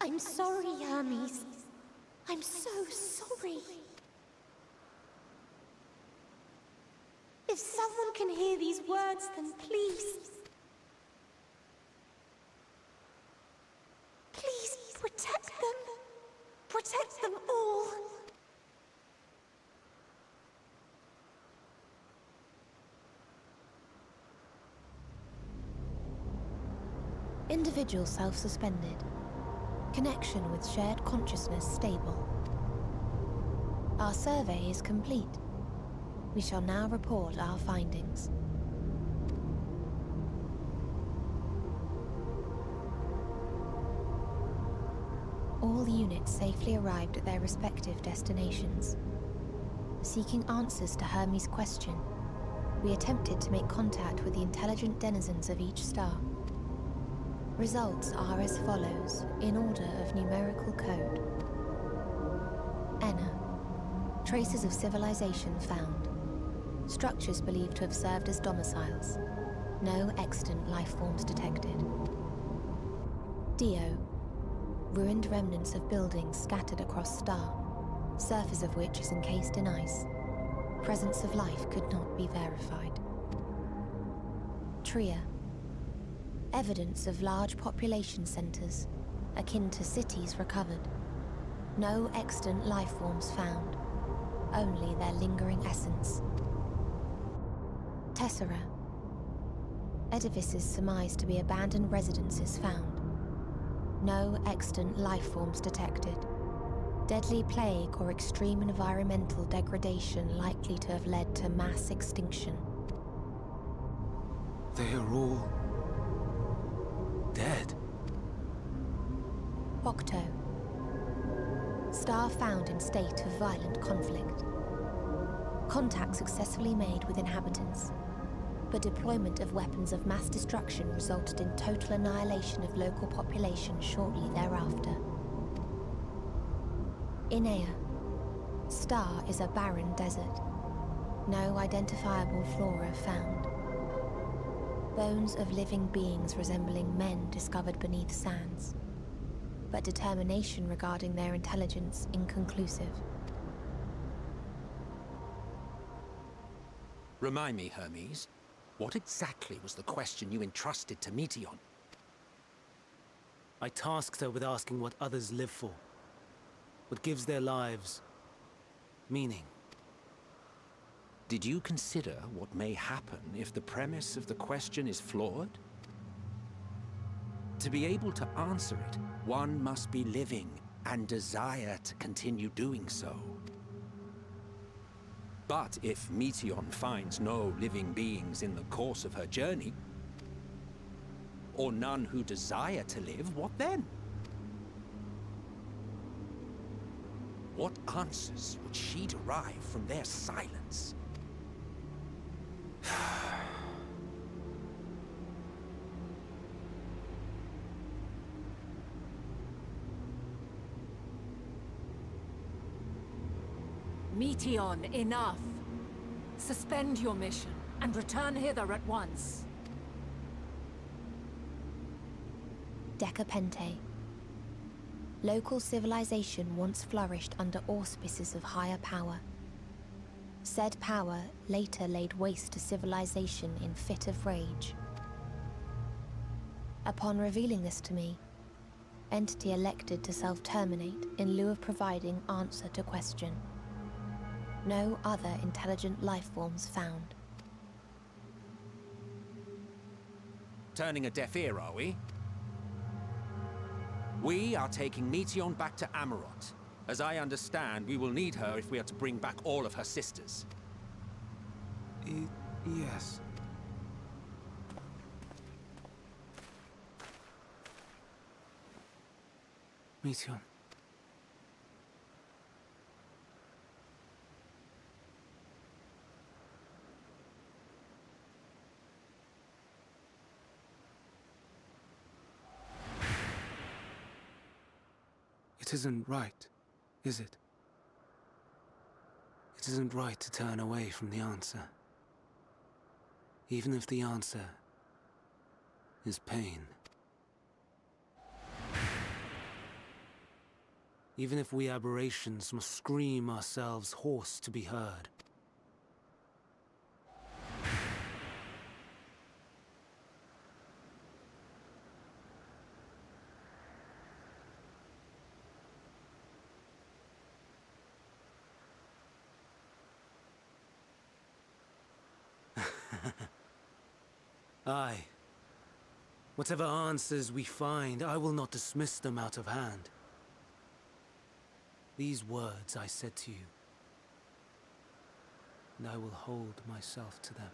I'm sorry, Hermes. I'm so sorry. If someone can hear these words, then please... please protect them. Protect them all. Individual self-suspended. Connection with shared consciousness stable. Our survey is complete. We shall now report our findings. All units safely arrived at their respective destinations. Seeking answers to Hermes' question, we attempted to make contact with the intelligent denizens of each star. Results are as follows, in order of numerical code. Enna. Traces of civilization found. Structures believed to have served as domiciles. No extant life forms detected. Dio. Ruined remnants of buildings scattered across star, surface of which is encased in ice. Presence of life could not be verified. Tria. Evidence of large population centers, akin to cities recovered. No extant life forms found, only their lingering essence. Tessera. Edifices surmised to be abandoned residences found. No extant life forms detected. Deadly plague or extreme environmental degradation likely to have led to mass extinction. They are all... dead. Octo. Star found in state of violent conflict. Contact successfully made with inhabitants, but deployment of weapons of mass destruction resulted in total annihilation of local population shortly thereafter. Inea. Star is a barren desert. No identifiable flora found. Bones of living beings resembling men discovered beneath sands, but determination regarding their intelligence inconclusive. Remind me, Hermes, what exactly was the question you entrusted to Meteion? I tasked her with asking what others live for. What gives their lives meaning. Did you consider what may happen if the premise of the question is flawed? To be able to answer it, one must be living and desire to continue doing so. But if Meteion finds no living beings in the course of her journey, or none who desire to live, what then? What answers would she derive from their silence? Meteion, enough! Suspend your mission and return hither at once. Decapente. Local civilization once flourished under auspices of higher power. Said power later laid waste to civilization in fit of rage. Upon revealing this to me, entity elected to self-terminate in lieu of providing answer to question. No other intelligent life forms found. Turning a deaf ear, are we? We are taking Meteion back to Amarot. As I understand, we will need her if we are to bring back all of her sisters. Yes. Meteion. It isn't right, is it? It isn't right to turn away from the answer. Even if the answer is pain. Even if we aberrations must scream ourselves hoarse to be heard. Aye. Whatever answers we find, I will not dismiss them out of hand. These words I said to you, and I will hold myself to them.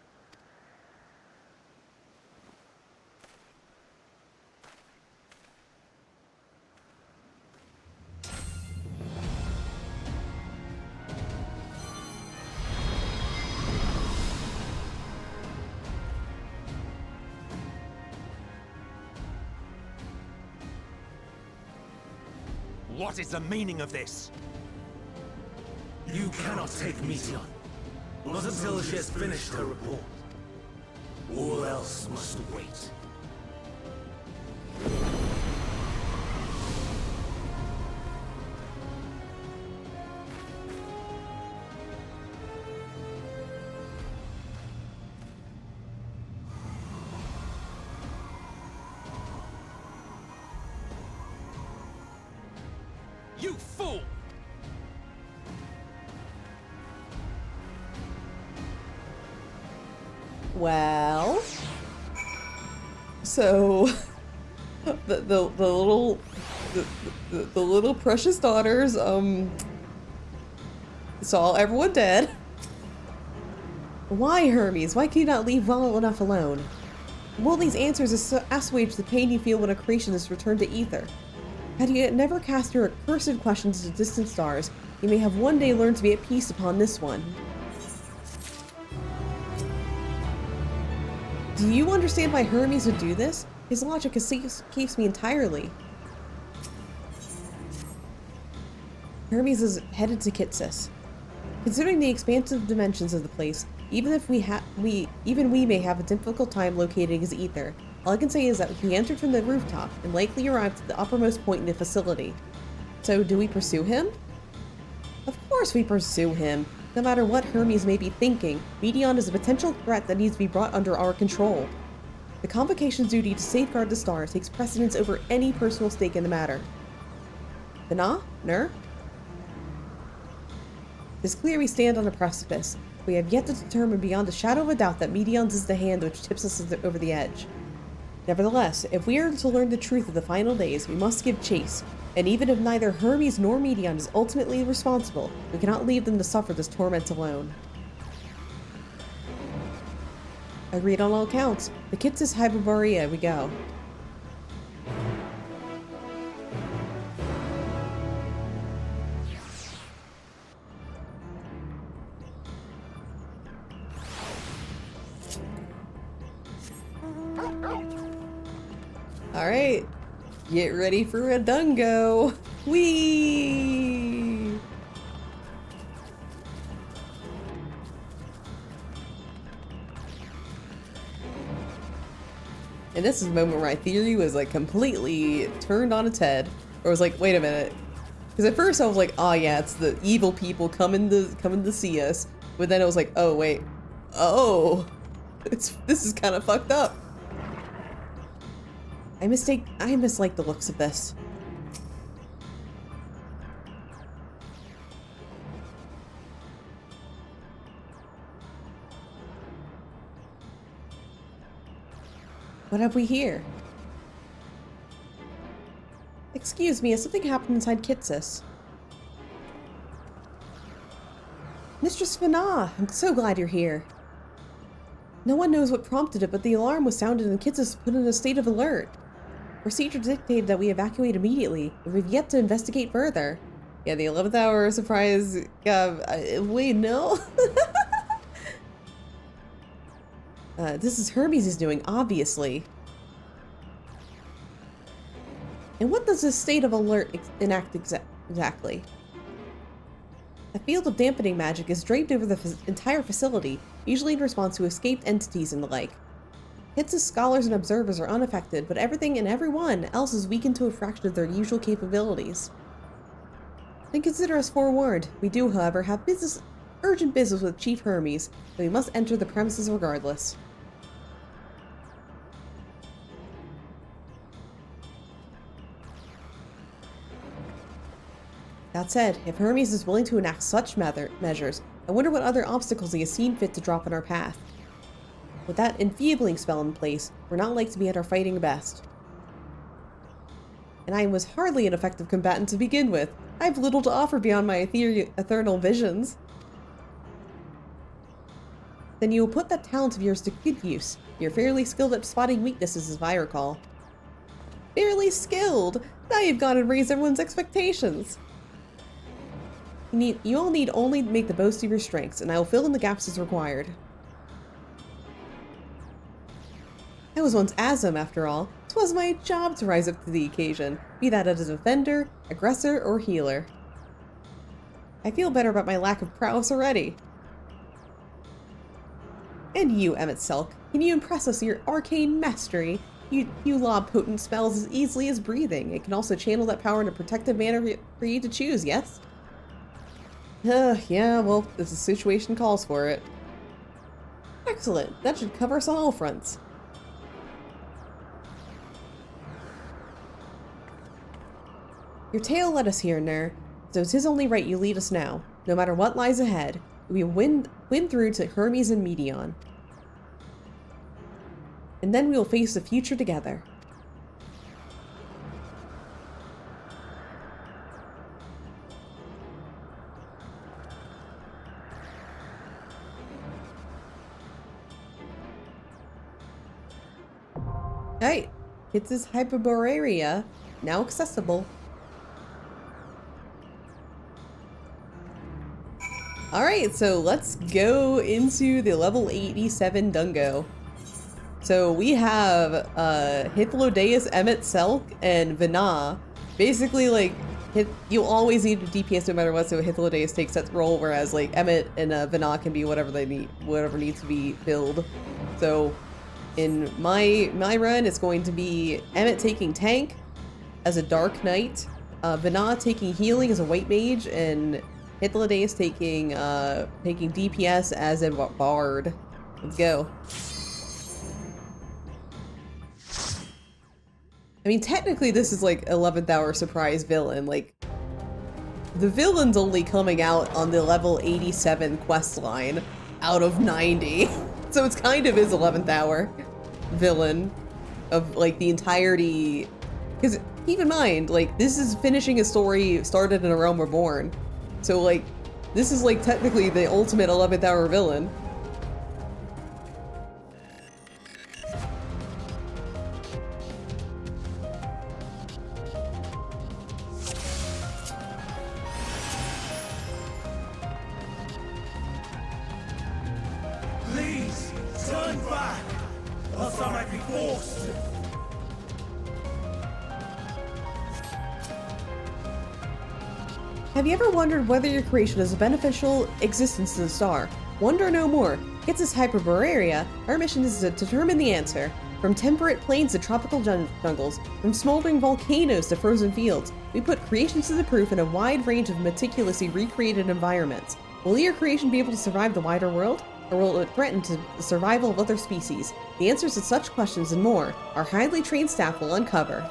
What is the meaning of this? You cannot take Meteion, not until she has finished her report. All else must wait. You fool! Well, so the little precious daughters saw everyone dead. Why, Hermes? Why can you not leave well enough alone? Will these answers assuage the pain you feel when a creation is returned to ether? Had you never cast your accursed questions to distant stars, you may have one day learned to be at peace upon this one. Do you understand why Hermes would do this? His logic escapes me entirely. Hermes is headed to Kitsis. Considering the expansive dimensions of the place, even we may have a difficult time locating his ether. All I can say is that he entered from the rooftop and likely arrived at the uppermost point in the facility. So, do we pursue him? Of course we pursue him. No matter what Hermes may be thinking, Medion is a potential threat that needs to be brought under our control. The Convocation's duty to safeguard the star takes precedence over any personal stake in the matter. Vana? Nur? It is clear we stand on a precipice. We have yet to determine beyond a shadow of a doubt that Medion's is the hand which tips us over the edge. Nevertheless, if we are to learn the truth of the final days, we must give chase. And even if neither Hermes nor Medion is ultimately responsible, we cannot leave them to suffer this torment alone. Agreed on all accounts. The Kitsis Hyperborea we go. Alright, get ready for a dungo! Whee! And this is the moment where my theory was like completely turned on its head. Or I was like, wait a minute. Because at first I was like, oh yeah, it's the evil people coming to see us. But then I was like, oh wait. Oh! This is kind of fucked up. I mislike the looks of this. What have we here? Excuse me, has something happened inside Kitsis? Mistress Vana, I'm so glad you're here. No one knows what prompted it, but the alarm was sounded and Kitsis was put in a state of alert. Procedure dictated that we evacuate immediately, and we've yet to investigate further. Yeah, the 11th hour surprise. Wait, no? This is Hermes' doing, obviously. And what does this state of alert enact exactly? A field of dampening magic is draped over the entire facility, usually in response to escaped entities and the like. Kitsis scholars and observers are unaffected, but everything and everyone else is weakened to a fraction of their usual capabilities. Then consider us forewarned. We do, however, have urgent business with Chief Hermes, so we must enter the premises regardless. That said, if Hermes is willing to enact such measures, I wonder what other obstacles he has seen fit to drop in our path. With that enfeebling spell in place, we're not like to be at our fighting best. And I was hardly an effective combatant to begin with. I have little to offer beyond my ethereal visions. Then you will put that talent of yours to good use. You're fairly skilled at spotting weaknesses, as I recall. Fairly skilled? Now you've gone and raised everyone's expectations. You all need only make the most of your strengths, and I will fill in the gaps as required. I was once Azam, after all. 'Twas my job to rise up to the occasion, be that as a defender, aggressor, or healer. I feel better about my lack of prowess already. And you, MSQ, can you impress us with your arcane mastery? You lob potent spells as easily as breathing. It can also channel that power in a protective manner for you to choose, yes? Yeah, well, if the situation calls for it. Excellent. That should cover us on all fronts. Your tale led us here, Nur, so 'tis only right you lead us now. No matter what lies ahead, we win through to Hermes and Medion. And then we will face the future together. Right, Kitsis Hyperborea, now accessible. Alright, so let's go into the level 87 Dungo. So we have Hythlodeus, MSQ, and Vana basically like you'll always need a DPS no matter what, so Hythlodaeus takes that role, whereas like Emmett and Vana can be whatever they need, whatever needs to be filled. So in my run, it's going to be Emmett taking tank as a Dark Knight, Vana taking healing as a White Mage, and Hythlodaeus taking DPS as a Bard. Let's go. I mean, technically this is like 11th hour surprise villain. Like, the villain's only coming out on the level 87 quest line out of 90. So it's kind of his 11th hour villain of like the entirety. Because keep in mind, like, this is finishing a story started in A Realm Reborn. So like, this is like technically the ultimate 11th hour villain. Please, turn back, else I might be forced. Have you ever wondered whether your creation has a beneficial existence to the star? Wonder no more. Get this Hyperborea. Our mission is to determine the answer. From temperate plains to tropical jungles, from smoldering volcanoes to frozen fields, we put creations to the proof in a wide range of meticulously recreated environments. Will your creation be able to survive the wider world? Or will it threaten the survival of other species? The answers to such questions and more, our highly trained staff will uncover.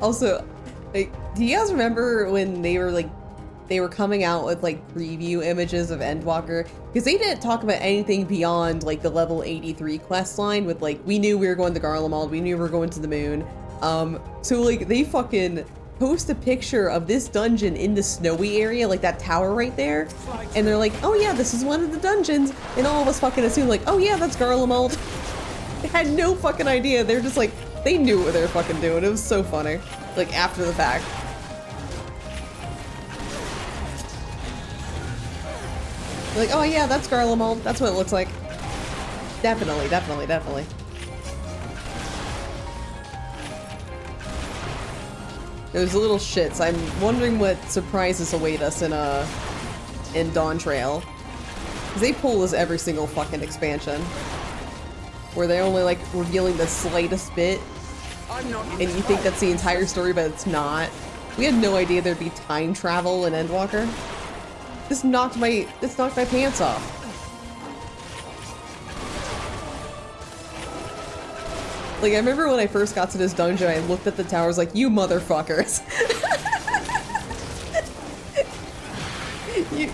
Also, like, do you guys remember when they were coming out with like preview images of Endwalker? Because they didn't talk about anything beyond like the level 83 quest line with like, we knew we were going to Garlemald, we knew we were going to the moon. So like they fucking post a picture of this dungeon in the snowy area, like that tower right there. And they're like, oh yeah, this is one of the dungeons. And all of us fucking assume like, oh yeah, that's Garlemald. They had no fucking idea. They're just like, they knew what they were fucking doing. It was so funny. Like, after the fact. Like, oh yeah, that's Garlemald. That's what it looks like. Definitely, definitely, definitely. Those little shits. I'm wondering what surprises await us in Dawn Trail. 'Cause they pull this every single fucking expansion. Where they're only like revealing the slightest bit. And you think that's the entire story, but it's not. We had no idea there'd be time travel in Endwalker. This knocked my pants off. Like, I remember when I first got to this dungeon, I looked at the towers like, you motherfuckers.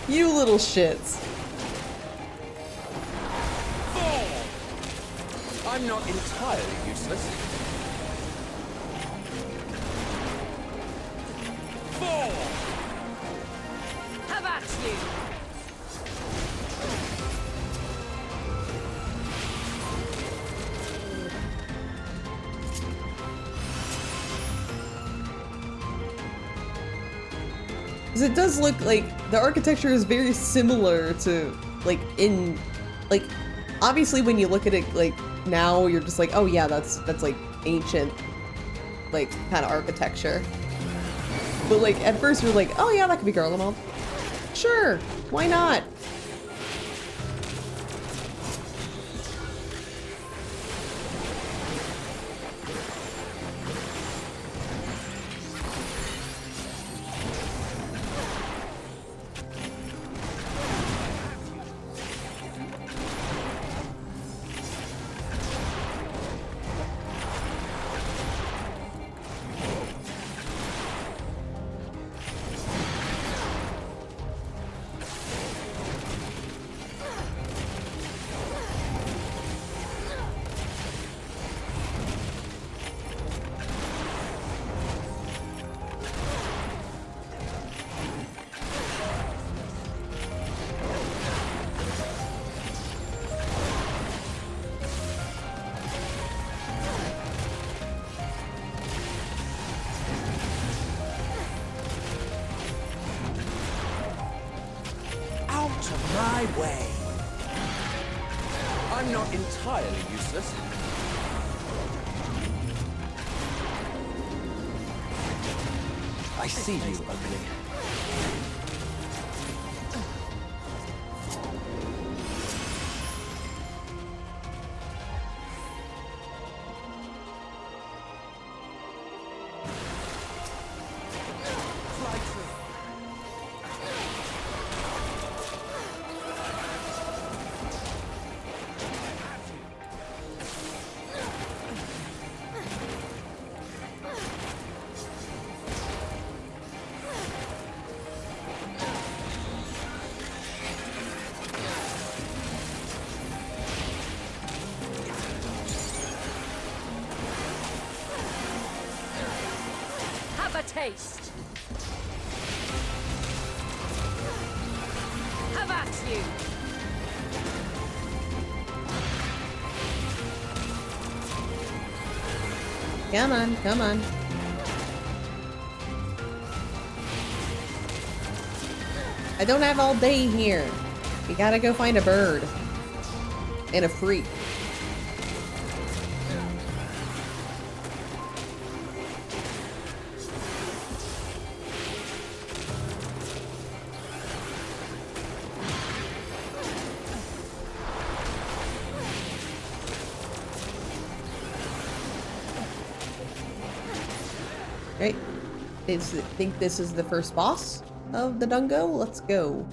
you little shits. I'm not entirely useless. Have at you! Because it does look like the architecture is very similar to, like, obviously when you look at it, like, now you're just like, oh yeah, that's like ancient, like, kind of architecture. But like, at first you're like, oh yeah, that could be Garlemald. Sure, why not? My way. I'm not entirely useless. I see you, ugly. Taste. Have at you. Come on, come on. I don't have all day here. We gotta go find a bird. And a freak. Right? I think this is the first boss of the Dungo. Let's go.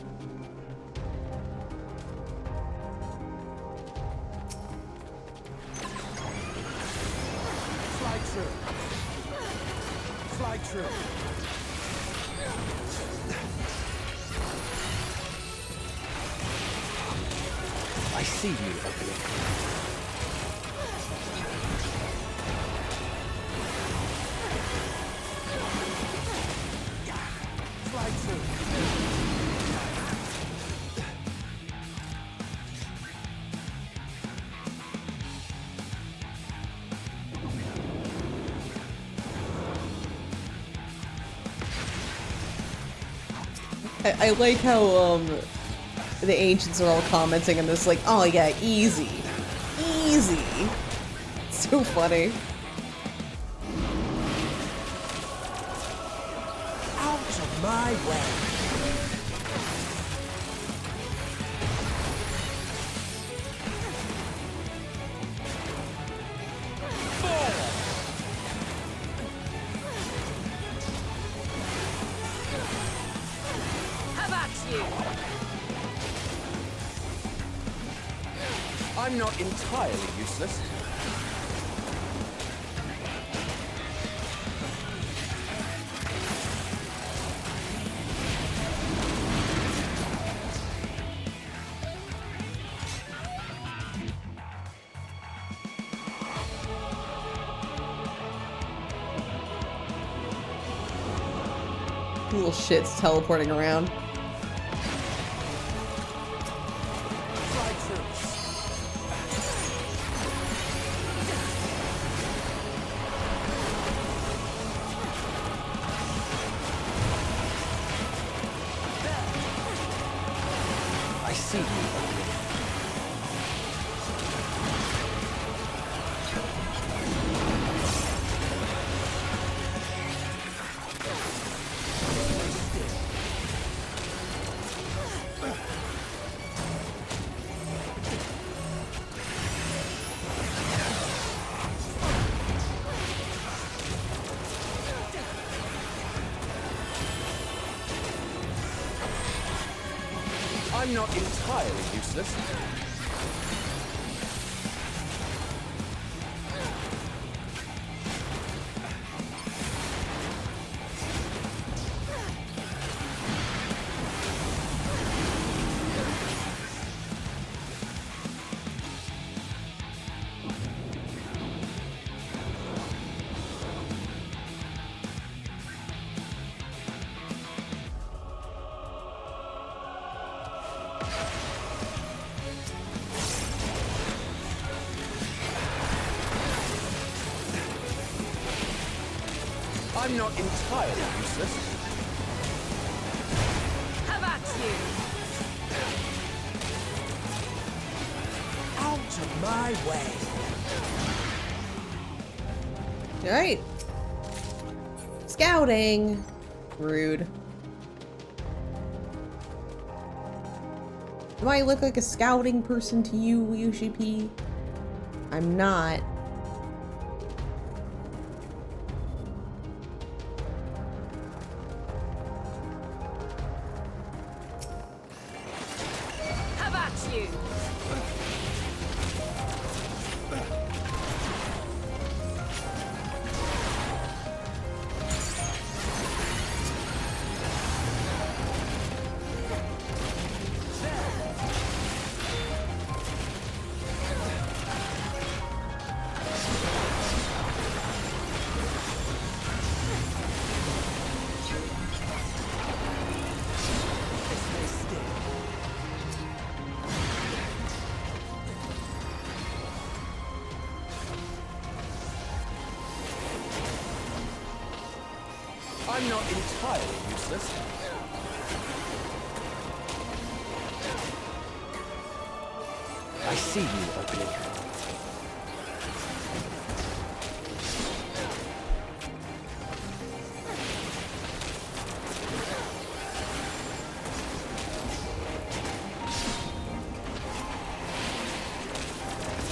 Fly true. Fly true. I see you, ugly. I like how the ancients are all commenting on this, like, oh yeah, easy. Easy. So funny. Out of my way. I'm not entirely useless. Little shits teleporting around. I see you. I'm not entirely useless. I'm not entirely useless. How about you? Out of my way. Alright. Scouting. Rude. Do I look like a scouting person to you, UGP? I'm not. How about you? I'm not entirely useless. I see you opening.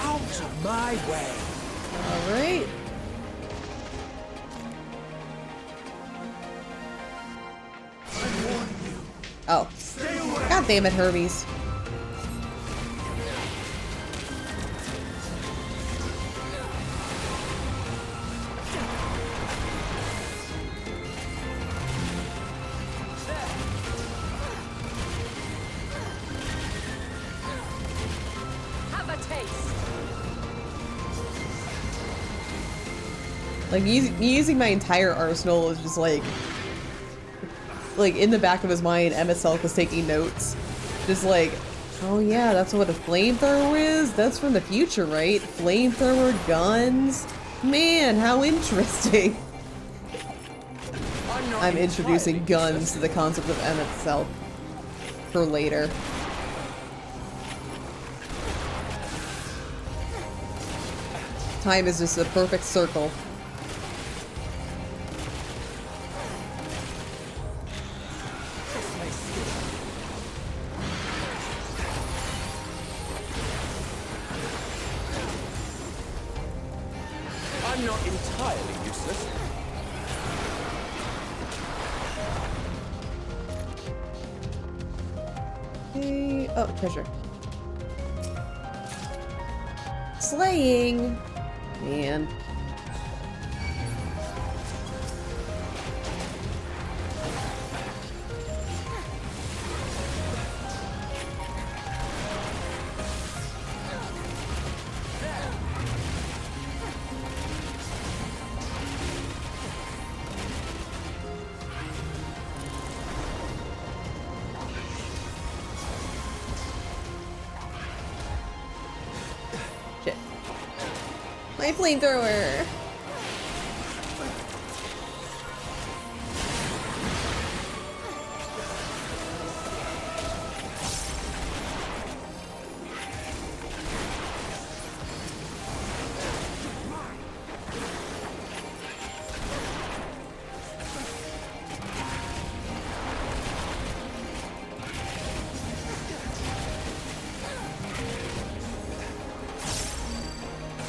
Out of my way. All right. Oh. God damn it, Hermes. Have a taste. Like, using my entire arsenal is just like in the back of his mind, MSL was taking notes. Just like, oh yeah, that's what a flamethrower is? That's from the future, right? Flamethrower, guns? Man, how interesting. I'm introducing guns to the concept of MSL for later. Time is just a perfect circle. I'm not entirely useless. Okay. Oh, treasure. Slaying. Man. Shit. My flamethrower!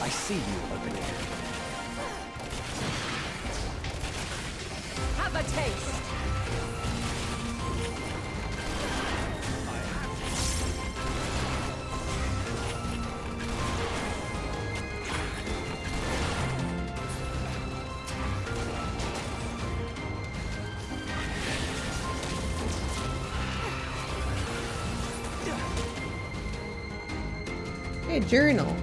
I see you opening. Have a taste. A journal.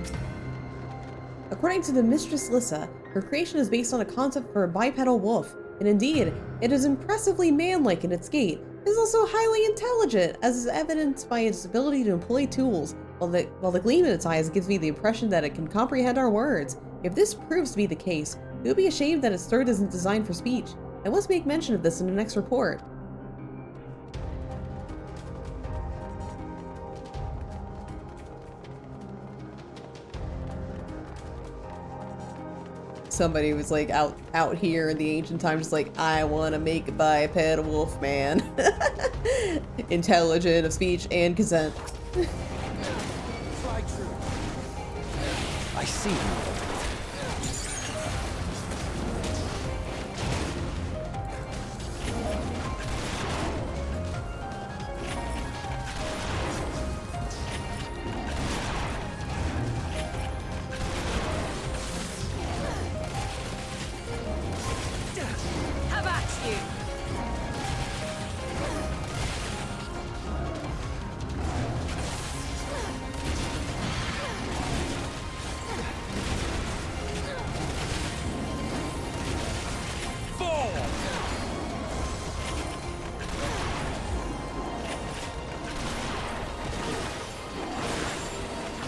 According to the Mistress Lissa, her creation is based on a concept for a bipedal wolf, and indeed, it is impressively manlike in its gait. It is also highly intelligent, as is evidenced by its ability to employ tools, while the gleam in its eyes gives me the impression that it can comprehend our words. If this proves to be the case, it would be a shame that its throat isn't designed for speech. I must make mention of this in the next report. Somebody was like out here in the ancient times, just like, I want to make a bipedal wolf man. Intelligent of speech and consent. I see you.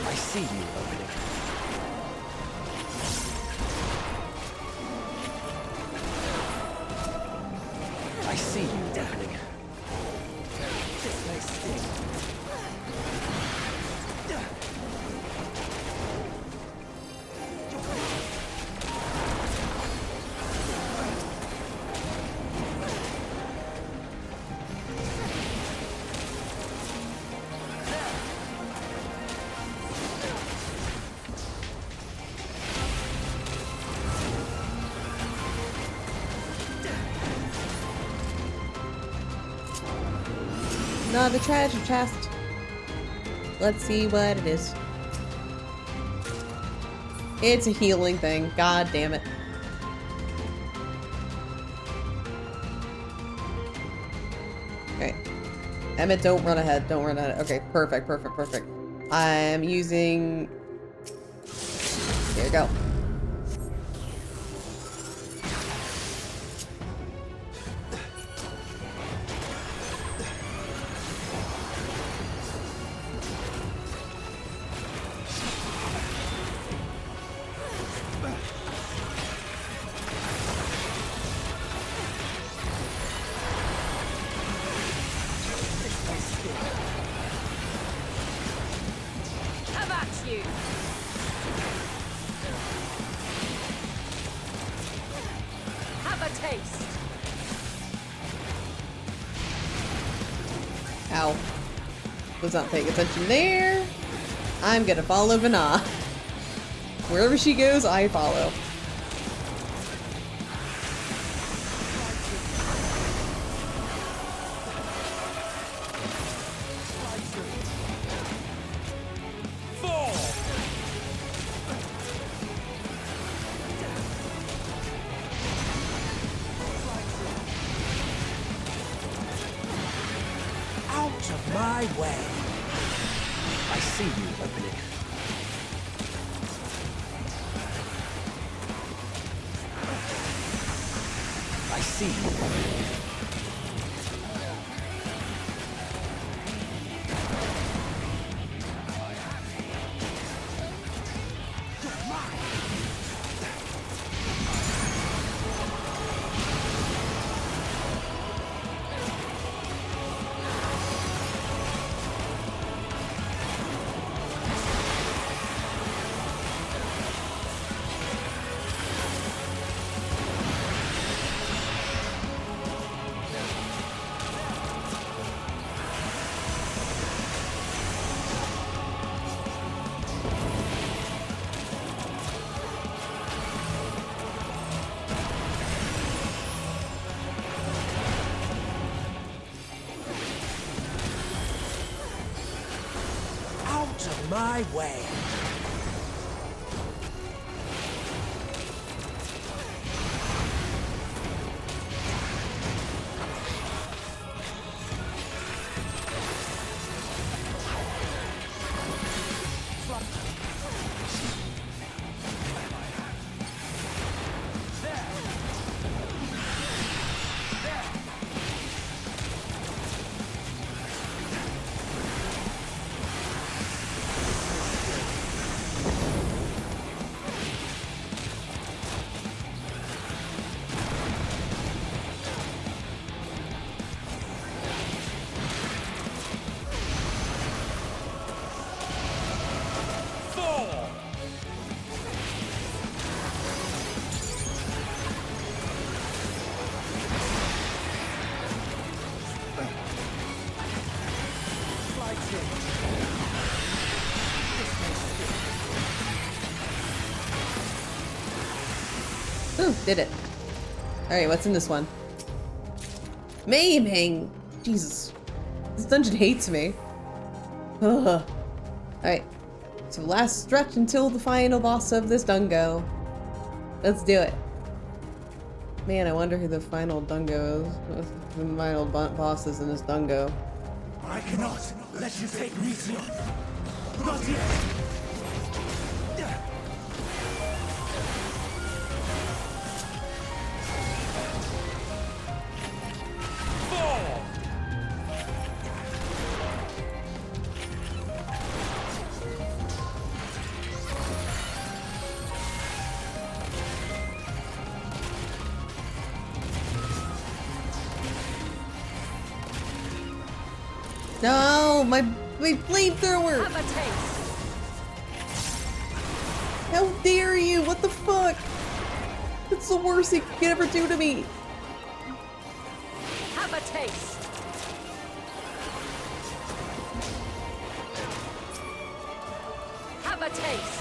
I see you opening. I see you opening. This may sting. Another treasure chest. Let's see what it is. It's a healing thing. God damn it. Okay. Emmett, don't run ahead. Don't run ahead. Okay, perfect, perfect, perfect. I'm using... There we go. Ow. Was not paying attention there. I'm gonna follow Vana. Wherever she goes, I follow. Out of my way. I see you opening. I see you opening. My way. Ooh, did it. Alright, what's in this one? Maiming! Jesus. This dungeon hates me. Ugh. Alright. So last stretch until the final boss of this dungo. Let's do it. Man, I wonder who the final dungo is. The final boss is in this dungo. I cannot let you take me to... Not yet! No, my flamethrower! Have a taste. How dare you? What the fuck? It's the worst you could ever do to me. Have a taste. Have a taste.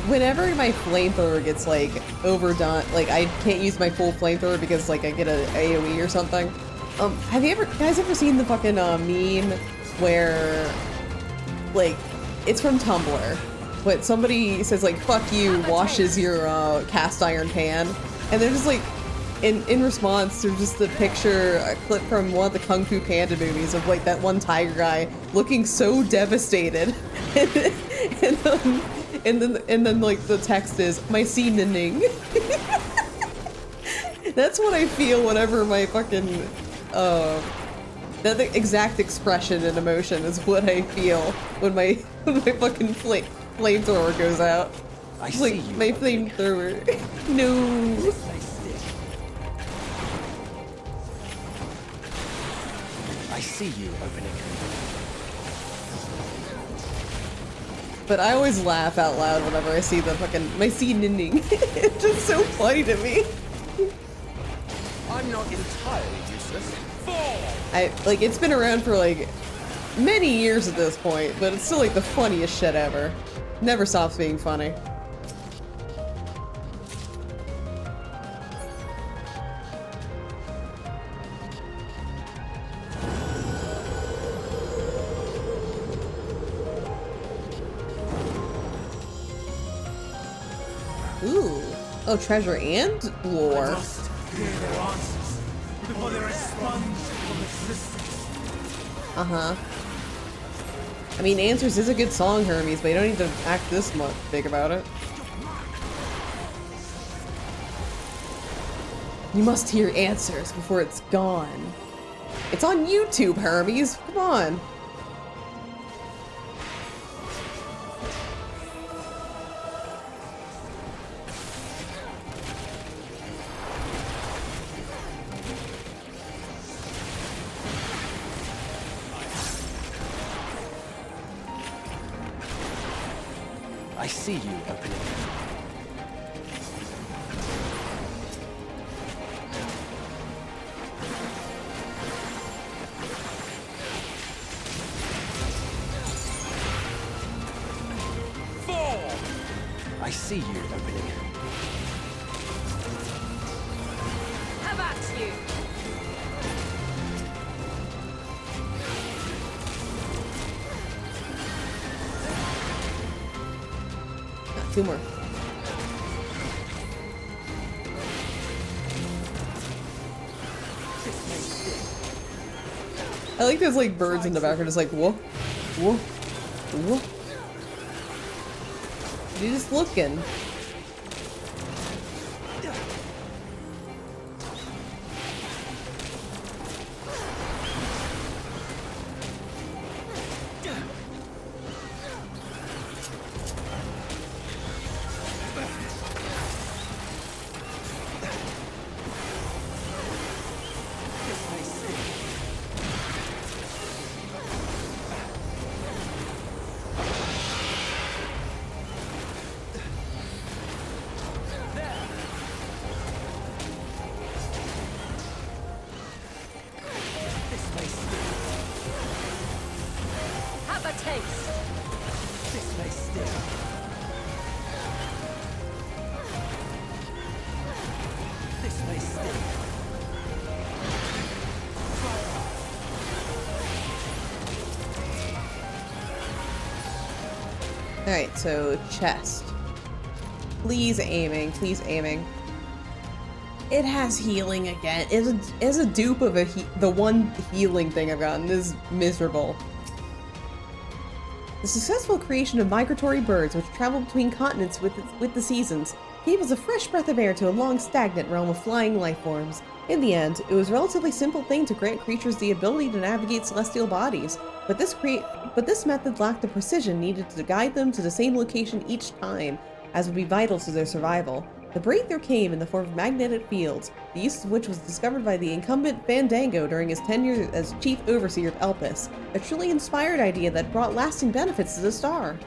Whenever my flamethrower gets like overdone, like I can't use my full flamethrower because like I get an AoE or something. Have you guys ever seen the fucking meme where like it's from Tumblr, but somebody says like "fuck you" washes your cast iron pan, and they're just like in response there's just a picture, a clip from one of the Kung Fu Panda movies of like that one tiger guy looking so devastated, and then like the text is "my seasoning." That's what I feel whenever my fucking that exact expression and emotion is what I feel when my fucking flamethrower goes out. I It's see like you. my flamethrower. No. I see you opening. But I always laugh out loud whenever I see the fucking my seasoning. It's just so funny to me. I'm not entirely useless. It's been around for like many years at this point, but it's still like the funniest shit ever. Never stops being funny. Ooh. Oh, treasure and lore. Before they respond from existence. Uh-huh. I mean, Answers is a good song, Hermes, but you don't need to act this much big about it. You must hear Answers before it's gone. It's on YouTube, Hermes. Come on. I see you opening. I see you opening. you. Two more. I like there's like birds in the background, just like whoa, whoa, whoa. You're just looking. Alright, so chest. Please aiming, please aiming. It has healing again. It's a dupe of the one healing thing I've gotten. This is miserable. The successful creation of migratory birds which travel between continents with the seasons gave us a fresh breath of air to a long stagnant realm of flying life forms. In the end, it was a relatively simple thing to grant creatures the ability to navigate celestial bodies, but this method lacked the precision needed to guide them to the same location each time, as would be vital to their survival. The breakthrough came in the form of magnetic fields, the use of which was discovered by the incumbent Fandango during his tenure as Chief Overseer of Elpis, a truly inspired idea that brought lasting benefits to the star.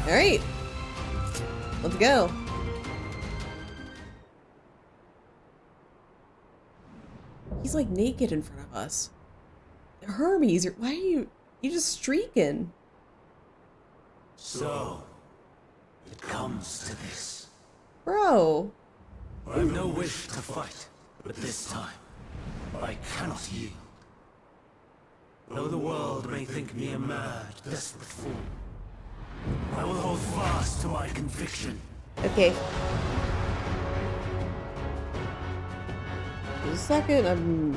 Alright, let's go. He's like naked in front of us. Hermes, why are you just streaking? So, it comes to this. Bro. I have no wish to fight, but this time, I cannot yield. Though the world may think me a mad, desperate fool, I will hold fast to my conviction. Okay. Just a second, I'm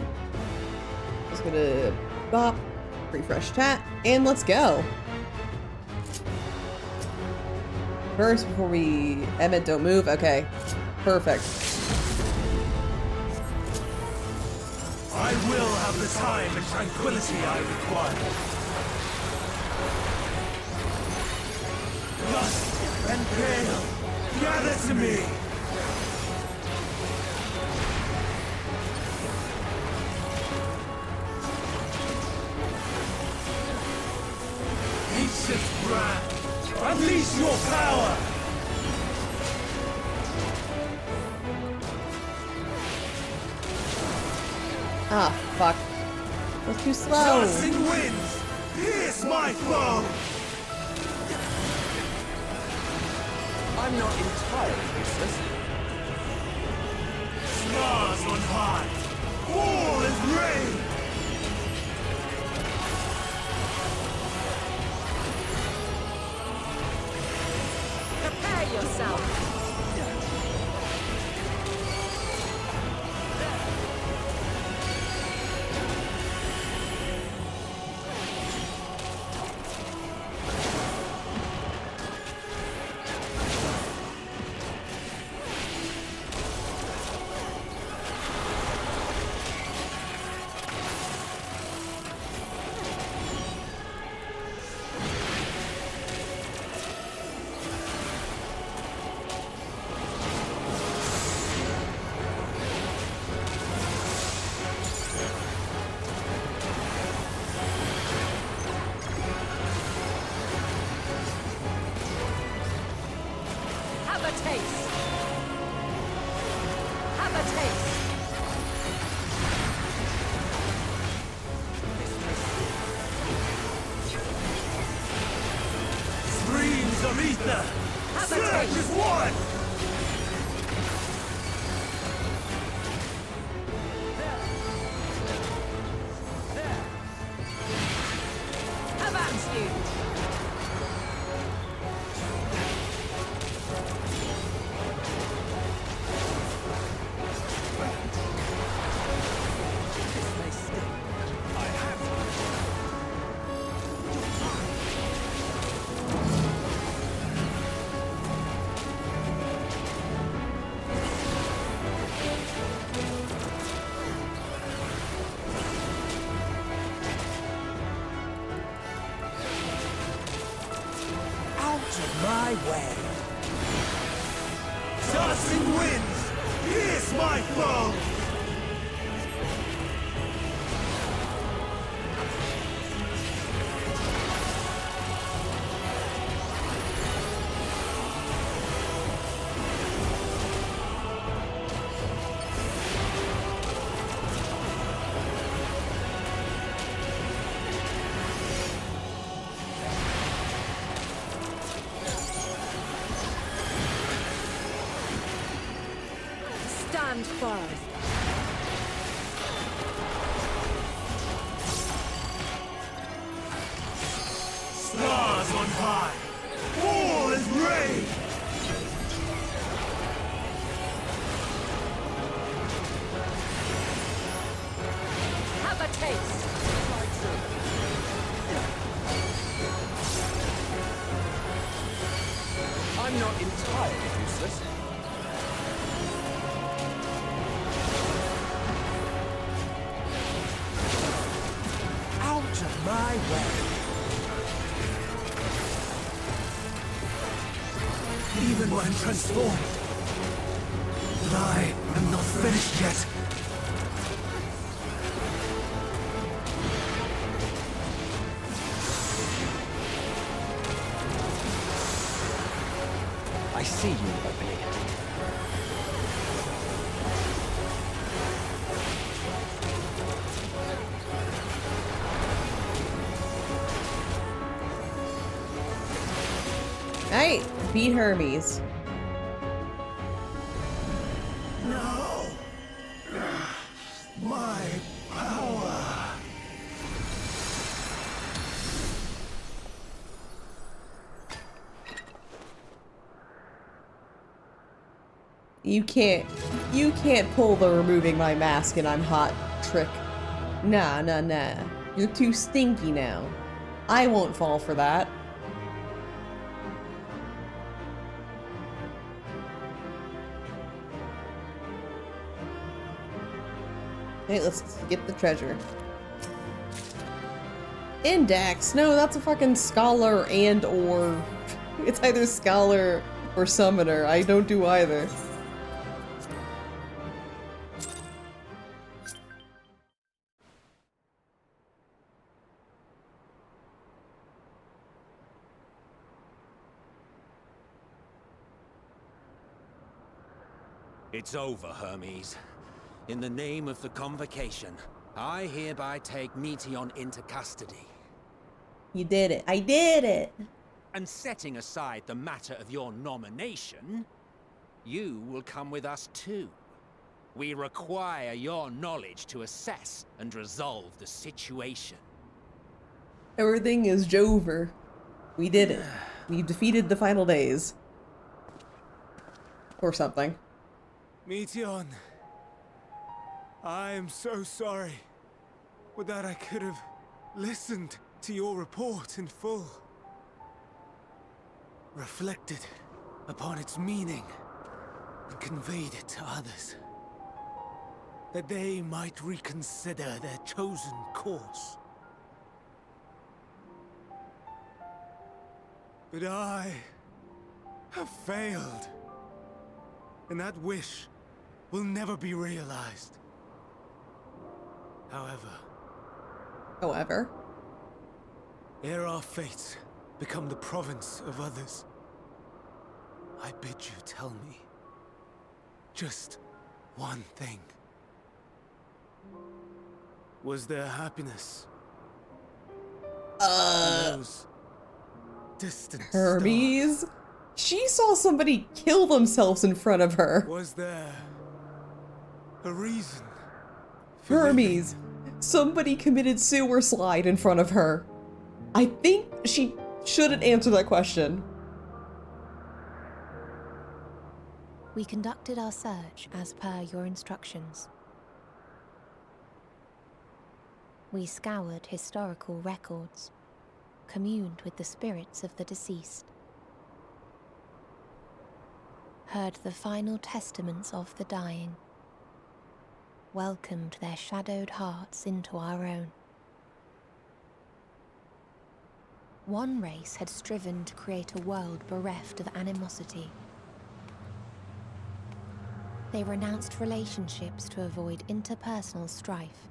just gonna bop, refresh chat, and let's go. First, before we Emmett, don't move. Okay, perfect. I will have the time and tranquility I require. Lust and pale, gather to me. Ancient brand, unleash your power! Ah, fuck. That's too slow. Tossing winds, pierce my foe! I'm not entirely useless. Stars on high, fall as rain! Prepare yourself. from ether! Surge is one! Avance you! My way. Tossing winds, pierce my foe. Stand firm. Stars on high, all is rage. Have a taste. I'm not entirely useless. Out of my way. Even when transformed. But I am not finished yet. I see you opening it. Right, beat Hermes. No! My power! You can't pull the removing my mask and I'm hot trick. Nah. You're too stinky now. I won't fall for that. Okay, let's get the treasure. Index! No, that's a fucking scholar and or... It's either scholar or summoner. I don't do either. It's over, Hermes. In the name of the Convocation, I hereby take Meteion into custody. You did it. I did it! And setting aside the matter of your nomination, you will come with us too. We require your knowledge to assess and resolve the situation. Everything is Jover. We did it. We've defeated the final days. Or something. Meteion, I am so sorry. With that, I could have listened to your report in full. Reflected upon its meaning and conveyed it to others. That they might reconsider their chosen course. But I have failed. And that wish will never be realized. However, ere our fates become the province of others, I bid you tell me just one thing. Was there happiness in those distant Hermes? She saw somebody kill themselves in front of her. Was there a reason? Hermes. Somebody committed suicide in front of her. I think she shouldn't answer that question. We conducted our search as per your instructions. We scoured historical records, communed with the spirits of the deceased, heard the final testaments of the dying, welcomed their shadowed hearts into our own. One race had striven to create a world bereft of animosity. They renounced relationships to avoid interpersonal strife,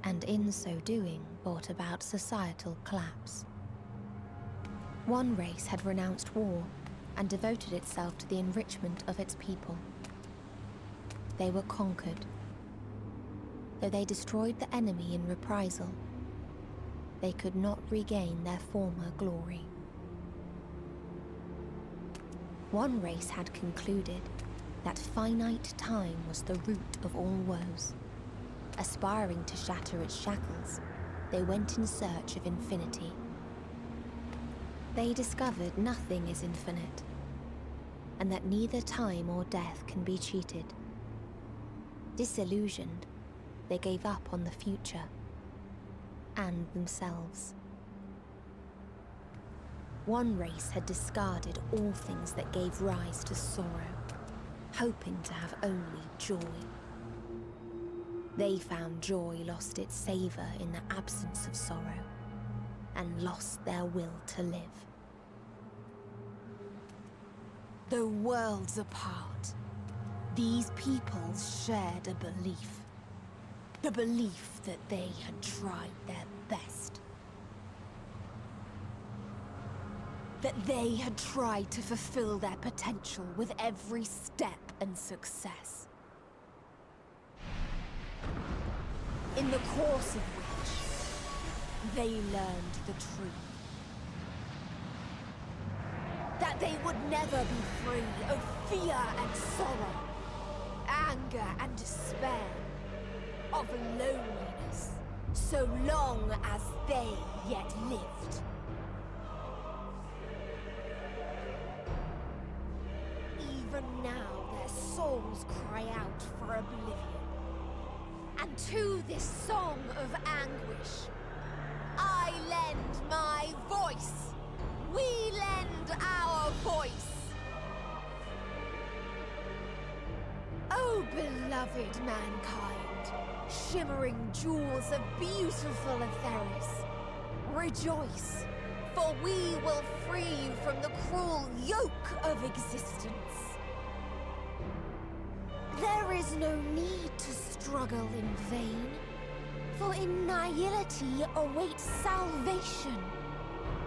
and in so doing brought about societal collapse. One race had renounced war and devoted itself to the enrichment of its people. They were conquered. Though they destroyed the enemy in reprisal, they could not regain their former glory. One race had concluded that finite time was the root of all woes. Aspiring to shatter its shackles, they went in search of infinity. They discovered nothing is infinite, and that neither time or death can be cheated. Disillusioned, they gave up on the future and themselves. One race had discarded all things that gave rise to sorrow, hoping to have only joy. They found joy lost its savor in the absence of sorrow, and lost their will to live. Though worlds apart, these peoples shared a belief. The belief that they had tried their best. That they had tried to fulfill their potential with every step and success. In the course of which, they learned the truth. That they would never be free of fear and sorrow, anger and despair, of loneliness, so long as they yet lived. Even now their souls cry out for oblivion. And to this song of anguish, I lend my voice. We lend our voice. Oh, beloved mankind, shimmering jewels of beautiful Atheris, rejoice, for we will free you from the cruel yoke of existence. There is no need to struggle in vain, for in nihility awaits salvation.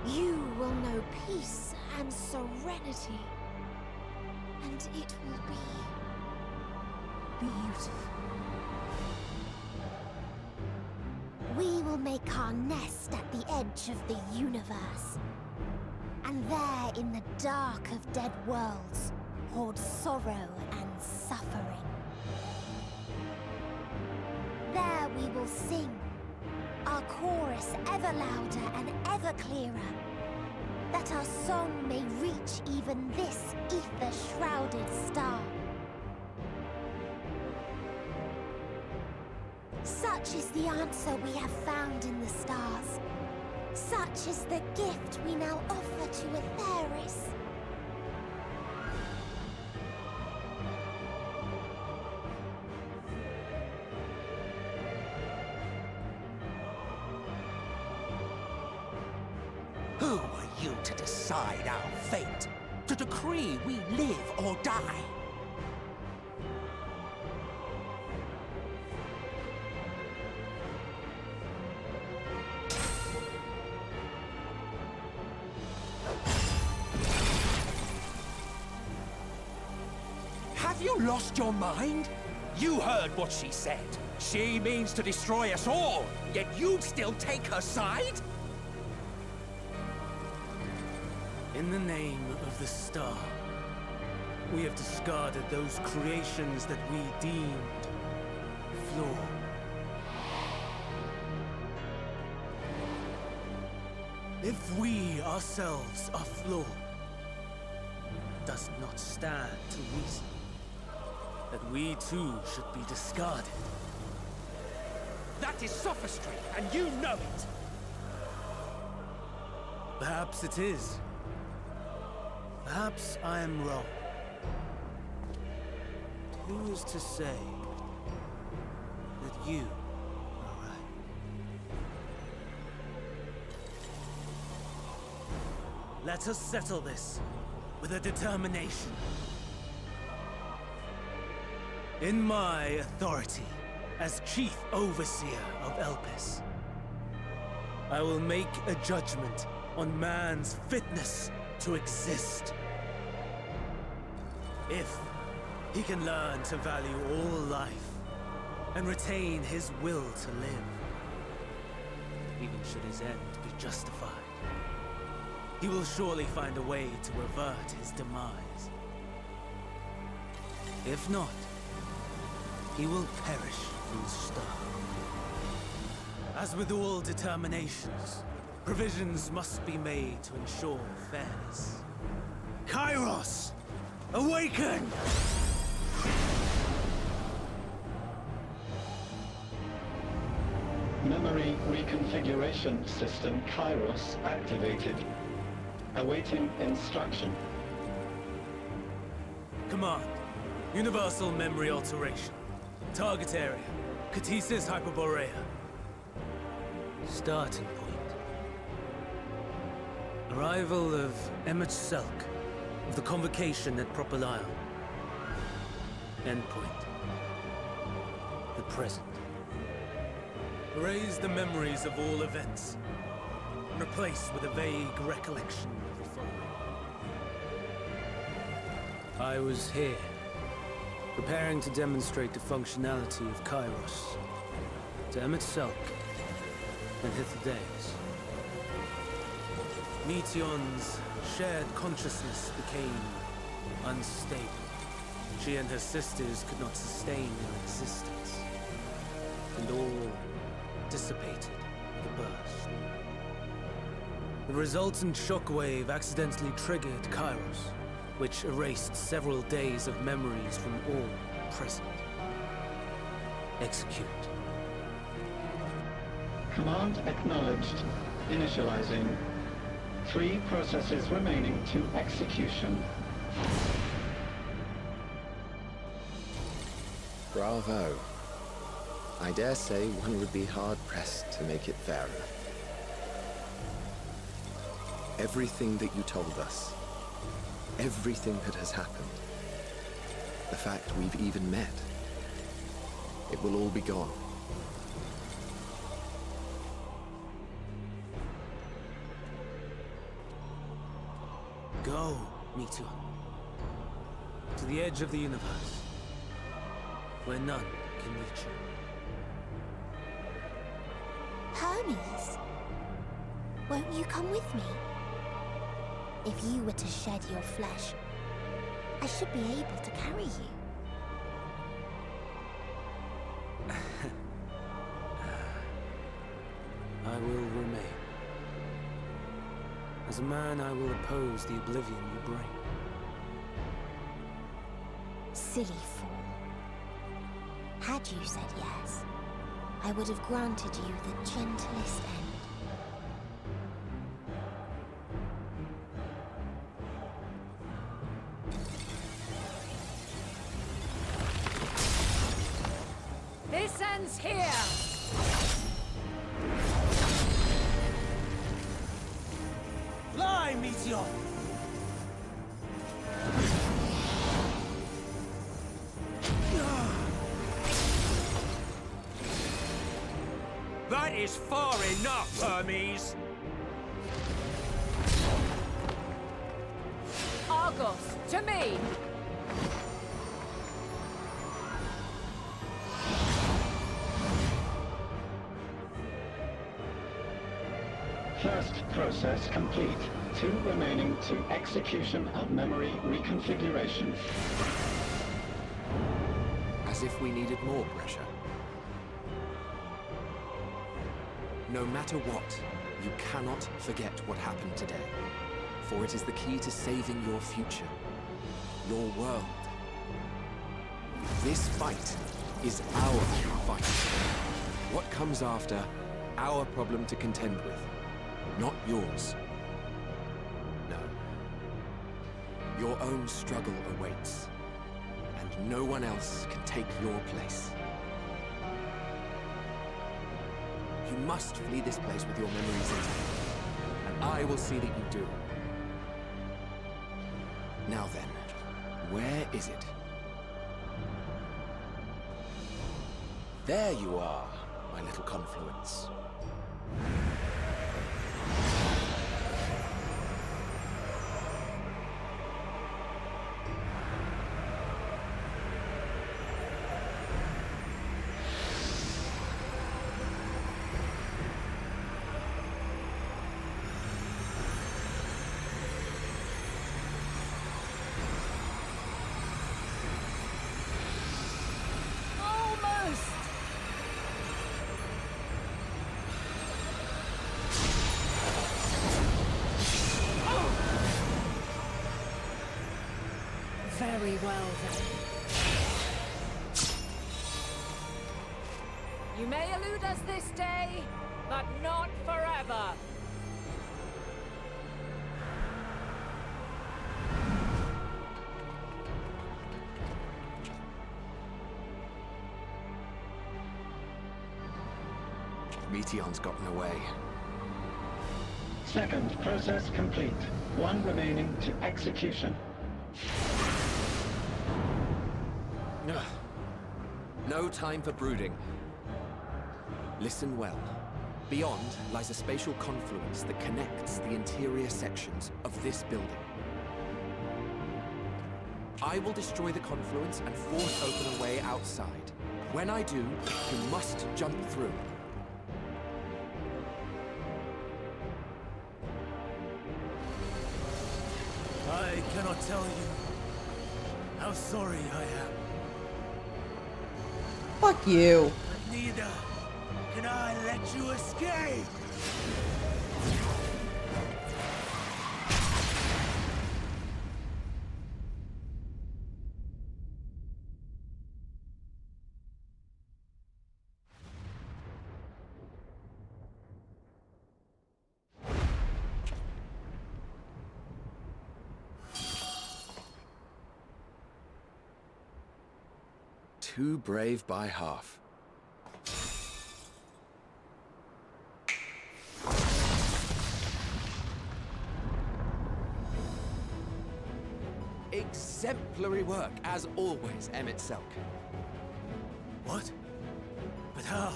You will know peace and serenity, and it will be beautiful. We will make our nest at the edge of the universe, and there in the dark of dead worlds hoard sorrow and suffering. There we will sing, our chorus ever louder and ever clearer, that our song may reach even this ether-shrouded star. Such is the answer we have found in the stars. Such is the gift we now offer to Atheris. Who are you to decide our fate? To decree we live or die? Have you lost your mind? You heard what she said. She means to destroy us all, yet you'd still take her side? In the name of the star, we have discarded those creations that we deemed flawed. If we ourselves are flawed, does not stand to reason that we too should be discarded. That is sophistry, and you know it! Perhaps it is. Perhaps I am wrong. Who is to say that you are right? Let us settle this with a determination. In my authority as Chief Overseer of Elpis, I will make a judgment on man's fitness to exist. If he can learn to value all life and retain his will to live, even should his end be justified, he will surely find a way to revert his demise. If not, he will perish through starve. As with all determinations, provisions must be made to ensure fairness. Kairos! Awaken! Memory reconfiguration system Kairos activated. Awaiting instruction. Command. Universal memory alteration. Target area. Catesis Hyperborea. Starting point. Arrival of MSQ of the convocation at Propylion. Endpoint. The present. Erase the memories of all events. Replace with a vague recollection of the following. I was here, preparing to demonstrate the functionality of Kairos to MSQ and Hithodaeus. Meteon's shared consciousness became unstable. She and her sisters could not sustain their existence, and all dissipated with a burst. The resultant shockwave accidentally triggered Kairos, which erased several days of memories from all present. Execute. Command acknowledged. Initializing. 3 processes remaining to execution. Bravo. I dare say one would be hard-pressed to make it fairer. Everything that you told us, everything that has happened, the fact we've even met, it will all be gone. Go, Meteon. To the edge of the universe, where none can reach you. Hermes, won't you come with me? If you were to shed your flesh, I should be able to carry you. I will remain. As a man, I will oppose the oblivion you bring. Silly fool. Had you said yes, I would have granted you the gentlest end. This ends here! Fly, Meteon! That is far enough, Hermes! Argos, to me! First process complete. 2 remaining to execution of memory reconfiguration. As if we needed more pressure. No matter what, you cannot forget what happened today. For it is the key to saving your future. Your world. This fight is our fight. What comes after, our problem to contend with, not yours. No. Your own struggle awaits, and no one else can take your place. You must flee this place with your memories intact, and I will see that you do. Now then, where is it? There you are, my little confluence. Very well, then. You may elude us this day, but not forever. Meteon's gotten away. Second process complete. 1 remaining to execution. No time for brooding. Listen well. Beyond lies a spatial confluence that connects the interior sections of this building. I will destroy the confluence and force open a way outside. When I do, you must jump through. I cannot tell you how sorry I am. Fuck you. But neither can I let you escape. Too brave by half. Exemplary work, as always, MSQ. What? But how?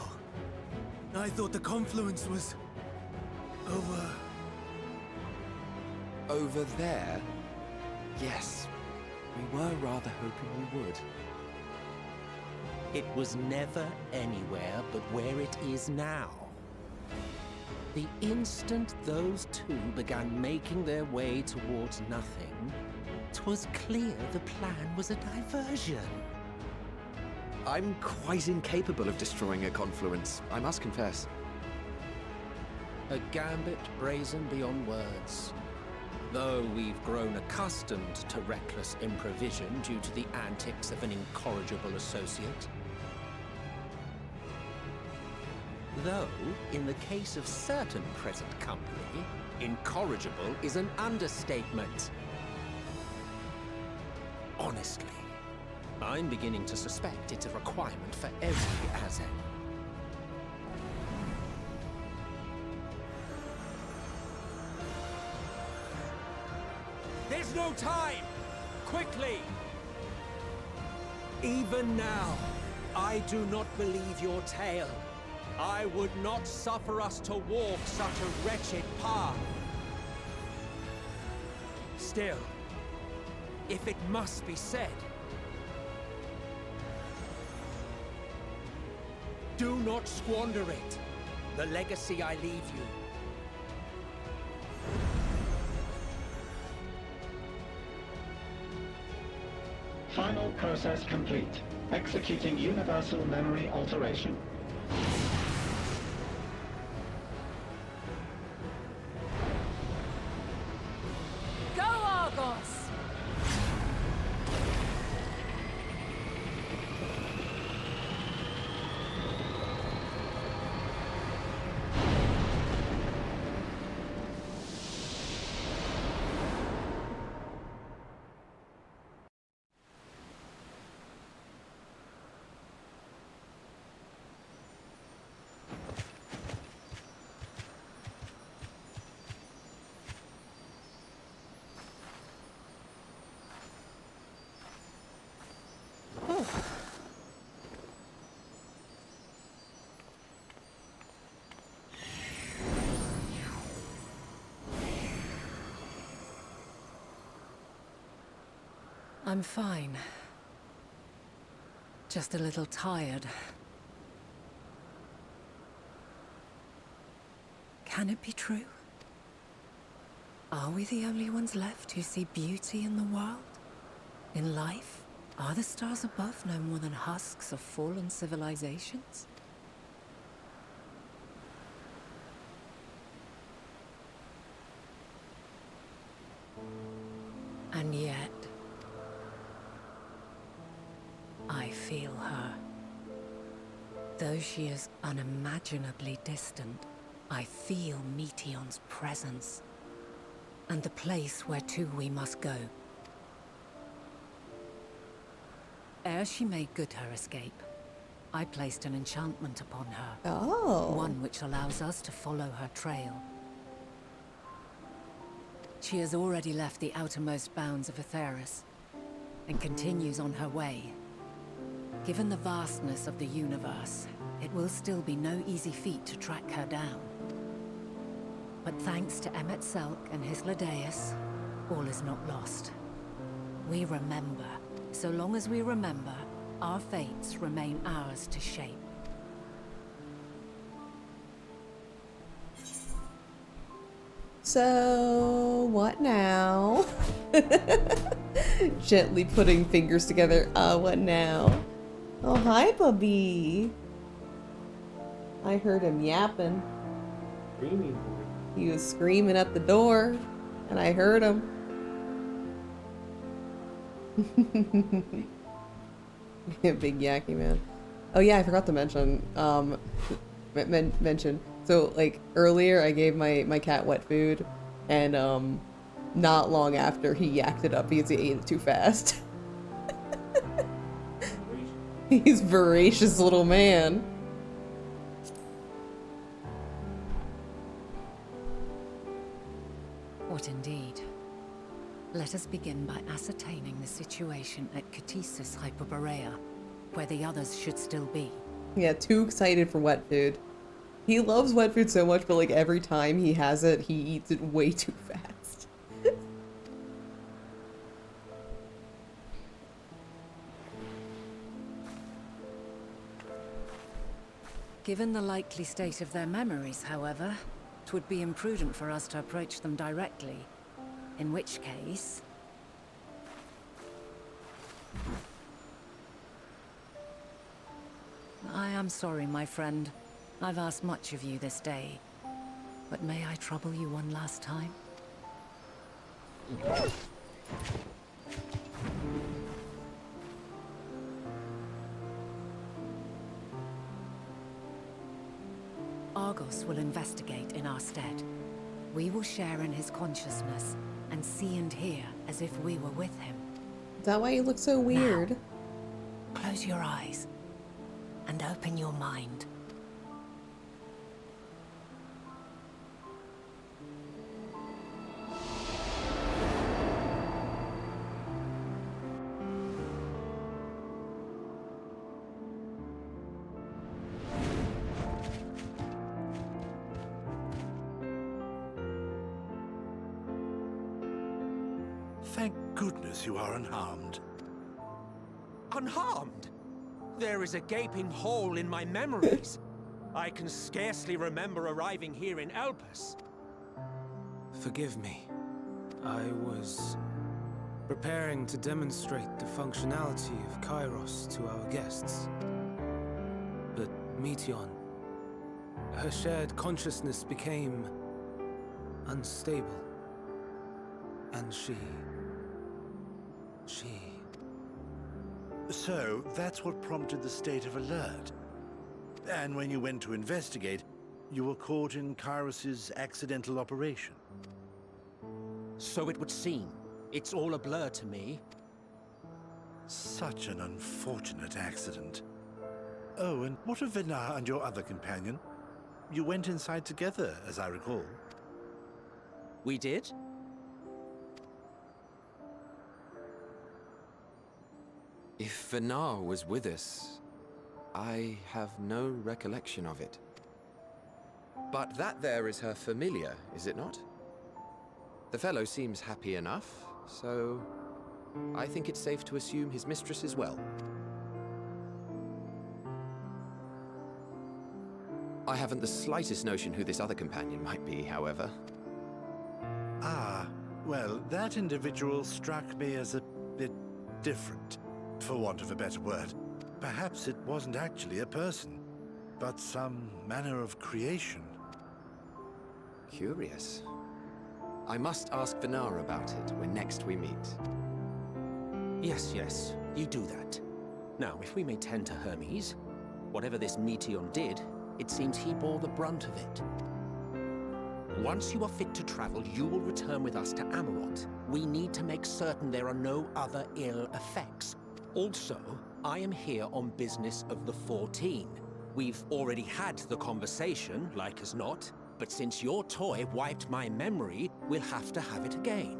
I thought the confluence was... over... Over there? Yes. We were rather hoping we would. It was never anywhere but where it is now. The instant those two began making their way towards nothing, 'twas clear the plan was a diversion. I'm quite incapable of destroying a confluence, I must confess. A gambit brazen beyond words. Though we've grown accustomed to reckless improvision due to the antics of an incorrigible associate. Though, in the case of certain present company, incorrigible is an understatement. Honestly, I'm beginning to suspect it's a requirement for every Azen. There's no time! Quickly! Even now, I do not believe your tale. I would not suffer us to walk such a wretched path. Still, if it must be said, do not squander it, the legacy I leave you. Final process complete. Executing universal memory alteration. Go, Argos! I'm fine. Just a little tired. Can it be true? Are we the only ones left who see beauty in the world? In life? Are the stars above no more than husks of fallen civilizations? And yet, I feel her. Though she is unimaginably distant, I feel Meteion's presence, and the place whereto we must go. Ere she made good her escape, I placed an enchantment upon her. Oh. One which allows us to follow her trail. She has already left the outermost bounds of Aetheris, and continues on her way. Given the vastness of the universe, it will still be no easy feat to track her down. But thanks to MSQ and his Ladeus, all is not lost. We remember. So long as we remember, our fates remain ours to shape. So, what now? Gently putting fingers together. What now? Oh, hi, Bubby. I heard him yapping. He was screaming at the door, and I heard him. Big yacky man. Oh yeah, I forgot to mention. So like earlier, I gave my cat wet food, and not long after he yacked it up because he ate it too fast. He's a voracious little man. What indeed? Let us begin by ascertaining the situation at Catesis Hyperborea, where the others should still be. Yeah, too excited for wet food. He loves wet food so much, but like every time he has it, he eats it way too fast. Given the likely state of their memories, however, it would be imprudent for us to approach them directly. In which case... I am sorry, my friend. I've asked much of you this day. But may I trouble you one last time? Argos will investigate in our stead. We will share in his consciousness and see and hear as if we were with him. Is that why you look so weird? Now, close your eyes and open your mind. Thank goodness you are unharmed. Unharmed? There is a gaping hole in my memories. I can scarcely remember arriving here in Elpis. Forgive me. I was preparing to demonstrate the functionality of Kairos to our guests. But Meteion, her shared consciousness became unstable. And she... So, that's what prompted the state of alert. And when you went to investigate, you were caught in Kairos's accidental operation. So it would seem. It's all a blur to me. Such an unfortunate accident. Oh, and what of Venar and your other companion? You went inside together, as I recall. We did? If Venar was with us, I have no recollection of it. But that there is her familiar, is it not? The fellow seems happy enough, so I think it's safe to assume his mistress is well. I haven't the slightest notion who this other companion might be, however. Ah, well, that individual struck me as a bit different, for want of a better word. Perhaps it wasn't actually a person, but some manner of creation. Curious. I must ask Venar about it when next we meet. Yes, you do that. Now, if we may tend to Hermes, whatever this Meteion did, it seems he bore the brunt of it. Once you are fit to travel, you will return with us to Amarot. We need to make certain there are no other ill effects. Also, I am here on business of the 14. We've already had the conversation, like as not, but since your toy wiped my memory, we'll have to have it again.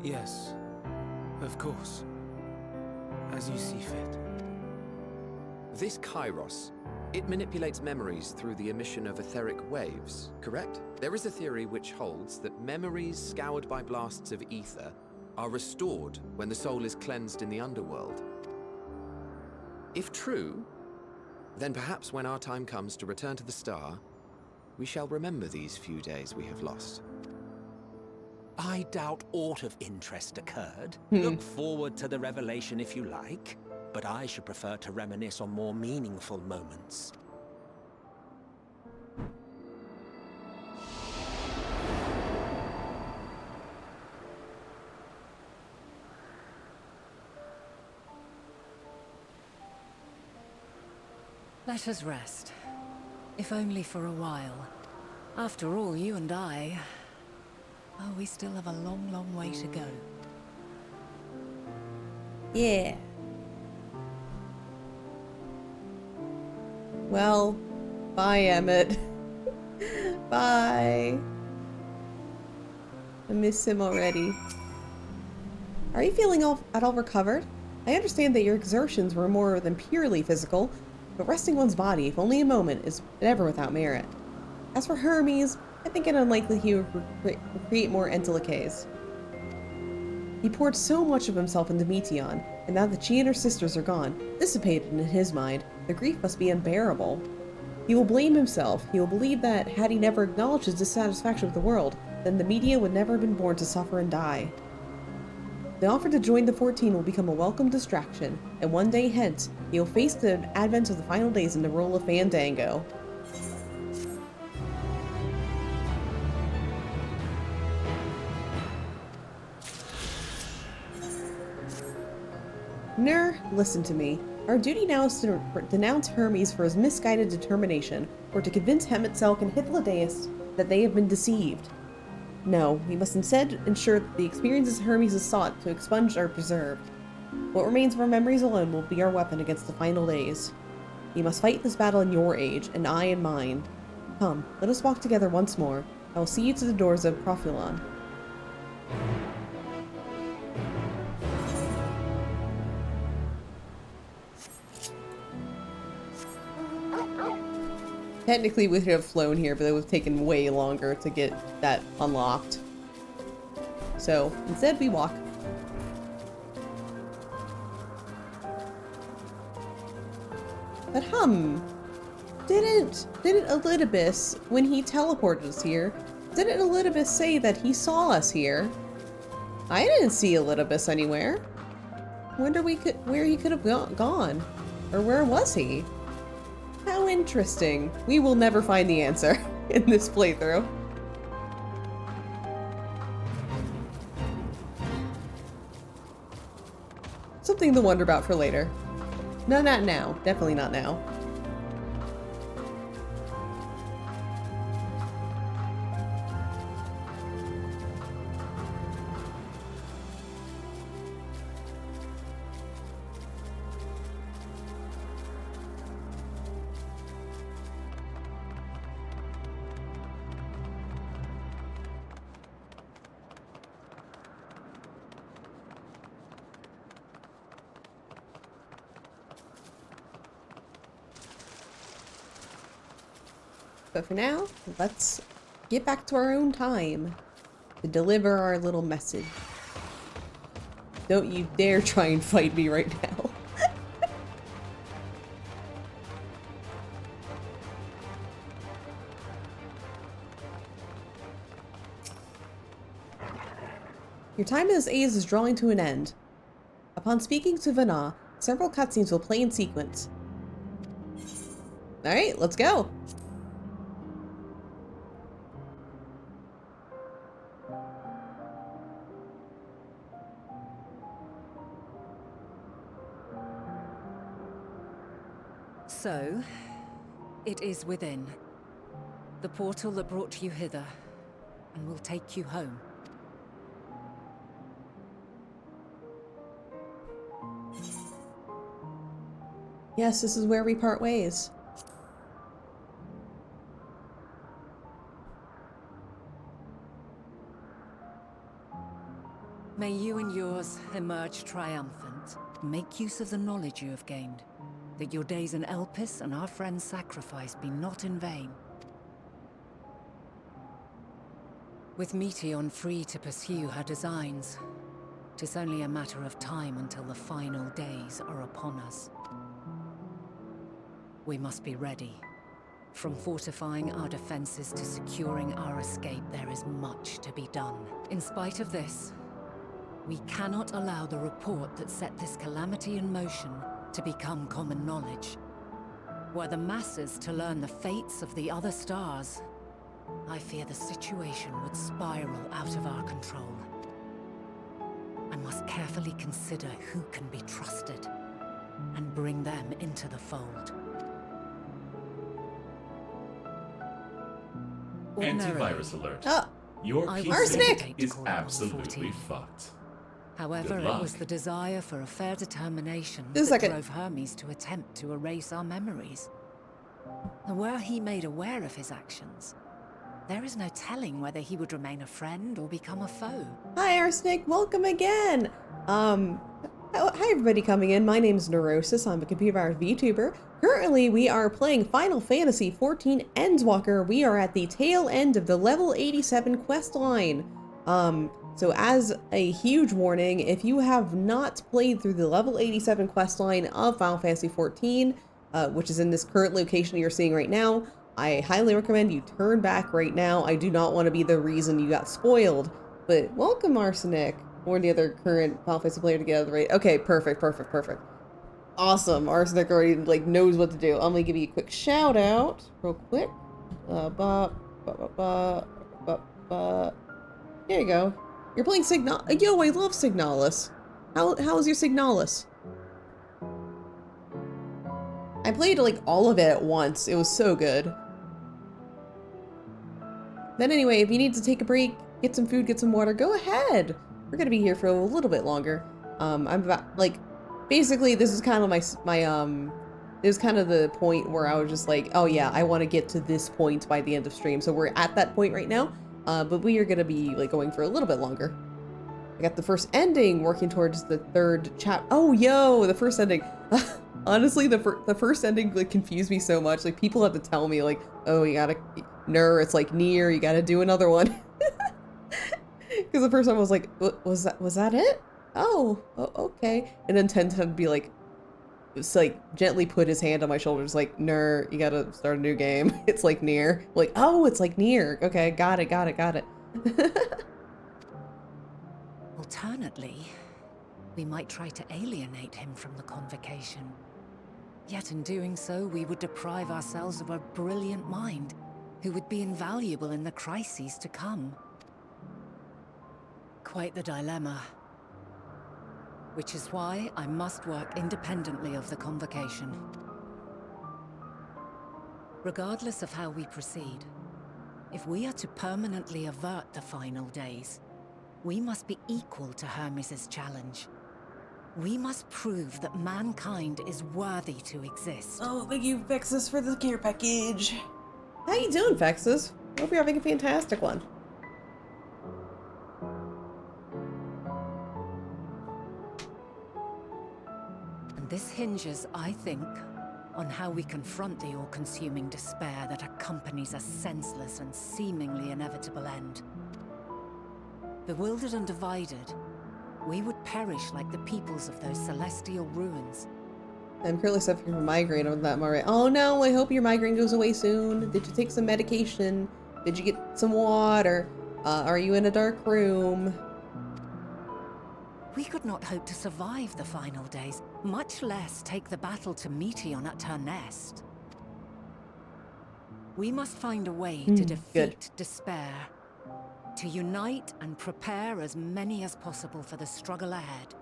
Yes, of course. As you see fit. This Kairos, it manipulates memories through the emission of etheric waves, correct? There is a theory which holds that memories scoured by blasts of ether are restored when the soul is cleansed in the underworld. If true, then perhaps when our time comes to return to the star, we shall remember these few days we have lost. I doubt aught of interest occurred. Look forward to the revelation if you like, but I should prefer to reminisce on more meaningful moments. Let us rest. If only for a while. After all, you and I... Oh, we still have a long, long way to go. Yeah. Well, bye, Emmett. Bye. I miss him already. Are you feeling at all recovered? I understand that your exertions were more than purely physical, but resting one's body, if only a moment, is never without merit. As for Hermes, I think it unlikely he would create more enteleches. He poured so much of himself into Meteion, and now that she and her sisters are gone, dissipated in his mind, the grief must be unbearable. He will blame himself. He will believe that, had he never acknowledged his dissatisfaction with the world, then the media would never have been born to suffer and die. The offer to join the 14 will become a welcome distraction, and one day hence, he will face the advent of the final days in the role of Fandango. Nur, listen to me. Our duty now is to denounce Hermes for his misguided determination, or to convince Hemetzelk and Hythlodaeus that they have been deceived. No, we must instead ensure that the experiences Hermes has sought to expunge are preserved. What remains of our memories alone will be our weapon against the final days. You must fight this battle in your age, and I in mine. Come, let us walk together once more. I will see you to the doors of Profilon. Technically, we could have flown here, but it would have taken way longer to get that unlocked. So, instead we walk. But didn't Elidibus, when he teleported us here, didn't Elidibus say that he saw us here? I didn't see Elidibus anywhere. Wonder where he could have gone. Or where was he? How interesting. We will never find the answer in this playthrough. Something to wonder about for later. No, not now. Definitely not now. But for now, let's get back to our own time to deliver our little message. Don't you dare try and fight me right now. Your time as A's is drawing to an end. Upon speaking to Vana, several cutscenes will play in sequence. Alright, let's go. So, it is within. The portal that brought you hither, and will take you home. Yes, this is where we part ways. May you and yours emerge triumphant. Make use of the knowledge you have gained. That your days in Elpis and our friend's sacrifice be not in vain. With Meteion free to pursue her designs, 'tis only a matter of time until the final days are upon us. We must be ready. From fortifying our defenses to securing our escape, there is much to be done. In spite of this, we cannot allow the report that set this calamity in motion to become common knowledge. Were the masses to learn the fates of the other stars, I fear the situation would spiral out of our control. I must carefully consider who can be trusted and bring them into the fold. Antivirus alert. Your PC is absolutely fucked. However, it was the desire for a fair determination Just that a second. drove Hermes to attempt to erase our memories. And were he made aware of his actions, there is no telling whether he would remain a friend or become a foe. Hi Arsenic, welcome again! Hi everybody coming in, my name is Neurosis, I'm a computer virus VTuber. Currently we are playing Final Fantasy XIV Endwalker. We are at the tail end of the level 87 quest line. So as a huge warning, if you have not played through the level 87 quest line of Final Fantasy XIV, which is in this current location you're seeing right now, I highly recommend you turn back right now. I do not want to be the reason you got spoiled, but welcome Arsenic, or the other current Final Fantasy player to get out of the raid. Okay, perfect. Awesome, Arsenic already knows what to do. I'm gonna give you a quick shout out, real quick. There you go. You're playing Yo, I love Signalis. How is your Signalis? I played all of it at once. It was so good. Then anyway, if you need to take a break, get some food, get some water, go ahead. We're gonna be here for a little bit longer. I'm about basically this is kind of this was kind of the point where I was just like, oh yeah, I want to get to this point by the end of stream. So we're at that point right now. But we are gonna be going for a little bit longer. I got the first ending, working towards the third chapter. Oh, yo, the first ending. Honestly, the first ending confused me so much. People have to tell me oh, you gotta it's near, you gotta do another one. Because the first time I was like, was that it? Oh, okay. And then Tenten would be gently put his hand on my shoulders Ner, you gotta start a new game. It's near. Oh, it's near. Okay, got it. We'll Alternately, we might try to alienate him from the convocation. Yet in doing so, we would deprive ourselves of a brilliant mind who would be invaluable in the crises to come. Quite the dilemma. Which is why I must work independently of the convocation. Regardless of how we proceed, if we are to permanently avert the final days, we must be equal to Hermes' challenge. We must prove that mankind is worthy to exist. Oh, thank you, Vexus, for the care package. How you doing, Vexus? Hope you're having a fantastic one. And this hinges, I think, on how we confront the all-consuming despair that accompanies a senseless and seemingly inevitable end. Bewildered and divided, we would perish like the peoples of those celestial ruins. I'm currently suffering from migraine on that, Mara. Oh no, I hope your migraine goes away soon. Did you take some medication? Did you get some water? Are you in a dark room? We could not hope to survive the final days, much less take the battle to Meteon at her nest. We must find a way to defeat despair, to unite and prepare as many as possible for the struggle ahead.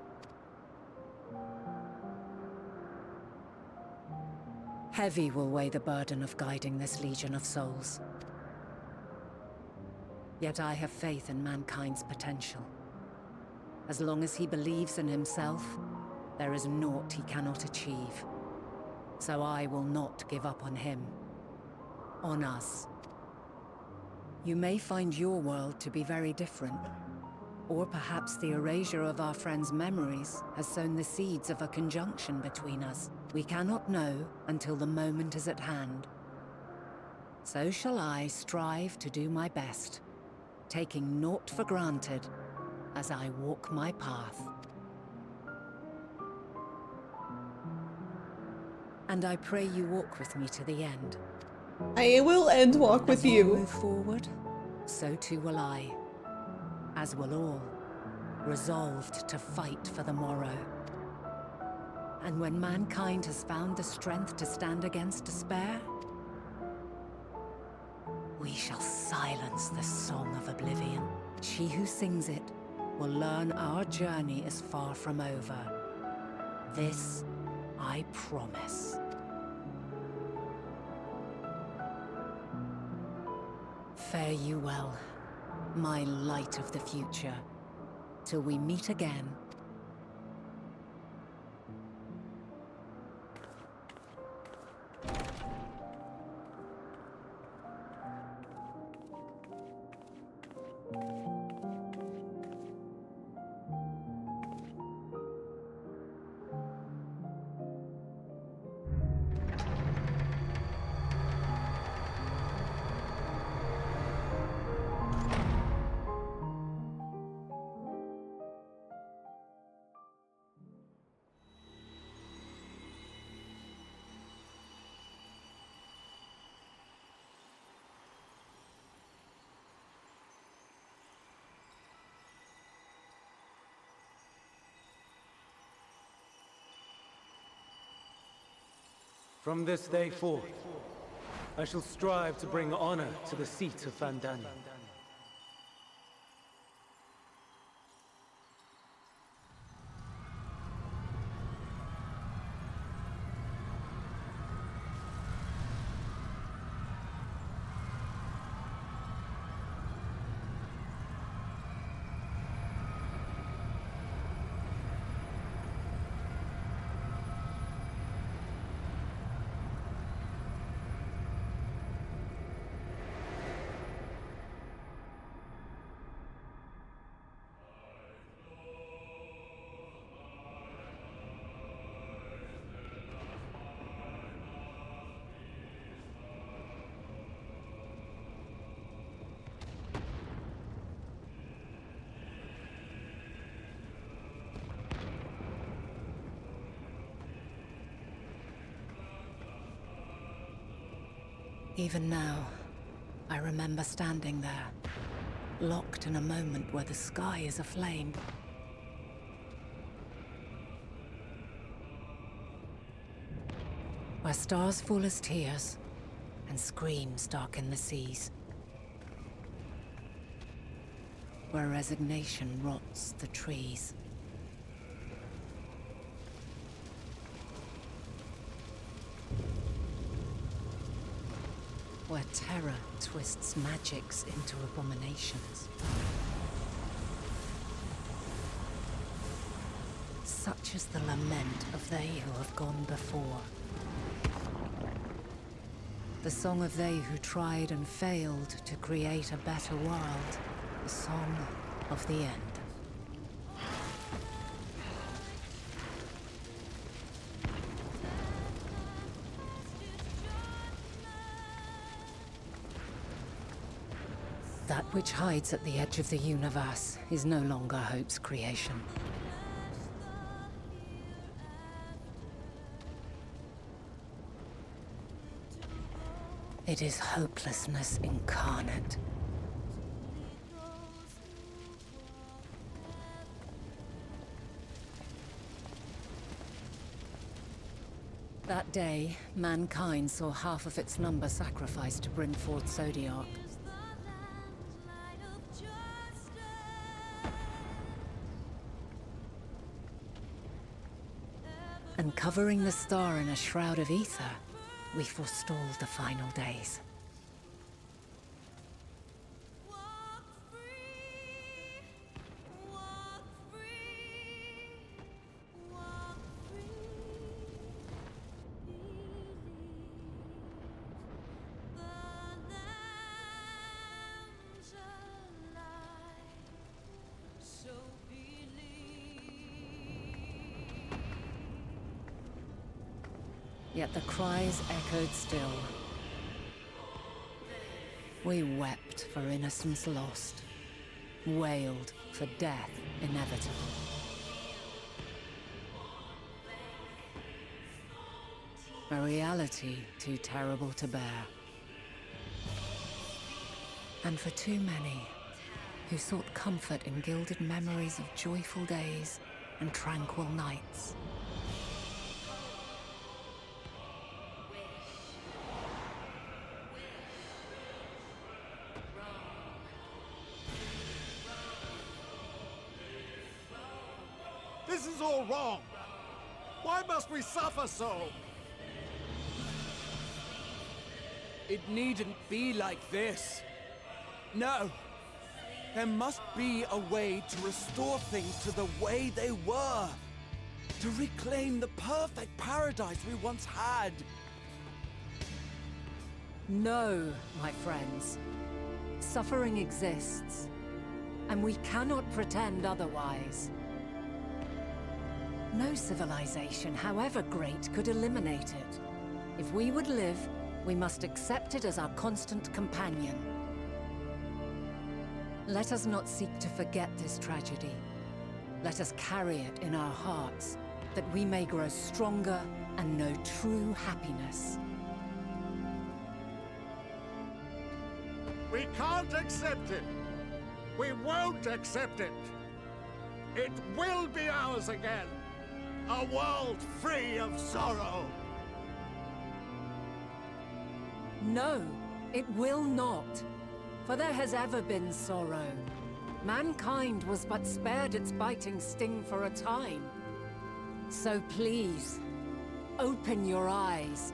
Heavy will weigh the burden of guiding this legion of souls. Yet I have faith in mankind's potential. As long as he believes in himself, there is naught he cannot achieve. So I will not give up on him. On us. You may find your world to be very different. Or perhaps the erasure of our friends' memories has sown the seeds of a conjunction between us. We cannot know until the moment is at hand. So shall I strive to do my best, taking naught for granted as I walk my path. And I pray you walk with me to the end. I will end walk with you. As you move forward, so too will I. As will all, resolved to fight for the morrow. And when mankind has found the strength to stand against despair, we shall silence the song of oblivion. She who sings it will learn our journey is far from over. This I promise. Fare you well, my light of the future, till we meet again. From this day forth, I shall strive to bring honor to the seat of Fandania. Even now, I remember standing there, locked in a moment where the sky is aflame, where stars fall as tears and screams darken the seas, where resignation rots the trees. Where terror twists magics into abominations. Such is the lament of they who have gone before. The song of they who tried and failed to create a better world. The song of the end. That which hides at the edge of the universe is no longer hope's creation. It is hopelessness incarnate. That day, mankind saw half of its number sacrificed to bring forth Zodiark. And covering the star in a shroud of ether, we forestalled the final days. Yet the cries echoed still. We wept for innocence lost, wailed for death inevitable. A reality too terrible to bear. And for too many who sought comfort in gilded memories of joyful days and tranquil nights. This is all wrong. Why must we suffer so? It needn't be like this. No. There must be a way to restore things to the way they were. To reclaim the perfect paradise we once had. No, my friends. Suffering exists, and we cannot pretend otherwise. No civilization, however great, could eliminate it. If we would live, we must accept it as our constant companion. Let us not seek to forget this tragedy. Let us carry it in our hearts, that we may grow stronger and know true happiness. We can't accept it. We won't accept it. It will be ours again. A world free of sorrow. No, it will not. For there has ever been sorrow. Mankind was but spared its biting sting for a time. So please, open your eyes.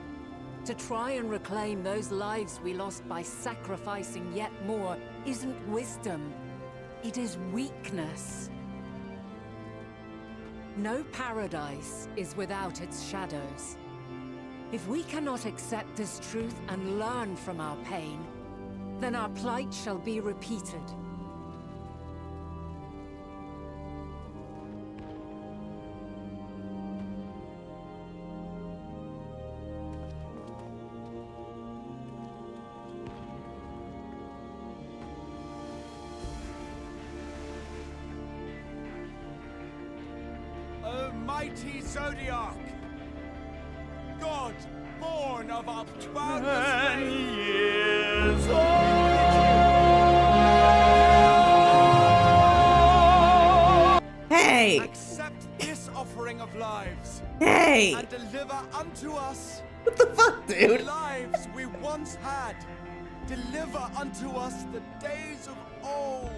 To try and reclaim those lives we lost by sacrificing yet more isn't wisdom. It is weakness. No paradise is without its shadows. If we cannot accept this truth and learn from our pain, then our plight shall be repeated. Mighty Zodiark! God, born of our boundless years Hey! Accept this offering of lives. Hey! And deliver unto us What the fuck, dude? The lives we once had, deliver unto us the days of old.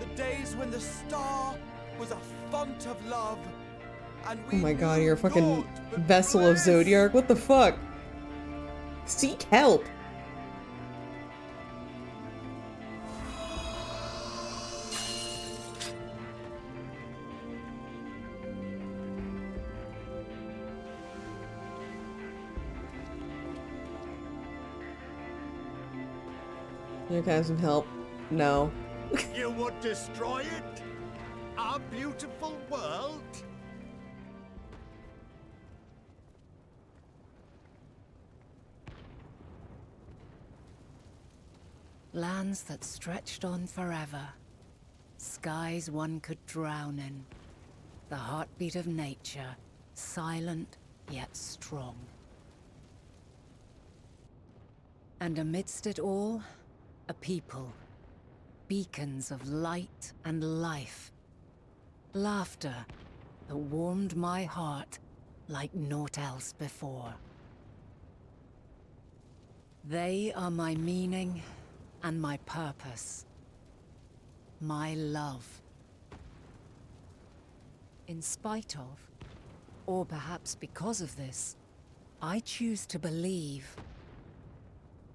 The days when the star was a font of love, and we Oh my god, you're a fucking vessel of Zodiac. What the fuck? Seek help. You can have some help. No. You would destroy it? Our beautiful world? Lands that stretched on forever. Skies one could drown in. The heartbeat of nature, silent yet strong. And amidst it all, a people. Beacons of light and life. Laughter that warmed my heart like naught else before. They are my meaning and my purpose. My love. In spite of, or perhaps because of this, I choose to believe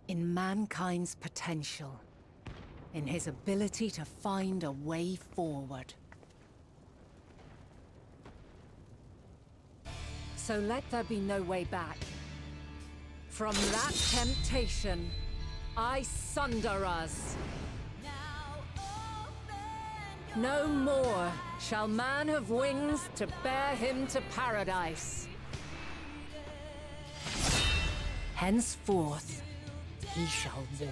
in mankind's potential. In his ability to find a way forward. So let there be no way back. From that temptation, I sunder us. No more shall man have wings to bear him to paradise. Henceforth, he shall walk.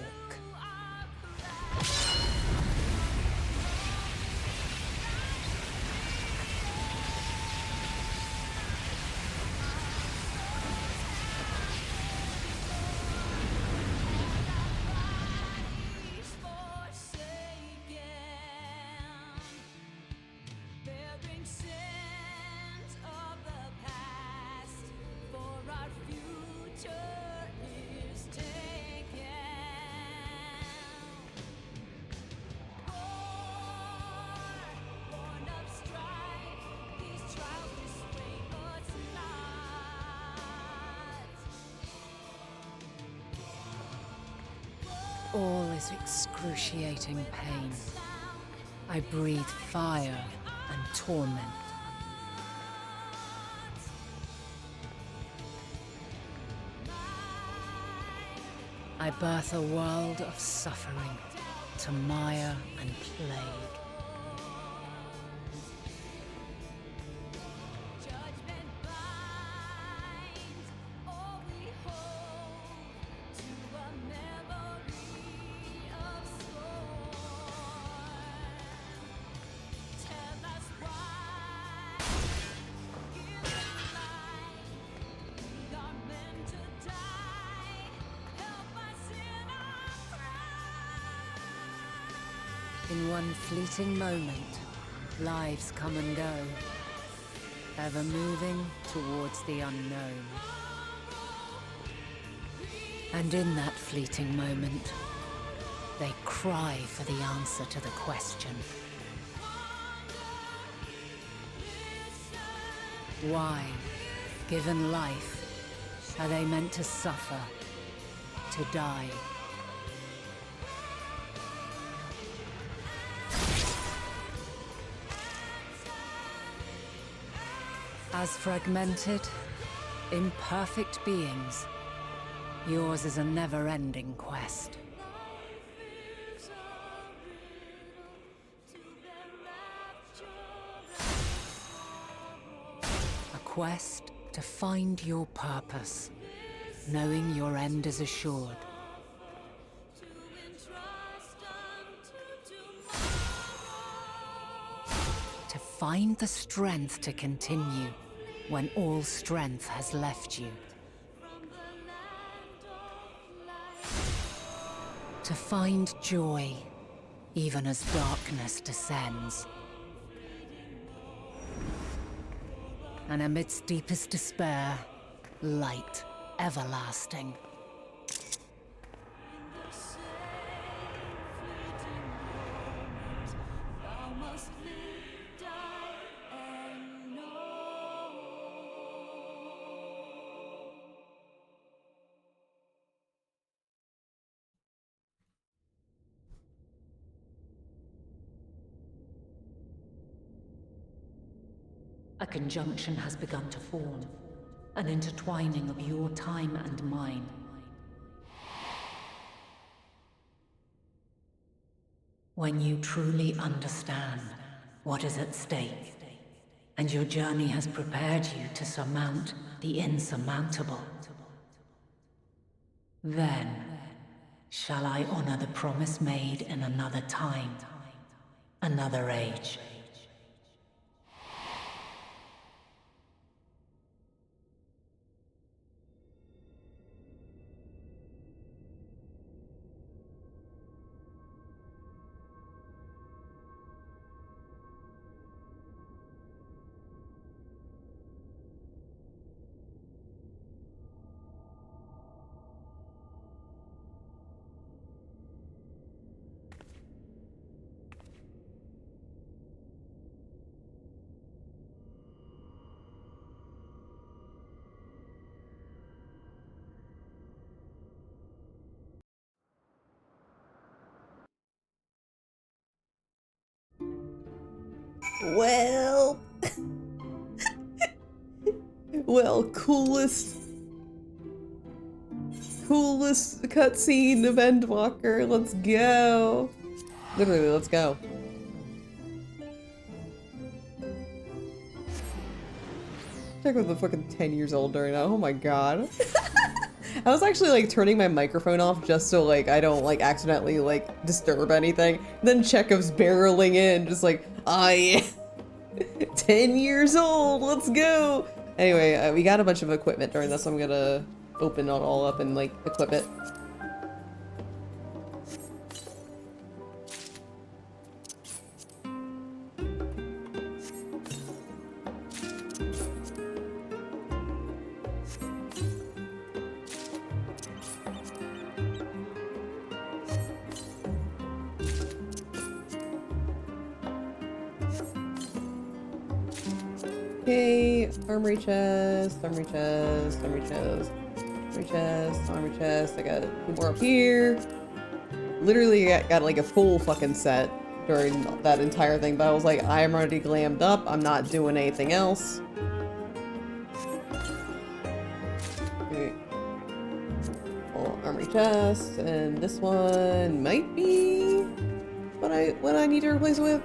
All is excruciating pain. I breathe fire and torment. I birth a world of suffering to mire and plague. In one fleeting moment, lives come and go, ever moving towards the unknown. And in that fleeting moment, they cry for the answer to the question. Why, given life, are they meant to suffer, to die? As fragmented, imperfect beings, yours is a never-ending quest. A quest to find your purpose, knowing your end is assured. To find the strength to continue when all strength has left you. To find joy, even as darkness descends. And amidst deepest despair, light everlasting. A conjunction has begun to form, an intertwining of your time and mine. When you truly understand what is at stake, and your journey has prepared you to surmount the insurmountable, then shall I honor the promise made in another time, another age. Well, well, coolest cutscene of Endwalker. Let's go. Literally, let's go. Check with the fucking 10 years old during that. Oh my god. I was actually like turning my microphone off just so like I don't like accidentally like disturb anything. Then Chekhov's barreling in, just like, oh yeah, 10 years old, let's go. Anyway, we got a bunch of equipment during this, so I'm gonna open it all up and like equip it. Okay, armory chest, armory chest, armory chest, armory chest, armory chest. I got 2 more up here. Literally got like a full fucking set during that entire thing, but I was like, I'm already glammed up. I'm not doing anything else. Okay. Full armory chest, and this one might be what I need to replace it with.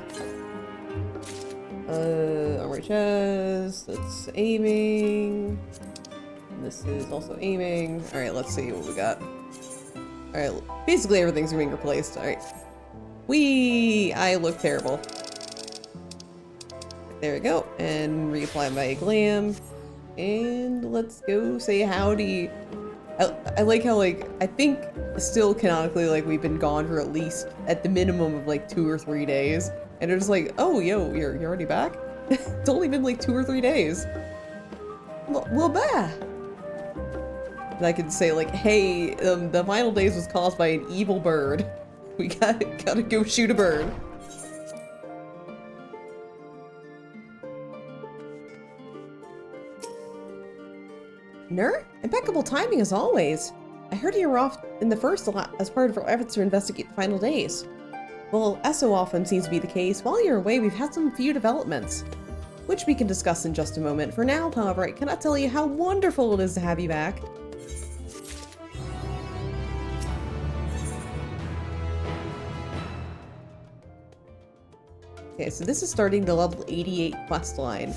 Armory chest, that's aiming. And this is also aiming. Alright, let's see what we got. Alright, basically everything's being replaced. Alright. Whee! I look terrible. There we go. And reapply my glam. And let's go say howdy. I like how, like, I think still canonically, like, we've been gone for at least, at the minimum of, like, 2 or 3 days. And they're just like, oh, yo, you're already back? It's only been like 2 or 3 days. Well, bah. And I could say like, hey, the final days was caused by an evil bird. We gotta go shoot a bird. Nur? Impeccable timing as always. I heard you were off in the first as part of our efforts to investigate the final days. Well, as so often seems to be the case, while you're away we've had some few developments, which we can discuss in just a moment. For now, however, I cannot tell you how wonderful it is to have you back. Okay, so this is starting the level 88 quest line.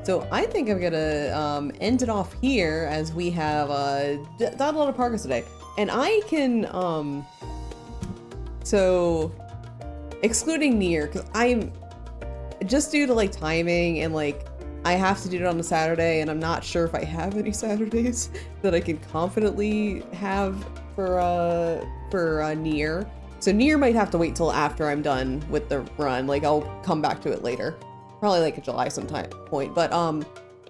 So I think I'm gonna end it off here as we have done a lot of progress today. And I can, so excluding Nier, because I'm just due to like timing and like I have to do it on a Saturday and I'm not sure if I have any Saturdays that I can confidently have for Nier. So Nier might have to wait till after I'm done with the run. Like I'll come back to it later. Probably like a July sometime point. But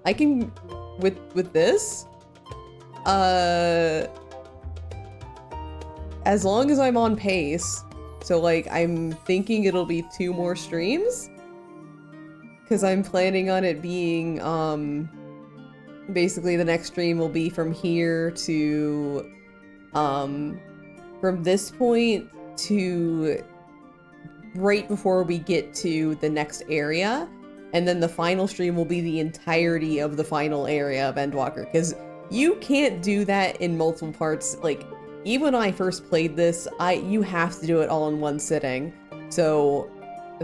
I can with this, as long as I'm on pace, so like I'm thinking it'll be 2 more streams, because I'm planning on it being basically the next stream will be from here to from this point to right before we get to the next area, and then the final stream will be the entirety of the final area of Endwalker, because you can't do that in multiple parts. Like, even when I first played this, you have to do it all in one sitting. So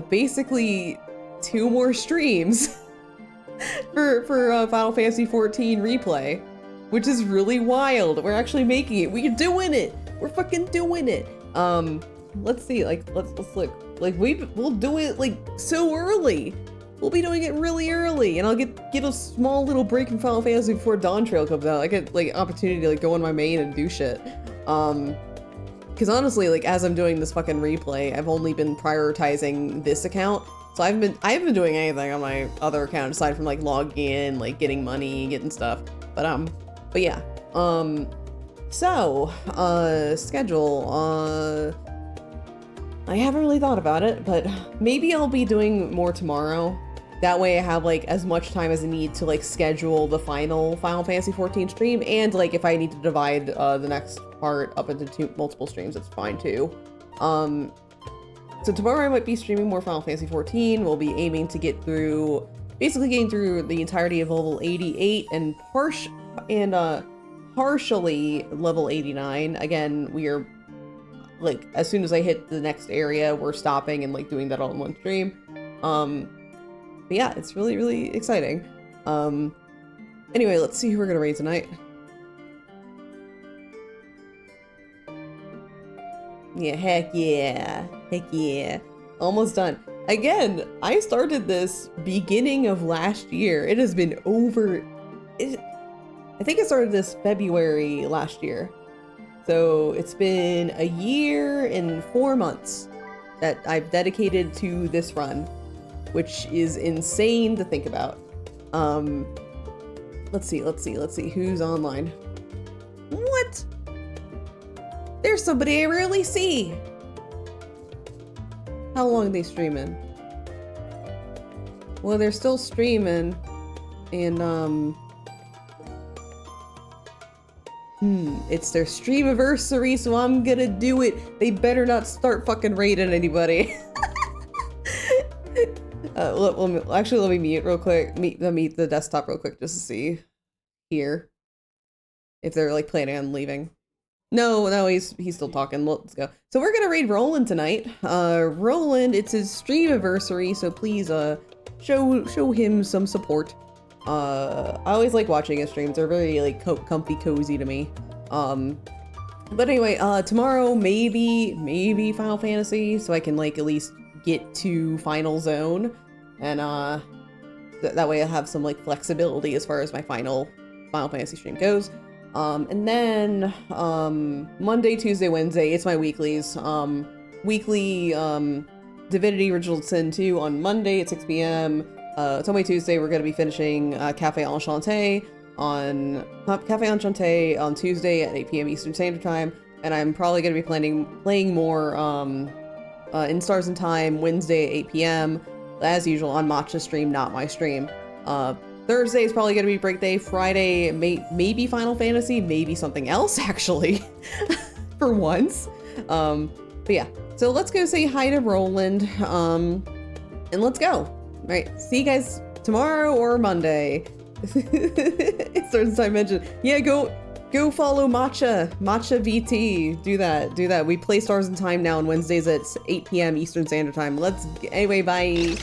basically 2 more streams for Final Fantasy XIV Replay, which is really wild. We're actually making it. We're doing it. We're fucking doing it. Let's see. Like, let's look. Like, we'll do it like so early. We'll be doing it really early, and I'll get a small little break from Final Fantasy before Dawn Trail comes out. I get like opportunity to like go on my main and do shit. Because honestly, like as I'm doing this fucking replay, I've only been prioritizing this account. So I haven't been doing anything on my other account aside from like logging in, like getting money, getting stuff. But yeah. Schedule. I haven't really thought about it, but maybe I'll be doing more tomorrow. That way I have like as much time as I need to like schedule the final Final Fantasy XIV stream, and like if I need to divide the next part up into multiple streams, it's fine too. So tomorrow I might be streaming more Final Fantasy XIV. We'll be aiming to get through, basically getting through the entirety of level 88 and partially level 89. Again, we are like, as soon as I hit the next area, we're stopping and like doing that all in one stream. But yeah, it's really, really exciting. Anyway, let's see who we're gonna raid tonight. Yeah, heck yeah. Heck yeah. Almost done. Again, I started this beginning of last year. It has been over... I think I started this February last year. So it's been a year and 4 months that I've dedicated to this run, which is insane to think about. Let's see who's online. What? There's somebody I rarely see. How long are they streaming? Well, they're still streaming, and it's their stream anniversary, so I'm gonna do it. They better not start fucking raiding anybody. Actually, let me mute real quick. Meet the desktop real quick just to see here if they're like planning on leaving. No, he's still talking. Let's go. So we're gonna raid Roland tonight. Roland, it's his stream anniversary, so please show him some support. I always like watching his streams. They're very like comfy, cozy to me. But anyway, tomorrow maybe Final Fantasy, so I can like at least get to Final Zone, and that way I have some like flexibility as far as my Final Fantasy stream goes. And then Monday, Tuesday, Wednesday, it's my weeklies. Weekly Divinity Original Sin 2 on Monday at 6 p.m. Tommy Tuesday, we're going to be finishing Café Enchanté on Tuesday at 8 p.m. Eastern Standard Time, and I'm probably going to be playing more In Stars in Time Wednesday at 8 p.m. as usual on Matcha's stream, not my stream. Thursday is probably going to be break day. Friday, maybe Final Fantasy, maybe something else actually, for once. But yeah, so let's go say hi to Roland, and let's go. All right, see you guys tomorrow or Monday. It's certain time mentioned. Yeah, go follow Matcha VT. Do that. We play Stars in Time now on Wednesdays at 8 p.m. Eastern Standard Time. Anyway, bye.